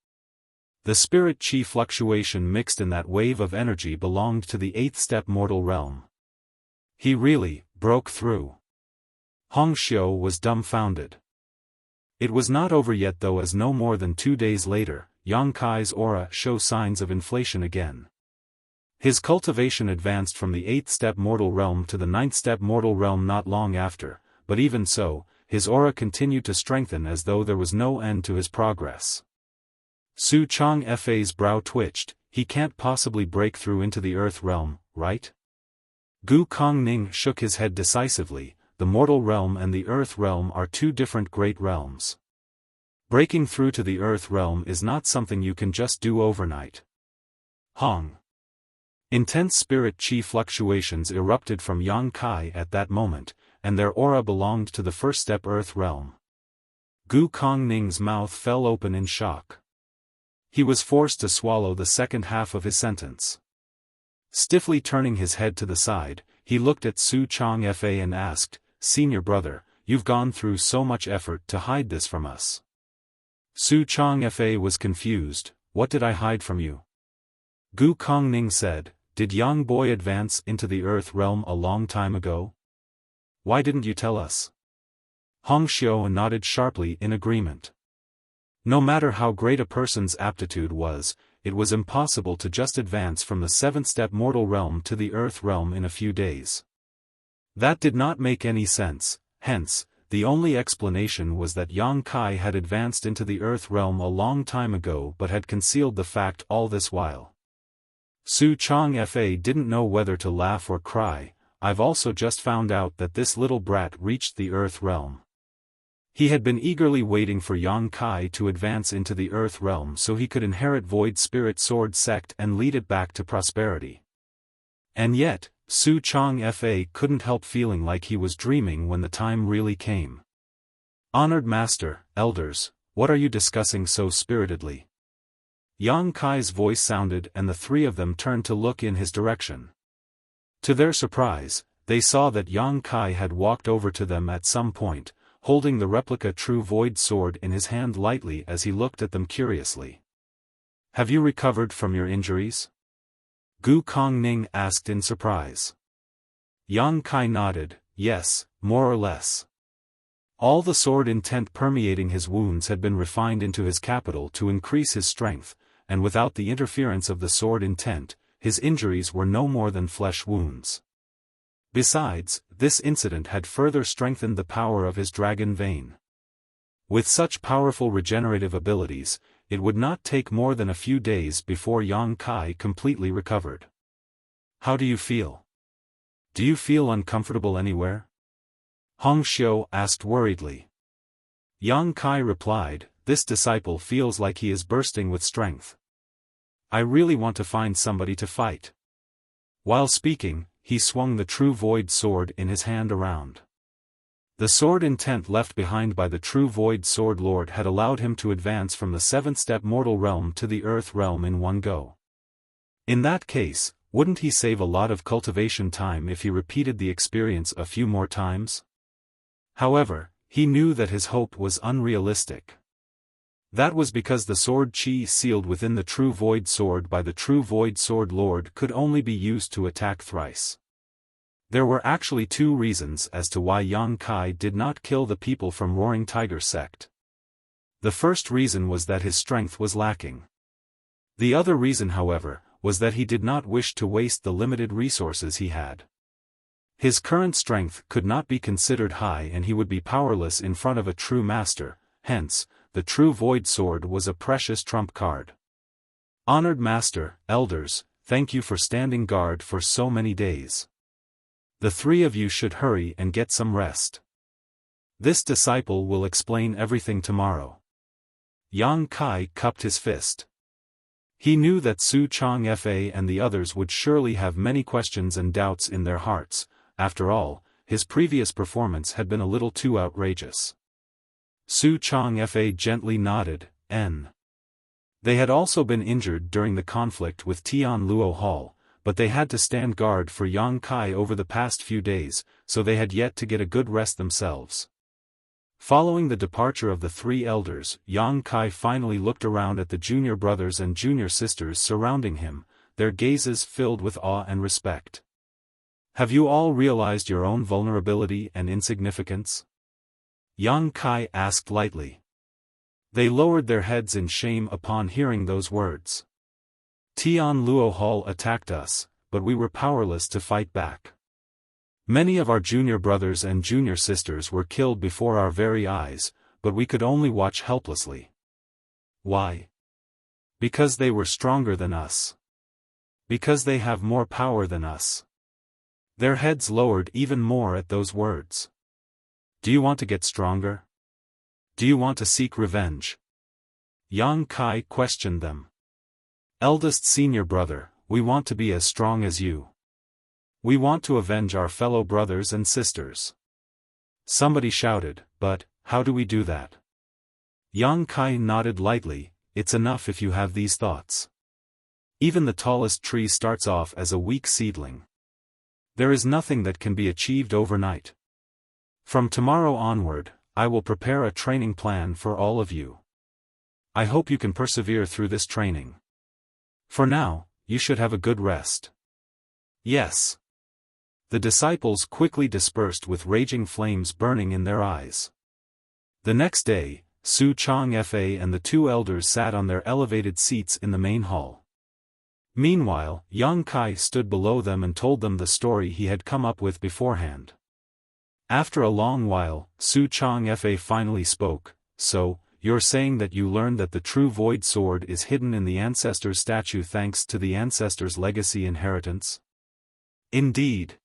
The spirit chi fluctuation mixed in that wave of energy belonged to the 8th step mortal realm. He really broke through. Hong Xiao was dumbfounded. It was not over yet though, as no more than 2 days later, Yang Kai's aura showed signs of inflation again. His cultivation advanced from the 8th step mortal realm to the 9th step mortal realm not long after, but even so, his aura continued to strengthen as though there was no end to his progress. Su Changfa's brow twitched. "He can't possibly break through into the earth realm, right?" Gu Kongning shook his head decisively. "The mortal realm and the earth realm are two different great realms. Breaking through to the earth realm is not something you can just do overnight." Hong. Intense spirit chi fluctuations erupted from Yang Kai at that moment, and their aura belonged to the first step earth realm. Gu Kongning's mouth fell open in shock. He was forced to swallow the second half of his sentence. Stiffly turning his head to the side, he looked at Su Changfa and asked, "Senior brother, you've gone through so much effort to hide this from us." Su Changfa was confused. "What did I hide from you?" Gu Kongning said, "Did young boy advance into the earth realm a long time ago? Why didn't you tell us?" Hong Xiao nodded sharply in agreement. No matter how great a person's aptitude was, it was impossible to just advance from the 7th step mortal realm to the earth realm in a few days. That did not make any sense, hence, the only explanation was that Yang Kai had advanced into the earth realm a long time ago but had concealed the fact all this while. Su Changfa didn't know whether to laugh or cry. "I've also just found out that this little brat reached the earth realm." He had been eagerly waiting for Yang Kai to advance into the earth realm so he could inherit Void Spirit Sword Sect and lead it back to prosperity. And yet, Su Changfa couldn't help feeling like he was dreaming when the time really came. "Honored Master, Elders, what are you discussing so spiritedly?" Yang Kai's voice sounded and the three of them turned to look in his direction. To their surprise, they saw that Yang Kai had walked over to them at some point, holding the replica True Void sword in his hand lightly as he looked at them curiously. "Have you recovered from your injuries?" Gu Kongning asked in surprise. Yang Kai nodded, "Yes, more or less." All the sword intent permeating his wounds had been refined into his capital to increase his strength, and without the interference of the sword intent, his injuries were no more than flesh wounds. Besides, this incident had further strengthened the power of his dragon vein. With such powerful regenerative abilities, it would not take more than a few days before Yang Kai completely recovered. "How do you feel? Do you feel uncomfortable anywhere?" Hong Xiao asked worriedly. Yang Kai replied, "This disciple feels like he is bursting with strength. I really want to find somebody to fight." While speaking, he swung the True Void sword in his hand around. The sword intent left behind by the True Void Sword Lord had allowed him to advance from the 7th step mortal realm to the earth realm in one go. In that case, wouldn't he save a lot of cultivation time if he repeated the experience a few more times? However, he knew that his hope was unrealistic. That was because the sword chi sealed within the True Void sword by the True Void Sword Lord could only be used to attack thrice. There were actually two reasons as to why Yang Kai did not kill the people from Roaring Tiger sect. The first reason was that his strength was lacking. The other reason, however, was that he did not wish to waste the limited resources he had. His current strength could not be considered high and he would be powerless in front of a true master, hence, the true void sword was a precious trump card. Honored master, elders, thank you for standing guard for so many days. The three of you should hurry and get some rest. This disciple will explain everything tomorrow. Yang Kai cupped his fist. He knew that Su Changfa and the others would surely have many questions and doubts in their hearts. After all, his previous performance had been a little too outrageous. Su Changfa gently nodded, They had also been injured during the conflict with Tian Luo Hall, but they had to stand guard for Yang Kai over the past few days, so they had yet to get a good rest themselves. Following the departure of the three elders, Yang Kai finally looked around at the junior brothers and junior sisters surrounding him, their gazes filled with awe and respect. Have you all realized your own vulnerability and insignificance? Yang Kai asked lightly. They lowered their heads in shame upon hearing those words. Tian Luo Hall attacked us, but we were powerless to fight back. Many of our junior brothers and junior sisters were killed before our very eyes, but we could only watch helplessly. Why? Because they were stronger than us. Because they have more power than us. Their heads lowered even more at those words. Do you want to get stronger? Do you want to seek revenge? Yang Kai questioned them. Eldest senior brother, we want to be as strong as you. We want to avenge our fellow brothers and sisters. Somebody shouted, but, how do we do that? Yang Kai nodded lightly, it's enough if you have these thoughts. Even the tallest tree starts off as a weak seedling. There is nothing that can be achieved overnight. From tomorrow onward, I will prepare a training plan for all of you. I hope you can persevere through this training. For now, you should have a good rest. Yes. The disciples quickly dispersed with raging flames burning in their eyes. The next day, Su Changfa and the two elders sat on their elevated seats in the main hall. Meanwhile, Yang Kai stood below them and told them the story he had come up with beforehand. After a long while, Su Changfa finally spoke, so, you're saying that you learned that the true void sword is hidden in the ancestor's statue thanks to the ancestor's legacy inheritance? Indeed.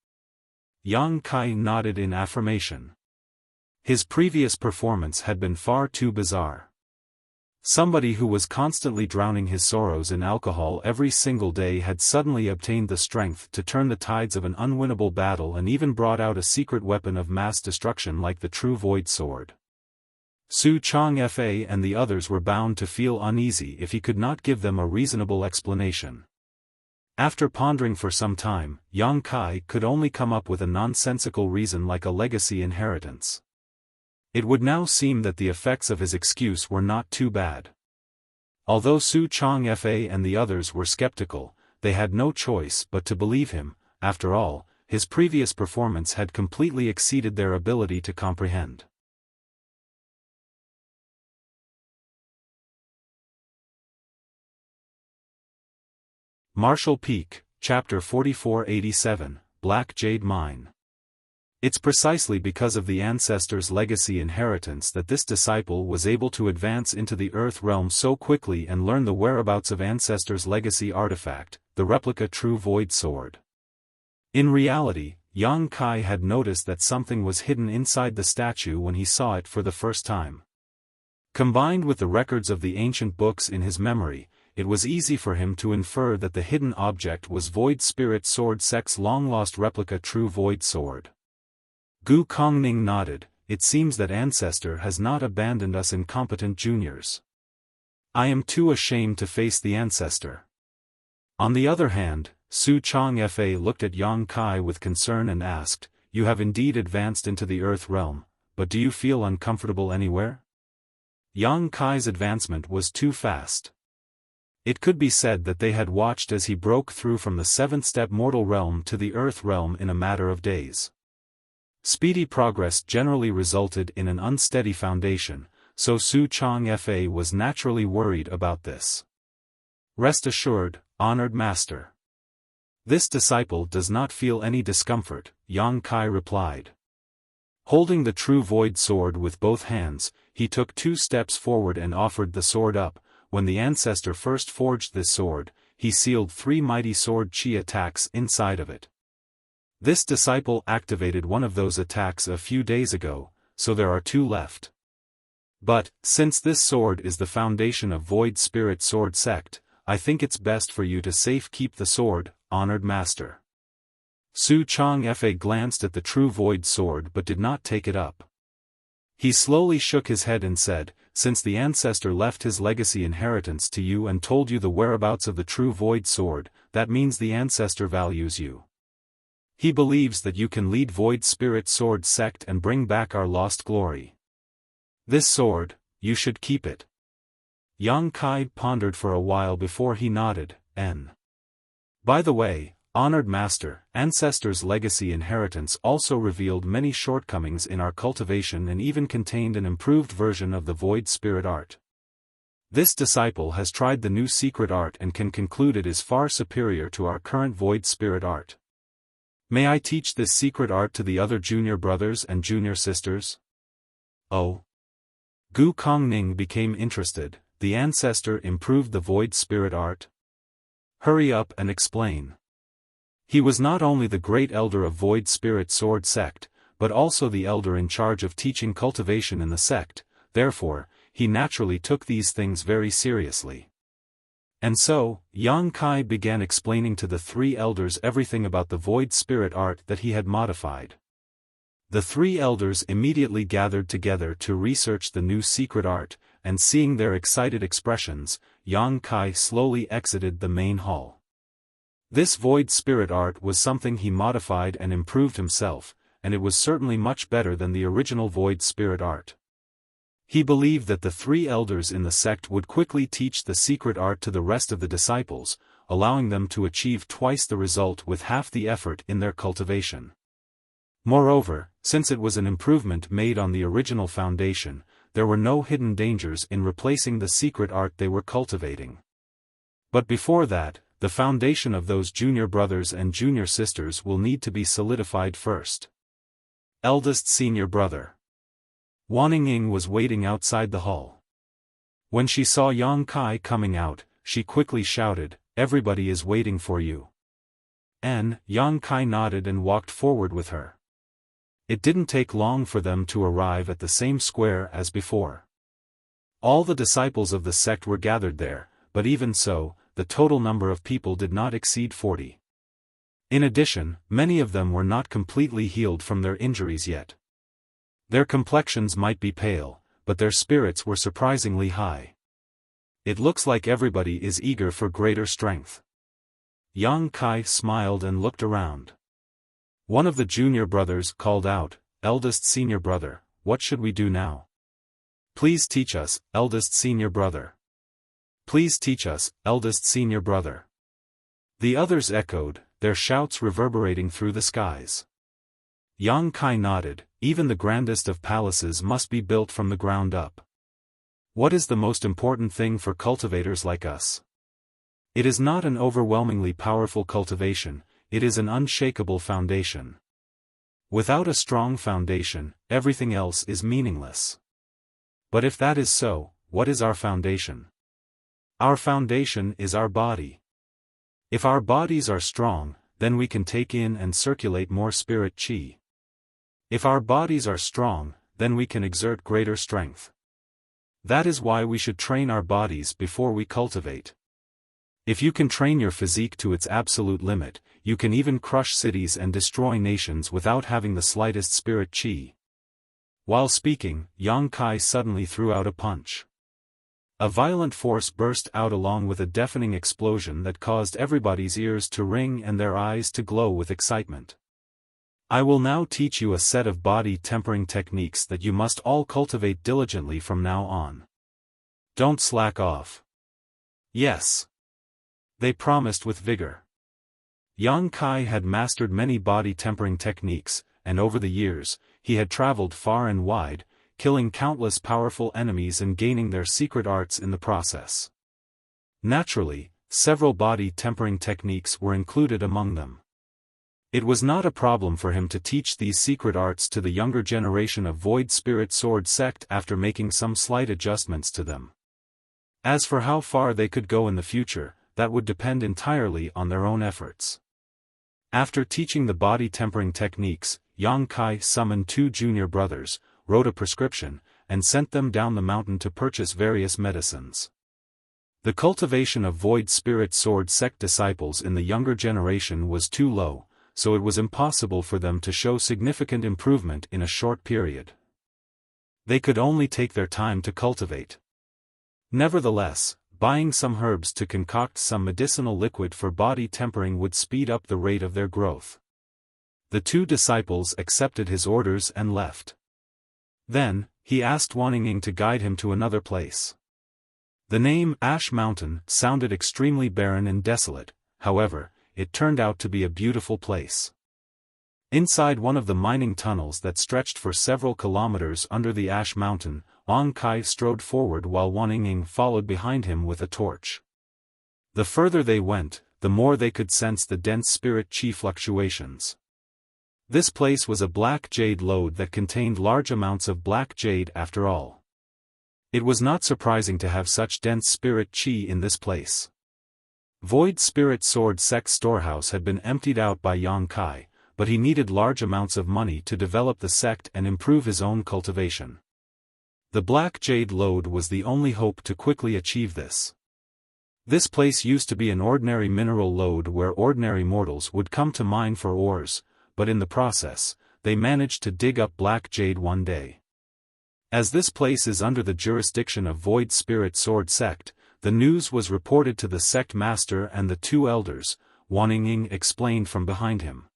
Yang Kai nodded in affirmation. His previous performance had been far too bizarre. Somebody who was constantly drowning his sorrows in alcohol every single day had suddenly obtained the strength to turn the tides of an unwinnable battle and even brought out a secret weapon of mass destruction like the true void sword. Su Changfa and the others were bound to feel uneasy if he could not give them a reasonable explanation. After pondering for some time, Yang Kai could only come up with a nonsensical reason like a legacy inheritance. It would now seem that the effects of his excuse were not too bad. Although Su Changfa and the others were skeptical, they had no choice but to believe him. After all, his previous performance had completely exceeded their ability to comprehend. Marshall Peak, Chapter 4487, Black Jade Mine. It's precisely because of the ancestor's legacy inheritance that this disciple was able to advance into the Earth realm so quickly and learn the whereabouts of ancestor's legacy artifact, the replica true void sword. In reality, Yang Kai had noticed that something was hidden inside the statue when he saw it for the first time. Combined with the records of the ancient books in his memory, it was easy for him to infer that the hidden object was Void Spirit Sword Sect's long-lost replica true void sword. Gu Kongning nodded, it seems that Ancestor has not abandoned us incompetent juniors. I am too ashamed to face the Ancestor. On the other hand, Su Changfa looked at Yang Kai with concern and asked, you have indeed advanced into the Earth realm, but do you feel uncomfortable anywhere? Yang Kai's advancement was too fast. It could be said that they had watched as he broke through from the seventh-step mortal realm to the Earth realm in a matter of days. Speedy progress generally resulted in an unsteady foundation, so Su Changfa was naturally worried about this. Rest assured, honored master. This disciple does not feel any discomfort, Yang Kai replied. Holding the true void sword with both hands, he took 2 steps forward and offered the sword up. When the ancestor first forged this sword, he sealed 3 mighty sword chi attacks inside of it. This disciple activated one of those attacks a few days ago, so there are 2 left. But, since this sword is the foundation of Void Spirit Sword Sect, I think it's best for you to safe keep the sword, honored master. Su Changfa glanced at the true void sword but did not take it up. He slowly shook his head and said, since the ancestor left his legacy inheritance to you and told you the whereabouts of the true void sword, that means the ancestor values you. He believes that you can lead Void Spirit Sword Sect and bring back our lost glory. This sword, you should keep it. Yang Kai pondered for a while before he nodded, By the way, honored master, ancestors' legacy inheritance also revealed many shortcomings in our cultivation and even contained an improved version of the Void Spirit art. This disciple has tried the new secret art and can conclude it is far superior to our current Void Spirit art. May I teach this secret art to the other junior brothers and junior sisters? Oh. Gu Kongning became interested. The ancestor improved the Void Spirit art? Hurry up and explain. He was not only the great elder of Void Spirit Sword Sect, but also the elder in charge of teaching cultivation in the sect, therefore, he naturally took these things very seriously. And so, Yang Kai began explaining to the 3 elders everything about the Void Spirit art that he had modified. The 3 elders immediately gathered together to research the new secret art, and seeing their excited expressions, Yang Kai slowly exited the main hall. This Void Spirit art was something he modified and improved himself, and it was certainly much better than the original Void Spirit art. He believed that the 3 elders in the sect would quickly teach the secret art to the rest of the disciples, allowing them to achieve twice the result with half the effort in their cultivation. Moreover, since it was an improvement made on the original foundation, there were no hidden dangers in replacing the secret art they were cultivating. But before that, the foundation of those junior brothers and junior sisters will need to be solidified first. Eldest senior brother. Waningying was waiting outside the hall. When she saw Yang Kai coming out, she quickly shouted, "Everybody is waiting for you." Yang Kai nodded and walked forward with her. It didn't take long for them to arrive at the same square as before. All the disciples of the sect were gathered there, but even so, the total number of people did not exceed 40. In addition, many of them were not completely healed from their injuries yet. Their complexions might be pale, but their spirits were surprisingly high. It looks like everybody is eager for greater strength. Yang Kai smiled and looked around. One of the junior brothers called out, "Eldest senior brother, what should we do now?" "Please teach us, eldest senior brother." "Please teach us, eldest senior brother." The others echoed, their shouts reverberating through the skies. Yang Kai nodded, even the grandest of palaces must be built from the ground up. What is the most important thing for cultivators like us? It is not an overwhelmingly powerful cultivation, it is an unshakable foundation. Without a strong foundation, everything else is meaningless. But if that is so, what is our foundation? Our foundation is our body. If our bodies are strong, then we can take in and circulate more spirit chi. If our bodies are strong, then we can exert greater strength. That is why we should train our bodies before we cultivate. If you can train your physique to its absolute limit, you can even crush cities and destroy nations without having the slightest spirit chi. While speaking, Yang Kai suddenly threw out a punch. A violent force burst out along with a deafening explosion that caused everybody's ears to ring and their eyes to glow with excitement. I will now teach you a set of body tempering techniques that you must all cultivate diligently from now on. Don't slack off. Yes. They promised with vigor. Yang Kai had mastered many body tempering techniques, and over the years, he had traveled far and wide, killing countless powerful enemies and gaining their secret arts in the process. Naturally, Several body tempering techniques were included among them. It was not a problem for him to teach these secret arts to the younger generation of Void Spirit Sword sect after making some slight adjustments to them. As for how far they could go in the future, that would depend entirely on their own efforts. After teaching the body tempering techniques, Yang Kai summoned 2 junior brothers, wrote a prescription, and sent them down the mountain to purchase various medicines. The cultivation of Void Spirit Sword sect disciples in the younger generation was too low, so it was impossible for them to show significant improvement in a short period. They could only take their time to cultivate. Nevertheless, buying some herbs to concoct some medicinal liquid for body tempering would speed up the rate of their growth. The 2 disciples accepted his orders and left. Then, he asked Wanning to guide him to another place. The name Ash Mountain sounded extremely barren and desolate, however, it turned out to be a beautiful place. Inside one of the mining tunnels that stretched for several kilometers under the Ash Mountain, Yang Kai strode forward while Wanning followed behind him with a torch. The further they went, the more they could sense the dense spirit chi fluctuations. This place was a black jade lode that contained large amounts of black jade after all. It was not surprising to have such dense spirit chi in this place. Void Spirit Sword Sect storehouse had been emptied out by Yang Kai, but he needed large amounts of money to develop the sect and improve his own cultivation. The black jade lode was the only hope to quickly achieve this. This place used to be an ordinary mineral lode where ordinary mortals would come to mine for ores, but in the process, they managed to dig up black jade one day. As this place is under the jurisdiction of Void Spirit Sword Sect, the news was reported to the sect master and the 2 elders, Wanning explained from behind him.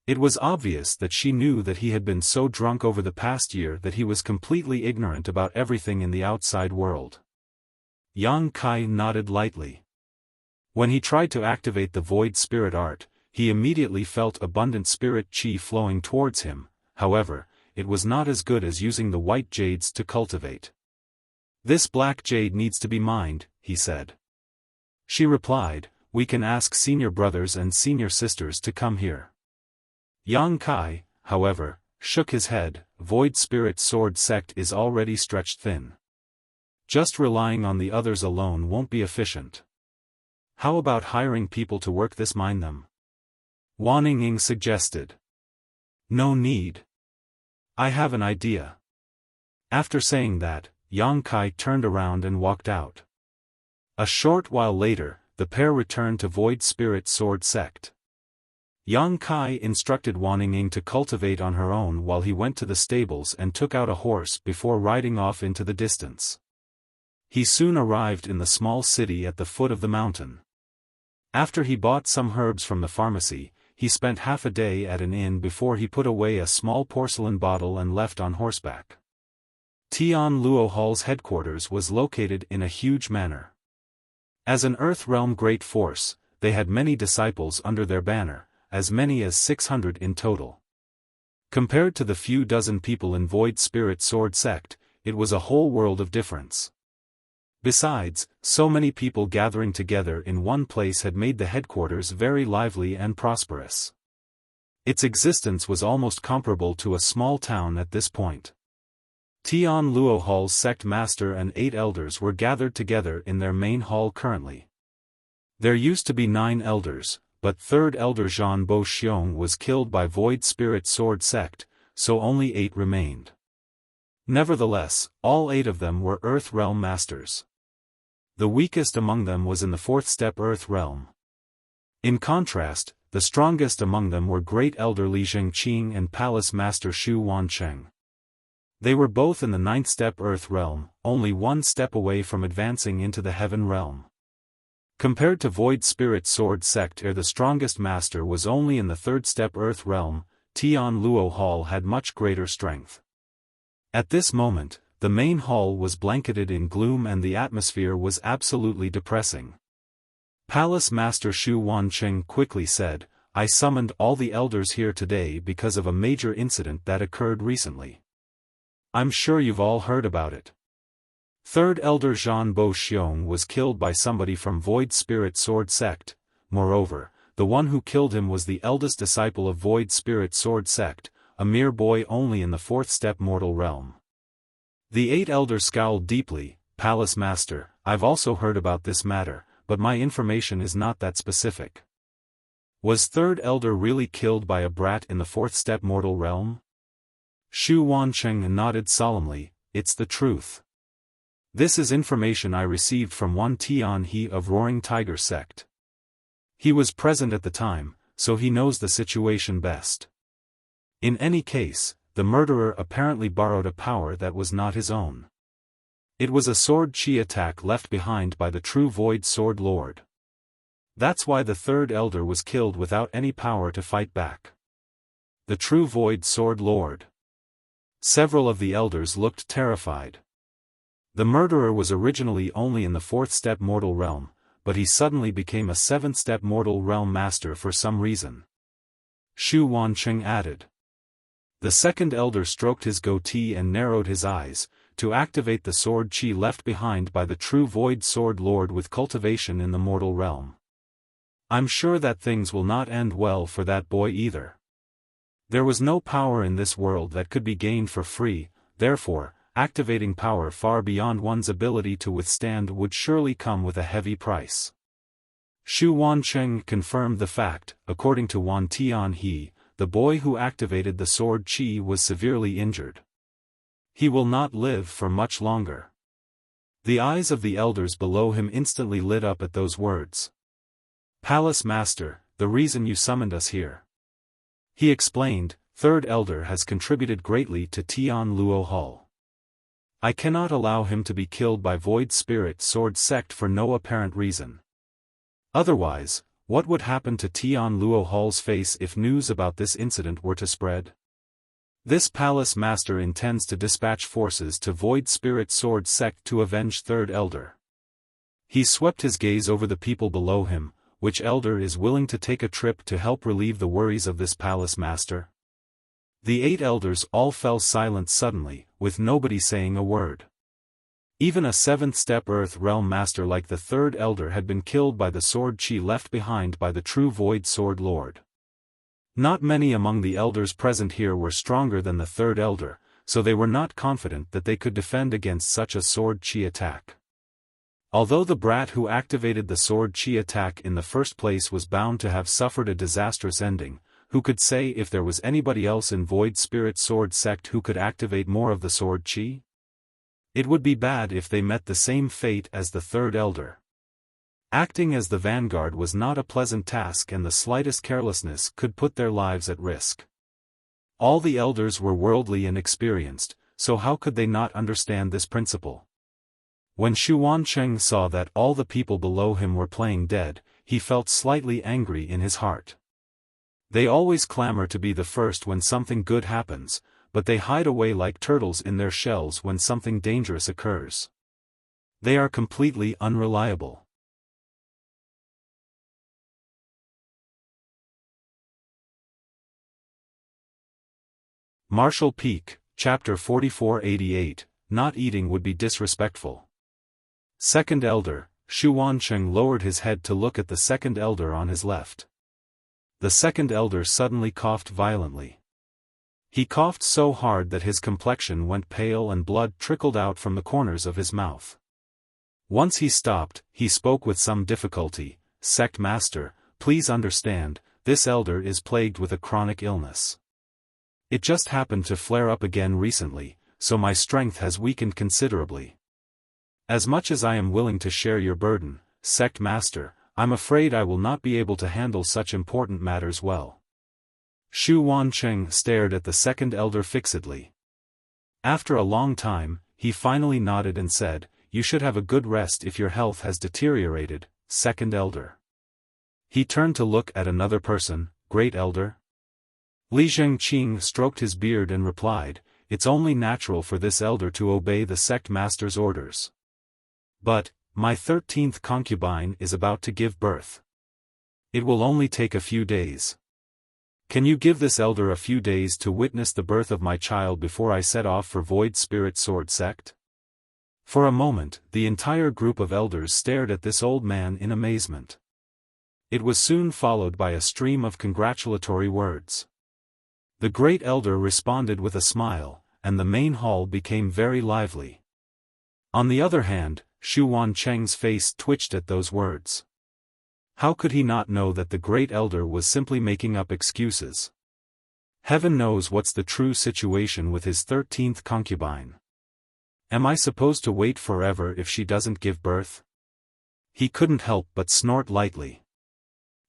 It was obvious that she knew that he had been so drunk over the past year that he was completely ignorant about everything in the outside world. Yang Kai nodded lightly. When he tried to activate the Void Spirit art, he immediately felt abundant spirit chi flowing towards him, however, it was not as good as using the white jades to cultivate. "This black jade needs to be mined," he said. She replied, "We can ask senior brothers and senior sisters to come here." Yang Kai, however, shook his head. Void Spirit Sword Sect is already stretched thin. Just relying on the others alone won't be efficient. How about hiring people to work this mine them? Wanning suggested. "No need. I have an idea." After saying that, Yang Kai turned around and walked out. A short while later, the pair returned to Void Spirit Sword Sect. Yang Kai instructed Wanning to cultivate on her own while he went to the stables and took out a horse before riding off into the distance. He soon arrived in the small city at the foot of the mountain. After he bought some herbs from the pharmacy, he spent half a day at an inn before he put away a small porcelain bottle and left on horseback. Tian Luo Hall's headquarters was located in a huge manor. As an Earth Realm great force, they had many disciples under their banner, as many as 600 in total. Compared to the few dozen people in Void Spirit Sword Sect, it was a whole world of difference. Besides, so many people gathering together in one place had made the headquarters very lively and prosperous. Its existence was almost comparable to a small town at this point. Tian Luo Hall's sect master and 8 elders were gathered together in their main hall currently. There used to be 9 elders, but 3rd Elder Zhan Bo Xiong was killed by Void Spirit Sword Sect, so only 8 remained. Nevertheless, all 8 of them were Earth Realm Masters. The weakest among them was in the 4th step Earth Realm. In contrast, the strongest among them were Great Elder Li Zhengqing and Palace Master Xu Wancheng. They were both in the 9th step Earth Realm, only 1 step away from advancing into the Heaven Realm. Compared to Void Spirit Sword Sect, the strongest master was only in the 3rd step Earth Realm. Tian Luo Hall had much greater strength. At this moment, the main hall was blanketed in gloom and the atmosphere was absolutely depressing. Palace Master Xu Wancheng quickly said, "I summoned all the elders here today because of a major incident that occurred recently. I'm sure you've all heard about it." Third Elder Zhan Bo Xiong was killed by somebody from Void Spirit Sword Sect. Moreover, the one who killed him was the eldest disciple of Void Spirit Sword Sect, a mere boy only in the fourth step mortal realm. The 8 elders scowled deeply. Palace Master, I've also heard about this matter, but my information is not that specific. Was Third Elder really killed by a brat in the fourth step mortal realm? Xu Wancheng nodded solemnly. It's the truth. This is information I received from Wan Tianhe of Roaring Tiger Sect. He was present at the time, so he knows the situation best. In any case, the murderer apparently borrowed a power that was not his own. It was a sword chi attack left behind by the true Void Sword Lord. That's why the Third Elder was killed without any power to fight back. The true Void Sword Lord. Several of the elders looked terrified. The murderer was originally only in the fourth step mortal realm, but he suddenly became a seventh step mortal realm master for some reason. Xu Wancheng added. The second elder stroked his goatee and narrowed his eyes, to activate the sword chi left behind by the true Void Sword Lord with cultivation in the mortal realm. I'm sure that things will not end well for that boy either. There was no power in this world that could be gained for free, therefore, activating power far beyond one's ability to withstand would surely come with a heavy price. Xu Wancheng confirmed the fact. According to Wan Tianhe, the boy who activated the sword chi was severely injured. He will not live for much longer. The eyes of the elders below him instantly lit up at those words. Palace Master, the reason you summoned us here. He explained, Third Elder has contributed greatly to Tian Luo Hall. I cannot allow him to be killed by Void Spirit Sword Sect for no apparent reason. Otherwise, what would happen to Tian Luo Hall's face if news about this incident were to spread? This Palace Master intends to dispatch forces to Void Spirit Sword Sect to avenge Third Elder. He swept his gaze over the people below him. Which elder is willing to take a trip to help relieve the worries of this Palace Master? The 8 elders all fell silent suddenly, with nobody saying a word. Even a 7th step Earth Realm Master like the Third Elder had been killed by the sword chi left behind by the true Void Sword Lord. Not many among the elders present here were stronger than the Third Elder, so they were not confident that they could defend against such a sword chi attack. Although the brat who activated the sword chi attack in the first place was bound to have suffered a disastrous ending, who could say if there was anybody else in Void Spirit Sword Sect who could activate more of the sword chi? It would be bad if they met the same fate as the Third Elder. Acting as the vanguard was not a pleasant task, and the slightest carelessness could put their lives at risk. All the elders were worldly and experienced, so how could they not understand this principle? When Xu Wancheng saw that all the people below him were playing dead, he felt slightly angry in his heart. They always clamor to be the first when something good happens, but they hide away like turtles in their shells when something dangerous occurs. They are completely unreliable. Martial Peak, Chapter 4488, Not eating would be disrespectful. Second Elder, Xu Wancheng lowered his head to look at the second elder on his left. The second elder suddenly coughed violently. He coughed so hard that his complexion went pale and blood trickled out from the corners of his mouth. Once he stopped, he spoke with some difficulty, Sect Master, please understand, this elder is plagued with a chronic illness. It just happened to flare up again recently, so my strength has weakened considerably. As much as I am willing to share your burden, Sect Master, I'm afraid I will not be able to handle such important matters well. Xu Wancheng stared at the second elder fixedly. After a long time, he finally nodded and said, You should have a good rest if your health has deteriorated, second elder. He turned to look at another person, Great Elder. Li Zhengqing stroked his beard and replied, It's only natural for this elder to obey the Sect Master's orders. But, my 13th concubine is about to give birth. It will only take a few days. Can you give this elder a few days to witness the birth of my child before I set off for Void Spirit Sword Sect? For a moment, the entire group of elders stared at this old man in amazement. It was soon followed by a stream of congratulatory words. The great elder responded with a smile, and the main hall became very lively. On the other hand, Xu Wancheng's face twitched at those words. How could he not know that the great elder was simply making up excuses? Heaven knows what's the true situation with his 13th concubine. Am I supposed to wait forever if she doesn't give birth? He couldn't help but snort lightly.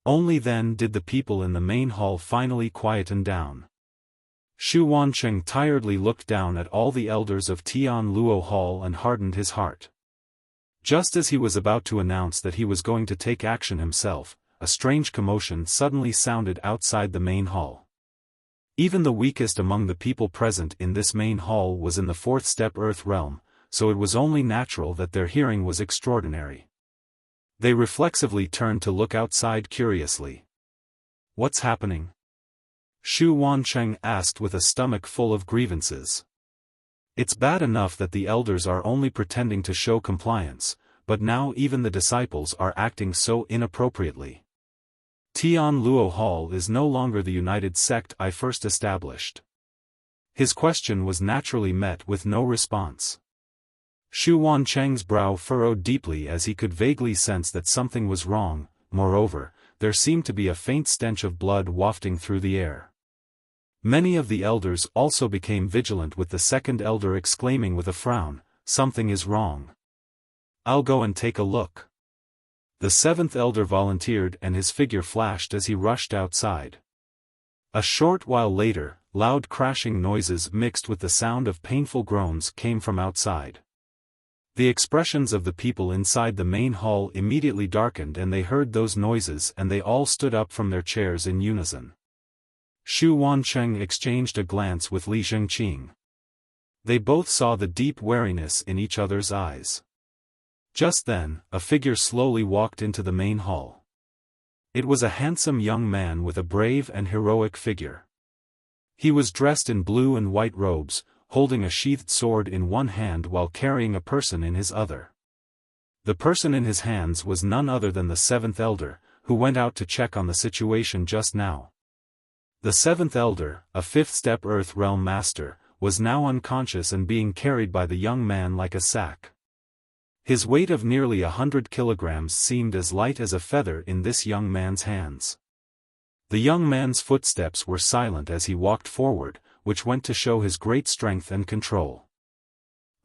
Only then did the people in the main hall finally quieten down. Xu Wancheng tiredly looked down at all the elders of Tianluo Hall and hardened his heart. Just as he was about to announce that he was going to take action himself, a strange commotion suddenly sounded outside the main hall. Even the weakest among the people present in this main hall was in the fourth step Earth realm, so it was only natural that their hearing was extraordinary. They reflexively turned to look outside curiously. What's happening? Xu Wancheng asked with a stomach full of grievances. It's bad enough that the elders are only pretending to show compliance, but now even the disciples are acting so inappropriately. Tianluo Hall is no longer the united sect I first established. His question was naturally met with no response. Xu Wancheng's brow furrowed deeply as he could vaguely sense that something was wrong. Moreover, there seemed to be a faint stench of blood wafting through the air. Many of the elders also became vigilant, with the second elder exclaiming with a frown, "Something is wrong. I'll go and take a look." The seventh elder volunteered and his figure flashed as he rushed outside. A short while later, loud crashing noises mixed with the sound of painful groans came from outside. The expressions of the people inside the main hall immediately darkened and they heard those noises and they all stood up from their chairs in unison. Xu Wancheng exchanged a glance with Li Zhengqing. They both saw the deep wariness in each other's eyes. Just then, a figure slowly walked into the main hall. It was a handsome young man with a brave and heroic figure. He was dressed in blue and white robes, holding a sheathed sword in one hand while carrying a person in his other. The person in his hands was none other than the seventh elder, who went out to check on the situation just now. The seventh elder, a fifth-step Earth Realm Master, was now unconscious and being carried by the young man like a sack. His weight of nearly 100 kilograms seemed as light as a feather in this young man's hands. The young man's footsteps were silent as he walked forward, which went to show his great strength and control.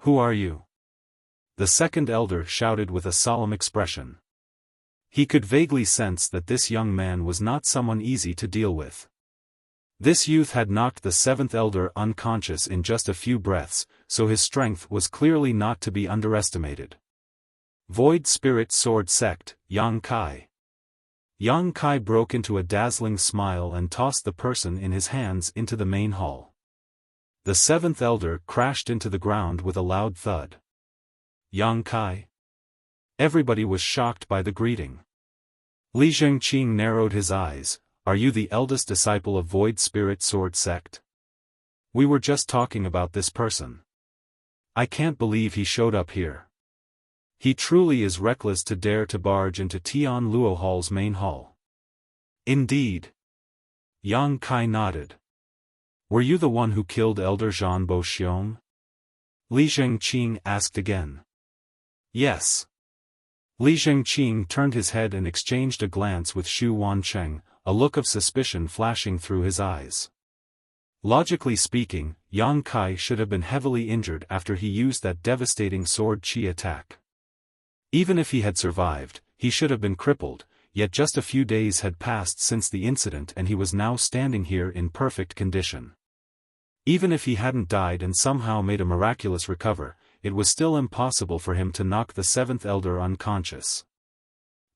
"Who are you?" the second elder shouted with a solemn expression. He could vaguely sense that this young man was not someone easy to deal with. This youth had knocked the seventh elder unconscious in just a few breaths, so his strength was clearly not to be underestimated. Void Spirit Sword Sect, Yang Kai. Yang Kai broke into a dazzling smile and tossed the person in his hands into the main hall. The seventh elder crashed into the ground with a loud thud. Yang Kai? Everybody was shocked by the greeting. Li Zhengqing narrowed his eyes. "Are you the eldest disciple of Void Spirit Sword Sect? We were just talking about this person. I can't believe he showed up here. He truly is reckless to dare to barge into Tianluo Hall's main hall." "Indeed." Yang Kai nodded. "Were you the one who killed Elder Zhan Boxiong?" Li Zhengqing asked again. "Yes." Li Zhengqing turned his head and exchanged a glance with Xu Wancheng, a look of suspicion flashing through his eyes. Logically speaking, Yang Kai should have been heavily injured after he used that devastating sword chi attack. Even if he had survived, he should have been crippled, yet just a few days had passed since the incident and he was now standing here in perfect condition. Even if he hadn't died and somehow made a miraculous recover, it was still impossible for him to knock the seventh elder unconscious.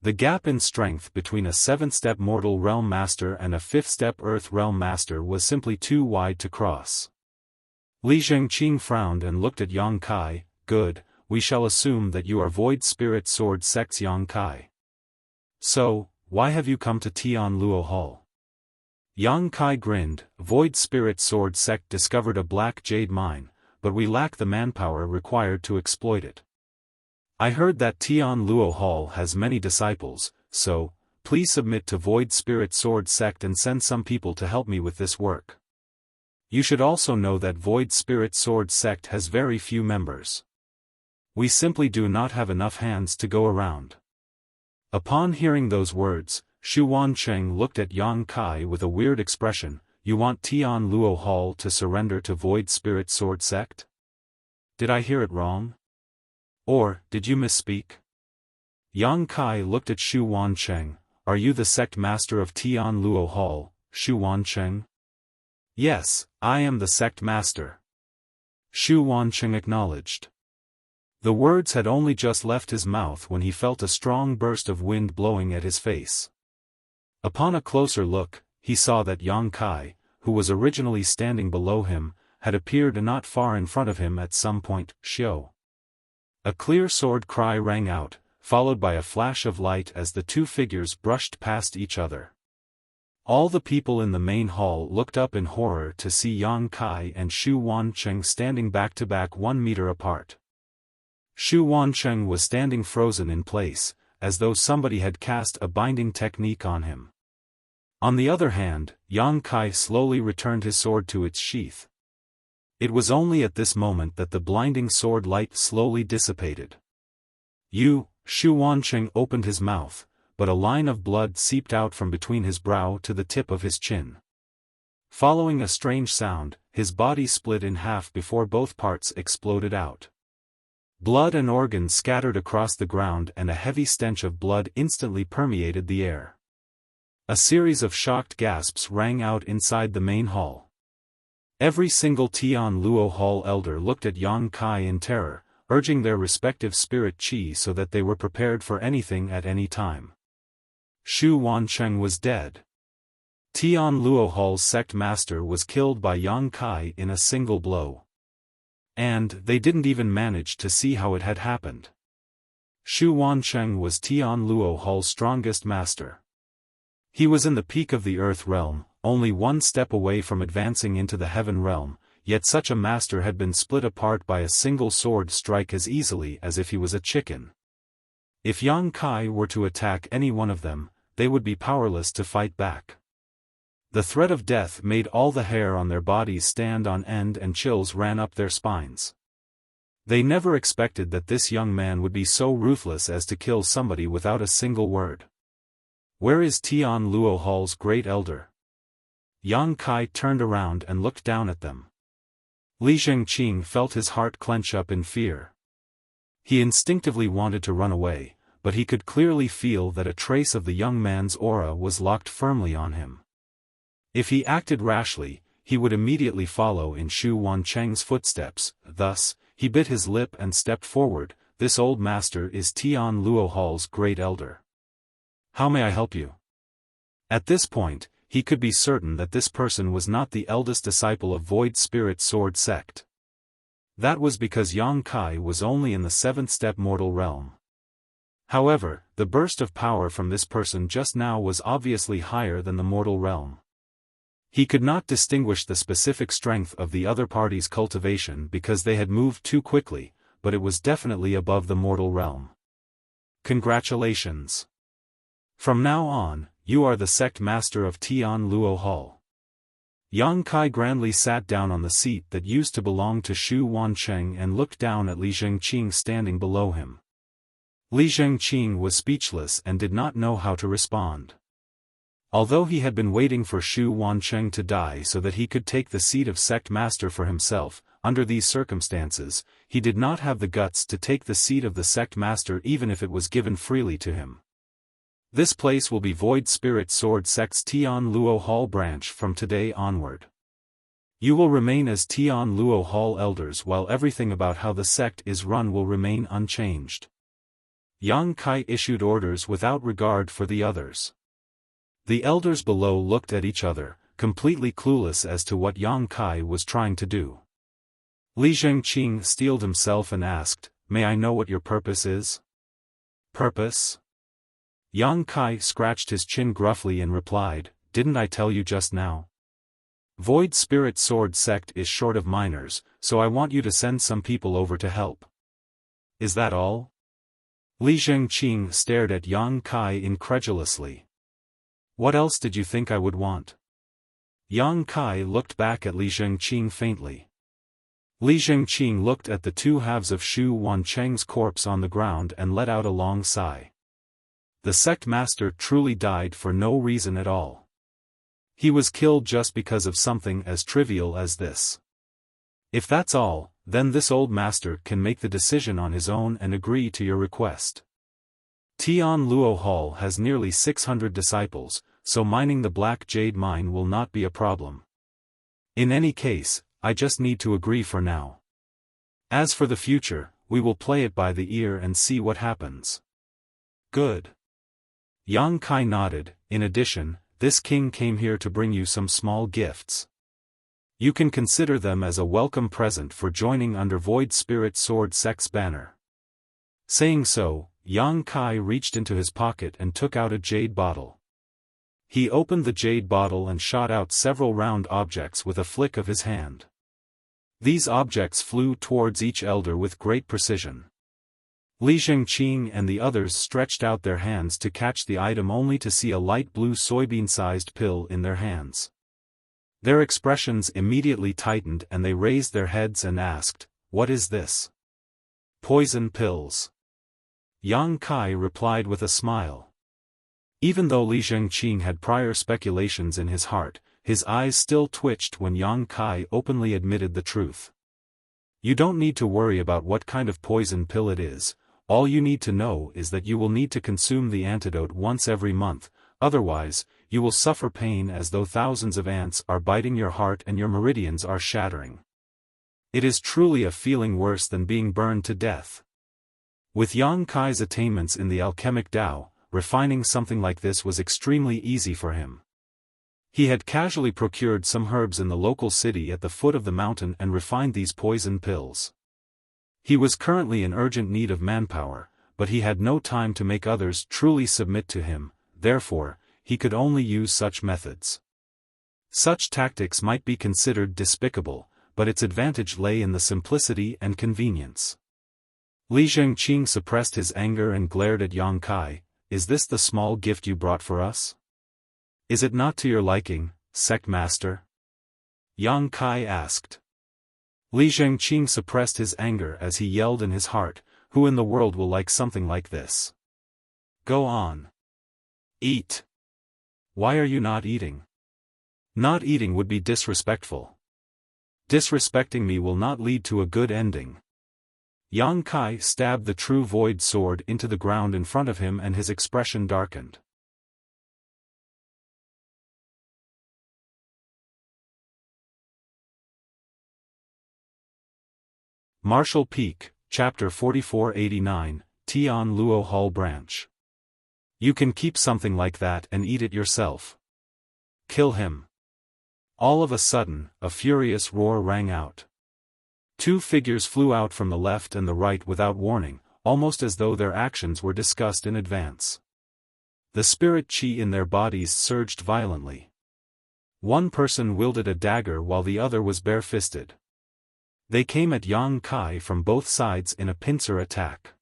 The gap in strength between a seventh-step Mortal Realm Master and a fifth-step Earth Realm Master was simply too wide to cross. Li Zhengqing frowned and looked at Yang Kai. "Good, we shall assume that you are Void Spirit Sword Sect's Yang Kai. So, why have you come to Tianluo Hall?" Yang Kai grinned. "Void Spirit Sword Sect discovered a black jade mine, but we lack the manpower required to exploit it. I heard that Tian Luo Hall has many disciples, so, please submit to Void Spirit Sword Sect and send some people to help me with this work. You should also know that Void Spirit Sword Sect has very few members. We simply do not have enough hands to go around. Upon hearing those words, Shu Wancheng looked at Yang Kai with a weird expression. You want Tian Luo Hall to surrender to Void Spirit Sword Sect? Did I hear it wrong? Or, did you misspeak? Yang Kai looked at Shu Wancheng. Are you the sect master of Tian Luo Hall, Shu Wancheng? Yes, I am the sect master. Shu Wancheng acknowledged. The words had only just left his mouth when he felt a strong burst of wind blowing at his face. Upon a closer look, he saw that Yang Kai, who was originally standing below him, had appeared not far in front of him at some point. Xiao. A clear sword cry rang out, followed by a flash of light as the two figures brushed past each other. All the people in the main hall looked up in horror to see Yang Kai and Shu Wancheng standing back to back 1 meter apart. Shu Wancheng was standing frozen in place, as though somebody had cast a binding technique on him. On the other hand, Yang Kai slowly returned his sword to its sheath. It was only at this moment that the blinding sword light slowly dissipated. Shu Wancheng opened his mouth, but a line of blood seeped out from between his brow to the tip of his chin. Following a strange sound, his body split in half before both parts exploded out. Blood and organs scattered across the ground and a heavy stench of blood instantly permeated the air. A series of shocked gasps rang out inside the main hall. Every single Tian Luo Hall elder looked at Yang Kai in terror, urging their respective spirit qi so that they were prepared for anything at any time. Shu Wancheng was dead. Tian Luo Hall's sect master was killed by Yang Kai in a single blow. And they didn't even manage to see how it had happened. Shu Wancheng was Tian Luo Hall's strongest master. He was in the peak of the earth realm, only one step away from advancing into the heaven realm, yet such a master had been split apart by a single sword strike as easily as if he was a chicken. If Yang Kai were to attack any one of them, they would be powerless to fight back. The threat of death made all the hair on their bodies stand on end and chills ran up their spines. They never expected that this young man would be so ruthless as to kill somebody without a single word. Where is Tian Luo Hall's great elder? Yang Kai turned around and looked down at them. Li Zhengqing felt his heart clench up in fear. He instinctively wanted to run away, but he could clearly feel that a trace of the young man's aura was locked firmly on him. If he acted rashly, he would immediately follow in Shu Wancheng's footsteps. Thus, he bit his lip and stepped forward. This old master is Tian Luo Hall's great elder. How may I help you? At this point, he could be certain that this person was not the eldest disciple of Void Spirit Sword Sect. That was because Yang Kai was only in the 7th step mortal realm. However, the burst of power from this person just now was obviously higher than the mortal realm. He could not distinguish the specific strength of the other party's cultivation because they had moved too quickly, but it was definitely above the mortal realm. Congratulations. From now on, you are the sect master of Tian Luo Hall. Yang Kai grandly sat down on the seat that used to belong to Shu Wancheng and looked down at Li Zhengqing standing below him. Li Zhengqing was speechless and did not know how to respond. Although he had been waiting for Shu Wancheng to die so that he could take the seat of sect master for himself, under these circumstances, he did not have the guts to take the seat of the sect master even if it was given freely to him. This place will be Void Spirit Sword Sect's Tian Luo Hall branch from today onward. You will remain as Tian Luo Hall elders while everything about how the sect is run will remain unchanged. Yang Kai issued orders without regard for the others. The elders below looked at each other, completely clueless as to what Yang Kai was trying to do. Li Zhengqing steeled himself and asked, "May I know what your purpose is?" "Purpose?" Yang Kai scratched his chin gruffly and replied, "Didn't I tell you just now? Void Spirit Sword Sect is short of miners, so I want you to send some people over to help." "Is that all?" Li Zhengqing stared at Yang Kai incredulously. What else did you think I would want? Yang Kai looked back at Li Zhengqing faintly. Li Zhengqing looked at the two halves of Shu Wancheng's corpse on the ground and let out a long sigh. The sect master truly died for no reason at all. He was killed just because of something as trivial as this. If that's all, then this old master can make the decision on his own and agree to your request. Tian Luo Hall has nearly 600 disciples, so mining the Black Jade mine will not be a problem. In any case, I just need to agree for now. As for the future, we will play it by the ear and see what happens. Good. Yang Kai nodded. In addition, this king came here to bring you some small gifts. You can consider them as a welcome present for joining under Void Spirit Sword Sect's banner. Saying so, Yang Kai reached into his pocket and took out a jade bottle. He opened the jade bottle and shot out several round objects with a flick of his hand. These objects flew towards each elder with great precision. Li Zhengqing and the others stretched out their hands to catch the item only to see a light blue soybean-sized pill in their hands. Their expressions immediately tightened and they raised their heads and asked, "What is this?" "Poison pills." Yang Kai replied with a smile. Even though Li Zhengqing had prior speculations in his heart, his eyes still twitched when Yang Kai openly admitted the truth. You don't need to worry about what kind of poison pill it is. All you need to know is that you will need to consume the antidote once every month, otherwise, you will suffer pain as though thousands of ants are biting your heart and your meridians are shattering. It is truly a feeling worse than being burned to death. With Yang Kai's attainments in the alchemic Tao, refining something like this was extremely easy for him. He had casually procured some herbs in the local city at the foot of the mountain and refined these poison pills. He was currently in urgent need of manpower, but he had no time to make others truly submit to him, therefore, he could only use such methods. Such tactics might be considered despicable, but its advantage lay in the simplicity and convenience. Li Zhengqing suppressed his anger and glared at Yang Kai. "Is this the small gift you brought for us? Is it not to your liking, sect master?" Yang Kai asked. Li Zhengqing suppressed his anger as he yelled in his heart, "Who in the world will like something like this? Go on. Eat. Why are you not eating? Not eating would be disrespectful. Disrespecting me will not lead to a good ending." Yang Kai stabbed the true void sword into the ground in front of him and his expression darkened. Martial Peak, Chapter 4489, Tian Luo Hall Branch. You can keep something like that and eat it yourself. Kill him. All of a sudden, a furious roar rang out. Two figures flew out from the left and the right without warning, almost as though their actions were discussed in advance. The spirit chi in their bodies surged violently. One person wielded a dagger while the other was bare-fisted. They came at Yang Kai from both sides in a pincer attack.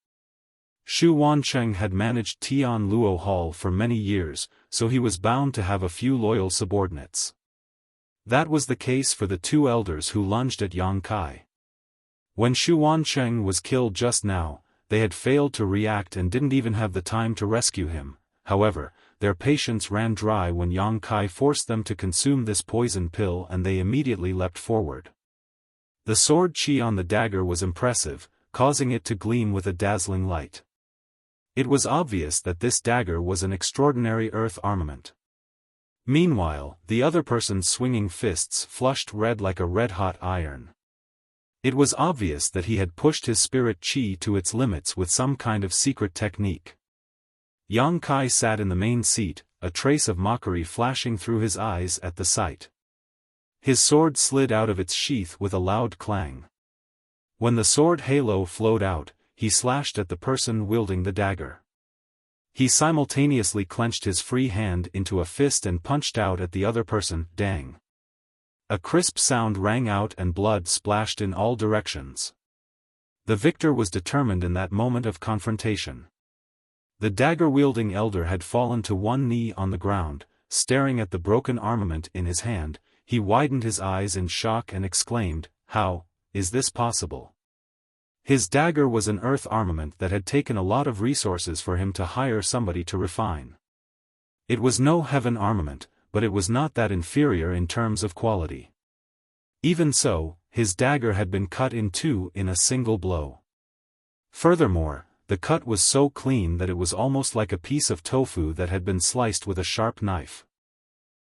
Shu Wancheng had managed Tian Luo Hall for many years, so he was bound to have a few loyal subordinates. That was the case for the two elders who lunged at Yang Kai. When Shu Wancheng was killed just now, they had failed to react and didn't even have the time to rescue him. However, their patience ran dry when Yang Kai forced them to consume this poison pill and they immediately leapt forward. The sword chi on the dagger was impressive, causing it to gleam with a dazzling light. It was obvious that this dagger was an extraordinary earth armament. Meanwhile, the other person's swinging fists flushed red like a red-hot iron. It was obvious that he had pushed his spirit chi to its limits with some kind of secret technique. Yang Kai sat in the main seat, a trace of mockery flashing through his eyes at the sight. His sword slid out of its sheath with a loud clang. When the sword halo flowed out, he slashed at the person wielding the dagger. He simultaneously clenched his free hand into a fist and punched out at the other person. Dang! A crisp sound rang out and blood splashed in all directions. The victor was determined in that moment of confrontation. The dagger-wielding elder had fallen to one knee on the ground, staring at the broken armament in his hand. He widened his eyes in shock and exclaimed, "How is this possible?" His dagger was an earth armament that had taken a lot of resources for him to hire somebody to refine. It was no heaven armament, but it was not that inferior in terms of quality. Even so, his dagger had been cut in two in a single blow. Furthermore, the cut was so clean that it was almost like a piece of tofu that had been sliced with a sharp knife.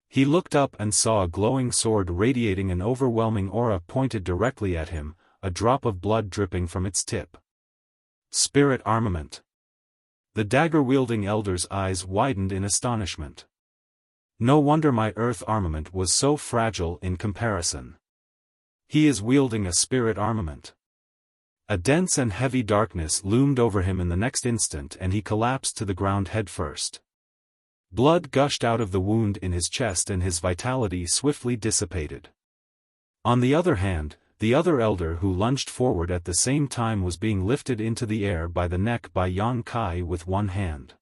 He looked up and saw a glowing sword radiating an overwhelming aura pointed directly at him, a drop of blood dripping from its tip. Spirit armament. The dagger-wielding elder's eyes widened in astonishment. No wonder my earth armament was so fragile in comparison. He is wielding a spirit armament. A dense and heavy darkness loomed over him in the next instant and he collapsed to the ground headfirst. Blood gushed out of the wound in his chest and his vitality swiftly dissipated. On the other hand, the other elder who lunged forward at the same time was being lifted into the air by the neck by Yang Kai with one hand.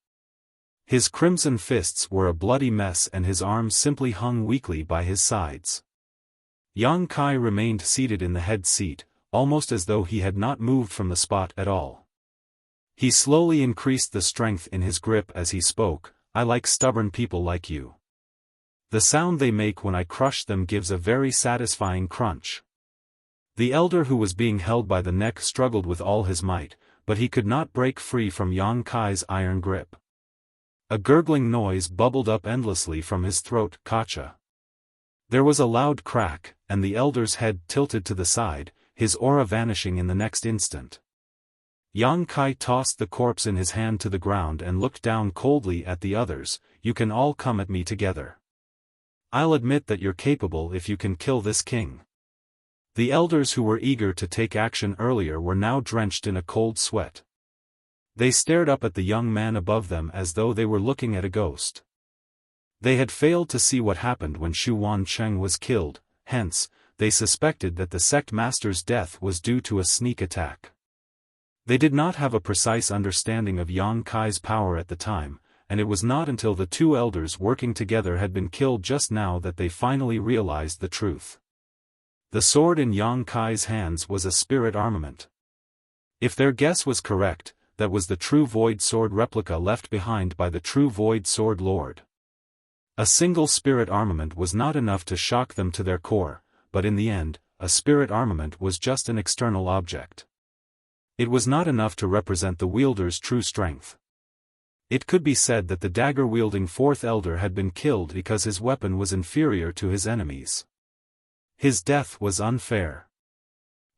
His crimson fists were a bloody mess and his arms simply hung weakly by his sides. Yang Kai remained seated in the head seat, almost as though he had not moved from the spot at all. He slowly increased the strength in his grip as he spoke, "I like stubborn people like you. The sound they make when I crush them gives a very satisfying crunch." The elder who was being held by the neck struggled with all his might, but he could not break free from Yang Kai's iron grip. A gurgling noise bubbled up endlessly from his throat. "Kacha." There was a loud crack, and the elder's head tilted to the side, his aura vanishing in the next instant. Yang Kai tossed the corpse in his hand to the ground and looked down coldly at the others. "You can all come at me together. I'll admit that you're capable if you can kill this king." The elders who were eager to take action earlier were now drenched in a cold sweat. They stared up at the young man above them as though they were looking at a ghost. They had failed to see what happened when Xu Wancheng was killed, hence, they suspected that the sect master's death was due to a sneak attack. They did not have a precise understanding of Yang Kai's power at the time, and it was not until the two elders working together had been killed just now that they finally realized the truth. The sword in Yang Kai's hands was a spirit armament. If their guess was correct, that was the true Void Sword replica left behind by the true Void Sword Lord. A single spirit armament was not enough to shock them to their core, but in the end, a spirit armament was just an external object. It was not enough to represent the wielder's true strength. It could be said that the dagger-wielding fourth elder had been killed because his weapon was inferior to his enemy's. His death was unfair.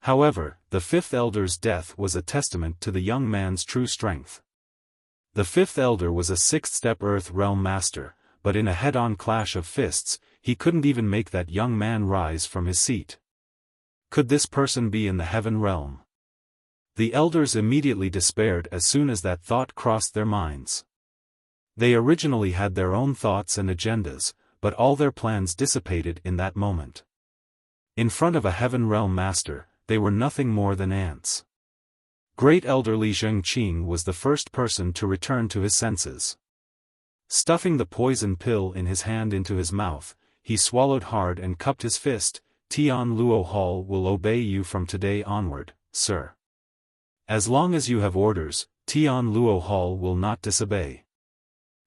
However, the fifth elder's death was a testament to the young man's true strength. The fifth elder was a sixth-step Earth Realm master, but in a head-on clash of fists, he couldn't even make that young man rise from his seat. Could this person be in the heaven realm? The elders immediately despaired as soon as that thought crossed their minds. They originally had their own thoughts and agendas, but all their plans dissipated in that moment. In front of a heaven realm master, they were nothing more than ants. Great Elder Li Zhengqing was the first person to return to his senses. Stuffing the poison pill in his hand into his mouth, he swallowed hard and cupped his fist. "Tian Luo Hall will obey you from today onward, sir. As long as you have orders, Tian Luo Hall will not disobey."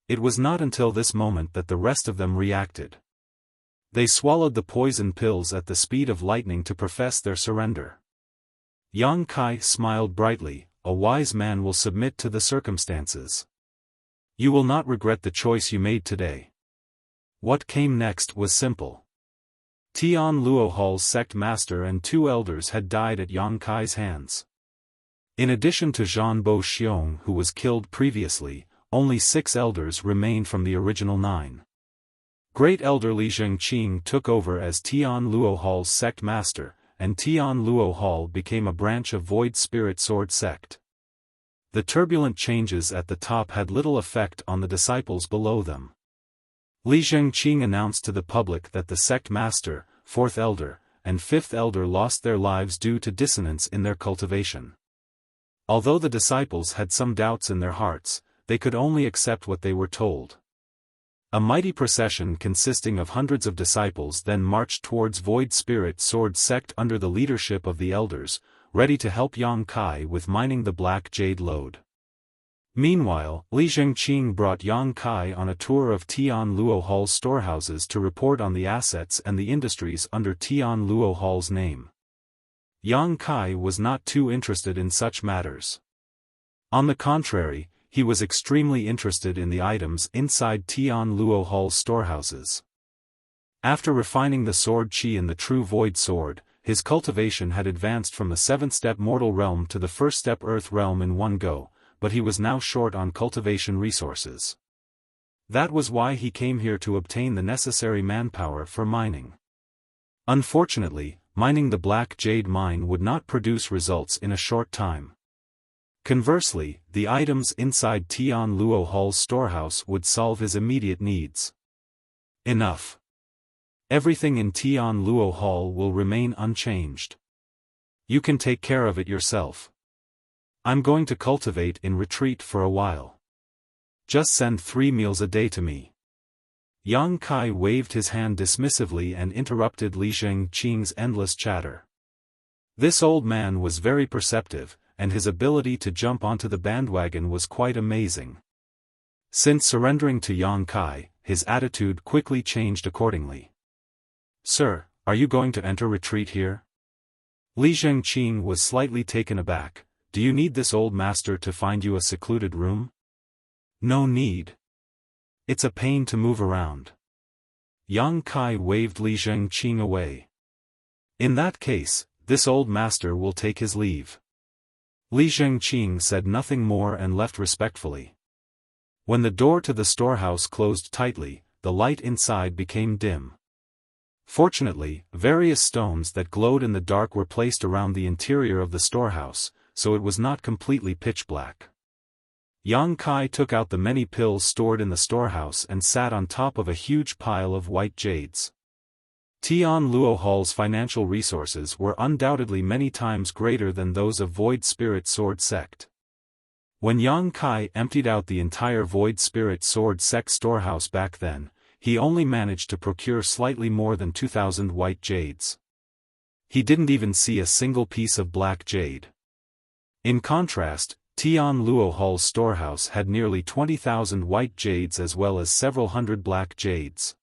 It was not until this moment that the rest of them reacted. They swallowed the poison pills at the speed of lightning to profess their surrender. Yang Kai smiled brightly. "A wise man will submit to the circumstances. You will not regret the choice you made today." What came next was simple. Tian Luo Hall's sect master and two elders had died at Yang Kai's hands. In addition to Zhan Bo Xiong who was killed previously, only 6 elders remained from the original 9. Great Elder Li Zhengqing took over as Tian Luo Hall's sect master, and Tian Luo Hall became a branch of Void Spirit Sword sect. The turbulent changes at the top had little effect on the disciples below them. Li Zhengqing announced to the public that the sect master, 4th elder, and 5th elder lost their lives due to dissonance in their cultivation. Although the disciples had some doubts in their hearts, they could only accept what they were told. A mighty procession consisting of hundreds of disciples then marched towards Void Spirit Sword Sect under the leadership of the elders, ready to help Yang Kai with mining the black jade lode. Meanwhile, Li Zhengqing brought Yang Kai on a tour of Tian Luo Hall's storehouses to report on the assets and the industries under Tian Luo Hall's name. Yang Kai was not too interested in such matters. On the contrary, he was extremely interested in the items inside Tian Luo Hall's storehouses. After refining the sword chi in the true void sword, his cultivation had advanced from the 7th-step mortal realm to the 1st-step earth realm in one go, but he was now short on cultivation resources. That was why he came here to obtain the necessary manpower for mining. Unfortunately, mining the black jade mine would not produce results in a short time. Conversely, the items inside Tian Luo Hall's storehouse would solve his immediate needs. Enough. Everything in Tian Luo Hall will remain unchanged. You can take care of it yourself. I'm going to cultivate in retreat for a while. Just send 3 meals a day to me. Yang Kai waved his hand dismissively and interrupted Li Zhengqing's endless chatter. This old man was very perceptive, and his ability to jump onto the bandwagon was quite amazing. Since surrendering to Yang Kai, his attitude quickly changed accordingly. Sir, are you going to enter retreat here? Li Zhengqing was slightly taken aback. Do you need this old master to find you a secluded room? No need. It's a pain to move around. Yang Kai waved Li Zhengqing away. In that case, this old master will take his leave. Li Zhengqing said nothing more and left respectfully. When the door to the storehouse closed tightly, the light inside became dim. Fortunately, various stones that glowed in the dark were placed around the interior of the storehouse, so it was not completely pitch black. Yang Kai took out the many pills stored in the storehouse and sat on top of a huge pile of white jades. Tian Luo Hall's financial resources were undoubtedly many times greater than those of Void Spirit Sword Sect. When Yang Kai emptied out the entire Void Spirit Sword Sect storehouse back then, he only managed to procure slightly more than 2,000 white jades. He didn't even see a single piece of black jade. In contrast, Tian Luo Hall's storehouse had nearly 20,000 white jades as well as several hundred black jades.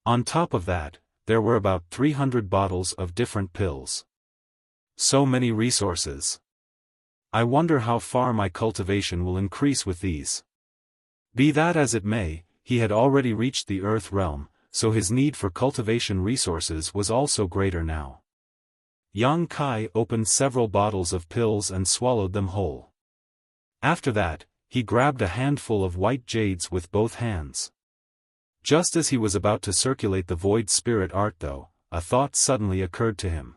On top of that, there were about 300 bottles of different pills. So many resources. I wonder how far my cultivation will increase with these. Be that as it may, he had already reached the Earth realm, so his need for cultivation resources was also greater now. Yang Kai opened several bottles of pills and swallowed them whole. After that, he grabbed a handful of white jades with both hands. Just as he was about to circulate the Void Spirit Art though, a thought suddenly occurred to him.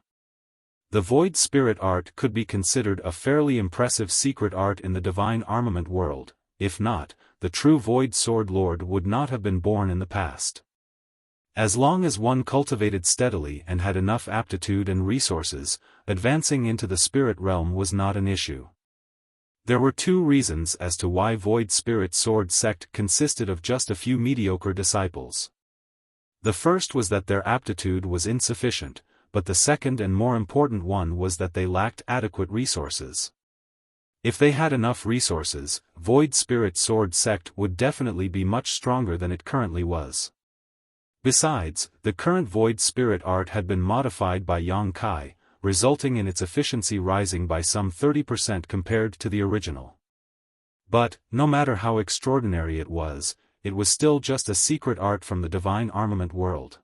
The Void Spirit Art could be considered a fairly impressive secret art in the divine armament world. If not, the true Void Sword Lord would not have been born in the past. As long as one cultivated steadily and had enough aptitude and resources, advancing into the spirit realm was not an issue. There were 2 reasons as to why Void Spirit Sword Sect consisted of just a few mediocre disciples. The first was that their aptitude was insufficient, but the second and more important one was that they lacked adequate resources. If they had enough resources, Void Spirit Sword Sect would definitely be much stronger than it currently was. Besides, the current Void Spirit Art had been modified by Yang Kai, resulting in its efficiency rising by some 30% compared to the original. But, no matter how extraordinary it was still just a secret art from the divine armament world.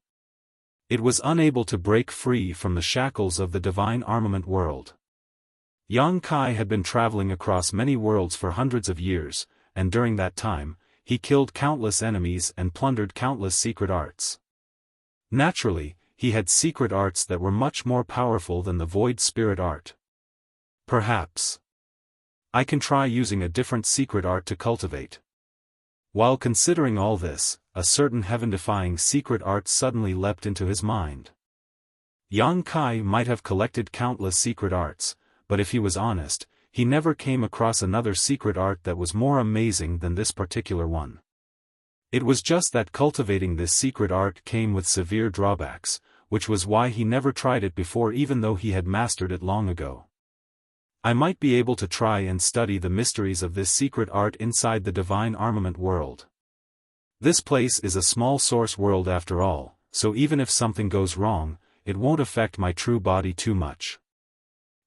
It was unable to break free from the shackles of the divine armament world. Yang Kai had been traveling across many worlds for hundreds of years, and during that time, he killed countless enemies and plundered countless secret arts. Naturally, he had secret arts that were much more powerful than the Void Spirit Art. Perhaps I can try using a different secret art to cultivate. While considering all this, a certain heaven-defying secret art suddenly leapt into his mind. Yang Kai might have collected countless secret arts, but if he was honest, he never came across another secret art that was more amazing than this particular one. It was just that cultivating this secret art came with severe drawbacks, which was why he never tried it before even though he had mastered it long ago. I might be able to try and study the mysteries of this secret art inside the divine armament world. This place is a small source world after all, so even if something goes wrong, it won't affect my true body too much.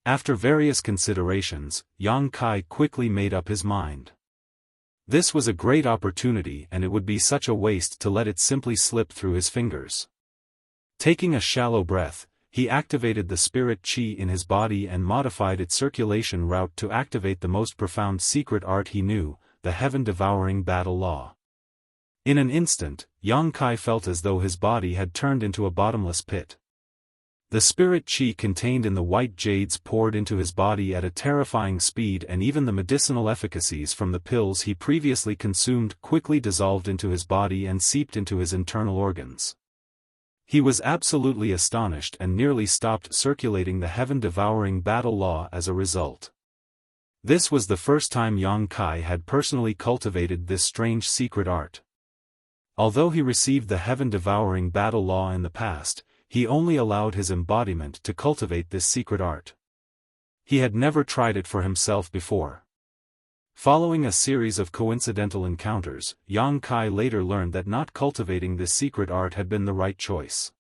After various considerations, Yang Kai quickly made up his mind. This was a great opportunity and it would be such a waste to let it simply slip through his fingers. Taking a shallow breath, he activated the spirit qi in his body and modified its circulation route to activate the most profound secret art he knew, the heaven-devouring battle law. In an instant, Yang Kai felt as though his body had turned into a bottomless pit. The spirit qi contained in the white jades poured into his body at a terrifying speed, and even the medicinal efficacies from the pills he previously consumed quickly dissolved into his body and seeped into his internal organs. He was absolutely astonished and nearly stopped circulating the heaven-devouring battle law as a result. This was the first time Yang Kai had personally cultivated this strange secret art. Although he received the heaven-devouring battle law in the past, he only allowed his embodiment to cultivate this secret art. He had never tried it for himself before. Following a series of coincidental encounters, Yang Kai later learned that not cultivating this secret art had been the right choice.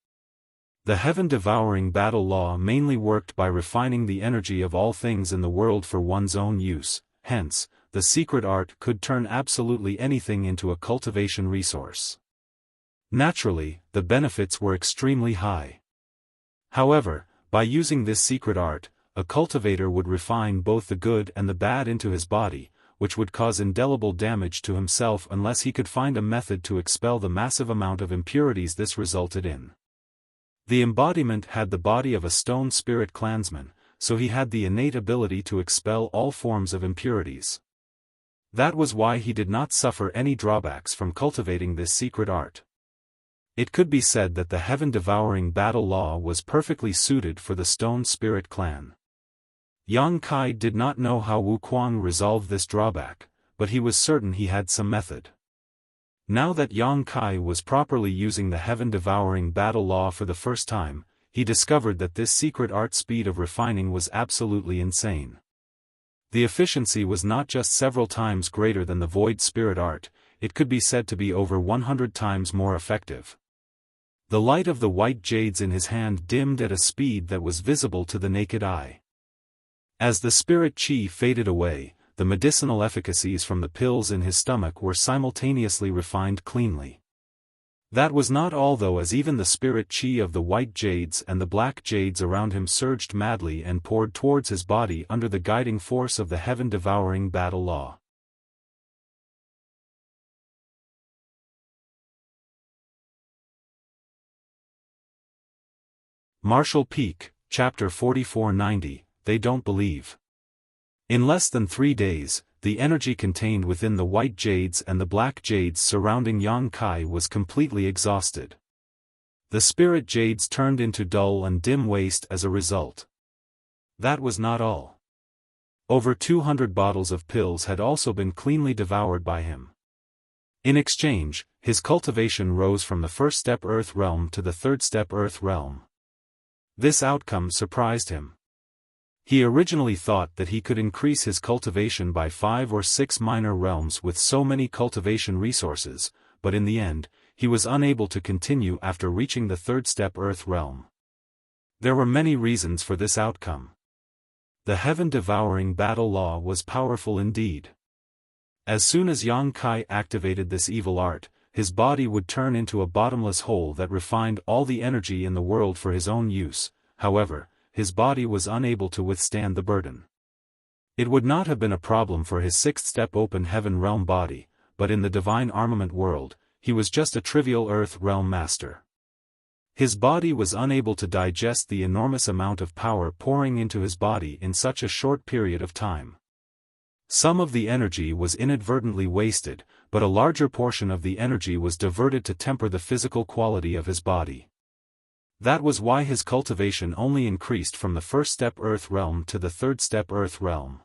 The heaven-devouring battle law mainly worked by refining the energy of all things in the world for one's own use, hence, the secret art could turn absolutely anything into a cultivation resource. Naturally, the benefits were extremely high. However, by using this secret art, a cultivator would refine both the good and the bad into his body, which would cause indelible damage to himself unless he could find a method to expel the massive amount of impurities this resulted in. The embodiment had the body of a stone spirit clansman, so he had the innate ability to expel all forms of impurities. That was why he did not suffer any drawbacks from cultivating this secret art. It could be said that the heaven-devouring battle law was perfectly suited for the Stone Spirit clan. Yang Kai did not know how Wu Kuang resolved this drawback, but he was certain he had some method. Now that Yang Kai was properly using the heaven-devouring battle law for the first time, he discovered that this secret art speed of refining was absolutely insane. The efficiency was not just several times greater than the Void Spirit art, it could be said to be over 100 times more effective. The light of the white jades in his hand dimmed at a speed that was visible to the naked eye. As the spirit qi faded away, the medicinal efficacies from the pills in his stomach were simultaneously refined cleanly. That was not all though, as even the spirit qi of the white jades and the black jades around him surged madly and poured towards his body under the guiding force of the heaven-devouring battle law. Martial Peak, Chapter 4490, They Don't Believe. In less than 3 days, the energy contained within the white jades and the black jades surrounding Yang Kai was completely exhausted. The spirit jades turned into dull and dim waste as a result. That was not all. Over 200 bottles of pills had also been cleanly devoured by him. In exchange, his cultivation rose from the first step Earth realm to the third step Earth realm. This outcome surprised him. He originally thought that he could increase his cultivation by 5 or 6 minor realms with so many cultivation resources, but in the end, he was unable to continue after reaching the third step Earth realm. There were many reasons for this outcome. The heaven-devouring battle law was powerful indeed. As soon as Yang Kai activated this evil art, his body would turn into a bottomless hole that refined all the energy in the world for his own use. However, his body was unable to withstand the burden. It would not have been a problem for his sixth-step open heaven realm body, but in the divine armament world, he was just a trivial earth realm master. His body was unable to digest the enormous amount of power pouring into his body in such a short period of time. Some of the energy was inadvertently wasted, but a larger portion of the energy was diverted to temper the physical quality of his body. That was why his cultivation only increased from the first step Earth realm to the third step Earth realm.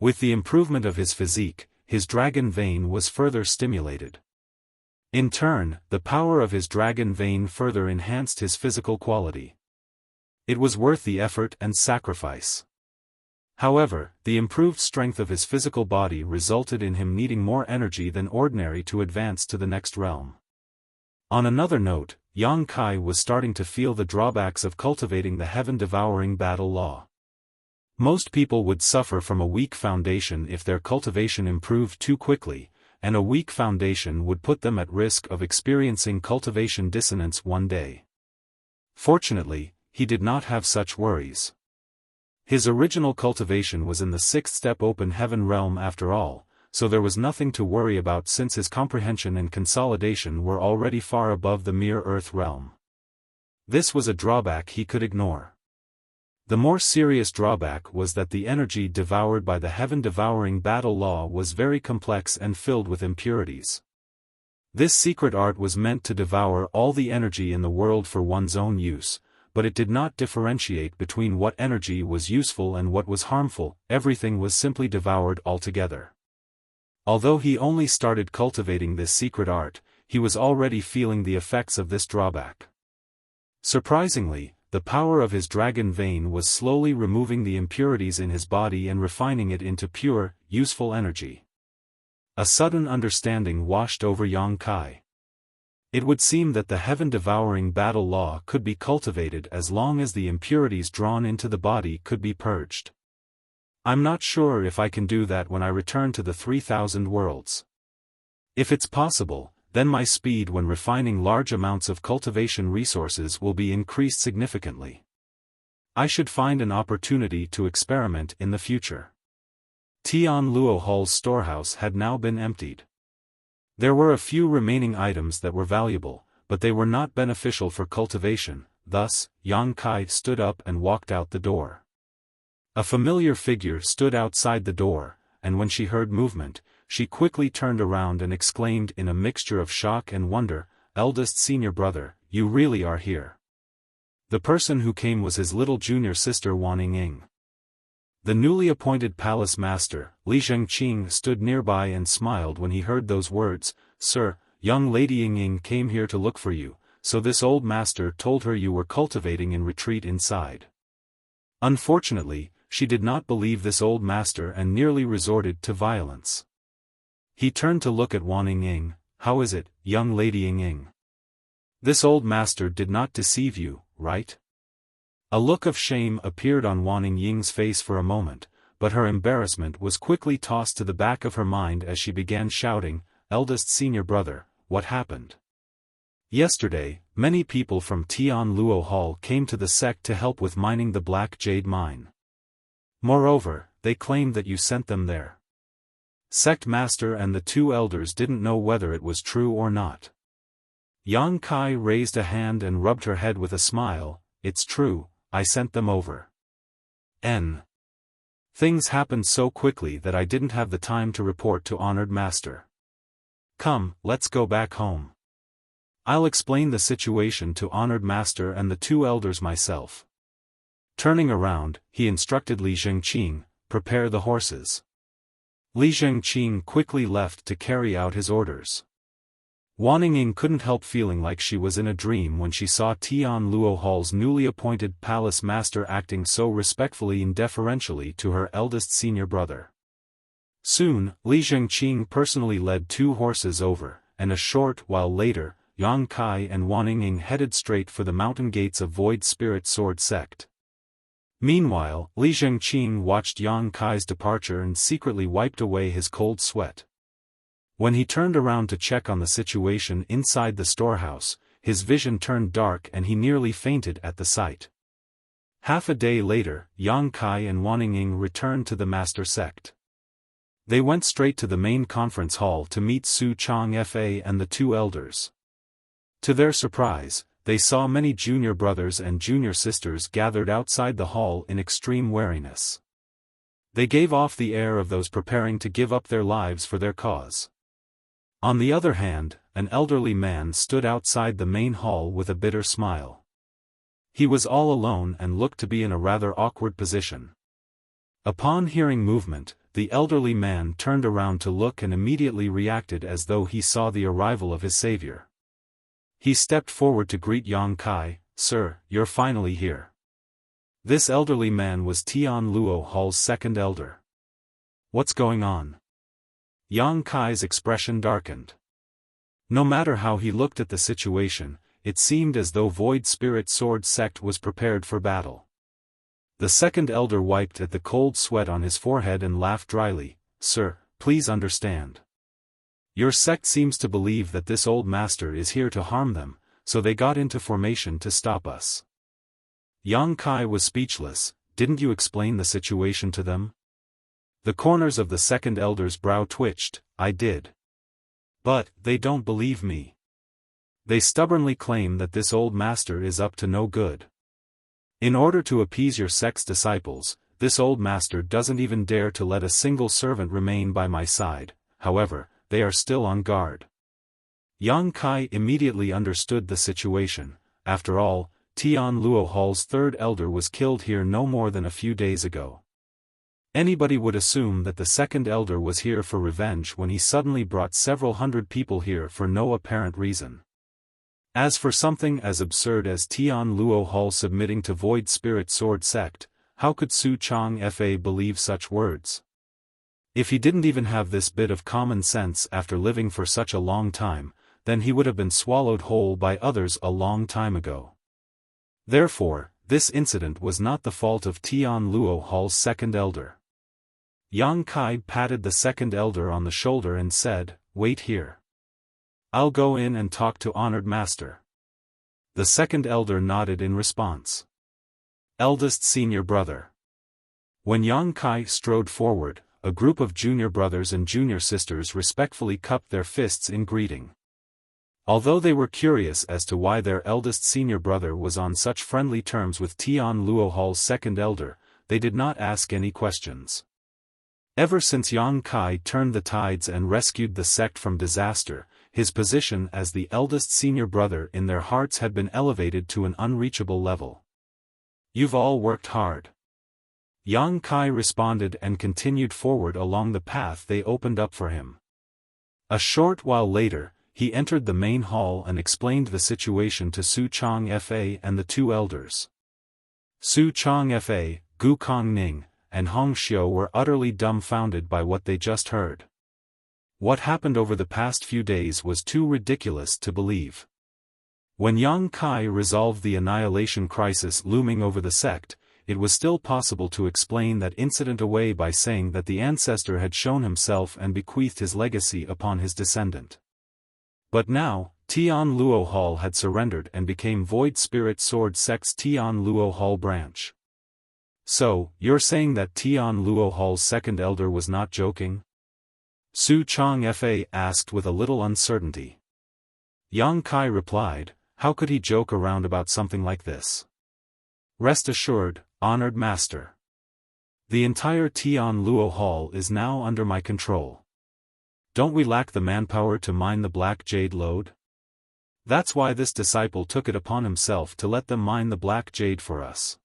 With the improvement of his physique, his dragon vein was further stimulated. In turn, the power of his dragon vein further enhanced his physical quality. It was worth the effort and sacrifice. However, the improved strength of his physical body resulted in him needing more energy than ordinary to advance to the next realm. On another note, Yang Kai was starting to feel the drawbacks of cultivating the heaven-devouring battle law. Most people would suffer from a weak foundation if their cultivation improved too quickly, and a weak foundation would put them at risk of experiencing cultivation dissonance one day. Fortunately, he did not have such worries. His original cultivation was in the sixth-step open heaven realm after all, so there was nothing to worry about since his comprehension and consolidation were already far above the mere earth realm. This was a drawback he could ignore. The more serious drawback was that the energy devoured by the heaven-devouring battle law was very complex and filled with impurities. This secret art was meant to devour all the energy in the world for one's own use, but it did not differentiate between what energy was useful and what was harmful. Everything was simply devoured altogether. Although he only started cultivating this secret art, he was already feeling the effects of this drawback. Surprisingly, the power of his dragon vein was slowly removing the impurities in his body and refining it into pure, useful energy. A sudden understanding washed over Yang Kai. It would seem that the heaven-devouring battle law could be cultivated as long as the impurities drawn into the body could be purged. I'm not sure if I can do that when I return to the 3,000 worlds. If it's possible, then my speed when refining large amounts of cultivation resources will be increased significantly. I should find an opportunity to experiment in the future. Tian Luo Hall's storehouse had now been emptied. There were a few remaining items that were valuable, but they were not beneficial for cultivation. Thus, Yang Kai stood up and walked out the door. A familiar figure stood outside the door, and when she heard movement, she quickly turned around and exclaimed in a mixture of shock and wonder, "Eldest senior brother, you really are here." The person who came was his little junior sister Wan Ying. The newly appointed palace master, Li Zhengqing, stood nearby and smiled when he heard those words. "Sir, young Lady Ying came here to look for you, so this old master told her you were cultivating in retreat inside." Unfortunately, she did not believe this old master and nearly resorted to violence. He turned to look at Wan Ying. "How is it, young Lady Ying? This old master did not deceive you, right?" A look of shame appeared on Wan Ying's face for a moment, but her embarrassment was quickly tossed to the back of her mind as she began shouting, "Eldest senior brother, what happened?" "Yesterday, many people from Tian Luo Hall came to the sect to help with mining the Black Jade mine. Moreover, they claimed that you sent them there." Sect master and the two elders didn't know whether it was true or not. Yang Kai raised a hand and rubbed her head with a smile. "It's true, I sent them over. Things happened so quickly that I didn't have the time to report to honored master. Come, let's go back home. I'll explain the situation to honored master and the two elders myself." Turning around, he instructed Li Zhengqing, "Prepare the horses." Li Zhengqing quickly left to carry out his orders. Wan Ying couldn't help feeling like she was in a dream when she saw Tian Luo Hall's newly appointed palace master acting so respectfully and deferentially to her eldest senior brother. Soon, Li Zhengqing personally led two horses over, and a short while later, Yang Kai and Wan Ying headed straight for the mountain gates of Void Spirit Sword Sect. Meanwhile, Li Zhengqing watched Yang Kai's departure and secretly wiped away his cold sweat. When he turned around to check on the situation inside the storehouse, his vision turned dark and he nearly fainted at the sight. Half a day later, Yang Kai and Wan Ying returned to the master sect. They went straight to the main conference hall to meet Su Chang Fa and the two elders. To their surprise, they saw many junior brothers and junior sisters gathered outside the hall in extreme wariness. They gave off the air of those preparing to give up their lives for their cause. On the other hand, an elderly man stood outside the main hall with a bitter smile. He was all alone and looked to be in a rather awkward position. Upon hearing movement, the elderly man turned around to look and immediately reacted as though he saw the arrival of his savior. He stepped forward to greet Yang Kai. "Sir, you're finally here." This elderly man was Tian Luo Hall's second elder. "What's going on?" Yang Kai's expression darkened. No matter how he looked at the situation, it seemed as though Void Spirit Sword Sect was prepared for battle. The second elder wiped at the cold sweat on his forehead and laughed dryly. "Sir, please understand. Your sect seems to believe that this old master is here to harm them, so they got into formation to stop us." Yang Kai was speechless. "Didn't you explain the situation to them?" The corners of the second elder's brow twitched. "I did. But, they don't believe me. They stubbornly claim that this old master is up to no good. In order to appease your sect's disciples, this old master doesn't even dare to let a single servant remain by my side. However, they are still on guard." Yang Kai immediately understood the situation. After all, Tian Luo Hall's third elder was killed here no more than a few days ago. Anybody would assume that the second elder was here for revenge when he suddenly brought several hundred people here for no apparent reason. As for something as absurd as Tian Luo Hall submitting to Void Spirit Sword Sect, how could Su Chang Fa believe such words? If he didn't even have this bit of common sense after living for such a long time, then he would have been swallowed whole by others a long time ago. Therefore, this incident was not the fault of Tian Luo Hall's second elder. Yang Kai patted the second elder on the shoulder and said, "Wait here. I'll go in and talk to honored master." The second elder nodded in response. Eldest senior brother. When Yang Kai strode forward, a group of junior brothers and junior sisters respectfully cupped their fists in greeting. Although they were curious as to why their eldest senior brother was on such friendly terms with Tian Luo Hall's second elder, they did not ask any questions. Ever since Yang Kai turned the tides and rescued the sect from disaster, his position as the eldest senior brother in their hearts had been elevated to an unreachable level. "You've all worked hard." Yang Kai responded and continued forward along the path they opened up for him. A short while later, he entered the main hall and explained the situation to Su Chang Fa and the two elders. Su Chang Fa, Gu Kongning, and Hong Xiao were utterly dumbfounded by what they just heard. What happened over the past few days was too ridiculous to believe. When Yang Kai resolved the annihilation crisis looming over the sect, it was still possible to explain that incident away by saying that the ancestor had shown himself and bequeathed his legacy upon his descendant. But now, Tian Luo Hall had surrendered and became Void Spirit Sword Sect's Tian Luo Hall branch. "So, you're saying that Tian Luo Hall's second elder was not joking?" Su Chang Fa asked with a little uncertainty. Yang Kai replied, "How could he joke around about something like this? Rest assured, honored master. The entire Tian Luo Hall is now under my control. Don't we lack the manpower to mine the Black Jade lode? That's why this disciple took it upon himself to let them mine the Black Jade for us."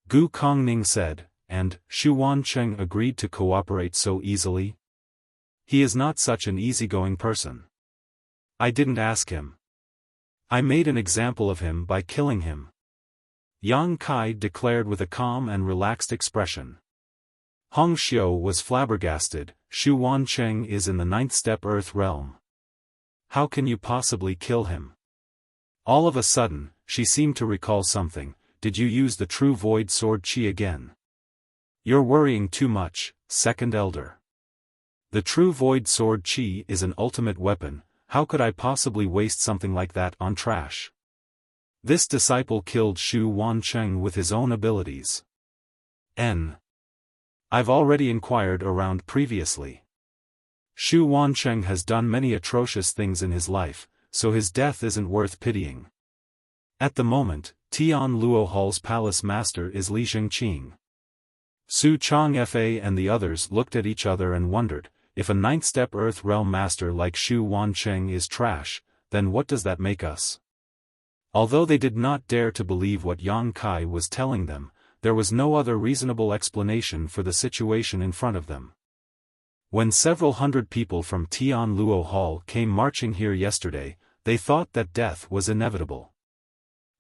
Gu Kongning said, "And Xu Wancheng agreed to cooperate so easily? He is not such an easygoing person. I didn't ask him. I made an example of him by killing him," Yang Kai declared with a calm and relaxed expression. Hong Xiao was flabbergasted. "Xu Wancheng is in the 9th step Earth realm. How can you possibly kill him?" All of a sudden, she seemed to recall something. "Did you use the true void sword chi again?" "You're worrying too much, second elder. The true void sword chi is an ultimate weapon. How could I possibly waste something like that on trash? This disciple killed Xu Wancheng with his own abilities. I've already inquired around previously. Xu Wancheng has done many atrocious things in his life, so his death isn't worth pitying. At the moment, Tian Luo Hall's palace master is Li Xingqing." Su Chang Fa and the others looked at each other and wondered, if a 9th step Earth realm master like Xu Wancheng is trash, then what does that make us? Although they did not dare to believe what Yang Kai was telling them, there was no other reasonable explanation for the situation in front of them. When several hundred people from Tian Luo Hall came marching here yesterday, they thought that death was inevitable.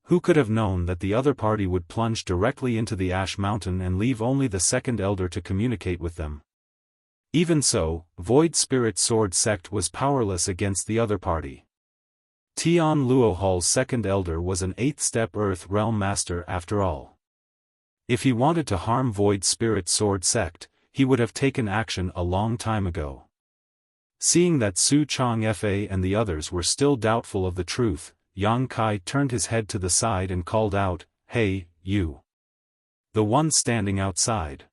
Who could have known that the other party would plunge directly into the Ash Mountain and leave only the second elder to communicate with them? Even so, Void Spirit Sword Sect was powerless against the other party. Tian Luo Hall's second elder was an 8th-step Earth Realm Master after all. If he wanted to harm Void Spirit Sword Sect, he would have taken action a long time ago. Seeing that Su Changfa and the others were still doubtful of the truth, Yang Kai turned his head to the side and called out, "Hey, you! The one standing outside.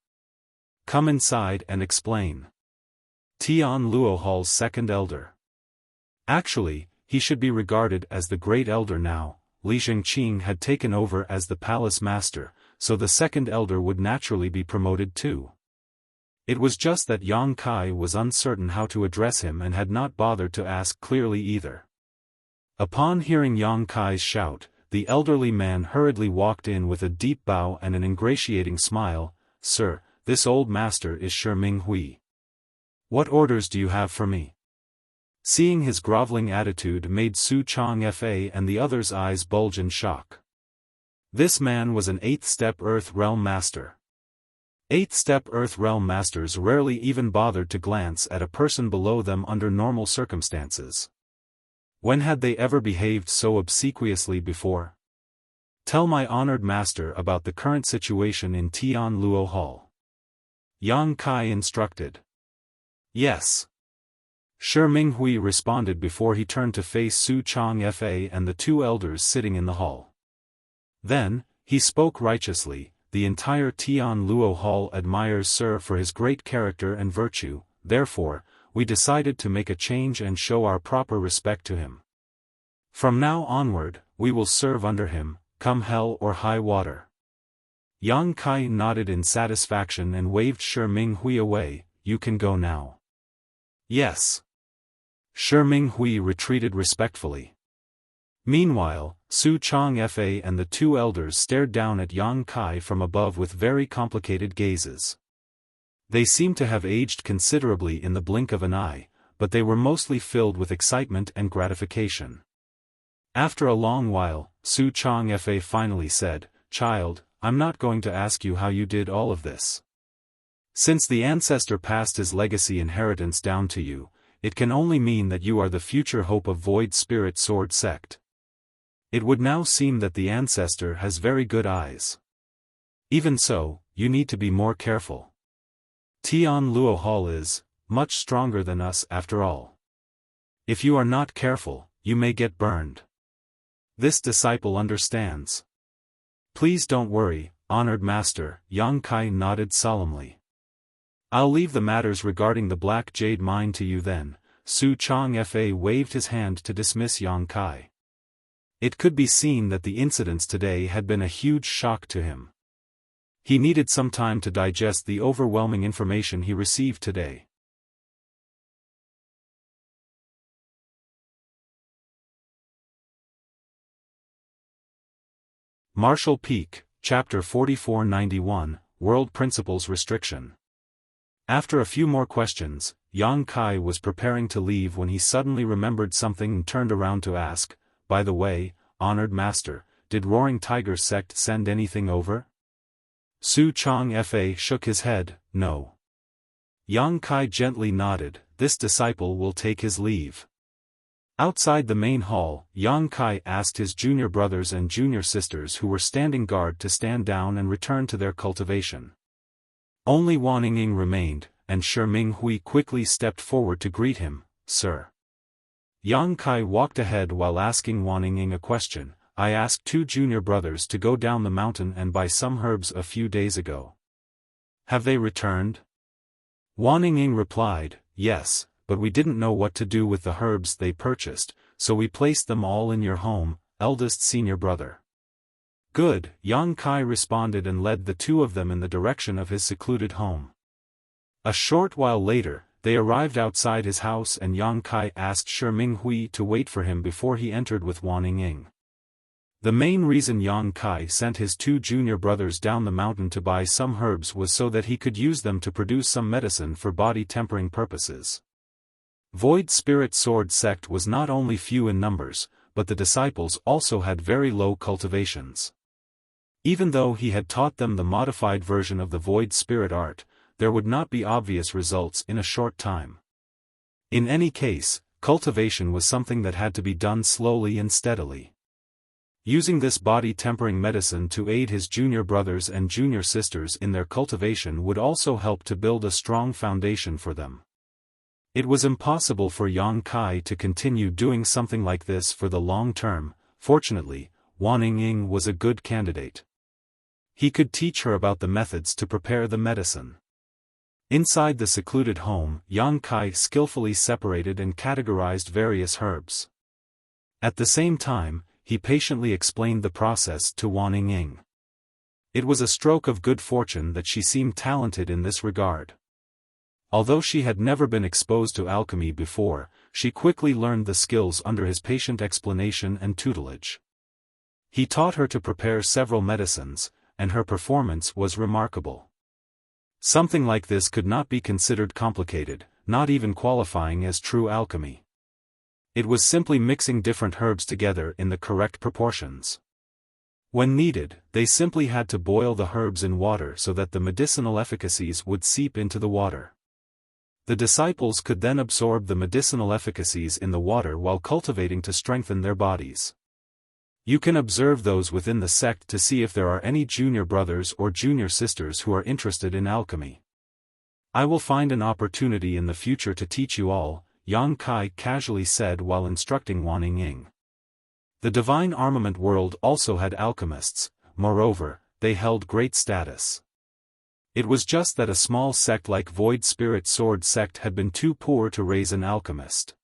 Come inside and explain." Tian Luo Hall's second elder. Actually, he should be regarded as the great elder now. Li Zhengqing had taken over as the palace master, so the second elder would naturally be promoted too. It was just that Yang Kai was uncertain how to address him and had not bothered to ask clearly either. Upon hearing Yang Kai's shout, the elderly man hurriedly walked in with a deep bow and an ingratiating smile. "Sir, this old master is Shi Minghui. What orders do you have for me?" Seeing his groveling attitude made Su Changfa and the others' eyes bulge in shock. This man was an 8th-step Earth Realm Master. 8th-step Earth Realm Masters rarely even bothered to glance at a person below them under normal circumstances. When had they ever behaved so obsequiously before? "Tell my honored master about the current situation in Tian Luo Hall," Yang Kai instructed. "Yes." Shi Minghui responded before he turned to face Su Changfa and the two elders sitting in the hall. Then, he spoke righteously, "The entire Tian Luo Hall admires Sir for his great character and virtue, therefore, we decided to make a change and show our proper respect to him. From now onward, we will serve under him, come hell or high water." Yang Kai nodded in satisfaction and waved Shi Minghui away. "You can go now." "Yes." Shi Minghui retreated respectfully. Meanwhile, Su Changfa and the two elders stared down at Yang Kai from above with very complicated gazes. They seemed to have aged considerably in the blink of an eye, but they were mostly filled with excitement and gratification. After a long while, Su Changfa finally said, "Child, I'm not going to ask you how you did all of this. Since the ancestor passed his legacy inheritance down to you, it can only mean that you are the future hope of Void Spirit Sword Sect. It would now seem that the ancestor has very good eyes. Even so, you need to be more careful. Tian Luo Hall is much stronger than us after all. If you are not careful, you may get burned. This disciple understands." "Please don't worry, honored master," Yang Kai nodded solemnly. "I'll leave the matters regarding the Black Jade Mine to you then." Su Changfa waved his hand to dismiss Yang Kai. It could be seen that the incidents today had been a huge shock to him. He needed some time to digest the overwhelming information he received today. Marshall Peak, Chapter 4491, World Principles Restriction. After a few more questions, Yang Kai was preparing to leave when he suddenly remembered something and turned around to ask, "By the way, honored master, did Roaring Tiger Sect send anything over?" Su Changfa shook his head, "No." Yang Kai gently nodded, "This disciple will take his leave." Outside the main hall, Yang Kai asked his junior brothers and junior sisters who were standing guard to stand down and return to their cultivation. Only Wan Ying remained, and Shi Minghui quickly stepped forward to greet him, "Sir." Yang Kai walked ahead while asking Wan Ying a question. "I asked two junior brothers to go down the mountain and buy some herbs a few days ago. Have they returned?" Wan Ying replied, "Yes, but we didn't know what to do with the herbs they purchased, so we placed them all in your home, eldest senior brother." "Good," Yang Kai responded and led the two of them in the direction of his secluded home. A short while later, they arrived outside his house and Yang Kai asked Shi Minghui to wait for him before he entered with Wan Ying. The main reason Yang Kai sent his 2 junior brothers down the mountain to buy some herbs was so that he could use them to produce some medicine for body-tempering purposes. Void Spirit Sword sect was not only few in numbers, but the disciples also had very low cultivations. Even though he had taught them the modified version of the Void Spirit art, there would not be obvious results in a short time. In any case, cultivation was something that had to be done slowly and steadily. Using this body-tempering medicine to aid his junior brothers and junior sisters in their cultivation would also help to build a strong foundation for them. It was impossible for Yang Kai to continue doing something like this for the long term. Fortunately, Wan Ying was a good candidate. He could teach her about the methods to prepare the medicine. Inside the secluded home, Yang Kai skillfully separated and categorized various herbs. At the same time, he patiently explained the process to Wan Ying. It was a stroke of good fortune that she seemed talented in this regard. Although she had never been exposed to alchemy before, she quickly learned the skills under his patient explanation and tutelage. He taught her to prepare several medicines, and her performance was remarkable. Something like this could not be considered complicated, not even qualifying as true alchemy. It was simply mixing different herbs together in the correct proportions. When needed, they simply had to boil the herbs in water so that the medicinal efficacies would seep into the water. The disciples could then absorb the medicinal efficacies in the water while cultivating to strengthen their bodies. You can observe those within the sect to see if there are any junior brothers or junior sisters who are interested in alchemy. I will find an opportunity in the future to teach you all, Yang Kai casually said while instructing Wan Ying. The divine armament world also had alchemists, moreover, they held great status. It was just that a small sect like Void Spirit Sword sect had been too poor to raise an alchemist.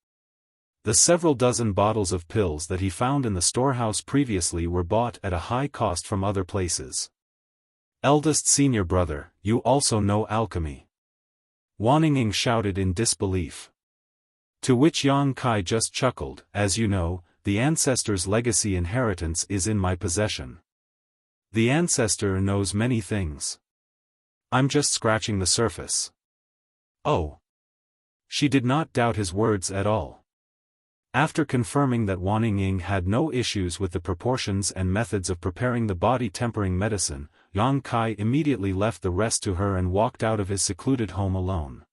The several dozen bottles of pills that he found in the storehouse previously were bought at a high cost from other places. Eldest senior brother, you also know alchemy? Wan Ying shouted in disbelief. To which Yang Kai just chuckled, as you know, the ancestor's legacy inheritance is in my possession. The ancestor knows many things. I'm just scratching the surface. Oh. She did not doubt his words at all. After confirming that Wan Ying had no issues with the proportions and methods of preparing the body-tempering medicine, Yang Kai immediately left the rest to her and walked out of his secluded home alone.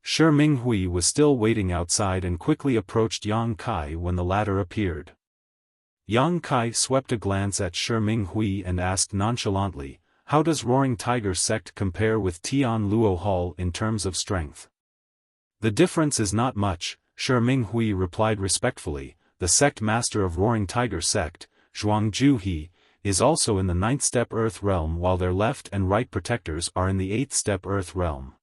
Shi Minghui was still waiting outside and quickly approached Yang Kai when the latter appeared. Yang Kai swept a glance at Shi Minghui and asked nonchalantly, "How does Roaring Tiger sect compare with Tian Luo Hall in terms of strength?" "The difference is not much," Shi Minghui replied respectfully. "The sect master of Roaring Tiger sect, Zhuangju He, is also in the 9th step Earth realm while their left and right protectors are in the 8th step Earth realm.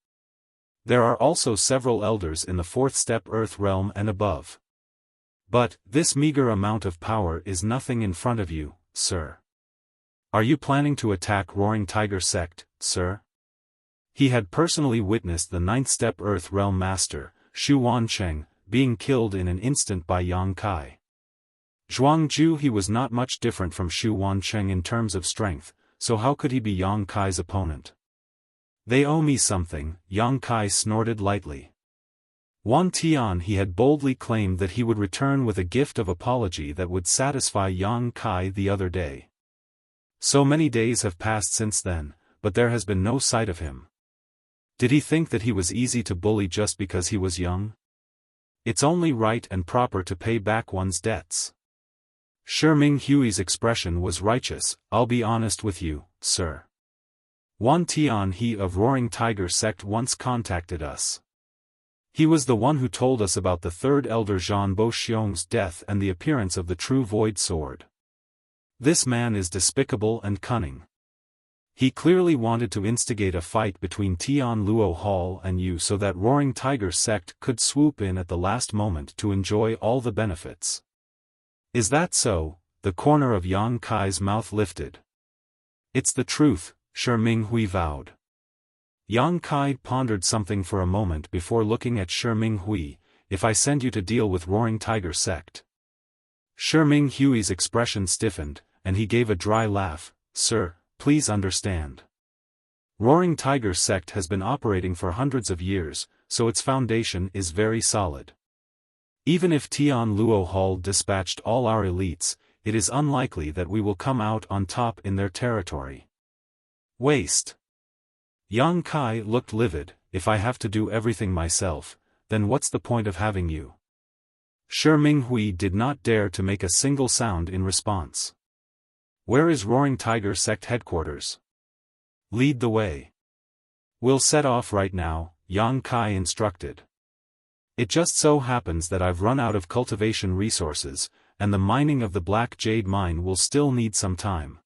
There are also several elders in the 4th step Earth realm and above. But, this meager amount of power is nothing in front of you, sir. Are you planning to attack Roaring Tiger sect, sir?" He had personally witnessed the 9th step Earth realm master, Xu Wancheng, being killed in an instant by Yang Kai. Zhuangju He was not much different from Xu Wancheng in terms of strength, so how could he be Yang Kai's opponent? "They owe me something," Yang Kai snorted lightly. Wan Tian He had boldly claimed that he would return with a gift of apology that would satisfy Yang Kai the other day. So many days have passed since then, but there has been no sight of him. Did he think that he was easy to bully just because he was young? It's only right and proper to pay back one's debts. Shi Minghui's expression was righteous. "I'll be honest with you, sir. Wan Tian He of Roaring Tiger sect once contacted us. He was the one who told us about the third elder Zhan Bo Xiong's death and the appearance of the true Void Sword. This man is despicable and cunning. He clearly wanted to instigate a fight between Tian Luo Hall and you so that Roaring Tiger sect could swoop in at the last moment to enjoy all the benefits." "Is that so?" The corner of Yang Kai's mouth lifted. "It's the truth," Shi Minghui vowed. Yang Kai pondered something for a moment before looking at Shi Minghui. "If I send you to deal with Roaring Tiger sect?" Shi Hui's expression stiffened, and he gave a dry laugh. Sir, please understand. Roaring Tiger sect has been operating for hundreds of years, so its foundation is very solid. Even if Tian Luo Hall dispatched all our elites, it is unlikely that we will come out on top in their territory. Waste. Yang Kai looked livid. If I have to do everything myself, then what's the point of having you? Shi Hui did not dare to make a single sound in response. Where is Roaring Tiger sect headquarters? Lead the way. We'll set off right now, Yang Kai instructed. It just so happens that I've run out of cultivation resources, and the mining of the Black Jade mine will still need some time.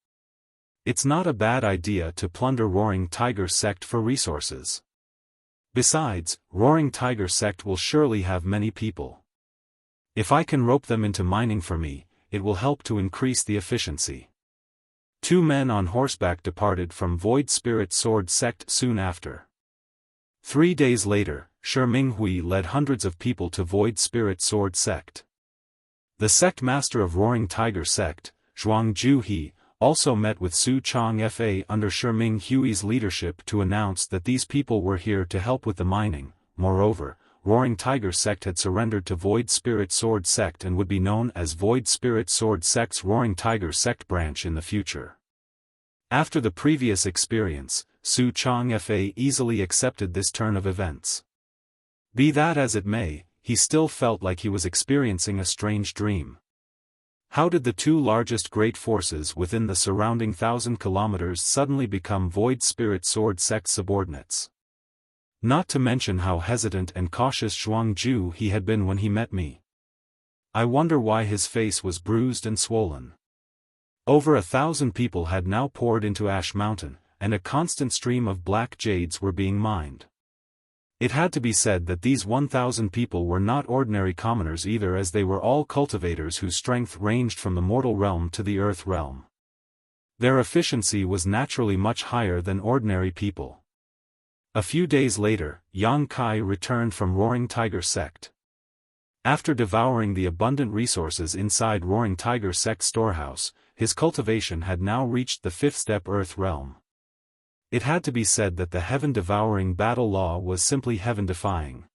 It's not a bad idea to plunder Roaring Tiger sect for resources. Besides, Roaring Tiger sect will surely have many people. If I can rope them into mining for me, it will help to increase the efficiency. 2 men on horseback departed from Void Spirit Sword sect soon after. 3 days later, Shi Hui led hundreds of people to Void Spirit Sword sect. The sect master of Roaring Tiger sect, Zhuangju He, also met with Su Chong Fa under Shi Hui's leadership to announce that these people were here to help with the mining. Moreover, Roaring Tiger sect had surrendered to Void Spirit Sword sect and would be known as Void Spirit Sword sect's Roaring Tiger sect branch in the future. After the previous experience, Su Chong Fa easily accepted this turn of events. Be that as it may, he still felt like he was experiencing a strange dream. How did the 2 largest great forces within the surrounding 1,000 kilometers suddenly become Void Spirit Sword sect subordinates? Not to mention how hesitant and cautious Zhuangju He had been when he met me. I wonder why his face was bruised and swollen. Over 1,000 people had now poured into Ash Mountain, and a constant stream of black jades were being mined. It had to be said that these 1,000 people were not ordinary commoners either, as they were all cultivators whose strength ranged from the mortal realm to the earth realm. Their efficiency was naturally much higher than ordinary people. A few days later, Yang Kai returned from Roaring Tiger sect. After devouring the abundant resources inside Roaring Tiger sect's storehouse, his cultivation had now reached the 5th step earth realm. It had to be said that the heaven-devouring battle law was simply heaven-defying.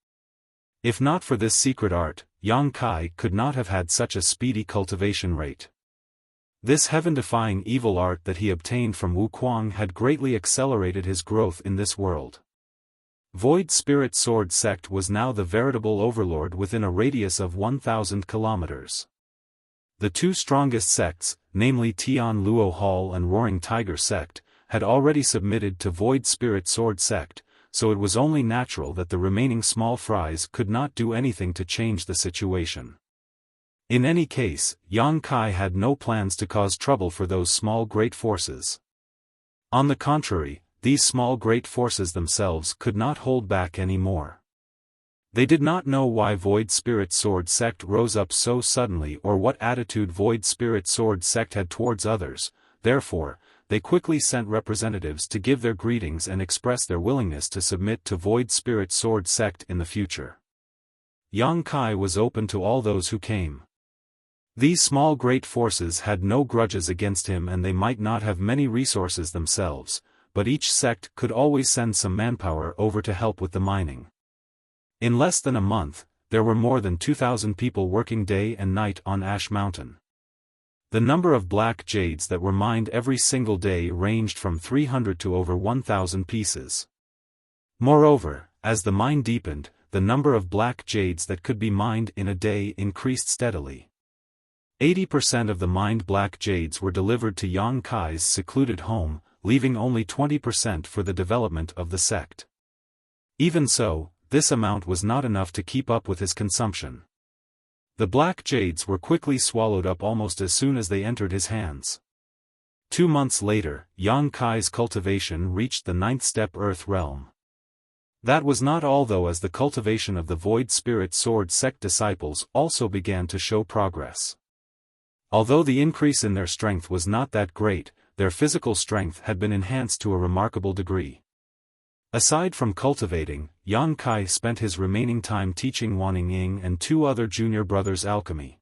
If not for this secret art, Yang Kai could not have had such a speedy cultivation rate. This heaven-defying evil art that he obtained from Wuquang had greatly accelerated his growth in this world. Void Spirit Sword sect was now the veritable overlord within a radius of 1,000 kilometers. The 2 strongest sects, namely Tian Luo Hall and Roaring Tiger sect, had already submitted to Void Spirit Sword sect, so it was only natural that the remaining small fries could not do anything to change the situation. In any case, Yang Kai had no plans to cause trouble for those small great forces. On the contrary, these small great forces themselves could not hold back any more. They did not know why Void Spirit Sword sect rose up so suddenly or what attitude Void Spirit Sword sect had towards others, therefore, they quickly sent representatives to give their greetings and express their willingness to submit to Void Spirit Sword sect in the future. Yang Kai was open to all those who came. These small great forces had no grudges against him, and they might not have many resources themselves, but each sect could always send some manpower over to help with the mining. In less than a month, there were more than 2,000 people working day and night on Ash Mountain. The number of black jades that were mined every single day ranged from 300 to over 1,000 pieces. Moreover, as the mine deepened, the number of black jades that could be mined in a day increased steadily. 80% of the mined black jades were delivered to Yang Kai's secluded home, leaving only 20% for the development of the sect. Even so, this amount was not enough to keep up with his consumption. The black jades were quickly swallowed up almost as soon as they entered his hands. 2 months later, Yang Kai's cultivation reached the 9th step earth realm. That was not all though, as the cultivation of the Void Spirit Sword sect disciples also began to show progress. Although the increase in their strength was not that great, their physical strength had been enhanced to a remarkable degree. Aside from cultivating, Yang Kai spent his remaining time teaching Wanning Ying and 2 other junior brothers alchemy.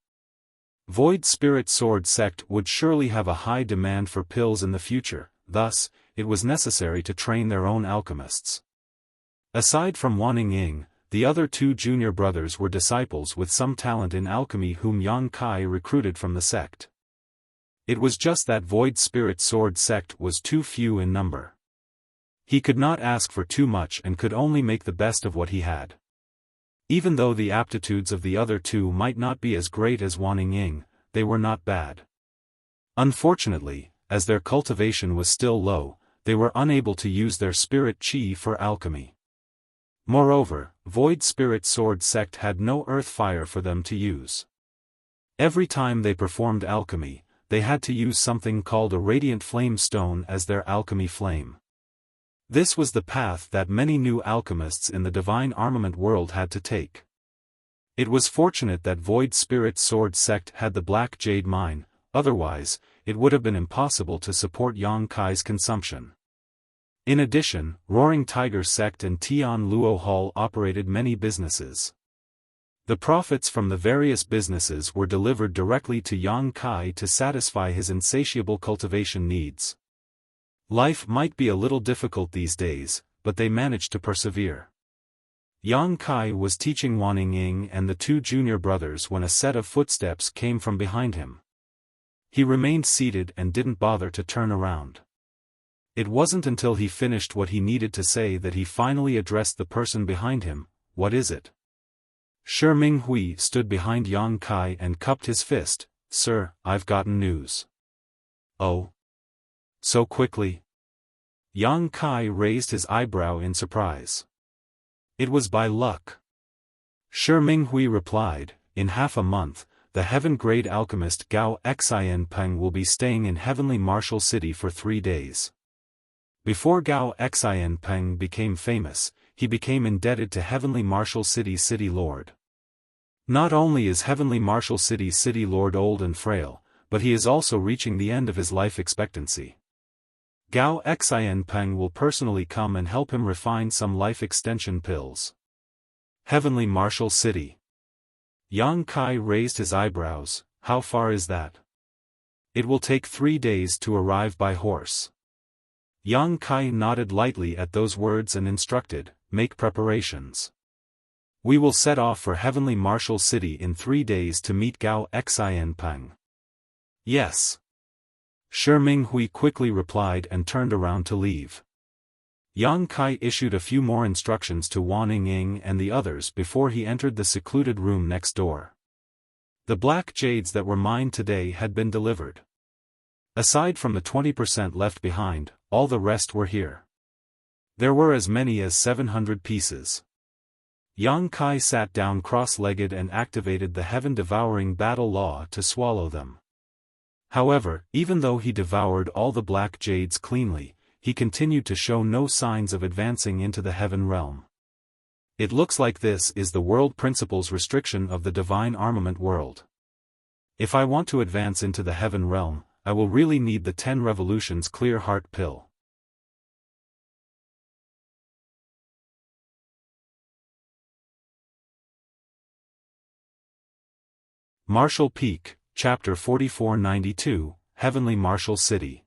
Void Spirit Sword sect would surely have a high demand for pills in the future, thus, it was necessary to train their own alchemists. Aside from Wanning Ying, the other two junior brothers were disciples with some talent in alchemy whom Yang Kai recruited from the sect. It was just that Void Spirit Sword sect was too few in number. He could not ask for too much and could only make the best of what he had. Even though the aptitudes of the other two might not be as great as Wanning Ying, they were not bad. Unfortunately, as their cultivation was still low, they were unable to use their spirit chi for alchemy. Moreover, Void Spirit Sword sect had no earth fire for them to use. Every time they performed alchemy, they had to use something called a radiant flame stone as their alchemy flame. This was the path that many new alchemists in the divine armament world had to take. It was fortunate that Void Spirit Sword sect had the Black Jade Mine, otherwise, it would have been impossible to support Yang Kai's consumption. In addition, Roaring Tiger sect and Tian Luo Hall operated many businesses. The profits from the various businesses were delivered directly to Yang Kai to satisfy his insatiable cultivation needs. Life might be a little difficult these days, but they managed to persevere. Yang Kai was teaching Wanning Ying and the two junior brothers when a set of footsteps came from behind him. He remained seated and didn't bother to turn around. It wasn't until he finished what he needed to say that he finally addressed the person behind him. "What is it?" Shi Minghui stood behind Yang Kai and cupped his fist. "Sir, I've gotten news." "Oh? So quickly?" Yang Kai raised his eyebrow in surprise. "It was by luck." Shi Minghui replied, "In half a month, the heaven-grade alchemist Gao Xianpeng will be staying in Heavenly Martial City for 3 days. Before Gao Xianpeng became famous, he became indebted to Heavenly Martial City's City Lord. Not only is Heavenly Martial City's City Lord old and frail, but he is also reaching the end of his life expectancy. Gao Xianpeng will personally come and help him refine some life extension pills." Heavenly Martial City. Yang Kai raised his eyebrows. "How far is that?" "It will take 3 days to arrive by horse." Yang Kai nodded lightly at those words and instructed, "Make preparations. We will set off for Heavenly Martial City in 3 days to meet Gao Xianpeng." "Yes." Shi Minghui quickly replied and turned around to leave. Yang Kai issued a few more instructions to Wanning Ying and the others before he entered the secluded room next door. The black jades that were mined today had been delivered. Aside from the 20% left behind, all the rest were here. There were as many as 700 pieces. Yang Kai sat down cross-legged and activated the heaven-devouring battle law to swallow them. However, even though he devoured all the black jades cleanly, he continued to show no signs of advancing into the heaven realm. It looks like this is the world principle's restriction of the divine armament world. If I want to advance into the heaven realm, I will really need the 10 revolutions clear heart pill. Martial Peak, Chapter 4492, Heavenly Martial City.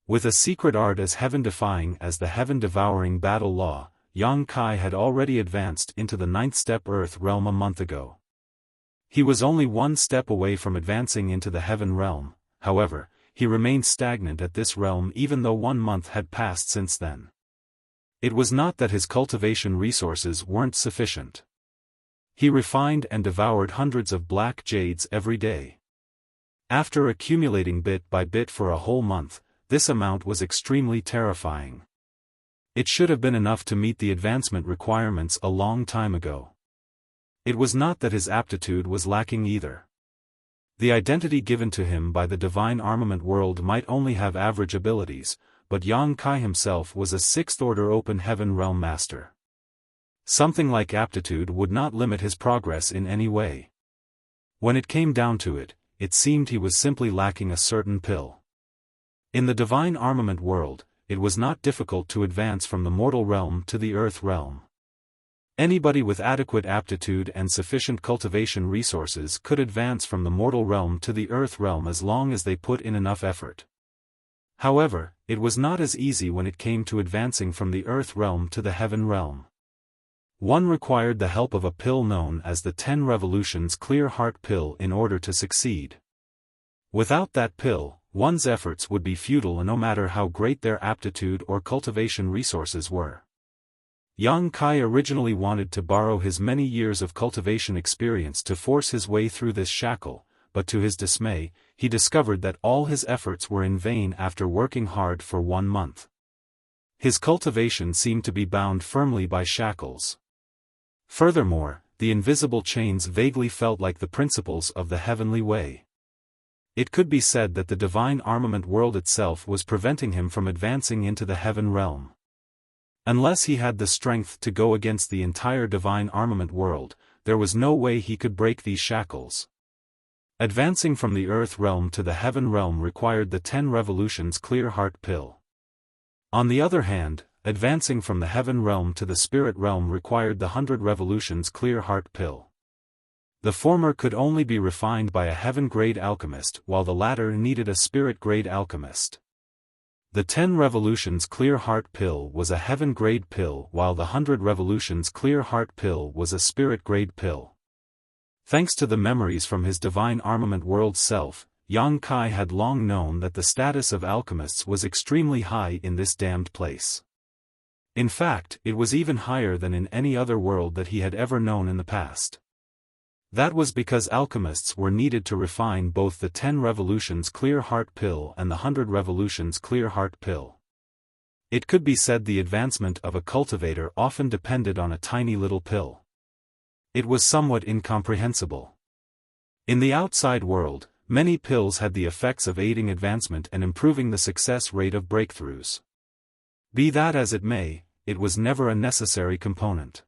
With a secret art as heaven-defying as the heaven-devouring battle law, Yang Kai had already advanced into the 9th step Earth realm a month ago. He was only 1 step away from advancing into the heaven realm. However, he remained stagnant at this realm even though 1 month had passed since then. It was not that his cultivation resources weren't sufficient. He refined and devoured hundreds of black jades every day. After accumulating bit by bit for a whole month, this amount was extremely terrifying. It should have been enough to meet the advancement requirements a long time ago. It was not that his aptitude was lacking either. The identity given to him by the divine armament world might only have average abilities, but Yang Kai himself was a 6th-order open heaven realm master. Something like aptitude would not limit his progress in any way. When it came down to it, it seemed he was simply lacking a certain pill. In the divine armament world, it was not difficult to advance from the mortal realm to the earth realm. Anybody with adequate aptitude and sufficient cultivation resources could advance from the mortal realm to the earth realm as long as they put in enough effort. However, it was not as easy when it came to advancing from the earth realm to the heaven realm. One required the help of a pill known as the 10 Revolutions Clear Heart Pill in order to succeed. Without that pill, one's efforts would be futile no matter how great their aptitude or cultivation resources were. Yang Kai originally wanted to borrow his many years of cultivation experience to force his way through this shackle, but to his dismay, he discovered that all his efforts were in vain after working hard for 1 month. His cultivation seemed to be bound firmly by shackles. Furthermore, the invisible chains vaguely felt like the principles of the heavenly way. It could be said that the divine armament world itself was preventing him from advancing into the heaven realm. Unless he had the strength to go against the entire divine armament world, there was no way he could break these shackles. Advancing from the earth realm to the heaven realm required the 10 Revolutions Clear Heart Pill. On the other hand, advancing from the heaven realm to the spirit realm required the 100 Revolutions Clear Heart Pill. The former could only be refined by a heaven-grade alchemist while the latter needed a spirit-grade alchemist. The 10 Revolutions Clear Heart Pill was a heaven-grade pill while the 100 Revolutions Clear Heart Pill was a spirit-grade pill. Thanks to the memories from his divine armament world self, Yang Kai had long known that the status of alchemists was extremely high in this damned place. In fact, it was even higher than in any other world that he had ever known in the past. That was because alchemists were needed to refine both the 10 Revolutions Clear Heart Pill and the 100 Revolutions Clear Heart Pill. It could be said the advancement of a cultivator often depended on a tiny little pill. It was somewhat incomprehensible. In the outside world, many pills had the effects of aiding advancement and improving the success rate of breakthroughs. Be that as it may, it was never a necessary component.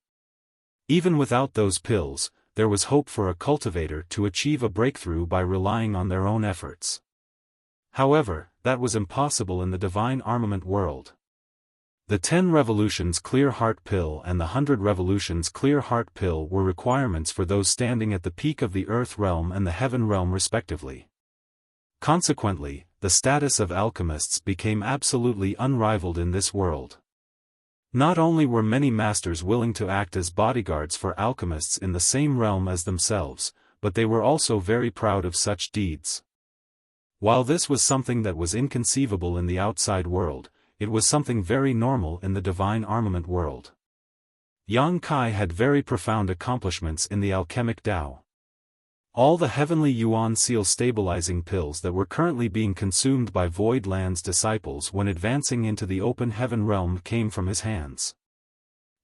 Even without those pills, there was hope for a cultivator to achieve a breakthrough by relying on their own efforts. However, that was impossible in the divine armament world. The 10 Revolutions Clear Heart Pill and the 100 Revolutions Clear Heart Pill were requirements for those standing at the peak of the earth realm and the heaven realm respectively. Consequently, the status of alchemists became absolutely unrivaled in this world. Not only were many masters willing to act as bodyguards for alchemists in the same realm as themselves, but they were also very proud of such deeds. While this was something that was inconceivable in the outside world, it was something very normal in the divine armament world. Yang Kai had very profound accomplishments in the alchemic Tao. All the heavenly Yuan seal stabilizing pills that were currently being consumed by Void Land's disciples when advancing into the open heaven realm came from his hands.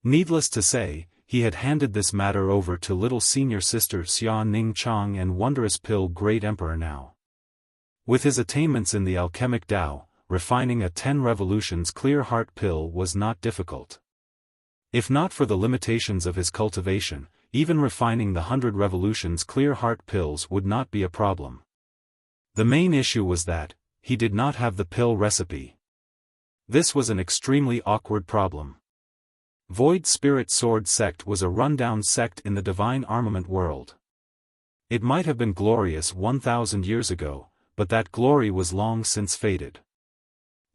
Needless to say, he had handed this matter over to little senior sister Xia Ning Chang and wondrous pill Great Emperor now. With his attainments in the alchemic Tao, refining a 10 Revolutions Clear Heart Pill was not difficult. If not for the limitations of his cultivation, even refining the 100 Revolutions Clear Heart Pills would not be a problem. The main issue was that, he did not have the pill recipe. This was an extremely awkward problem. Void Spirit Sword Sect was a rundown sect in the divine armament world. It might have been glorious 1,000 years ago, but that glory was long since faded.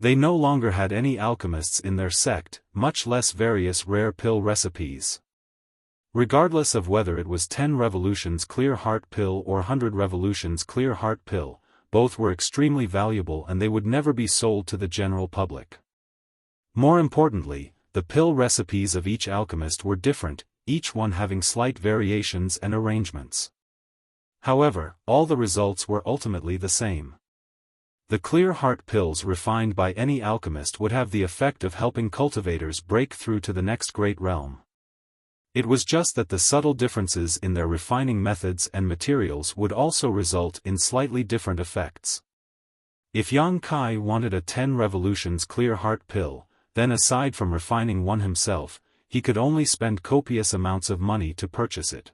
They no longer had any alchemists in their sect, much less various rare pill recipes. Regardless of whether it was 10 Revolutions Clear Heart Pill or 100 Revolutions Clear Heart Pill, both were extremely valuable and they would never be sold to the general public. More importantly, the pill recipes of each alchemist were different, each one having slight variations and arrangements. However, all the results were ultimately the same. The Clear Heart Pills refined by any alchemist would have the effect of helping cultivators break through to the next great realm. It was just that the subtle differences in their refining methods and materials would also result in slightly different effects. If Yang Kai wanted a 10 Revolutions Clear Heart Pill, then aside from refining one himself, he could only spend copious amounts of money to purchase it.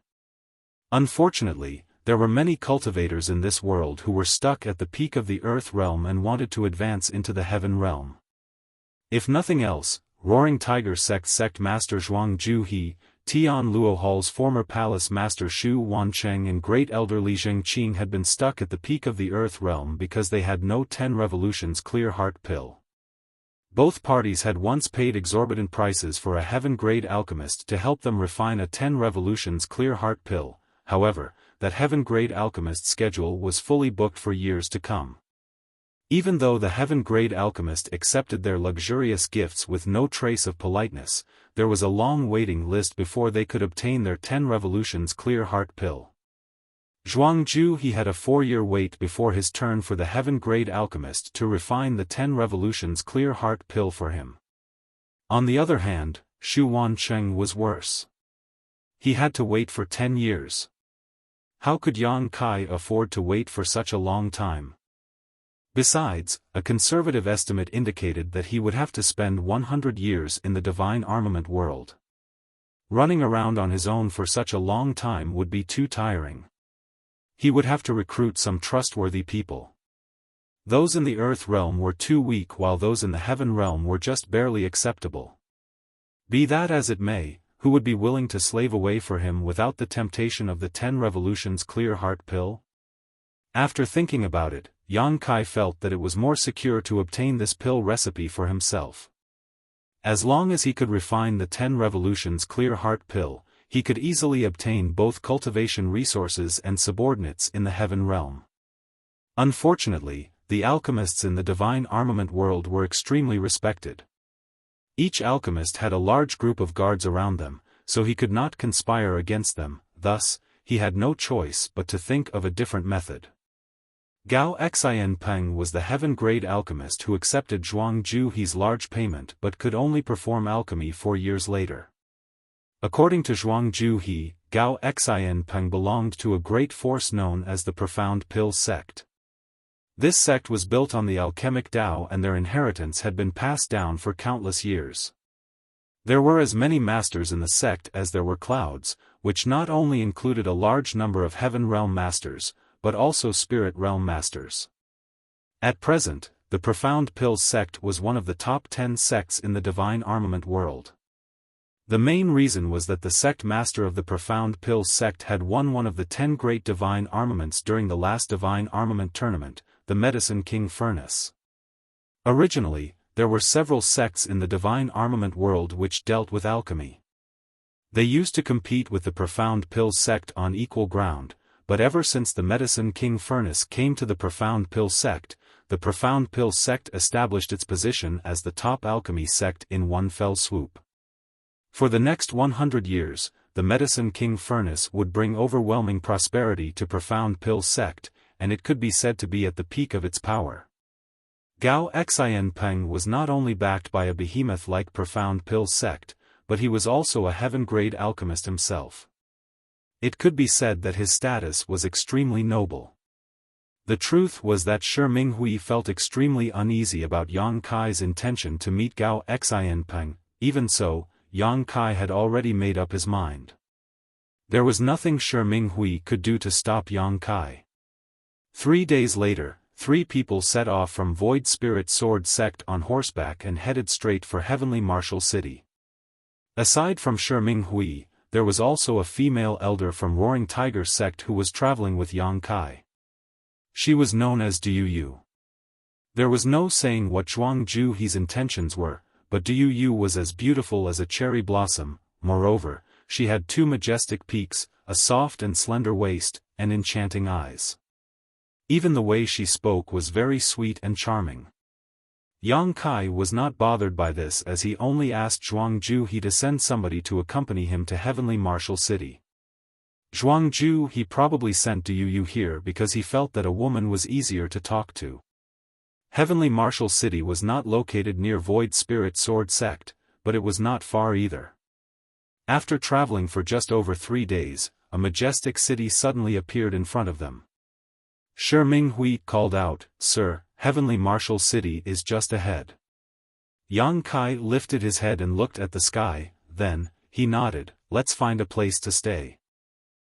Unfortunately, there were many cultivators in this world who were stuck at the peak of the earth realm and wanted to advance into the heaven realm. If nothing else, Roaring Tiger Sect Master Zhuang Juhe, Tian Luohal's former palace master Xu Wancheng and great elder Li Zhengqing had been stuck at the peak of the Earth realm because they had no 10 revolutions clear heart pill. Both parties had once paid exorbitant prices for a heaven-grade alchemist to help them refine a 10 revolutions clear heart pill. However, that heaven-grade alchemist's schedule was fully booked for years to come. Even though the heaven-grade alchemist accepted their luxurious gifts with no trace of politeness, there was a long waiting list before they could obtain their 10 revolutions clear heart pill. Zhuangju he had a 4-year wait before his turn for the heaven-grade alchemist to refine the 10 revolutions clear heart pill for him. On the other hand, Xu Wancheng was worse. He had to wait for 10 years. How could Yang Kai afford to wait for such a long time? Besides, a conservative estimate indicated that he would have to spend 100 years in the divine armament world. Running around on his own for such a long time would be too tiring. He would have to recruit some trustworthy people. Those in the earth realm were too weak while those in the heaven realm were just barely acceptable. Be that as it may, who would be willing to slave away for him without the temptation of the 10 revolutions clear heart pill? After thinking about it, Yang Kai felt that it was more secure to obtain this pill recipe for himself. As long as he could refine the 10 revolutions clear heart pill, he could easily obtain both cultivation resources and subordinates in the heaven realm. Unfortunately, the alchemists in the divine armament world were extremely respected. Each alchemist had a large group of guards around them, so he could not conspire against them. Thus, he had no choice but to think of a different method. Gao Xianpeng was the heaven-grade alchemist who accepted Zhuangju He's large payment but could only perform alchemy 4 years later. According to Zhuangju He, Gao Xianpeng belonged to a great force known as the Profound Pill sect. This sect was built on the alchemic Tao and their inheritance had been passed down for countless years. There were as many masters in the sect as there were clouds, which not only included a large number of heaven realm masters, but also spirit realm masters. At present, the Profound Pill sect was one of the top 10 sects in the divine armament world. The main reason was that the sect master of the Profound Pill sect had won one of the 10 great divine armaments during the last divine armament tournament, the Medicine King Furnace. Originally, there were several sects in the divine armament world which dealt with alchemy. They used to compete with the Profound Pill sect on equal ground, but ever since the Medicine King Furnace came to the Profound Pill sect, the Profound Pill sect established its position as the top alchemy sect in one fell swoop. For the next 100 years, the Medicine King Furnace would bring overwhelming prosperity to Profound Pill sect, and it could be said to be at the peak of its power. Gao Xianpeng was not only backed by a behemoth like Profound Pill sect, but he was also a heaven-grade alchemist himself. It could be said that his status was extremely noble. The truth was that Shi Minghui felt extremely uneasy about Yang Kai's intention to meet Gao Xianpeng. Even so, Yang Kai had already made up his mind. There was nothing Shi Minghui could do to stop Yang Kai. 3 days later, 3 people set off from Void Spirit Sword sect on horseback and headed straight for Heavenly Martial City. Aside from Shi Minghui, there was also a female elder from Roaring Tiger sect who was traveling with Yang Kai. She was known as Duyu. There was no saying what Zhuangju He's intentions were, but Duyu was as beautiful as a cherry blossom. Moreover, she had 2 majestic peaks, a soft and slender waist, and enchanting eyes. Even the way she spoke was very sweet and charming. Yang Kai was not bothered by this as he only asked Zhuangju He to send somebody to accompany him to Heavenly Martial City. Zhuangju He probably sent Duyu here because he felt that a woman was easier to talk to. Heavenly Martial City was not located near Void Spirit Sword sect, but it was not far either. After traveling for just over 3 days, a majestic city suddenly appeared in front of them. Shi Minghui called out, "Sir, Heavenly Martial City is just ahead." Yang Kai lifted his head and looked at the sky, then, he nodded, "Let's find a place to stay."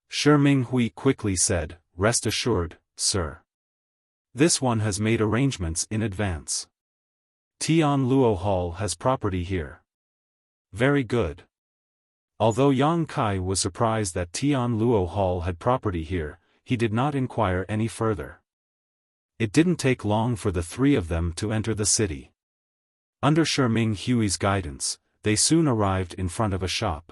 Shi Minghui quickly said, "Rest assured, sir. This one has made arrangements in advance. Tian Luo Hall has property here." "Very good. Although Yang Kai was surprised that Tian Luo Hall had property here, he did not inquire any further. It didn't take long for the three of them to enter the city. Under Sherming Hui's guidance, they soon arrived in front of a shop.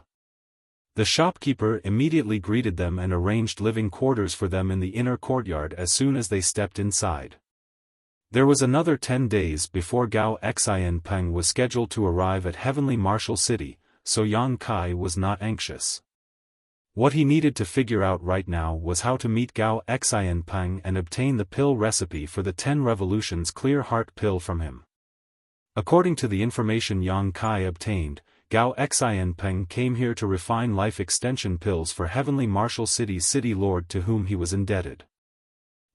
The shopkeeper immediately greeted them and arranged living quarters for them in the inner courtyard as soon as they stepped inside. There was another 10 days before Gao Xianpeng was scheduled to arrive at Heavenly Martial City, so Yang Kai was not anxious. What he needed to figure out right now was how to meet Gao Xianpeng and obtain the pill recipe for the 10 Revolutions Clear Heart pill from him. According to the information Yang Kai obtained, Gao Xianpeng came here to refine life extension pills for Heavenly Martial City's city lord to whom he was indebted.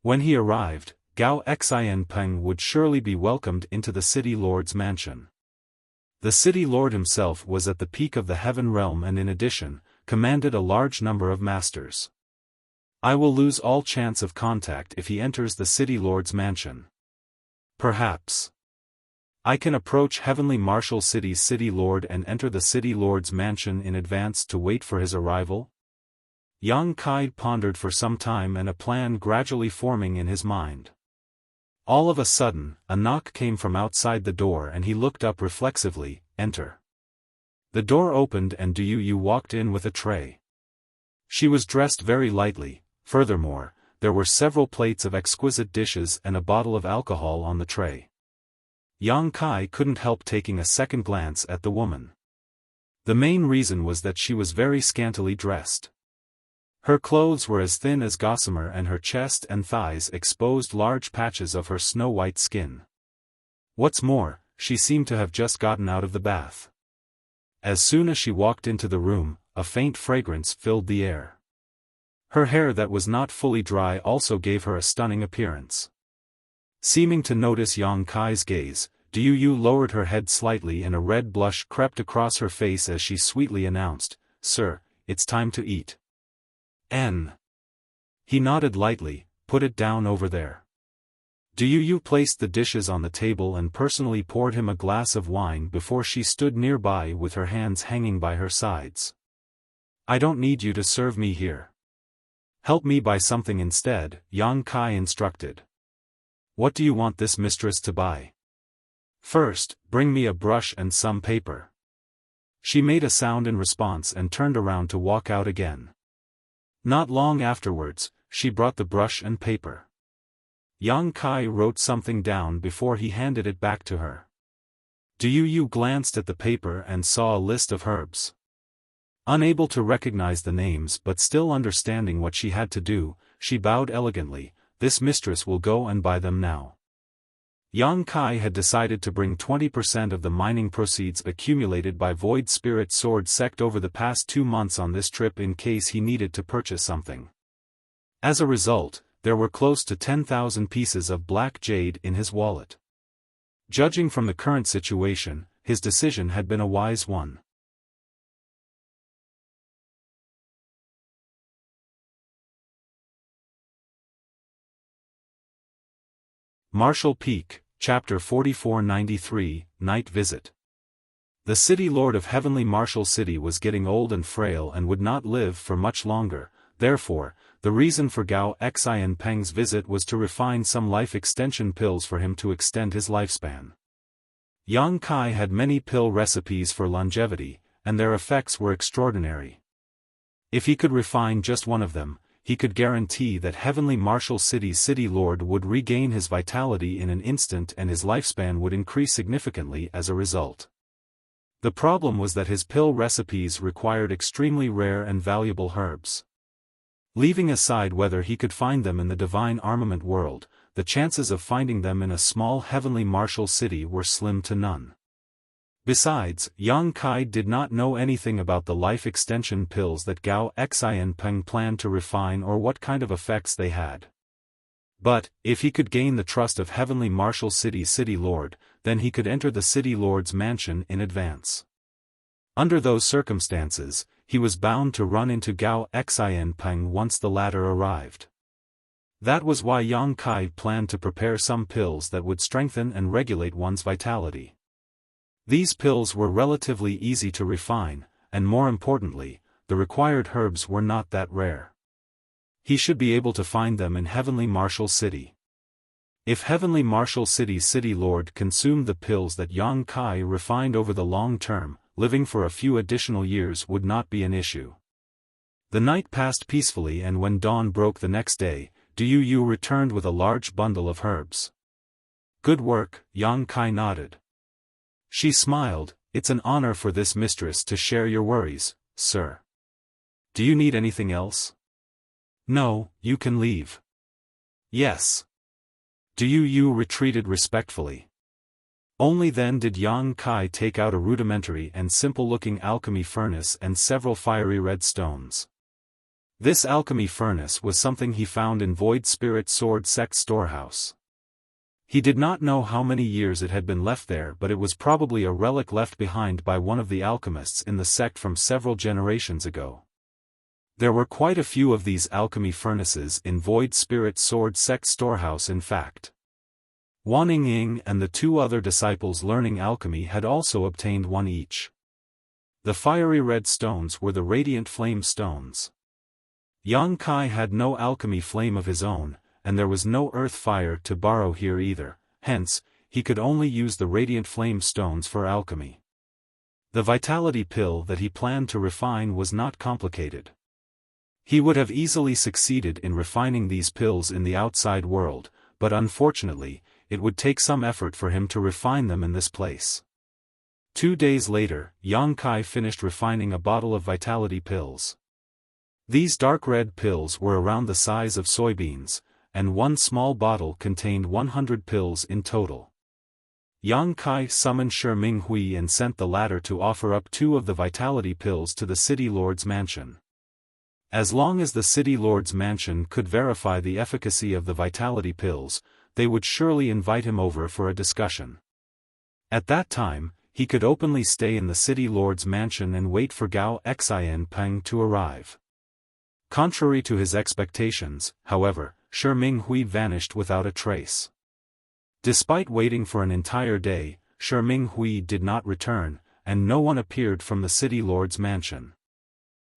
When he arrived, Gao Xianpeng would surely be welcomed into the city lord's mansion. The city lord himself was at the peak of the heaven realm and in addition, commanded a large number of masters. I will lose all chance of contact if he enters the city lord's mansion. Perhaps I can approach Heavenly Martial City's city lord and enter the city lord's mansion in advance to wait for his arrival? Yang Kai pondered for some time and a plan gradually forming in his mind. All of a sudden, a knock came from outside the door and he looked up reflexively. Enter. The door opened and Du Yu walked in with a tray. She was dressed very lightly, furthermore, there were several plates of exquisite dishes and a bottle of alcohol on the tray. Yang Kai couldn't help taking a second glance at the woman. The main reason was that she was very scantily dressed. Her clothes were as thin as gossamer and her chest and thighs exposed large patches of her snow-white skin. What's more, she seemed to have just gotten out of the bath. As soon as she walked into the room, a faint fragrance filled the air. Her hair that was not fully dry also gave her a stunning appearance. Seeming to notice Yang Kai's gaze, Du Yu lowered her head slightly and a red blush crept across her face as she sweetly announced, "Sir, it's time to eat." He nodded lightly. "Put it down over there." Du Yu placed the dishes on the table and personally poured him a glass of wine before she stood nearby with her hands hanging by her sides. "I don't need you to serve me here. Help me buy something instead," Yang Kai instructed. "What do you want this mistress to buy?" "First, bring me a brush and some paper." She made a sound in response and turned around to walk out again. Not long afterwards, she brought the brush and paper. Yang Kai wrote something down before he handed it back to her. Du Yu glanced at the paper and saw a list of herbs. Unable to recognize the names but still understanding what she had to do, she bowed elegantly. "This mistress will go and buy them now." Yang Kai had decided to bring 20% of the mining proceeds accumulated by Void Spirit Sword Sect over the past 2 months on this trip in case he needed to purchase something. As a result, there were close to 10,000 pieces of black jade in his wallet. Judging from the current situation, his decision had been a wise one. Martial Peak, Chapter 4493, Night Visit. The city lord of Heavenly Martial City was getting old and frail and would not live for much longer, therefore, the reason for Gao Xianpeng's visit was to refine some life extension pills for him to extend his lifespan. Yang Kai had many pill recipes for longevity, and their effects were extraordinary. If he could refine just one of them, he could guarantee that Heavenly Martial City's city lord would regain his vitality in an instant and his lifespan would increase significantly as a result. The problem was that his pill recipes required extremely rare and valuable herbs. Leaving aside whether he could find them in the divine armament world, the chances of finding them in a small Heavenly Martial City were slim to none. Besides, Yang Kai did not know anything about the life extension pills that Gao Xianpeng planned to refine or what kind of effects they had. But, if he could gain the trust of Heavenly Martial City's city lord, then he could enter the city lord's mansion in advance. Under those circumstances, he was bound to run into Gao Xianpeng once the latter arrived. That was why Yang Kai planned to prepare some pills that would strengthen and regulate one's vitality. These pills were relatively easy to refine, and more importantly, the required herbs were not that rare. He should be able to find them in Heavenly Martial City. If Heavenly Martial City's City Lord consumed the pills that Yang Kai refined over the long term, living for a few additional years would not be an issue. The night passed peacefully, and when dawn broke the next day, Du Yu returned with a large bundle of herbs. Good work, Yang Kai nodded. She smiled. It's an honor for this mistress to share your worries, sir. Do you need anything else? No, you can leave. Yes. Du Yu retreated respectfully. Only then did Yang Kai take out a rudimentary and simple-looking alchemy furnace and several fiery red stones. This alchemy furnace was something he found in Void Spirit Sword Sect storehouse. He did not know how many years it had been left there, but it was probably a relic left behind by one of the alchemists in the sect from several generations ago. There were quite a few of these alchemy furnaces in Void Spirit Sword Sect storehouse in fact. Wan Ying and the two other disciples learning alchemy had also obtained one each. The fiery red stones were the radiant flame stones. Yang Kai had no alchemy flame of his own, and there was no earth fire to borrow here either, hence, he could only use the radiant flame stones for alchemy. The vitality pill that he planned to refine was not complicated. He would have easily succeeded in refining these pills in the outside world, but unfortunately, it would take some effort for him to refine them in this place. 2 days later, Yang Kai finished refining a bottle of vitality pills. These dark red pills were around the size of soybeans, and one small bottle contained 100 pills in total. Yang Kai summoned Shi Minghui and sent the latter to offer up 2 of the vitality pills to the City Lord's mansion. As long as the City Lord's mansion could verify the efficacy of the vitality pills, they would surely invite him over for a discussion. At that time, he could openly stay in the City Lord's mansion and wait for Gao Xian Peng to arrive. Contrary to his expectations, however, Shi Minghui vanished without a trace. Despite waiting for an entire day, Shi Minghui did not return, and no one appeared from the City Lord's mansion.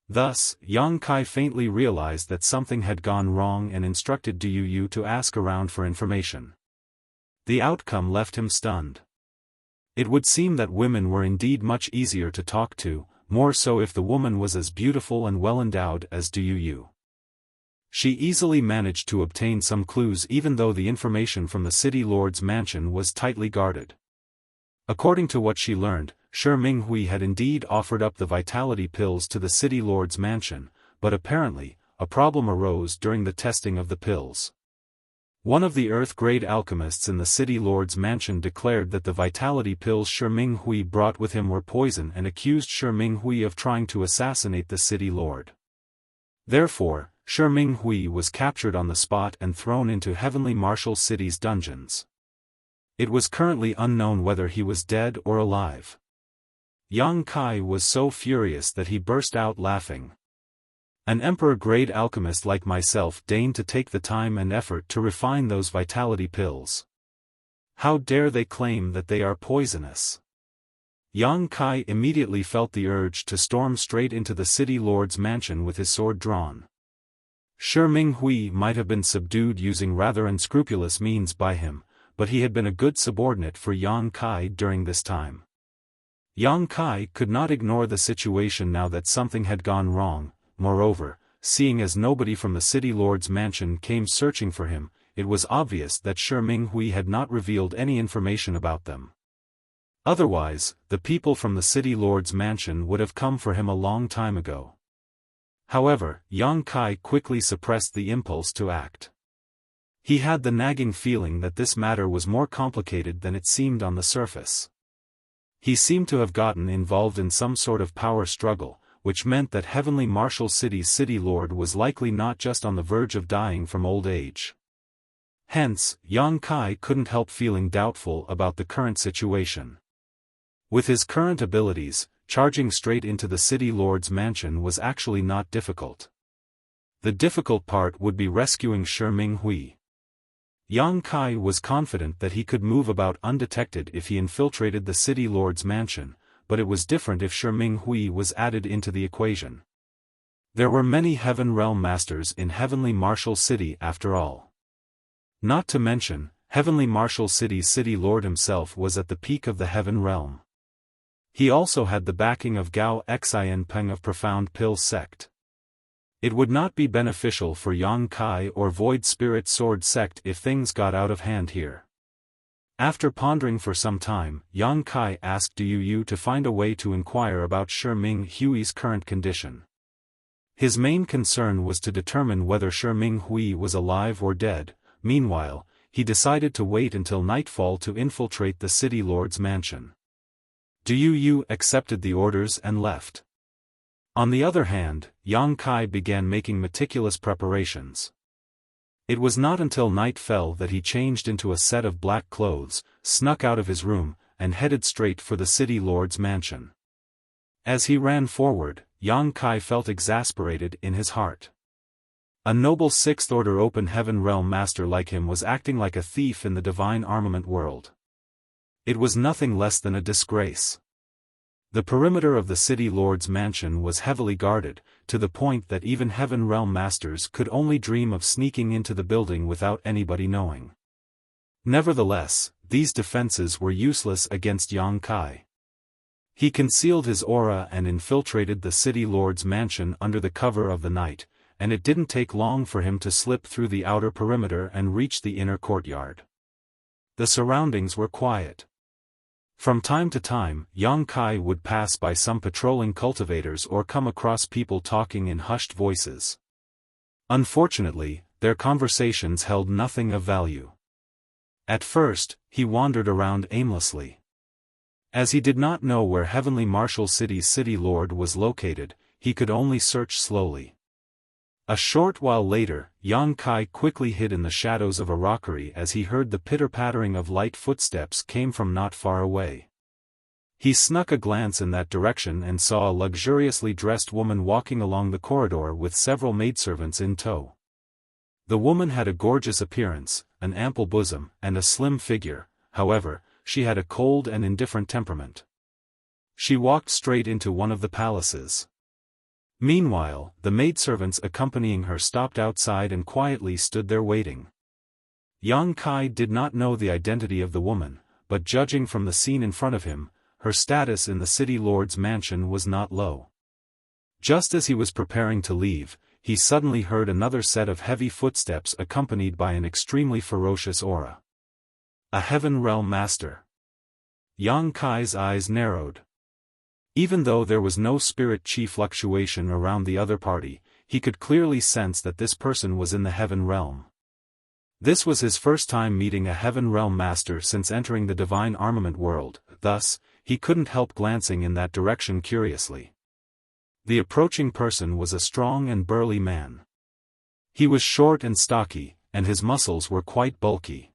Thus, Yang Kai faintly realized that something had gone wrong and instructed Du Yu to ask around for information. The outcome left him stunned. It would seem that women were indeed much easier to talk to, more so if the woman was as beautiful and well-endowed as Du Yu. She easily managed to obtain some clues even though the information from the City Lord's mansion was tightly guarded. According to what she learned, Shi Minghui had indeed offered up the vitality pills to the City Lord's mansion, but apparently, a problem arose during the testing of the pills. One of the Earth-grade alchemists in the City Lord's mansion declared that the vitality pills Shi Minghui brought with him were poison and accused Shi Minghui of trying to assassinate the City Lord. Therefore, Shi Minghui was captured on the spot and thrown into Heavenly Martial City's dungeons. It was currently unknown whether he was dead or alive. Yang Kai was so furious that he burst out laughing. An emperor-grade alchemist like myself deigned to take the time and effort to refine those vitality pills. How dare they claim that they are poisonous? Yang Kai immediately felt the urge to storm straight into the City Lord's mansion with his sword drawn. Shi Minghui might have been subdued using rather unscrupulous means by him, but he had been a good subordinate for Yang Kai during this time. Yang Kai could not ignore the situation now that something had gone wrong. Moreover, seeing as nobody from the City Lord's mansion came searching for him, it was obvious that Shi Minghui had not revealed any information about them. Otherwise, the people from the City Lord's mansion would have come for him a long time ago. However, Yang Kai quickly suppressed the impulse to act. He had the nagging feeling that this matter was more complicated than it seemed on the surface. He seemed to have gotten involved in some sort of power struggle, which meant that Heavenly Martial City's City Lord was likely not just on the verge of dying from old age. Hence, Yang Kai couldn't help feeling doubtful about the current situation. With his current abilities, charging straight into the City Lord's mansion was actually not difficult. The difficult part would be rescuing Shi Minghui. Yang Kai was confident that he could move about undetected if he infiltrated the City Lord's mansion, but it was different if Shi Minghui was added into the equation. There were many Heaven Realm Masters in Heavenly Martial City after all. Not to mention, Heavenly Martial City's City Lord himself was at the peak of the Heaven Realm. He also had the backing of Gao Xian Peng of Profound Pill Sect. It would not be beneficial for Yang Kai or Void Spirit Sword Sect if things got out of hand here. After pondering for some time, Yang Kai asked Du Yu to find a way to inquire about Shi Minghui's current condition. His main concern was to determine whether Shi Minghui was alive or dead. Meanwhile, he decided to wait until nightfall to infiltrate the City Lord's mansion. Du Yu accepted the orders and left. On the other hand, Yang Kai began making meticulous preparations. It was not until night fell that he changed into a set of black clothes, snuck out of his room, and headed straight for the City Lord's mansion. As he ran forward, Yang Kai felt exasperated in his heart. A noble Sixth Order Open Heaven Realm Master like him was acting like a thief in the divine armament world. It was nothing less than a disgrace. The perimeter of the City Lord's mansion was heavily guarded, to the point that even Heaven Realm Masters could only dream of sneaking into the building without anybody knowing. Nevertheless, these defenses were useless against Yang Kai. He concealed his aura and infiltrated the City Lord's mansion under the cover of the night, and it didn't take long for him to slip through the outer perimeter and reach the inner courtyard. The surroundings were quiet. From time to time, Yang Kai would pass by some patrolling cultivators or come across people talking in hushed voices. Unfortunately, their conversations held nothing of value. At first, he wandered around aimlessly. As he did not know where Heavenly Martial City's City Lord was located, he could only search slowly. A short while later, Yang Kai quickly hid in the shadows of a rockery as he heard the pitter-pattering of light footsteps came from not far away. He snuck a glance in that direction and saw a luxuriously dressed woman walking along the corridor with several maidservants in tow. The woman had a gorgeous appearance, an ample bosom, and a slim figure. However, she had a cold and indifferent temperament. She walked straight into one of the palaces. Meanwhile, the maidservants accompanying her stopped outside and quietly stood there waiting. Yang Kai did not know the identity of the woman, but judging from the scene in front of him, her status in the City Lord's mansion was not low. Just as he was preparing to leave, he suddenly heard another set of heavy footsteps accompanied by an extremely ferocious aura. A Heaven Realm Master. Yang Kai's eyes narrowed. Even though there was no spirit chi fluctuation around the other party, he could clearly sense that this person was in the Heaven Realm. This was his first time meeting a Heaven Realm Master since entering the divine armament world, thus, he couldn't help glancing in that direction curiously. The approaching person was a strong and burly man. He was short and stocky, and his muscles were quite bulky.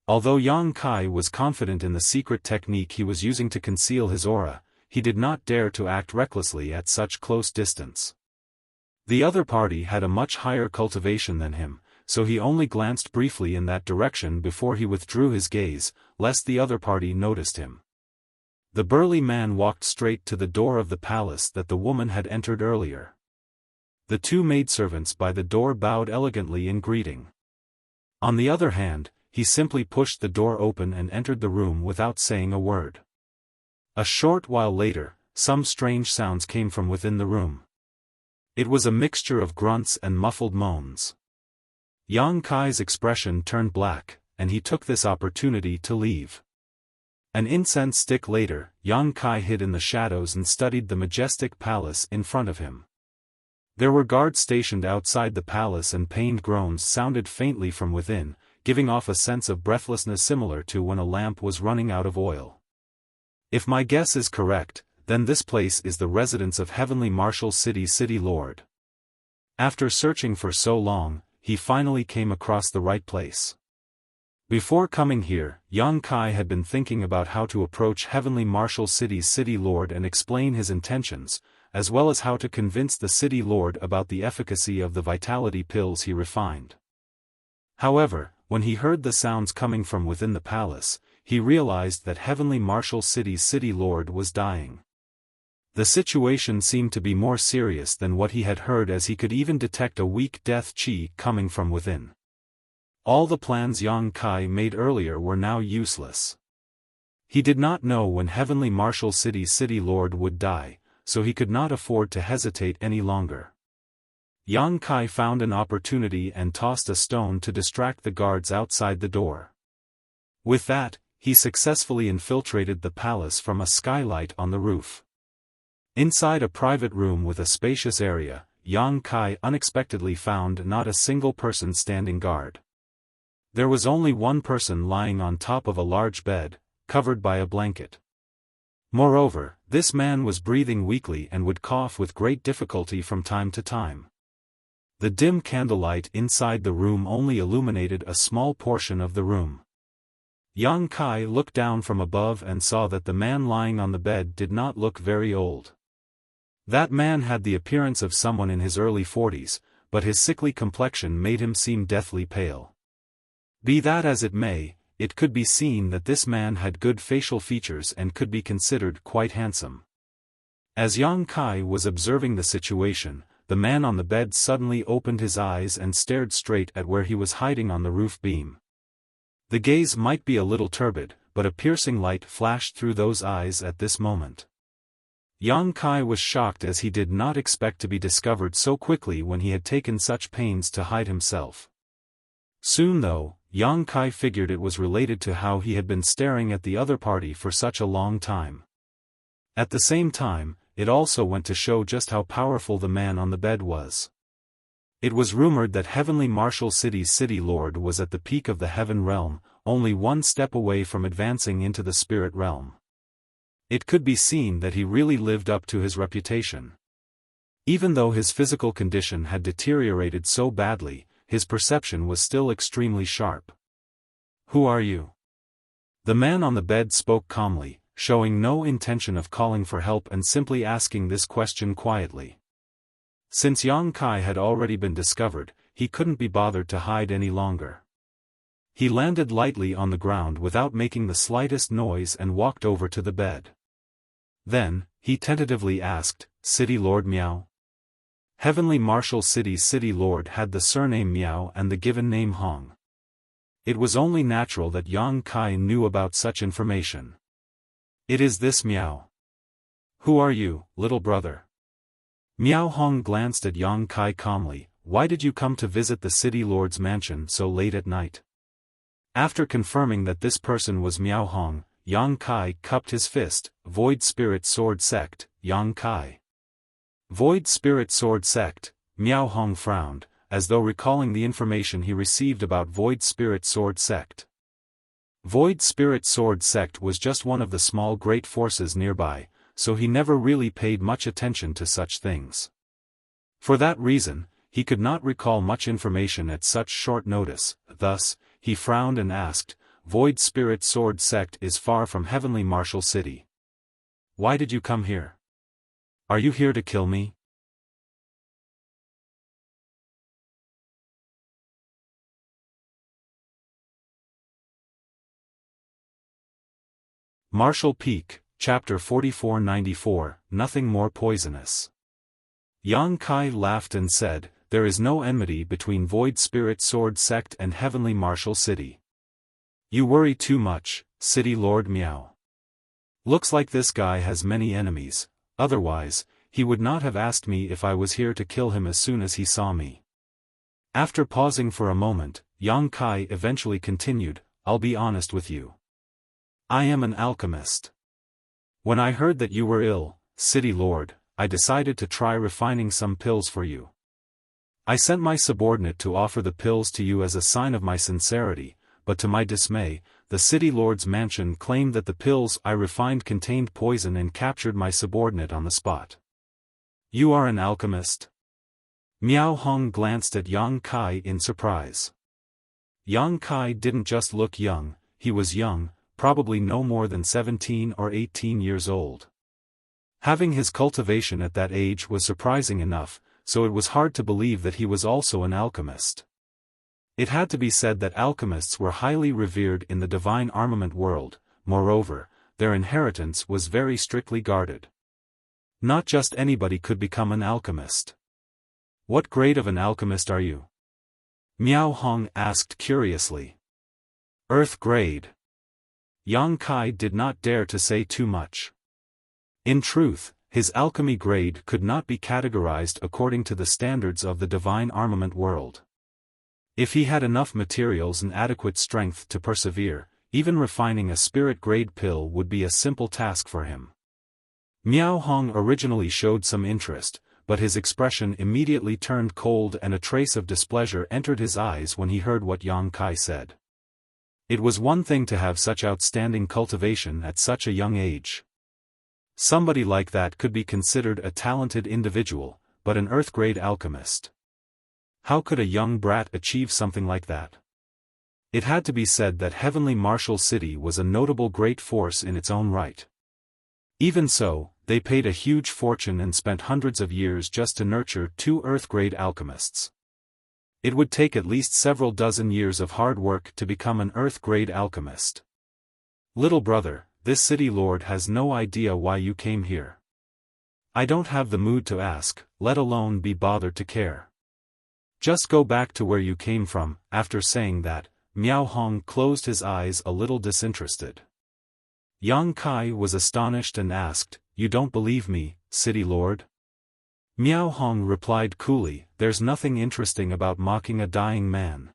Although Yang Kai was confident in the secret technique he was using to conceal his aura, he did not dare to act recklessly at such close distance. The other party had a much higher cultivation than him, so he only glanced briefly in that direction before he withdrew his gaze, lest the other party noticed him. The burly man walked straight to the door of the palace that the woman had entered earlier. The two maidservants by the door bowed elegantly in greeting. On the other hand, he simply pushed the door open and entered the room without saying a word. A short while later, some strange sounds came from within the room. It was a mixture of grunts and muffled moans. Yang Kai's expression turned black, and he took this opportunity to leave. An incense stick later, Yang Kai hid in the shadows and studied the majestic palace in front of him. There were guards stationed outside the palace and pained groans sounded faintly from within, giving off a sense of breathlessness similar to when a lamp was running out of oil. If my guess is correct, then this place is the residence of Heavenly Martial City's City Lord. After searching for so long, he finally came across the right place. Before coming here, Yang Kai had been thinking about how to approach Heavenly Martial City's City Lord and explain his intentions, as well as how to convince the City Lord about the efficacy of the vitality pills he refined. However, when he heard the sounds coming from within the palace, he realized that Heavenly Martial City's city lord was dying. The situation seemed to be more serious than what he had heard, as he could even detect a weak death chi coming from within. All the plans Yang Kai made earlier were now useless. He did not know when Heavenly Martial City's city lord would die, so he could not afford to hesitate any longer. Yang Kai found an opportunity and tossed a stone to distract the guards outside the door. With that, he successfully infiltrated the palace from a skylight on the roof. Inside a private room with a spacious area, Yang Kai unexpectedly found not a single person standing guard. There was only one person lying on top of a large bed, covered by a blanket. Moreover, this man was breathing weakly and would cough with great difficulty from time to time. The dim candlelight inside the room only illuminated a small portion of the room. Yang Kai looked down from above and saw that the man lying on the bed did not look very old. That man had the appearance of someone in his early 40s, but his sickly complexion made him seem deathly pale. Be that as it may, it could be seen that this man had good facial features and could be considered quite handsome. As Yang Kai was observing the situation, the man on the bed suddenly opened his eyes and stared straight at where he was hiding on the roof beam. The gaze might be a little turbid, but a piercing light flashed through those eyes at this moment. Yang Kai was shocked, as he did not expect to be discovered so quickly when he had taken such pains to hide himself. Soon though, Yang Kai figured it was related to how he had been staring at the other party for such a long time. At the same time, it also went to show just how powerful the man on the bed was. It was rumored that Heavenly Martial City's city lord was at the peak of the heaven realm, only one step away from advancing into the spirit realm. It could be seen that he really lived up to his reputation. Even though his physical condition had deteriorated so badly, his perception was still extremely sharp. "Who are you?" The man on the bed spoke calmly, showing no intention of calling for help and simply asking this question quietly. Since Yang Kai had already been discovered, he couldn't be bothered to hide any longer. He landed lightly on the ground without making the slightest noise and walked over to the bed. Then, he tentatively asked, "City Lord Miao?" Heavenly Martial City's city lord had the surname Miao and the given name Hong. It was only natural that Yang Kai knew about such information. "It is this Miao." "Who are you, little brother?" Miao Hong glanced at Yang Kai calmly. "Why did you come to visit the city lord's mansion so late at night?" After confirming that this person was Miao Hong, Yang Kai cupped his fist. "Void Spirit Sword Sect, Yang Kai." "Void Spirit Sword Sect," Miao Hong frowned, as though recalling the information he received about Void Spirit Sword Sect. Void Spirit Sword Sect was just one of the small great forces nearby, so he never really paid much attention to such things. For that reason, he could not recall much information at such short notice. Thus, he frowned and asked, "Void Spirit Sword Sect is far from Heavenly Martial City. Why did you come here? Are you here to kill me?" Martial Peak, Chapter 4494, Nothing More Poisonous. Yang Kai laughed and said, "There is no enmity between Void Spirit Sword Sect and Heavenly Martial City. You worry too much, City Lord Miao. Looks like this guy has many enemies, otherwise, he would not have asked me if I was here to kill him as soon as he saw me." After pausing for a moment, Yang Kai eventually continued, "I'll be honest with you. I am an alchemist. When I heard that you were ill, City Lord, I decided to try refining some pills for you. I sent my subordinate to offer the pills to you as a sign of my sincerity, but to my dismay, the City Lord's mansion claimed that the pills I refined contained poison and captured my subordinate on the spot." "You are an alchemist?" Miao Hong glanced at Yang Kai in surprise. Yang Kai didn't just look young, he was young, probably no more than 17 or 18 years old. Having his cultivation at that age was surprising enough, so it was hard to believe that he was also an alchemist. It had to be said that alchemists were highly revered in the divine armament world. Moreover, their inheritance was very strictly guarded. Not just anybody could become an alchemist. What grade of an alchemist are you? Miao Hong asked curiously. Earth grade. Yang Kai did not dare to say too much. In truth, his alchemy grade could not be categorized according to the standards of the divine armament world. If he had enough materials and adequate strength to persevere, even refining a spirit-grade pill would be a simple task for him. Miao Hong originally showed some interest, but his expression immediately turned cold and a trace of displeasure entered his eyes when he heard what Yang Kai said. It was one thing to have such outstanding cultivation at such a young age. Somebody like that could be considered a talented individual, but an earth-grade alchemist. How could a young brat achieve something like that? It had to be said that Heavenly Martial City was a notable great force in its own right. Even so, they paid a huge fortune and spent hundreds of years just to nurture 2 earth-grade alchemists. It would take at least several dozen years of hard work to become an earth-grade alchemist. Little brother, this city lord has no idea why you came here. I don't have the mood to ask, let alone be bothered to care. Just go back to where you came from. After saying that, Miao Hong closed his eyes a little disinterested. Yang Kai was astonished and asked, You don't believe me, city lord? Miao Hong replied coolly, There's nothing interesting about mocking a dying man.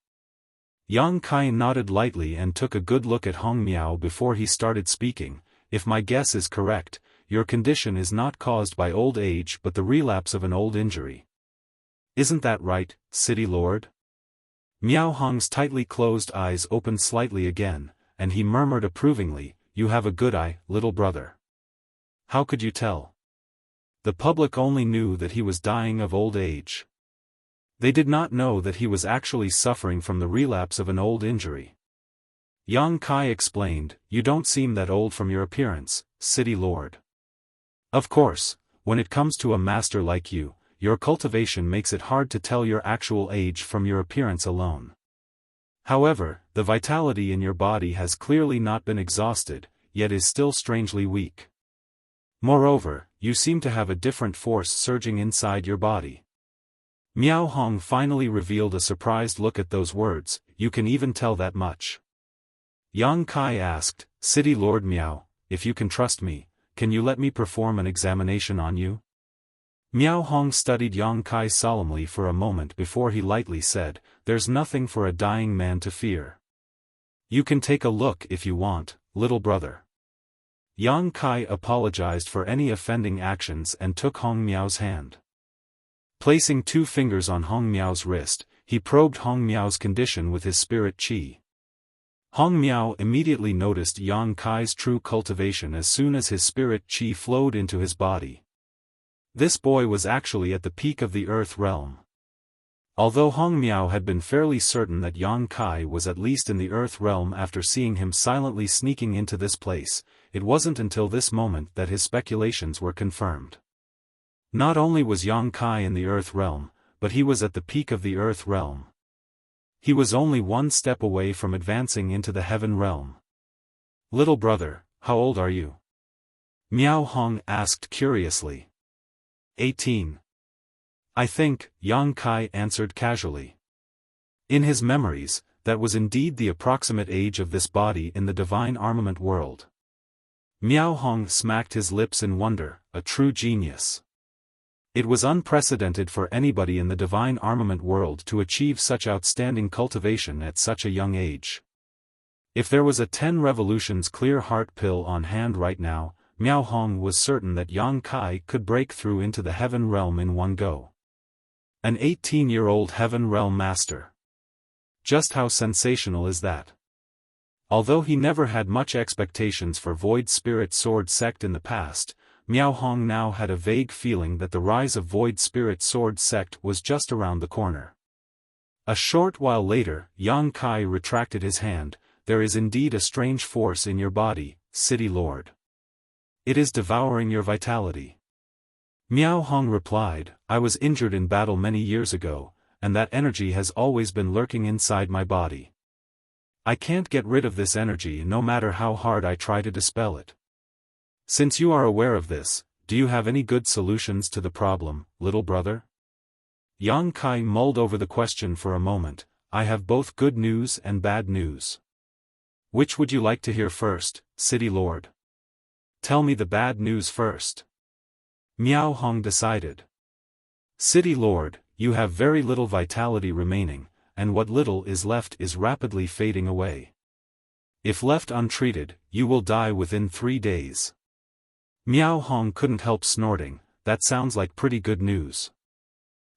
Yang Kai nodded lightly and took a good look at Hong Miao before he started speaking. If my guess is correct, your condition is not caused by old age but the relapse of an old injury. Isn't that right, city lord? Miao Hong's tightly closed eyes opened slightly again, and he murmured approvingly, You have a good eye, little brother. How could you tell? The public only knew that he was dying of old age. They did not know that he was actually suffering from the relapse of an old injury. Yang Kai explained, You don't seem that old from your appearance, city lord. Of course, when it comes to a master like you, your cultivation makes it hard to tell your actual age from your appearance alone. However, the vitality in your body has clearly not been exhausted, yet is still strangely weak. Moreover, you seem to have a different force surging inside your body. Miao Hong finally revealed a surprised look at those words, You can even tell that much. Yang Kai asked, City Lord Miao, if you can trust me, can you let me perform an examination on you? Miao Hong studied Yang Kai solemnly for a moment before he lightly said, There's nothing for a dying man to fear. You can take a look if you want, little brother. Yang Kai apologized for any offending actions and took Hong Miao's hand. Placing 2 fingers on Hong Miao's wrist, he probed Hong Miao's condition with his spirit qi. Hong Miao immediately noticed Yang Kai's true cultivation as soon as his spirit qi flowed into his body. This boy was actually at the peak of the earth realm. Although Hong Miao had been fairly certain that Yang Kai was at least in the earth realm after seeing him silently sneaking into this place, it wasn't until this moment that his speculations were confirmed. Not only was Yang Kai in the earth realm, but he was at the peak of the earth realm. He was only 1 step away from advancing into the heaven realm. Little brother, how old are you? Miao Hong asked curiously. 18. I think, Yang Kai answered casually. In his memories, that was indeed the approximate age of this body in the divine armament world. Miao Hong smacked his lips in wonder, a true genius. It was unprecedented for anybody in the divine armament world to achieve such outstanding cultivation at such a young age. If there was a 10 revolutions clear heart pill on hand right now, Miao Hong was certain that Yang Kai could break through into the heaven realm in one go. An 18-year-old heaven realm master. Just how sensational is that? Although he never had much expectations for Void Spirit Sword sect in the past, Miao Hong now had a vague feeling that the rise of Void Spirit Sword sect was just around the corner. A short while later, Yang Kai retracted his hand, There is indeed a strange force in your body, City Lord. It is devouring your vitality. Miao Hong replied, I was injured in battle many years ago, and that energy has always been lurking inside my body. I can't get rid of this energy no matter how hard I try to dispel it. Since you are aware of this, do you have any good solutions to the problem, little brother? Yang Kai mulled over the question for a moment. I have both good news and bad news. Which would you like to hear first, City Lord? Tell me the bad news first. Miao Hong decided. City Lord, you have very little vitality remaining, and what little is left is rapidly fading away. If left untreated, you will die within 3 days. Miao Hong couldn't help snorting. That sounds like pretty good news.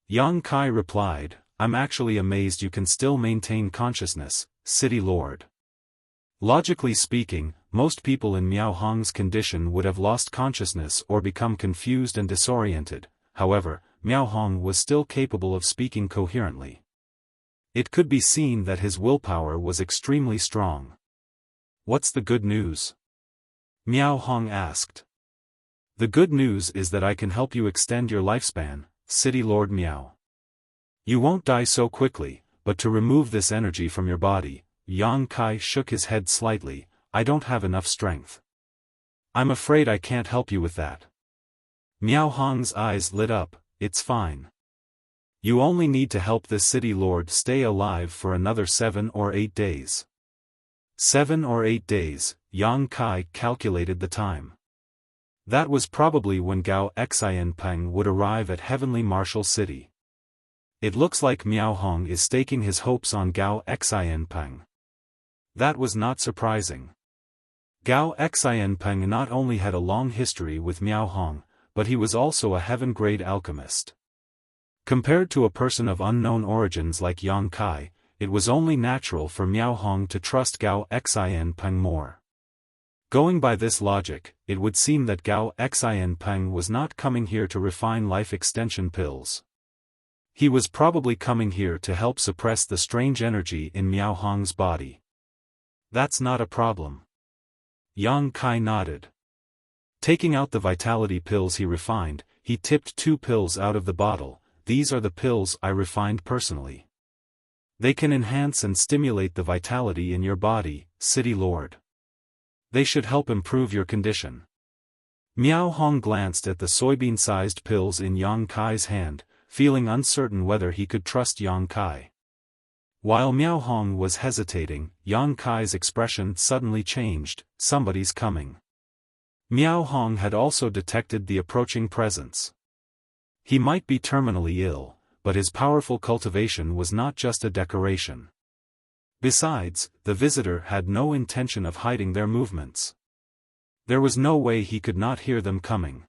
Yang Kai replied, I'm actually amazed you can still maintain consciousness, City Lord. Logically speaking, most people in Miao Hong's condition would have lost consciousness or become confused and disoriented. However, Miao Hong was still capable of speaking coherently. It could be seen that his willpower was extremely strong. What's the good news? Miao Hong asked. The good news is that I can help you extend your lifespan, City Lord Miao. You won't die so quickly, but to remove this energy from your body, Yang Kai shook his head slightly, I don't have enough strength. I'm afraid I can't help you with that. Miao Hong's eyes lit up, it's fine. You only need to help this City Lord stay alive for another 7 or 8 days. 7 or 8 days, Yang Kai calculated the time. That was probably when Gao Xianpeng would arrive at Heavenly Martial City. It looks like Miao Hong is staking his hopes on Gao Xianpeng. That was not surprising. Gao Xianpeng not only had a long history with Miao Hong, but he was also a heaven-grade alchemist. Compared to a person of unknown origins like Yang Kai, it was only natural for Miao Hong to trust Gao Xianpeng more. Going by this logic, it would seem that Gao Xianpeng was not coming here to refine life extension pills. He was probably coming here to help suppress the strange energy in Miao Hong's body. That's not a problem. Yang Kai nodded. Taking out the vitality pills he refined, he tipped 2 pills out of the bottle. These are the pills I refined personally. They can enhance and stimulate the vitality in your body, City Lord. They should help improve your condition. Miao Hong glanced at the soybean-sized pills in Yang Kai's hand, feeling uncertain whether he could trust Yang Kai. While Miao Hong was hesitating, Yang Kai's expression suddenly changed, somebody's coming. Miao Hong had also detected the approaching presence. He might be terminally ill, but his powerful cultivation was not just a decoration. Besides, the visitor had no intention of hiding their movements. There was no way he could not hear them coming.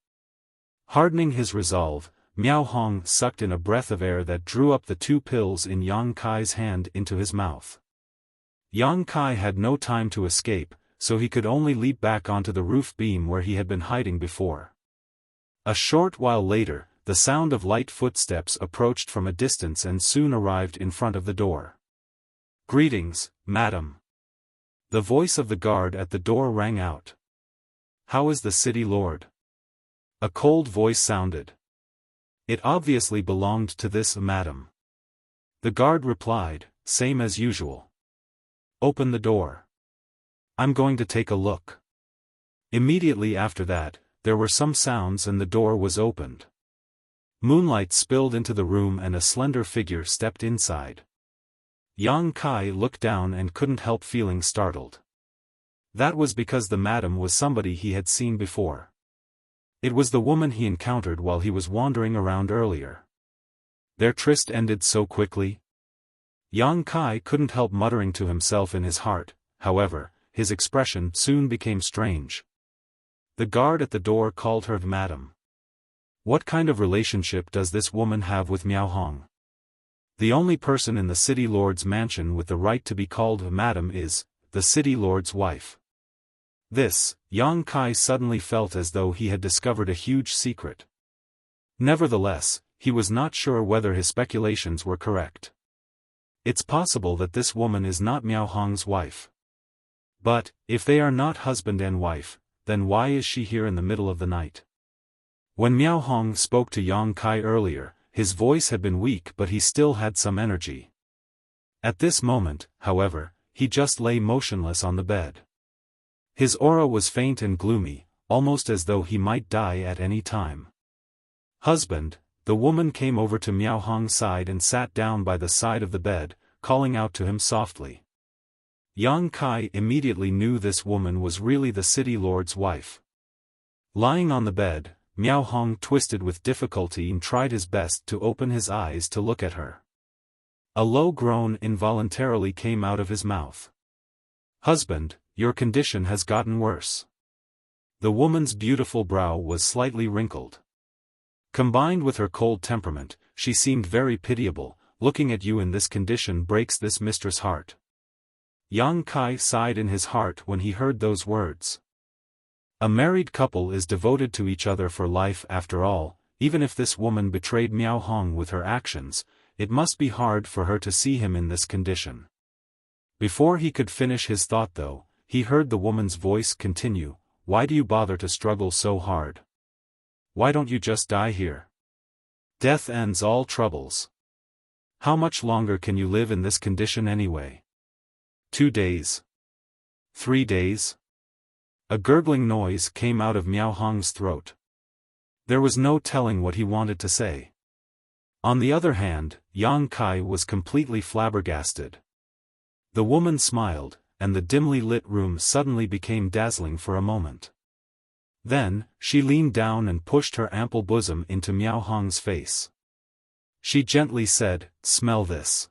Hardening his resolve, Miao Hong sucked in a breath of air that drew up the 2 pills in Yang Kai's hand into his mouth. Yang Kai had no time to escape, so he could only leap back onto the roof beam where he had been hiding before. A short while later, the sound of light footsteps approached from a distance and soon arrived in front of the door. Greetings, madam. The voice of the guard at the door rang out. How is the City Lord? A cold voice sounded. It obviously belonged to this madam. The guard replied, same as usual. Open the door. I'm going to take a look. Immediately after that, there were some sounds and the door was opened. Moonlight spilled into the room and a slender figure stepped inside. Yang Kai looked down and couldn't help feeling startled. That was because the madam was somebody he had seen before. It was the woman he encountered while he was wandering around earlier. Their tryst ended so quickly. Yang Kai couldn't help muttering to himself in his heart, however, his expression soon became strange. The guard at the door called her madam. What kind of relationship does this woman have with Miao Hong? The only person in the City Lord's mansion with the right to be called madam is the City Lord's wife. This, Yang Kai suddenly felt as though he had discovered a huge secret. Nevertheless, he was not sure whether his speculations were correct. It's possible that this woman is not Miao Hong's wife. But, if they are not husband and wife, then why is she here in the middle of the night? When Miao Hong spoke to Yang Kai earlier, his voice had been weak but he still had some energy. At this moment, however, he just lay motionless on the bed. His aura was faint and gloomy, almost as though he might die at any time. "Husband," the woman came over to Miao Hong's side and sat down by the side of the bed, calling out to him softly. Yang Kai immediately knew this woman was really the city lord's wife. Lying on the bed, Miao Hong twisted with difficulty and tried his best to open his eyes to look at her. A low groan involuntarily came out of his mouth. "Husband, your condition has gotten worse." The woman's beautiful brow was slightly wrinkled. Combined with her cold temperament, she seemed very pitiable. "Looking at you in this condition breaks this mistress' heart." Yang Kai sighed in his heart when he heard those words. A married couple is devoted to each other for life after all. Even if this woman betrayed Miao Hong with her actions, it must be hard for her to see him in this condition. Before he could finish his thought though, he heard the woman's voice continue, "Why do you bother to struggle so hard? Why don't you just die here? Death ends all troubles. How much longer can you live in this condition anyway? 2 days? 3 days? A gurgling noise came out of Miao Hong's throat. There was no telling what he wanted to say. On the other hand, Yang Kai was completely flabbergasted. The woman smiled, and the dimly lit room suddenly became dazzling for a moment. Then, she leaned down and pushed her ample bosom into Miao Hong's face. She gently said, "Smell this.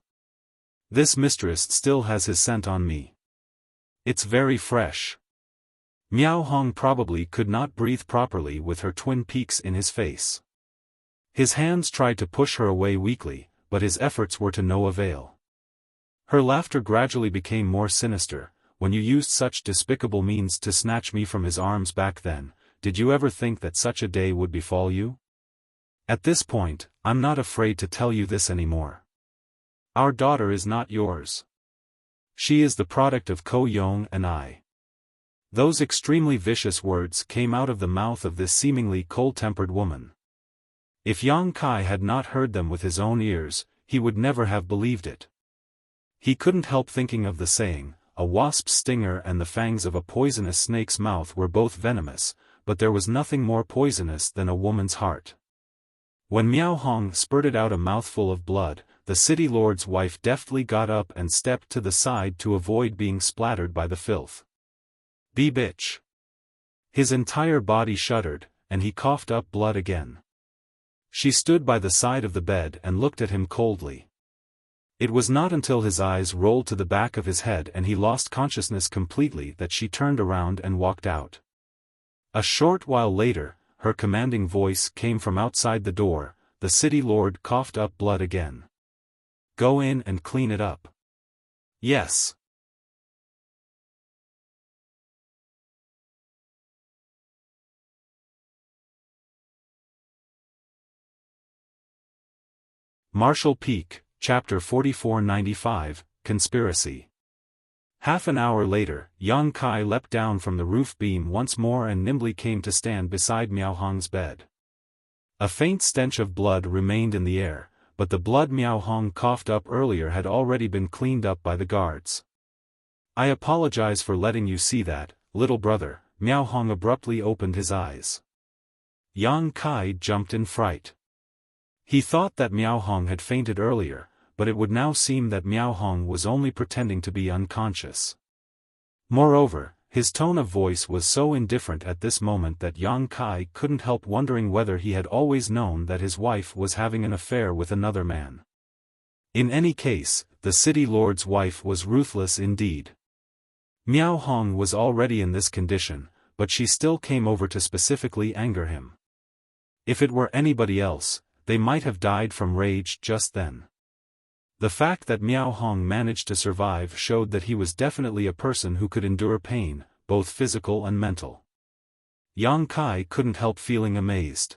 This mistress still has his scent on me. It's very fresh." Miao Hong probably could not breathe properly with her twin peaks in his face. His hands tried to push her away weakly, but his efforts were to no avail. Her laughter gradually became more sinister. "When you used such despicable means to snatch me from his arms back then, did you ever think that such a day would befall you? At this point, I'm not afraid to tell you this anymore. Our daughter is not yours. She is the product of Ko Yong and I." Those extremely vicious words came out of the mouth of this seemingly cold-tempered woman. If Yang Kai had not heard them with his own ears, he would never have believed it. He couldn't help thinking of the saying, "A wasp's stinger and the fangs of a poisonous snake's mouth were both venomous, but there was nothing more poisonous than a woman's heart." When Miao Hong spurted out a mouthful of blood, the city lord's wife deftly got up and stepped to the side to avoid being splattered by the filth. "Be bitch." His entire body shuddered, and he coughed up blood again. She stood by the side of the bed and looked at him coldly. It was not until his eyes rolled to the back of his head and he lost consciousness completely that she turned around and walked out. A short while later, her commanding voice came from outside the door. The city lord coughed up blood again. "Go in and clean it up." "Yes." Marshall Peak, Chapter 4495, Conspiracy. Half an hour later, Yang Kai leapt down from the roof beam once more and nimbly came to stand beside Miao Hong's bed. A faint stench of blood remained in the air, but the blood Miao Hong coughed up earlier had already been cleaned up by the guards. "I apologize for letting you see that, little brother." Miao Hong abruptly opened his eyes. Yang Kai jumped in fright. He thought that Miao Hong had fainted earlier, but it would now seem that Miao Hong was only pretending to be unconscious. Moreover, his tone of voice was so indifferent at this moment that Yang Kai couldn't help wondering whether he had always known that his wife was having an affair with another man. In any case, the city lord's wife was ruthless indeed. Miao Hong was already in this condition, but she still came over to specifically anger him. If it were anybody else, they might have died from rage just then. The fact that Miao Hong managed to survive showed that he was definitely a person who could endure pain, both physical and mental. Yang Kai couldn't help feeling amazed.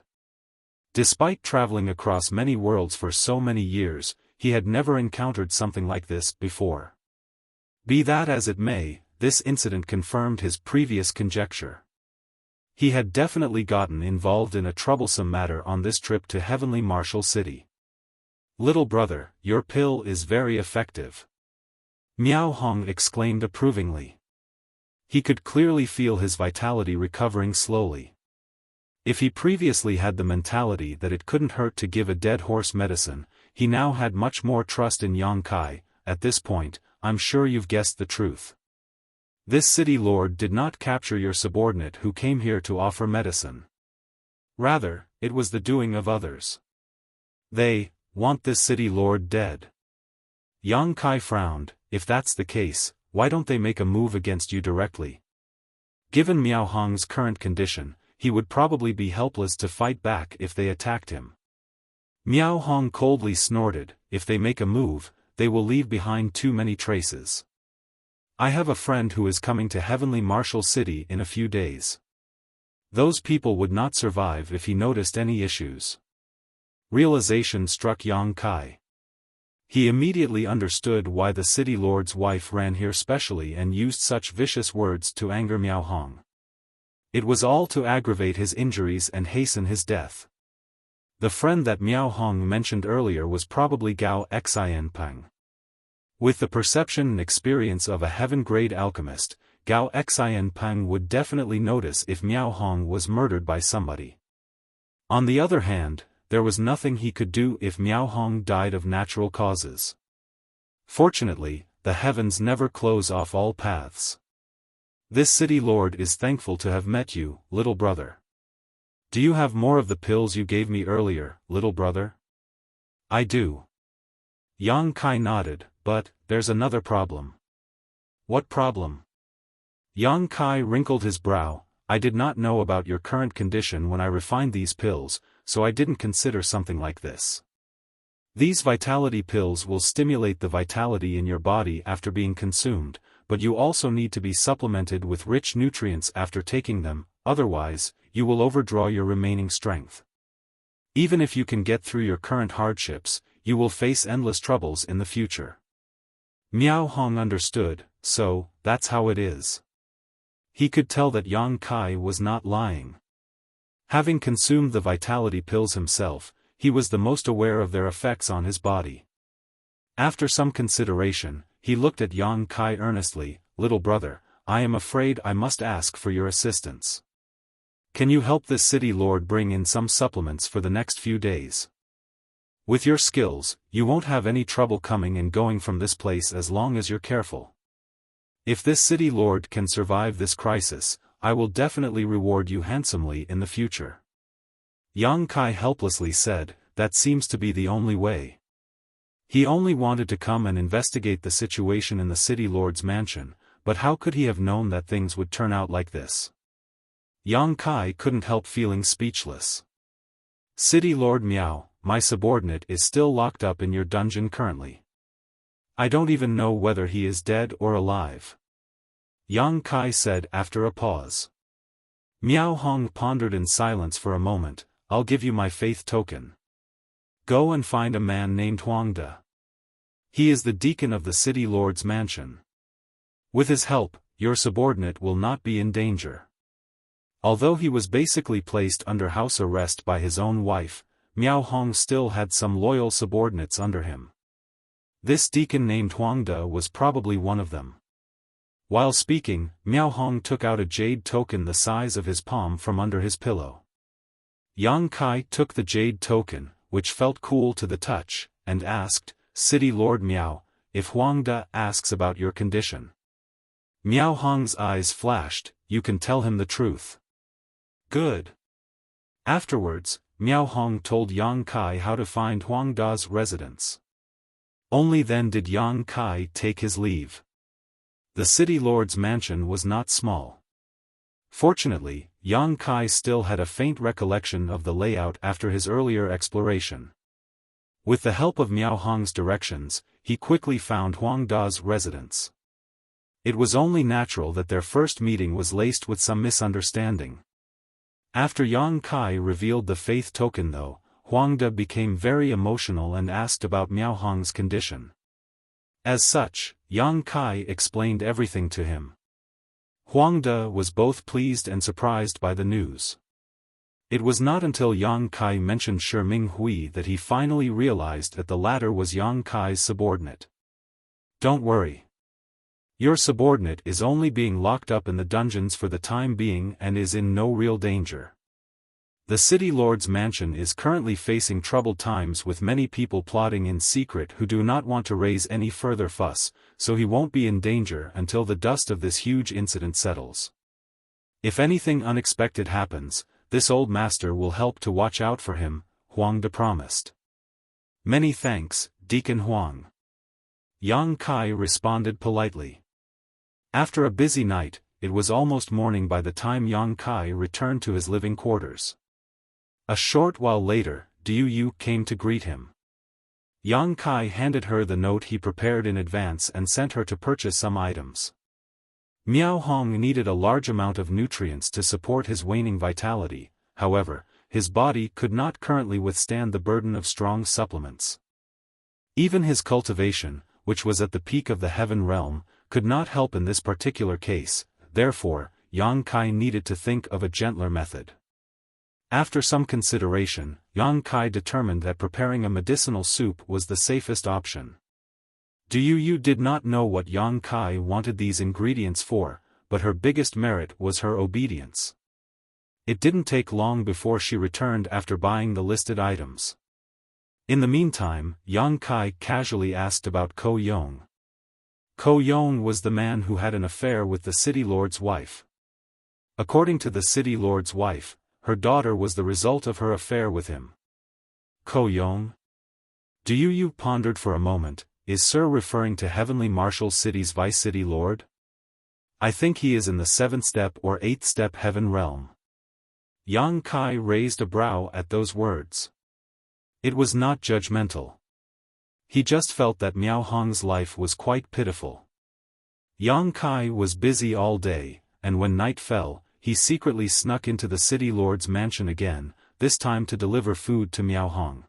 Despite traveling across many worlds for so many years, he had never encountered something like this before. Be that as it may, this incident confirmed his previous conjecture. He had definitely gotten involved in a troublesome matter on this trip to Heavenly Marshall City. Little brother, your pill is very effective. Miao Hong exclaimed approvingly. He could clearly feel his vitality recovering slowly. If he previously had the mentality that it couldn't hurt to give a dead horse medicine, he now had much more trust in Yang Kai. At this point, I'm sure you've guessed the truth. This city lord did not capture your subordinate who came here to offer medicine. Rather, it was the doing of others. They want this city lord dead. Yang Kai frowned. If that's the case, why don't they make a move against you directly? Given Miao Hong's current condition, he would probably be helpless to fight back if they attacked him. Miao Hong coldly snorted, if they make a move, they will leave behind too many traces. I have a friend who is coming to Heavenly Martial City in a few days. Those people would not survive if he noticed any issues. Realization struck Yang Kai. He immediately understood why the city lord's wife ran here specially and used such vicious words to anger Miao Hong. It was all to aggravate his injuries and hasten his death. The friend that Miao Hong mentioned earlier was probably Gao Xianpeng. With the perception and experience of a heaven-grade alchemist, Gao Xianpeng would definitely notice if Miao Hong was murdered by somebody. On the other hand, there was nothing he could do if Miao Hong died of natural causes. Fortunately, the heavens never close off all paths. This city lord is thankful to have met you, little brother. Do you have more of the pills you gave me earlier, little brother? I do. Yang Kai nodded, but there's another problem. What problem? Yang Kai wrinkled his brow. I did not know about your current condition when I refined these pills, so I didn't consider something like this. These vitality pills will stimulate the vitality in your body after being consumed, but you also need to be supplemented with rich nutrients after taking them, otherwise, you will overdraw your remaining strength. Even if you can get through your current hardships, you will face endless troubles in the future. Miao Hong understood, so, that's how it is. He could tell that Yang Kai was not lying. Having consumed the vitality pills himself, he was the most aware of their effects on his body. After some consideration, he looked at Yang Kai earnestly, little brother, I am afraid I must ask for your assistance. Can you help this city lord bring in some supplements for the next few days? With your skills, you won't have any trouble coming and going from this place as long as you're careful. If this city lord can survive this crisis, I will definitely reward you handsomely in the future. Yang Kai helplessly said, that seems to be the only way. He only wanted to come and investigate the situation in the city lord's mansion, but how could he have known that things would turn out like this? Yang Kai couldn't help feeling speechless. City Lord Miao, my subordinate is still locked up in your dungeon currently. I don't even know whether he is dead or alive. Yang Kai said after a pause. Miao Hong pondered in silence for a moment. I'll give you my faith token. Go and find a man named Huang De. He is the deacon of the city lord's mansion. With his help, your subordinate will not be in danger. Although he was basically placed under house arrest by his own wife, Miao Hong still had some loyal subordinates under him. This deacon named Huang De was probably one of them. While speaking, Miao Hong took out a jade token the size of his palm from under his pillow. Yang Kai took the jade token, which felt cool to the touch, and asked, City Lord Miao, if Huang De asks about your condition. Miao Hong's eyes flashed, you can tell him the truth. Good. Afterwards, Miao Hong told Yang Kai how to find Huang Da's residence. Only then did Yang Kai take his leave. The city lord's mansion was not small. Fortunately, Yang Kai still had a faint recollection of the layout after his earlier exploration. With the help of Miao Hong's directions, he quickly found Huang Da's residence. It was only natural that their first meeting was laced with some misunderstanding. After Yang Kai revealed the faith token though, Huang De became very emotional and asked about Miao Hong's condition. As such, Yang Kai explained everything to him. Huang De was both pleased and surprised by the news. It was not until Yang Kai mentioned Shi Minghui that he finally realized that the latter was Yang Kai's subordinate. Don't worry. Your subordinate is only being locked up in the dungeons for the time being and is in no real danger. The city lord's mansion is currently facing troubled times with many people plotting in secret who do not want to raise any further fuss, so he won't be in danger until the dust of this huge incident settles. If anything unexpected happens, this old master will help to watch out for him, Huang De promised. Many thanks, Deacon Huang. Yang Kai responded politely. After a busy night, it was almost morning by the time Yang Kai returned to his living quarters. A short while later, Diu Yu came to greet him. Yang Kai handed her the note he prepared in advance and sent her to purchase some items. Miao Hong needed a large amount of nutrients to support his waning vitality, however, his body could not currently withstand the burden of strong supplements. Even his cultivation, which was at the peak of the heaven realm, could not help in this particular case, therefore, Yang Kai needed to think of a gentler method. After some consideration, Yang Kai determined that preparing a medicinal soup was the safest option. Diu Yu did not know what Yang Kai wanted these ingredients for, but her biggest merit was her obedience. It didn't take long before she returned after buying the listed items. In the meantime, Yang Kai casually asked about Ko Yong. Ko Yong was the man who had an affair with the city lord's wife. According to the city lord's wife, her daughter was the result of her affair with him. Ko Yong? Diu Yu pondered for a moment. Is Sir referring to Heavenly Marshal City's vice-city lord? I think he is in the 7th step or 8th step heaven realm. Yang Kai raised a brow at those words. It was not judgmental. He just felt that Miao Hong's life was quite pitiful. Yang Kai was busy all day, and when night fell, he secretly snuck into the city lord's mansion again, this time to deliver food to Miao Hong.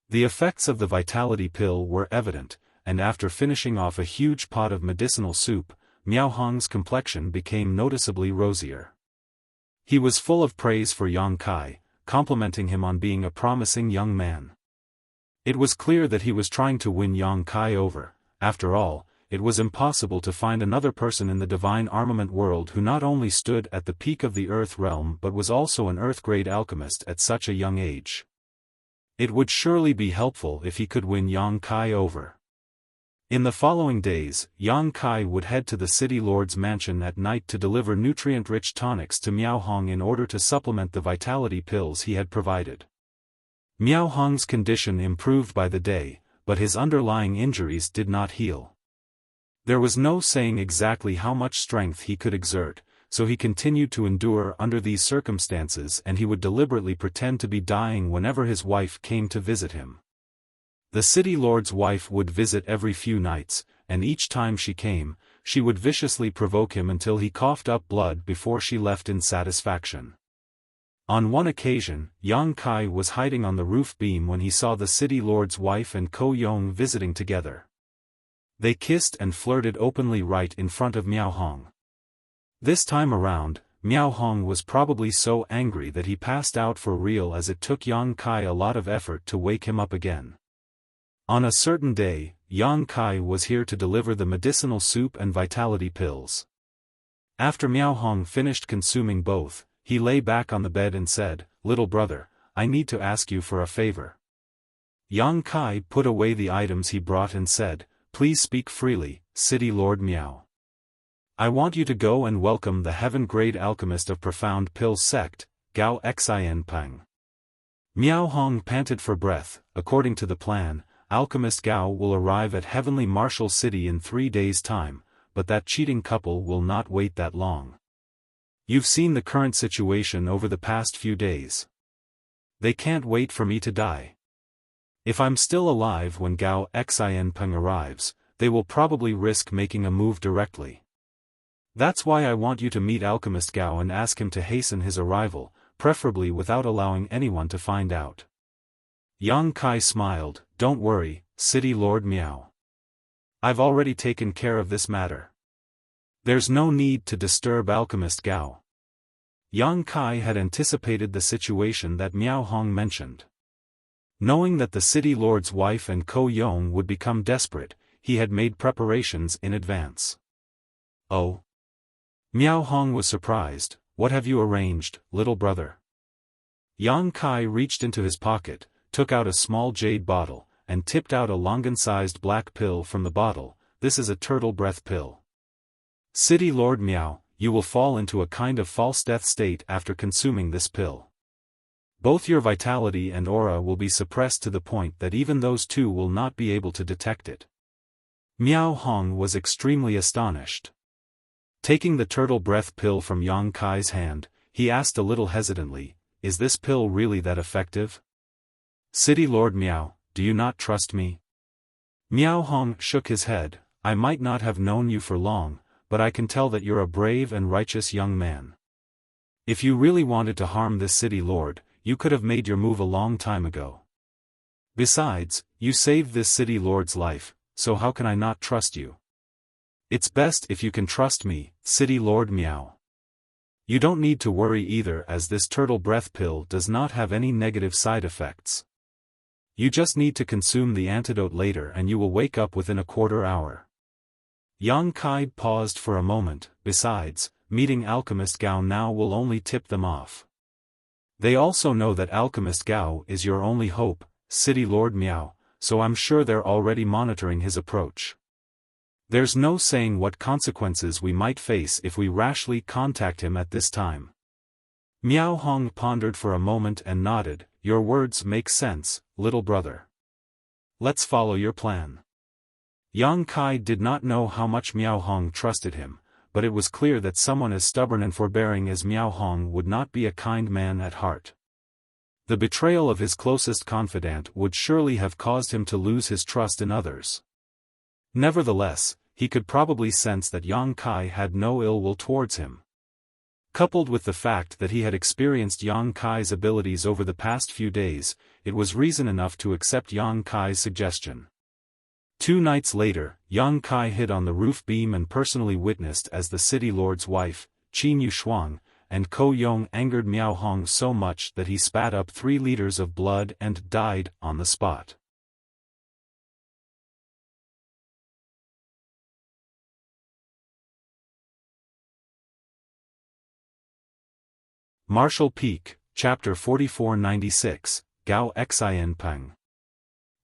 The effects of the vitality pill were evident, and after finishing off a huge pot of medicinal soup, Miao Hong's complexion became noticeably rosier. He was full of praise for Yang Kai, complimenting him on being a promising young man. It was clear that he was trying to win Yang Kai over. After all, it was impossible to find another person in the divine armament world who not only stood at the peak of the earth realm but was also an earth-grade alchemist at such a young age. It would surely be helpful if he could win Yang Kai over. In the following days, Yang Kai would head to the city lord's mansion at night to deliver nutrient-rich tonics to Miao Hong in order to supplement the vitality pills he had provided. Miao Hong's condition improved by the day, but his underlying injuries did not heal. There was no saying exactly how much strength he could exert, so he continued to endure under these circumstances, and he would deliberately pretend to be dying whenever his wife came to visit him. The city lord's wife would visit every few nights, and each time she came, she would viciously provoke him until he coughed up blood before she left in satisfaction. On one occasion, Yang Kai was hiding on the roof beam when he saw the city lord's wife and Ko Yong visiting together. They kissed and flirted openly right in front of Miao Hong. This time around, Miao Hong was probably so angry that he passed out for real, as it took Yang Kai a lot of effort to wake him up again. On a certain day, Yang Kai was here to deliver the medicinal soup and vitality pills. After Miao Hong finished consuming both, he lay back on the bed and said, "Little brother, I need to ask you for a favor." Yang Kai put away the items he brought and said, "Please speak freely, City Lord Miao. I want you to go and welcome the heaven-grade alchemist of Profound Pill Sect, Gao Xian Peng." Miao Hong panted for breath. According to the plan, Alchemist Gao will arrive at Heavenly Marshal City in 3 days' time, but that cheating couple will not wait that long. You've seen the current situation over the past few days. They can't wait for me to die. If I'm still alive when Gao Xian Peng arrives, they will probably risk making a move directly. That's why I want you to meet Alchemist Gao and ask him to hasten his arrival, preferably without allowing anyone to find out. Yang Kai smiled. "Don't worry, City Lord Miao. I've already taken care of this matter. There's no need to disturb Alchemist Gao." Yang Kai had anticipated the situation that Miao Hong mentioned. Knowing that the city lord's wife and Ko Yong would become desperate, he had made preparations in advance. Oh! Miao Hong was surprised. What have you arranged, little brother? Yang Kai reached into his pocket, took out a small jade bottle, and tipped out a longan-sized black pill from the bottle. This is a turtle breath pill. City Lord Miao, you will fall into a kind of false death state after consuming this pill. Both your vitality and aura will be suppressed to the point that even those two will not be able to detect it. Miao Hong was extremely astonished. Taking the turtle breath pill from Yang Kai's hand, he asked a little hesitantly, is this pill really that effective? City Lord Miao, do you not trust me? Miao Hong shook his head. I might not have known you for long, but I can tell that you're a brave and righteous young man. If you really wanted to harm this city lord, you could have made your move a long time ago. Besides, you saved this city lord's life, so how can I not trust you? It's best if you can trust me, City Lord Miao. You don't need to worry either, as this turtle breath pill does not have any negative side effects. You just need to consume the antidote later and you will wake up within a quarter hour. Yang Kai paused for a moment. Besides, meeting Alchemist Gao now will only tip them off. They also know that Alchemist Gao is your only hope, City Lord Miao, so I'm sure they're already monitoring his approach. There's no saying what consequences we might face if we rashly contact him at this time. Miao Hong pondered for a moment and nodded. Your words make sense, little brother. Let's follow your plan. Yang Kai did not know how much Miao Hong trusted him, but it was clear that someone as stubborn and forbearing as Miao Hong would not be a kind man at heart. The betrayal of his closest confidant would surely have caused him to lose his trust in others. Nevertheless, he could probably sense that Yang Kai had no ill will towards him. Coupled with the fact that he had experienced Yang Kai's abilities over the past few days, it was reason enough to accept Yang Kai's suggestion. 2 nights later, Yang Kai hid on the roof beam and personally witnessed as the city lord's wife, Qin Yushuang, and Ko Yong angered Miao Hong so much that he spat up 3 liters of blood and died on the spot. Martial Peak, Chapter 4496, Gao Xian Peng.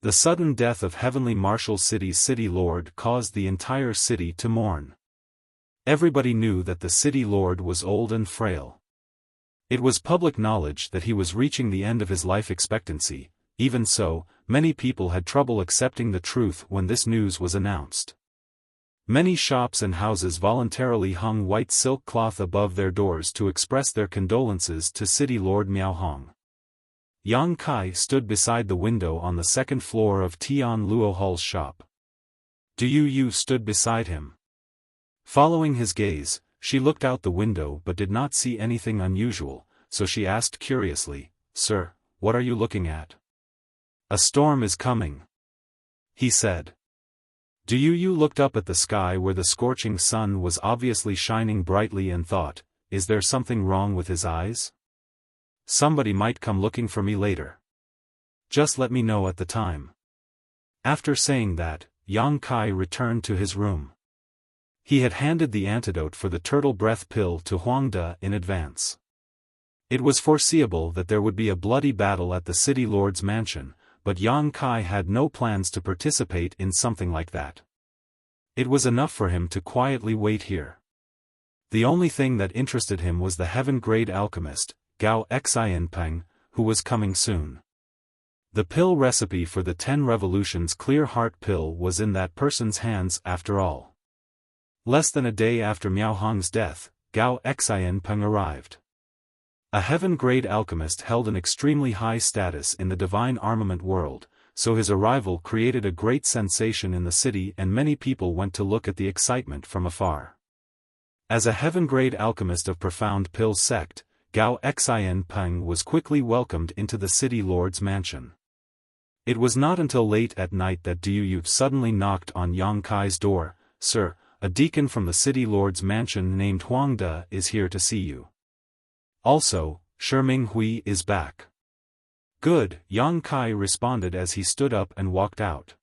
The sudden death of Heavenly Martial City's city lord caused the entire city to mourn. Everybody knew that the city lord was old and frail. It was public knowledge that he was reaching the end of his life expectancy. Even so, many people had trouble accepting the truth when this news was announced. Many shops and houses voluntarily hung white silk cloth above their doors to express their condolences to City Lord Miao Hong. Yang Kai stood beside the window on the 2nd floor of Tian Luohal's shop. Du Yu stood beside him. Following his gaze, she looked out the window but did not see anything unusual, so she asked curiously, "Sir, what are you looking at?" "A storm is coming," he said. Du Yu looked up at the sky where the scorching sun was obviously shining brightly and thought, is there something wrong with his eyes? Somebody might come looking for me later. Just let me know at the time. After saying that, Yang Kai returned to his room. He had handed the antidote for the turtle breath pill to Huangde in advance. It was foreseeable that there would be a bloody battle at the city lord's mansion, but Yang Kai had no plans to participate in something like that. It was enough for him to quietly wait here. The only thing that interested him was the heaven-grade alchemist, Gao Xian Peng, who was coming soon. The pill recipe for the 10 revolutions clear heart pill was in that person's hands after all. Less than a day after Miao Hong's death, Gao Xian Peng arrived. A heaven-grade alchemist held an extremely high status in the divine armament world, so his arrival created a great sensation in the city and many people went to look at the excitement from afar. As a heaven-grade alchemist of profound pill sect, Gao Xian Peng was quickly welcomed into the city lord's mansion. It was not until late at night that Du Yu suddenly knocked on Yang Kai's door. "Sir, a deacon from the city lord's mansion named Huangde is here to see you." Also, Shi Minghui is back. Good, Yang Kai responded as he stood up and walked out.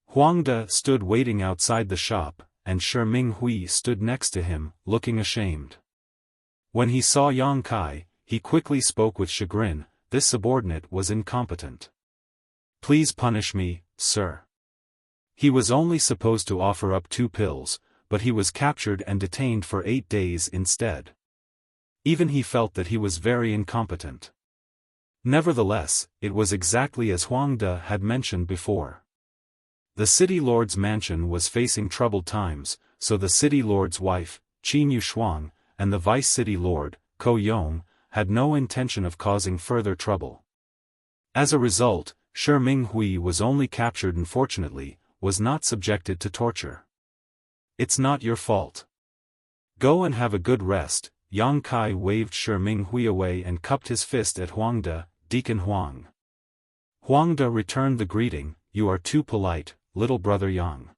Huang De stood waiting outside the shop, and Shi Minghui stood next to him, looking ashamed. When he saw Yang Kai, he quickly spoke with chagrin. This subordinate was incompetent. Please punish me, sir. He was only supposed to offer up 2 pills, but he was captured and detained for 8 days instead. Even he felt that he was very incompetent. Nevertheless, it was exactly as Huang De had mentioned before. The city lord's mansion was facing troubled times, so the city lord's wife, Qin Yushuang, and the vice city lord, Ko Yong, had no intention of causing further trouble. As a result, Shi Minghui was only captured and fortunately, was not subjected to torture. It's not your fault. Go and have a good rest. Yang Kai waved Shi Minghui away and cupped his fist at Huang De, Deacon Huang. Huang De returned the greeting, you are too polite, little brother Yang.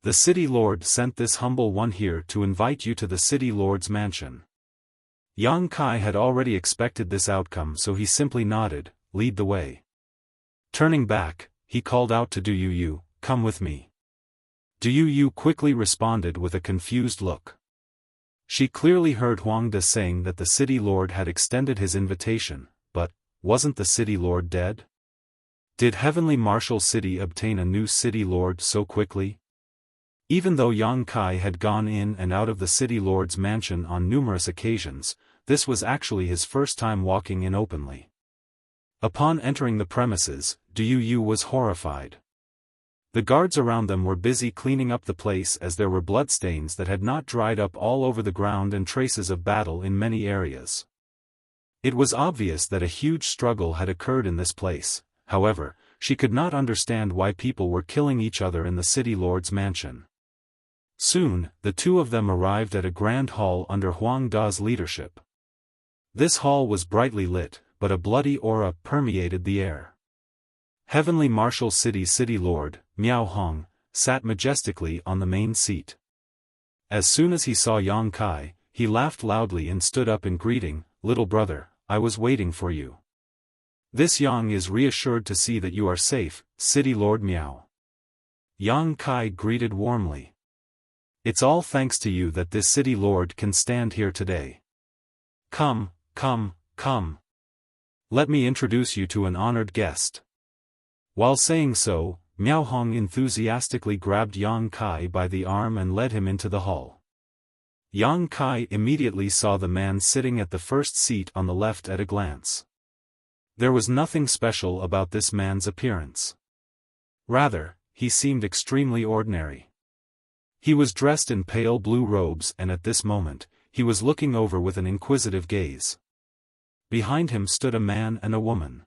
The city lord sent this humble one here to invite you to the city lord's mansion. Yang Kai had already expected this outcome, so he simply nodded, lead the way. Turning back, he called out to Du Yu, come with me. Du Yu quickly responded with a confused look. She clearly heard Huang De saying that the city lord had extended his invitation, but, wasn't the city lord dead? Did Heavenly Marshal City obtain a new city lord so quickly? Even though Yang Kai had gone in and out of the city lord's mansion on numerous occasions, this was actually his first time walking in openly. Upon entering the premises, Du Yu was horrified. The guards around them were busy cleaning up the place as there were bloodstains that had not dried up all over the ground and traces of battle in many areas. It was obvious that a huge struggle had occurred in this place, however, she could not understand why people were killing each other in the city lord's mansion. Soon, the 2 of them arrived at a grand hall under Huang Da's leadership. This hall was brightly lit, but a bloody aura permeated the air. Heavenly Marshal City's city lord, Miao Hong, sat majestically on the main seat. As soon as he saw Yang Kai, he laughed loudly and stood up in greeting, little brother, I was waiting for you. This Yang is reassured to see that you are safe, city lord Miao. Yang Kai greeted warmly. It's all thanks to you that this city lord can stand here today. Come, come, come. Let me introduce you to an honored guest. While saying so, Miao Hong enthusiastically grabbed Yang Kai by the arm and led him into the hall. Yang Kai immediately saw the man sitting at the first seat on the left at a glance. There was nothing special about this man's appearance. Rather, he seemed extremely ordinary. He was dressed in pale blue robes and at this moment, he was looking over with an inquisitive gaze. Behind him stood a man and a woman.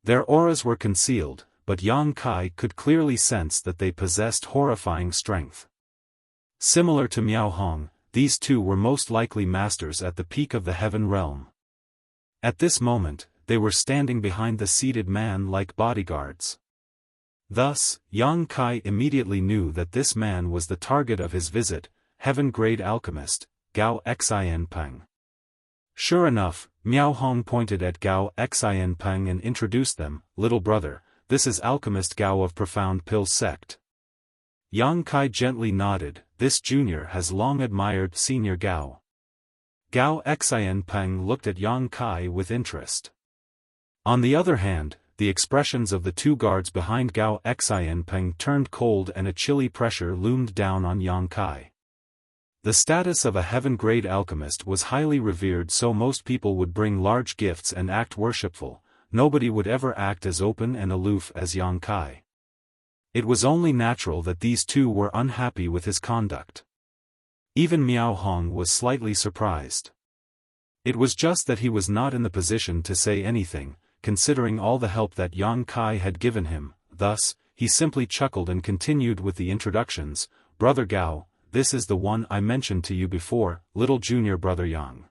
Their auras were concealed, but Yang Kai could clearly sense that they possessed horrifying strength. Similar to Miao Hong, these 2 were most likely masters at the peak of the heaven realm. At this moment, they were standing behind the seated man like bodyguards. Thus, Yang Kai immediately knew that this man was the target of his visit, heaven-grade alchemist, Gao Xianpeng. Sure enough, Miao Hong pointed at Gao Xianpeng and introduced them, little brother, this is alchemist Gao of Profound Pill Sect. Yang Kai gently nodded, this junior has long admired senior Gao. Gao Xianpeng looked at Yang Kai with interest. On the other hand, the expressions of the 2 guards behind Gao Xianpeng turned cold and a chilly pressure loomed down on Yang Kai. The status of a heaven-grade alchemist was highly revered, so most people would bring large gifts and act worshipful, nobody would ever act as open and aloof as Yang Kai. It was only natural that these 2 were unhappy with his conduct. Even Miao Hong was slightly surprised. It was just that he was not in the position to say anything, considering all the help that Yang Kai had given him, thus, he simply chuckled and continued with the introductions, Brother Gao, this is the one I mentioned to you before, little junior brother Yang.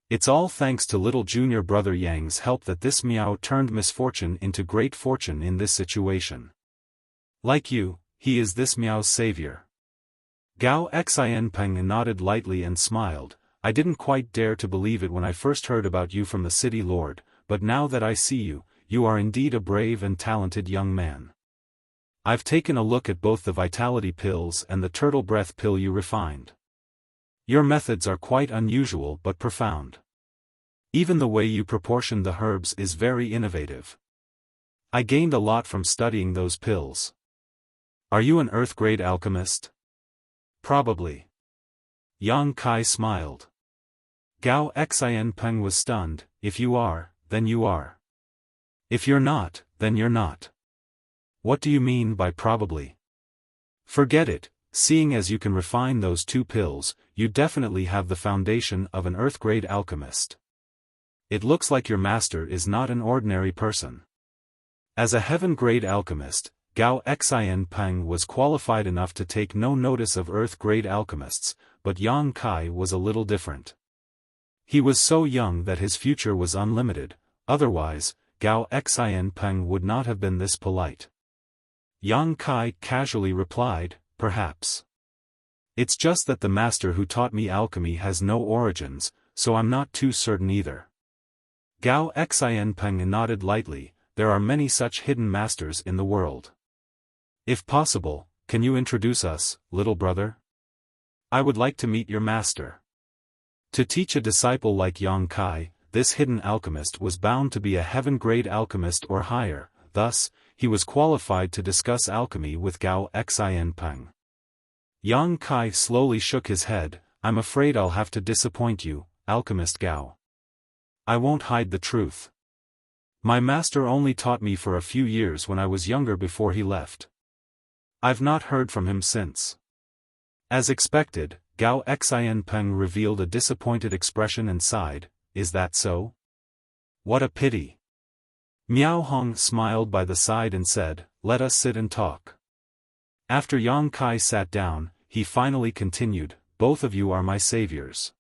It's all thanks to little junior brother Yang's help that this Miao turned misfortune into great fortune in this situation. Like you, he is this Miao's savior. Gao Xianpeng nodded lightly and smiled, I didn't quite dare to believe it when I first heard about you from the city lord, but now that I see you, you are indeed a brave and talented young man. I've taken a look at both the vitality pills and the turtle breath pill you refined. Your methods are quite unusual but profound. Even the way you proportion the herbs is very innovative. I gained a lot from studying those pills. Are you an earth-grade alchemist? Probably. Yang Kai smiled. Gao Xianpeng was stunned. If you are, then you are. If you're not, then you're not. What do you mean by probably? Forget it, seeing as you can refine those two pills, you definitely have the foundation of an earth-grade alchemist. It looks like your master is not an ordinary person. As a heaven-grade alchemist, Gao Xianpeng was qualified enough to take no notice of earth-grade alchemists, but Yang Kai was a little different. He was so young that his future was unlimited, otherwise, Gao Xianpeng would not have been this polite. Yang Kai casually replied, perhaps. It's just that the master who taught me alchemy has no origins, so I'm not too certain either. Gao Xianpeng nodded lightly. There are many such hidden masters in the world. If possible, can you introduce us, little brother? I would like to meet your master. To teach a disciple like Yang Kai, this hidden alchemist was bound to be a heaven-grade alchemist or higher, thus, he was qualified to discuss alchemy with Gao Xianpeng. Yang Kai slowly shook his head. I'm afraid I'll have to disappoint you, Alchemist Gao. I won't hide the truth. My master only taught me for a few years when I was younger before he left. I've not heard from him since. As expected, Gao Xianpeng revealed a disappointed expression and sighed. Is that so? What a pity. Miao Hong smiled by the side and said, let us sit and talk. After Yang Kai sat down, he finally continued, both of you are my saviors.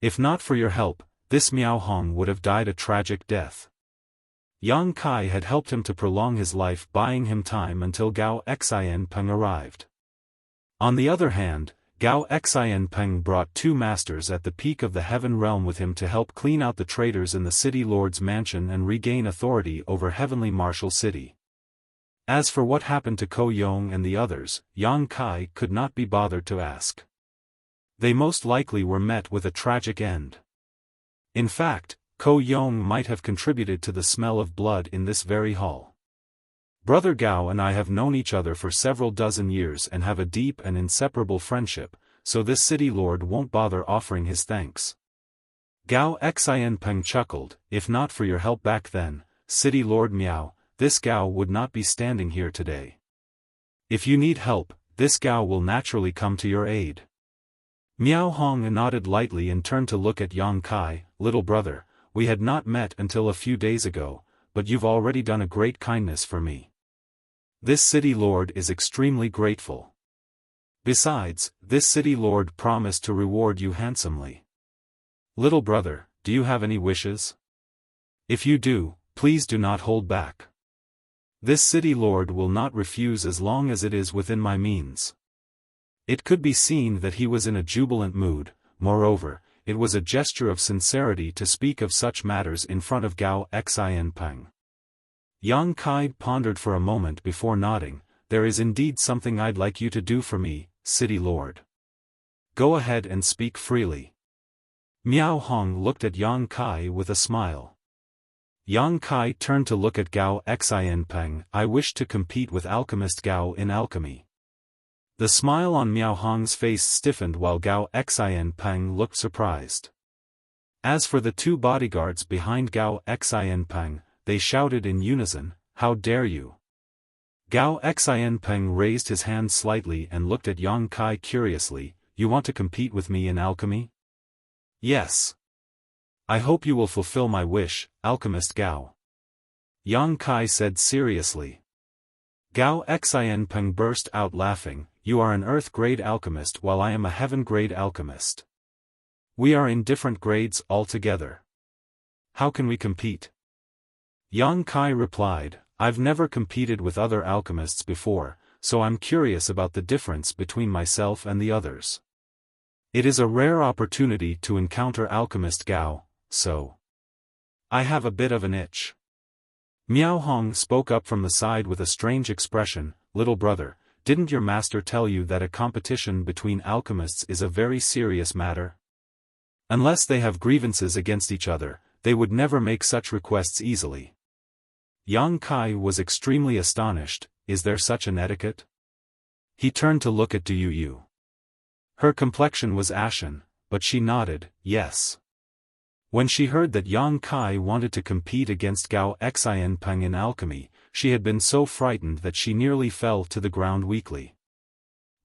If not for your help, this Miao Hong would have died a tragic death. Yang Kai had helped him to prolong his life, buying him time until Gao Xianpeng arrived. On the other hand, Gao Xianpeng brought two masters at the peak of the heaven realm with him to help clean out the traitors in the city lord's mansion and regain authority over heavenly martial city. As for what happened to Ko Yong and the others, Yang Kai could not be bothered to ask. They most likely were met with a tragic end. In fact, Ko Yong might have contributed to the smell of blood in this very hall. Brother Gao and I have known each other for several dozen years and have a deep and inseparable friendship, so this city lord won't bother offering his thanks. Gao Xianpeng chuckled. If not for your help back then, city lord Miao, this Gao would not be standing here today. If you need help, this Gao will naturally come to your aid. Miao Hong nodded lightly and turned to look at Yang Kai. Little brother, we had not met until a few days ago, but you've already done a great kindness for me. This city lord is extremely grateful. Besides, this city lord promised to reward you handsomely. Little brother, do you have any wishes? If you do, please do not hold back. This city lord will not refuse as long as it is within my means. It could be seen that he was in a jubilant mood. Moreover, it was a gesture of sincerity to speak of such matters in front of Gao Xianpeng. Yang Kai pondered for a moment before nodding. There is indeed something I'd like you to do for me, city lord. Go ahead and speak freely. Miao Hong looked at Yang Kai with a smile. Yang Kai turned to look at Gao Xianpeng. I wish to compete with alchemist Gao in alchemy. The smile on Miao Hong's face stiffened while Gao Xianpeng looked surprised. As for the two bodyguards behind Gao Xianpeng, they shouted in unison, how dare you! Gao Xianpeng raised his hand slightly and looked at Yang Kai curiously. You want to compete with me in alchemy? Yes. I hope you will fulfill my wish, alchemist Gao. Yang Kai said seriously. Gao Xianpeng burst out laughing. You are an earth-grade alchemist while I am a heaven-grade alchemist. We are in different grades altogether. How can we compete? Yang Kai replied, I've never competed with other alchemists before, so I'm curious about the difference between myself and the others. It is a rare opportunity to encounter Alchemist Gao, so I have a bit of an itch. Miao Hong spoke up from the side with a strange expression. Little brother, didn't your master tell you that a competition between alchemists is a very serious matter? Unless they have grievances against each other, they would never make such requests easily. Yang Kai was extremely astonished. Is there such an etiquette? He turned to look at Du Yu. Her complexion was ashen, but she nodded, yes. When she heard that Yang Kai wanted to compete against Gao Xianpeng in alchemy, she had been so frightened that she nearly fell to the ground weakly.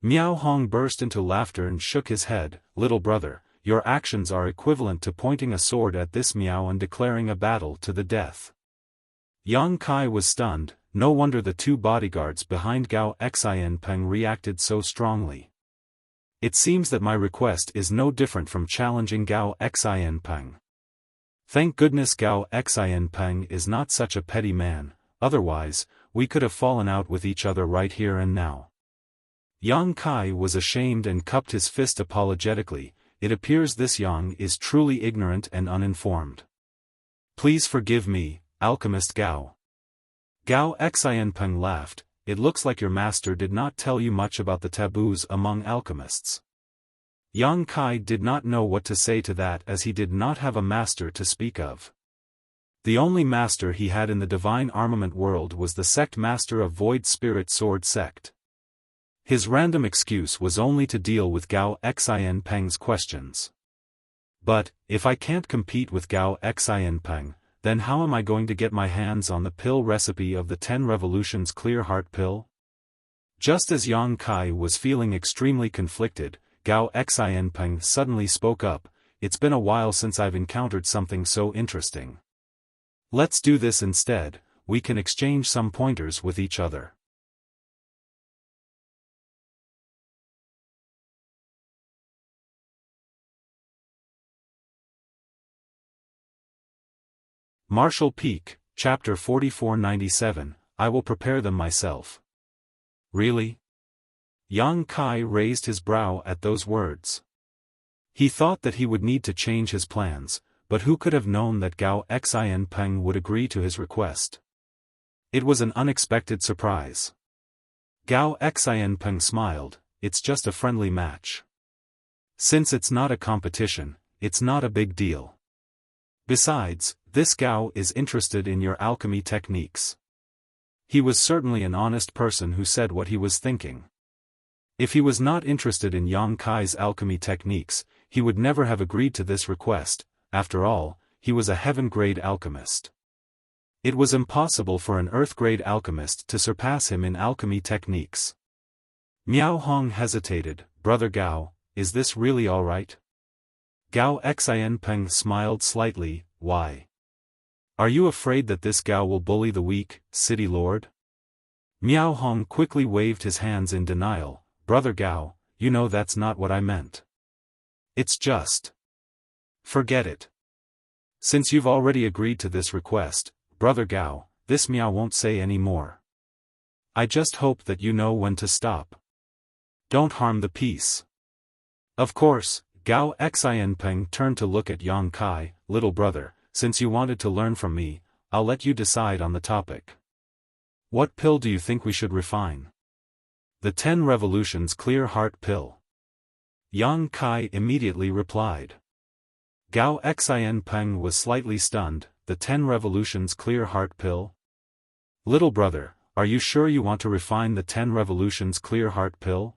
Miao Hong burst into laughter and shook his head. Little brother, your actions are equivalent to pointing a sword at this Miao and declaring a battle to the death. Yang Kai was stunned. No wonder the two bodyguards behind Gao Xianpeng reacted so strongly. It seems that my request is no different from challenging Gao Xianpeng. Thank goodness Gao Xianpeng is not such a petty man, otherwise, we could have fallen out with each other right here and now. Yang Kai was ashamed and cupped his fist apologetically. It appears this Yang is truly ignorant and uninformed. Please forgive me, Alchemist Gao. Gao Xianpeng laughed. It looks like your master did not tell you much about the taboos among alchemists. Yang Kai did not know what to say to that, as he did not have a master to speak of. The only master he had in the divine armament world was the sect master of Void Spirit Sword sect. His random excuse was only to deal with Gao Xianpeng's questions. But, if I can't compete with Gao Xianpeng, then how am I going to get my hands on the pill recipe of the 10 Revolutions Clear Heart pill? Just as Yang Kai was feeling extremely conflicted, Gao Xianpeng suddenly spoke up. It's been a while since I've encountered something so interesting. Let's do this instead. We can exchange some pointers with each other. Marshall Peak, Chapter 4497, I will prepare them myself. Really? Yang Kai raised his brow at those words. He thought that he would need to change his plans, but who could have known that Gao Xianpeng would agree to his request? It was an unexpected surprise. Gao Xianpeng smiled. It's just a friendly match. Since it's not a competition, it's not a big deal. Besides, this Gao is interested in your alchemy techniques. He was certainly an honest person who said what he was thinking. If he was not interested in Yang Kai's alchemy techniques, he would never have agreed to this request. After all, he was a heaven-grade alchemist. It was impossible for an earth-grade alchemist to surpass him in alchemy techniques. Miao Hong hesitated. Brother Gao, is this really all right? Gao Xianpeng smiled slightly. Why? Are you afraid that this Gao will bully the weak, city lord? Miao Hong quickly waved his hands in denial. Brother Gao, you know that's not what I meant. It's just. Forget it. Since you've already agreed to this request, Brother Gao, this Miao won't say any more. I just hope that you know when to stop. Don't harm the peace. Of course. Gao Xianpeng turned to look at Yang Kai. Little brother, since you wanted to learn from me, I'll let you decide on the topic. What pill do you think we should refine? The 10 Revolutions Clear Heart pill. Yang Kai immediately replied. Gao Xianpeng was slightly stunned. The 10 Revolutions Clear Heart pill? Little brother, are you sure you want to refine the 10 Revolutions Clear Heart pill?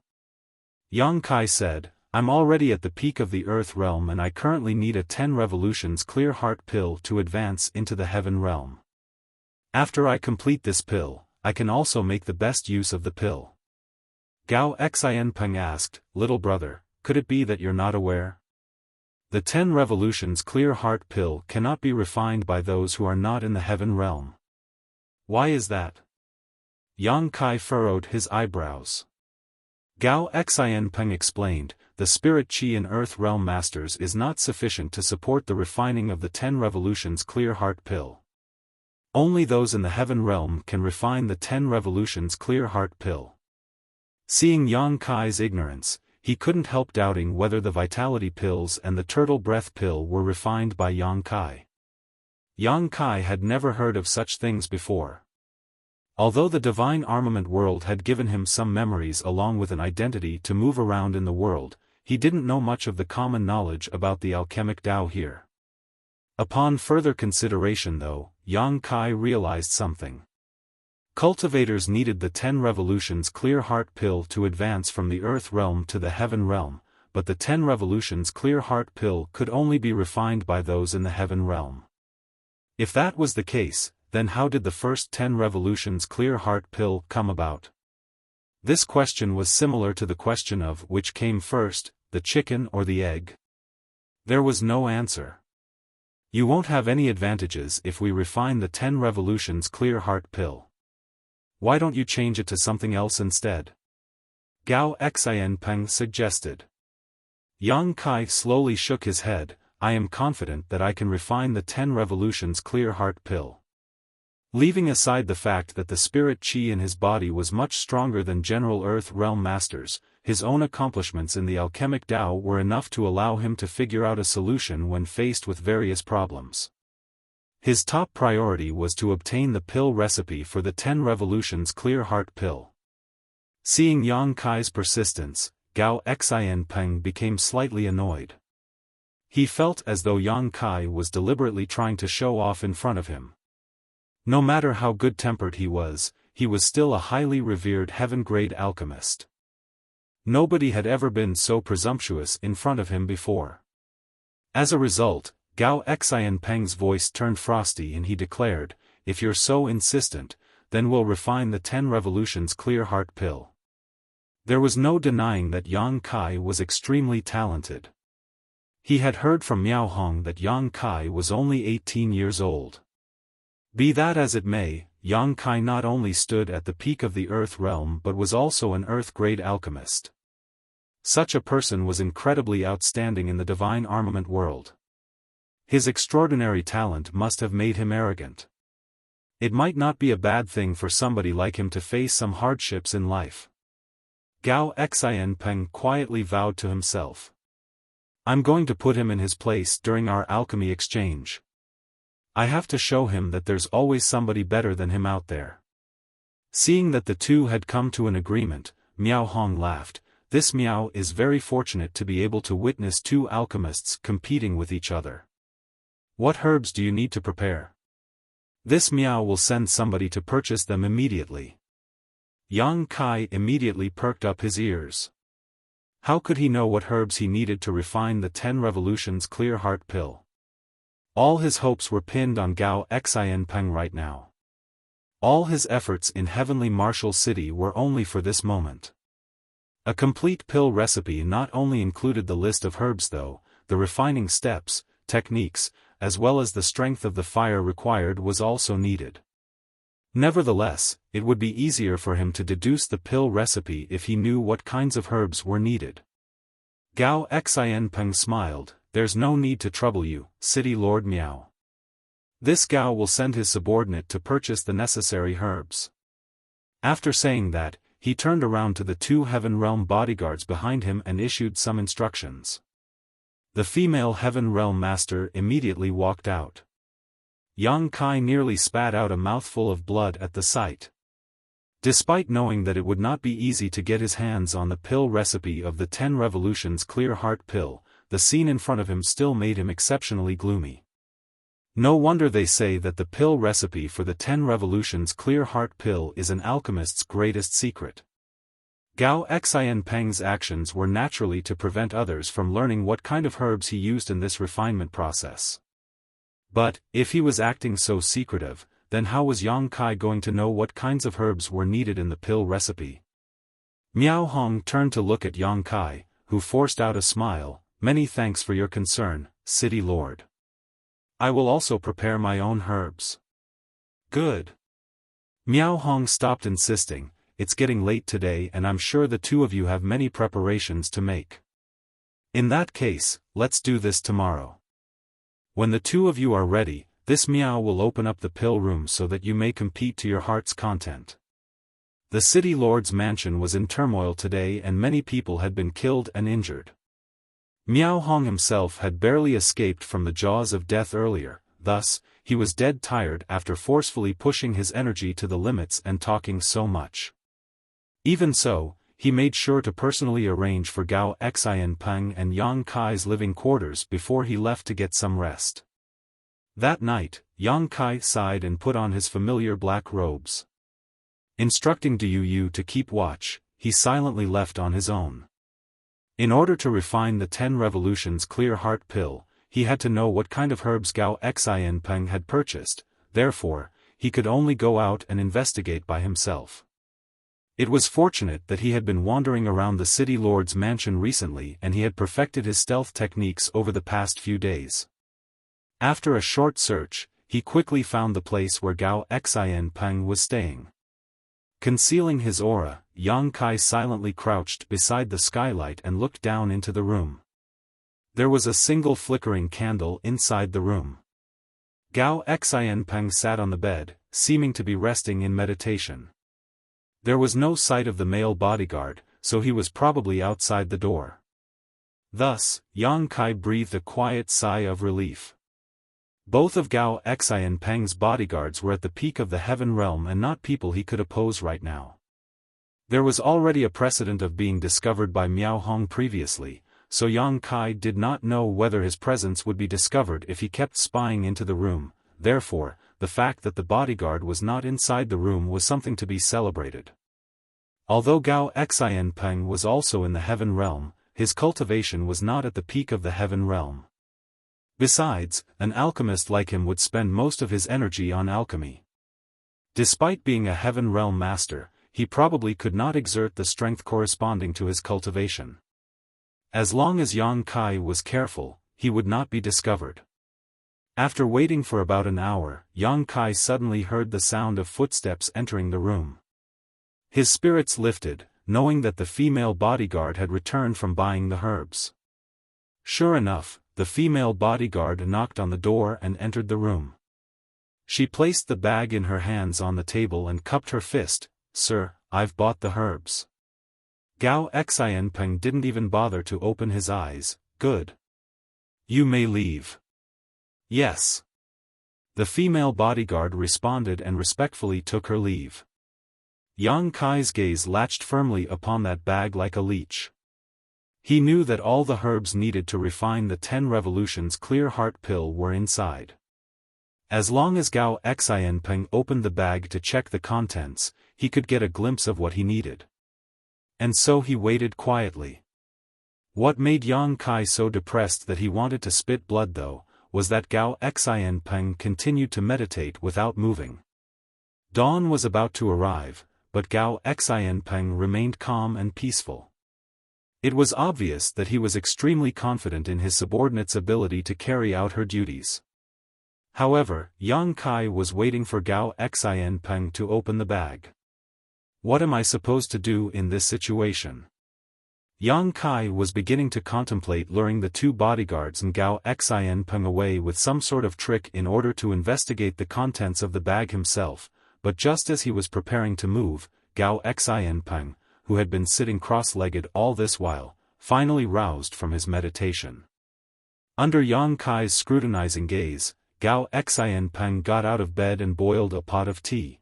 Yang Kai said, I'm already at the peak of the earth realm and I currently need a 10 Revolutions Clear Heart pill to advance into the heaven realm. After I complete this pill, I can also make the best use of the pill. Gao Xianpeng asked, Little brother, could it be that you're not aware? The 10 Revolutions Clear Heart pill cannot be refined by those who are not in the heaven realm. Why is that? Yang Kai furrowed his eyebrows. Gao Xianpeng explained, the spirit qi in earth realm masters is not sufficient to support the refining of the 10 Revolutions Clear Heart pill. Only those in the heaven realm can refine the 10 Revolutions Clear Heart pill. Seeing Yang Kai's ignorance, he couldn't help doubting whether the vitality pills and the turtle breath pill were refined by Yang Kai. Yang Kai had never heard of such things before. Although the divine armament world had given him some memories along with an identity to move around in the world, he didn't know much of the common knowledge about the alchemic Tao here. Upon further consideration though, Yang Kai realized something. Cultivators needed the 10 revolutions clear heart pill to advance from the earth realm to the heaven realm, but the 10 revolutions clear heart pill could only be refined by those in the heaven realm. If that was the case, then how did the first 10 revolutions clear heart pill come about? This question was similar to the question of which came first, the chicken or the egg. There was no answer. You won't have any advantages if we refine the 10 revolutions clear heart pill. Why don't you change it to something else instead? Gao Xianpeng suggested. Yang Kai slowly shook his head. I am confident that I can refine the 10 revolutions clear heart pill. Leaving aside the fact that the spirit qi in his body was much stronger than general earth realm masters, his own accomplishments in the alchemic Tao were enough to allow him to figure out a solution when faced with various problems. His top priority was to obtain the pill recipe for the 10 revolutions clear heart pill. Seeing Yang Kai's persistence, Gao Xianpeng became slightly annoyed. He felt as though Yang Kai was deliberately trying to show off in front of him. No matter how good-tempered he was still a highly revered heaven-grade alchemist. Nobody had ever been so presumptuous in front of him before. As a result, Gao Xianpeng's voice turned frosty and he declared, if you're so insistent, then we'll refine the 10 revolutions clear heart pill. There was no denying that Yang Kai was extremely talented. He had heard from Miao Hong that Yang Kai was only 18 years old. Be that as it may, Yang Kai not only stood at the peak of the earth realm but was also an earth-grade alchemist. Such a person was incredibly outstanding in the divine armament world. His extraordinary talent must have made him arrogant. It might not be a bad thing for somebody like him to face some hardships in life. Gao Xianpeng quietly vowed to himself. I'm going to put him in his place during our alchemy exchange. I have to show him that there's always somebody better than him out there. Seeing that the two had come to an agreement, Miao Hong laughed. This Miao is very fortunate to be able to witness two alchemists competing with each other. What herbs do you need to prepare? This Miao will send somebody to purchase them immediately. Yang Kai immediately perked up his ears. How could he know what herbs he needed to refine the 10 revolutions clear heart pill? All his hopes were pinned on Gao Xianpeng right now. All his efforts in Heavenly Martial City were only for this moment. A complete pill recipe not only included the list of herbs though, the refining steps, techniques, as well as the strength of the fire required was also needed. Nevertheless, it would be easier for him to deduce the pill recipe if he knew what kinds of herbs were needed. Gao Xianpeng smiled. There's no need to trouble you, City Lord Miao. This Gao will send his subordinate to purchase the necessary herbs. After saying that, he turned around to the two Heaven Realm bodyguards behind him and issued some instructions. The female Heaven Realm master immediately walked out. Yang Kai nearly spat out a mouthful of blood at the sight. Despite knowing that it would not be easy to get his hands on the pill recipe of the 10 revolutions clear heart pill, the scene in front of him still made him exceptionally gloomy. No wonder they say that the pill recipe for the 10 revolutions clear heart pill is an alchemist's greatest secret. Gao Xianpeng's actions were naturally to prevent others from learning what kind of herbs he used in this refinement process. But, if he was acting so secretive, then how was Yang Kai going to know what kinds of herbs were needed in the pill recipe? Miao Hong turned to look at Yang Kai, who forced out a smile. Many thanks for your concern, City Lord. I will also prepare my own herbs. Good. Miao Hong stopped insisting. It's getting late today and I'm sure the two of you have many preparations to make. In that case, let's do this tomorrow. When the two of you are ready, this Miao will open up the pill room so that you may compete to your heart's content. The city lord's mansion was in turmoil today and many people had been killed and injured. Miao Hong himself had barely escaped from the jaws of death earlier, thus, he was dead tired after forcefully pushing his energy to the limits and talking so much. Even so, he made sure to personally arrange for Gao Xianpeng and Yang Kai's living quarters before he left to get some rest. That night, Yang Kai sighed and put on his familiar black robes. Instructing Du Yu to keep watch, he silently left on his own. In order to refine the 10 revolutions clear heart pill, he had to know what kind of herbs Gao Xianpeng had purchased, therefore, he could only go out and investigate by himself. It was fortunate that he had been wandering around the city lord's mansion recently and he had perfected his stealth techniques over the past few days. After a short search, he quickly found the place where Gao Xianpeng was staying. Concealing his aura, Yang Kai silently crouched beside the skylight and looked down into the room. There was a single flickering candle inside the room. Gao Xianpeng sat on the bed, seeming to be resting in meditation. There was no sight of the male bodyguard, so he was probably outside the door. Thus, Yang Kai breathed a quiet sigh of relief. Both of Gao Xianpeng's bodyguards were at the peak of the heaven realm and not people he could oppose right now. There was already a precedent of being discovered by Miao Hong previously, so Yang Kai did not know whether his presence would be discovered if he kept spying into the room, therefore, the fact that the bodyguard was not inside the room was something to be celebrated. Although Gao Xianpeng was also in the heaven realm, his cultivation was not at the peak of the heaven realm. Besides, an alchemist like him would spend most of his energy on alchemy. Despite being a heaven realm master, he probably could not exert the strength corresponding to his cultivation. As long as Yang Kai was careful, he would not be discovered. After waiting for about an hour, Yang Kai suddenly heard the sound of footsteps entering the room. His spirits lifted, knowing that the female bodyguard had returned from buying the herbs. Sure enough, the female bodyguard knocked on the door and entered the room. She placed the bag in her hands on the table and cupped her fist. "Sir, I've bought the herbs." Gao Xianpeng didn't even bother to open his eyes. "Good. You may leave." "Yes." The female bodyguard responded and respectfully took her leave. Yang Kai's gaze latched firmly upon that bag like a leech. He knew that all the herbs needed to refine the 10 revolutions clear heart pill were inside. As long as Gao Xianpeng opened the bag to check the contents, he could get a glimpse of what he needed. And so he waited quietly. What made Yang Kai so depressed that he wanted to spit blood though, was that Gao Xianpeng continued to meditate without moving. Dawn was about to arrive, but Gao Xianpeng remained calm and peaceful. It was obvious that he was extremely confident in his subordinate's ability to carry out her duties. However, Yang Kai was waiting for Gao Xianpeng to open the bag. What am I supposed to do in this situation? Yang Kai was beginning to contemplate luring the 2 bodyguards and Gao Xianpeng away with some sort of trick in order to investigate the contents of the bag himself, but just as he was preparing to move, Gao Xianpeng, who had been sitting cross-legged all this while, finally roused from his meditation. Under Yang Kai's scrutinizing gaze, Gao Xianpeng got out of bed and boiled a pot of tea.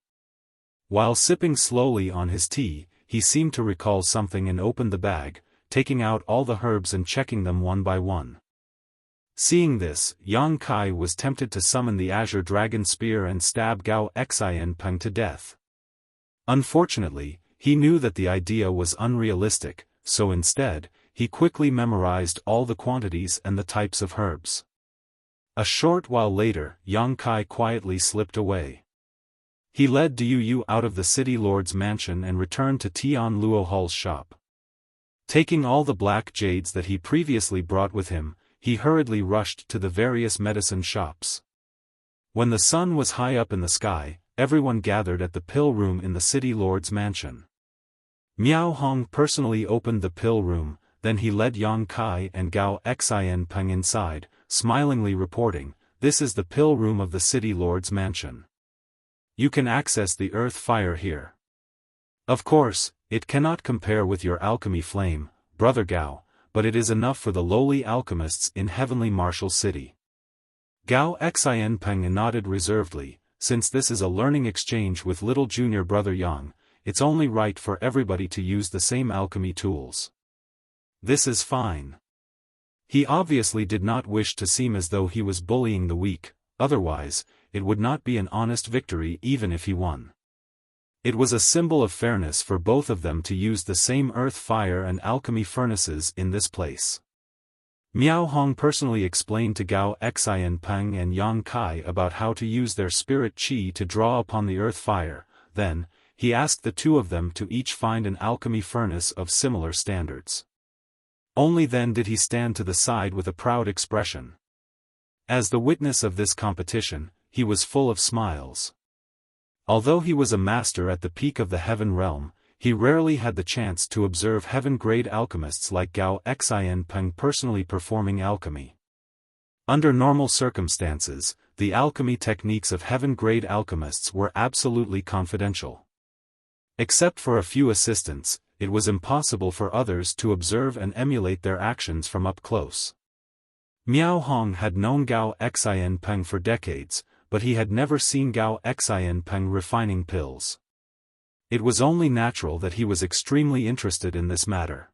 While sipping slowly on his tea, he seemed to recall something and opened the bag, taking out all the herbs and checking them one by one. Seeing this, Yang Kai was tempted to summon the Azure Dragon Spear and stab Gao Xianpeng to death. Unfortunately, he knew that the idea was unrealistic, so instead, he quickly memorized all the quantities and the types of herbs. A short while later, Yang Kai quietly slipped away. He led Du Yu out of the city lord's mansion and returned to Tian Luohal's shop. Taking all the black jades that he previously brought with him, he hurriedly rushed to the various medicine shops. When the sun was high up in the sky, everyone gathered at the pill room in the city lord's mansion. Miao Hong personally opened the pill room, then he led Yang Kai and Gao Xianpeng inside, smilingly reporting, "This is the pill room of the city lord's mansion. You can access the earth fire here." Of course, it cannot compare with your alchemy flame, Brother Gao, but it is enough for the lowly alchemists in heavenly martial city. Gao Xianpeng nodded reservedly. Since this is a learning exchange with little junior brother Yang, it's only right for everybody to use the same alchemy tools. This is fine. He obviously did not wish to seem as though he was bullying the weak, otherwise, it would not be an honest victory even if he won. It was a symbol of fairness for both of them to use the same earth fire and alchemy furnaces in this place. Miao Hong personally explained to Gao Xianpeng and Yang Kai about how to use their spirit qi to draw upon the earth fire. Then, he asked the two of them to each find an alchemy furnace of similar standards. Only then did he stand to the side with a proud expression. As the witness of this competition, he was full of smiles. Although he was a master at the peak of the heaven realm, he rarely had the chance to observe heaven-grade alchemists like Gao Xianpeng personally performing alchemy. Under normal circumstances, the alchemy techniques of heaven-grade alchemists were absolutely confidential. Except for a few assistants, it was impossible for others to observe and emulate their actions from up close. Miao Hong had known Gao Xianpeng for decades, but he had never seen Gao Xianpeng refining pills. It was only natural that he was extremely interested in this matter.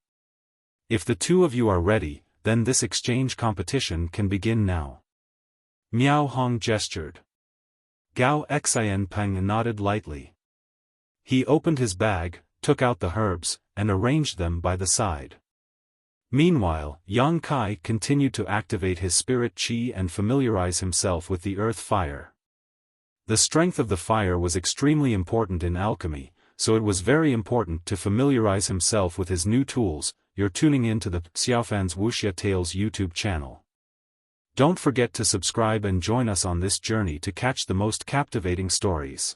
If the two of you are ready, then this exchange competition can begin now. Miao Hong gestured. Gao Xianpeng nodded lightly. He opened his bag, took out the herbs, and arranged them by the side. Meanwhile, Yang Kai continued to activate his spirit qi and familiarize himself with the earth fire. The strength of the fire was extremely important in alchemy, so it was very important to familiarize himself with his new tools. You're tuning in to the Xiaofan's Wuxia Tales YouTube channel. Don't forget to subscribe and join us on this journey to catch the most captivating stories.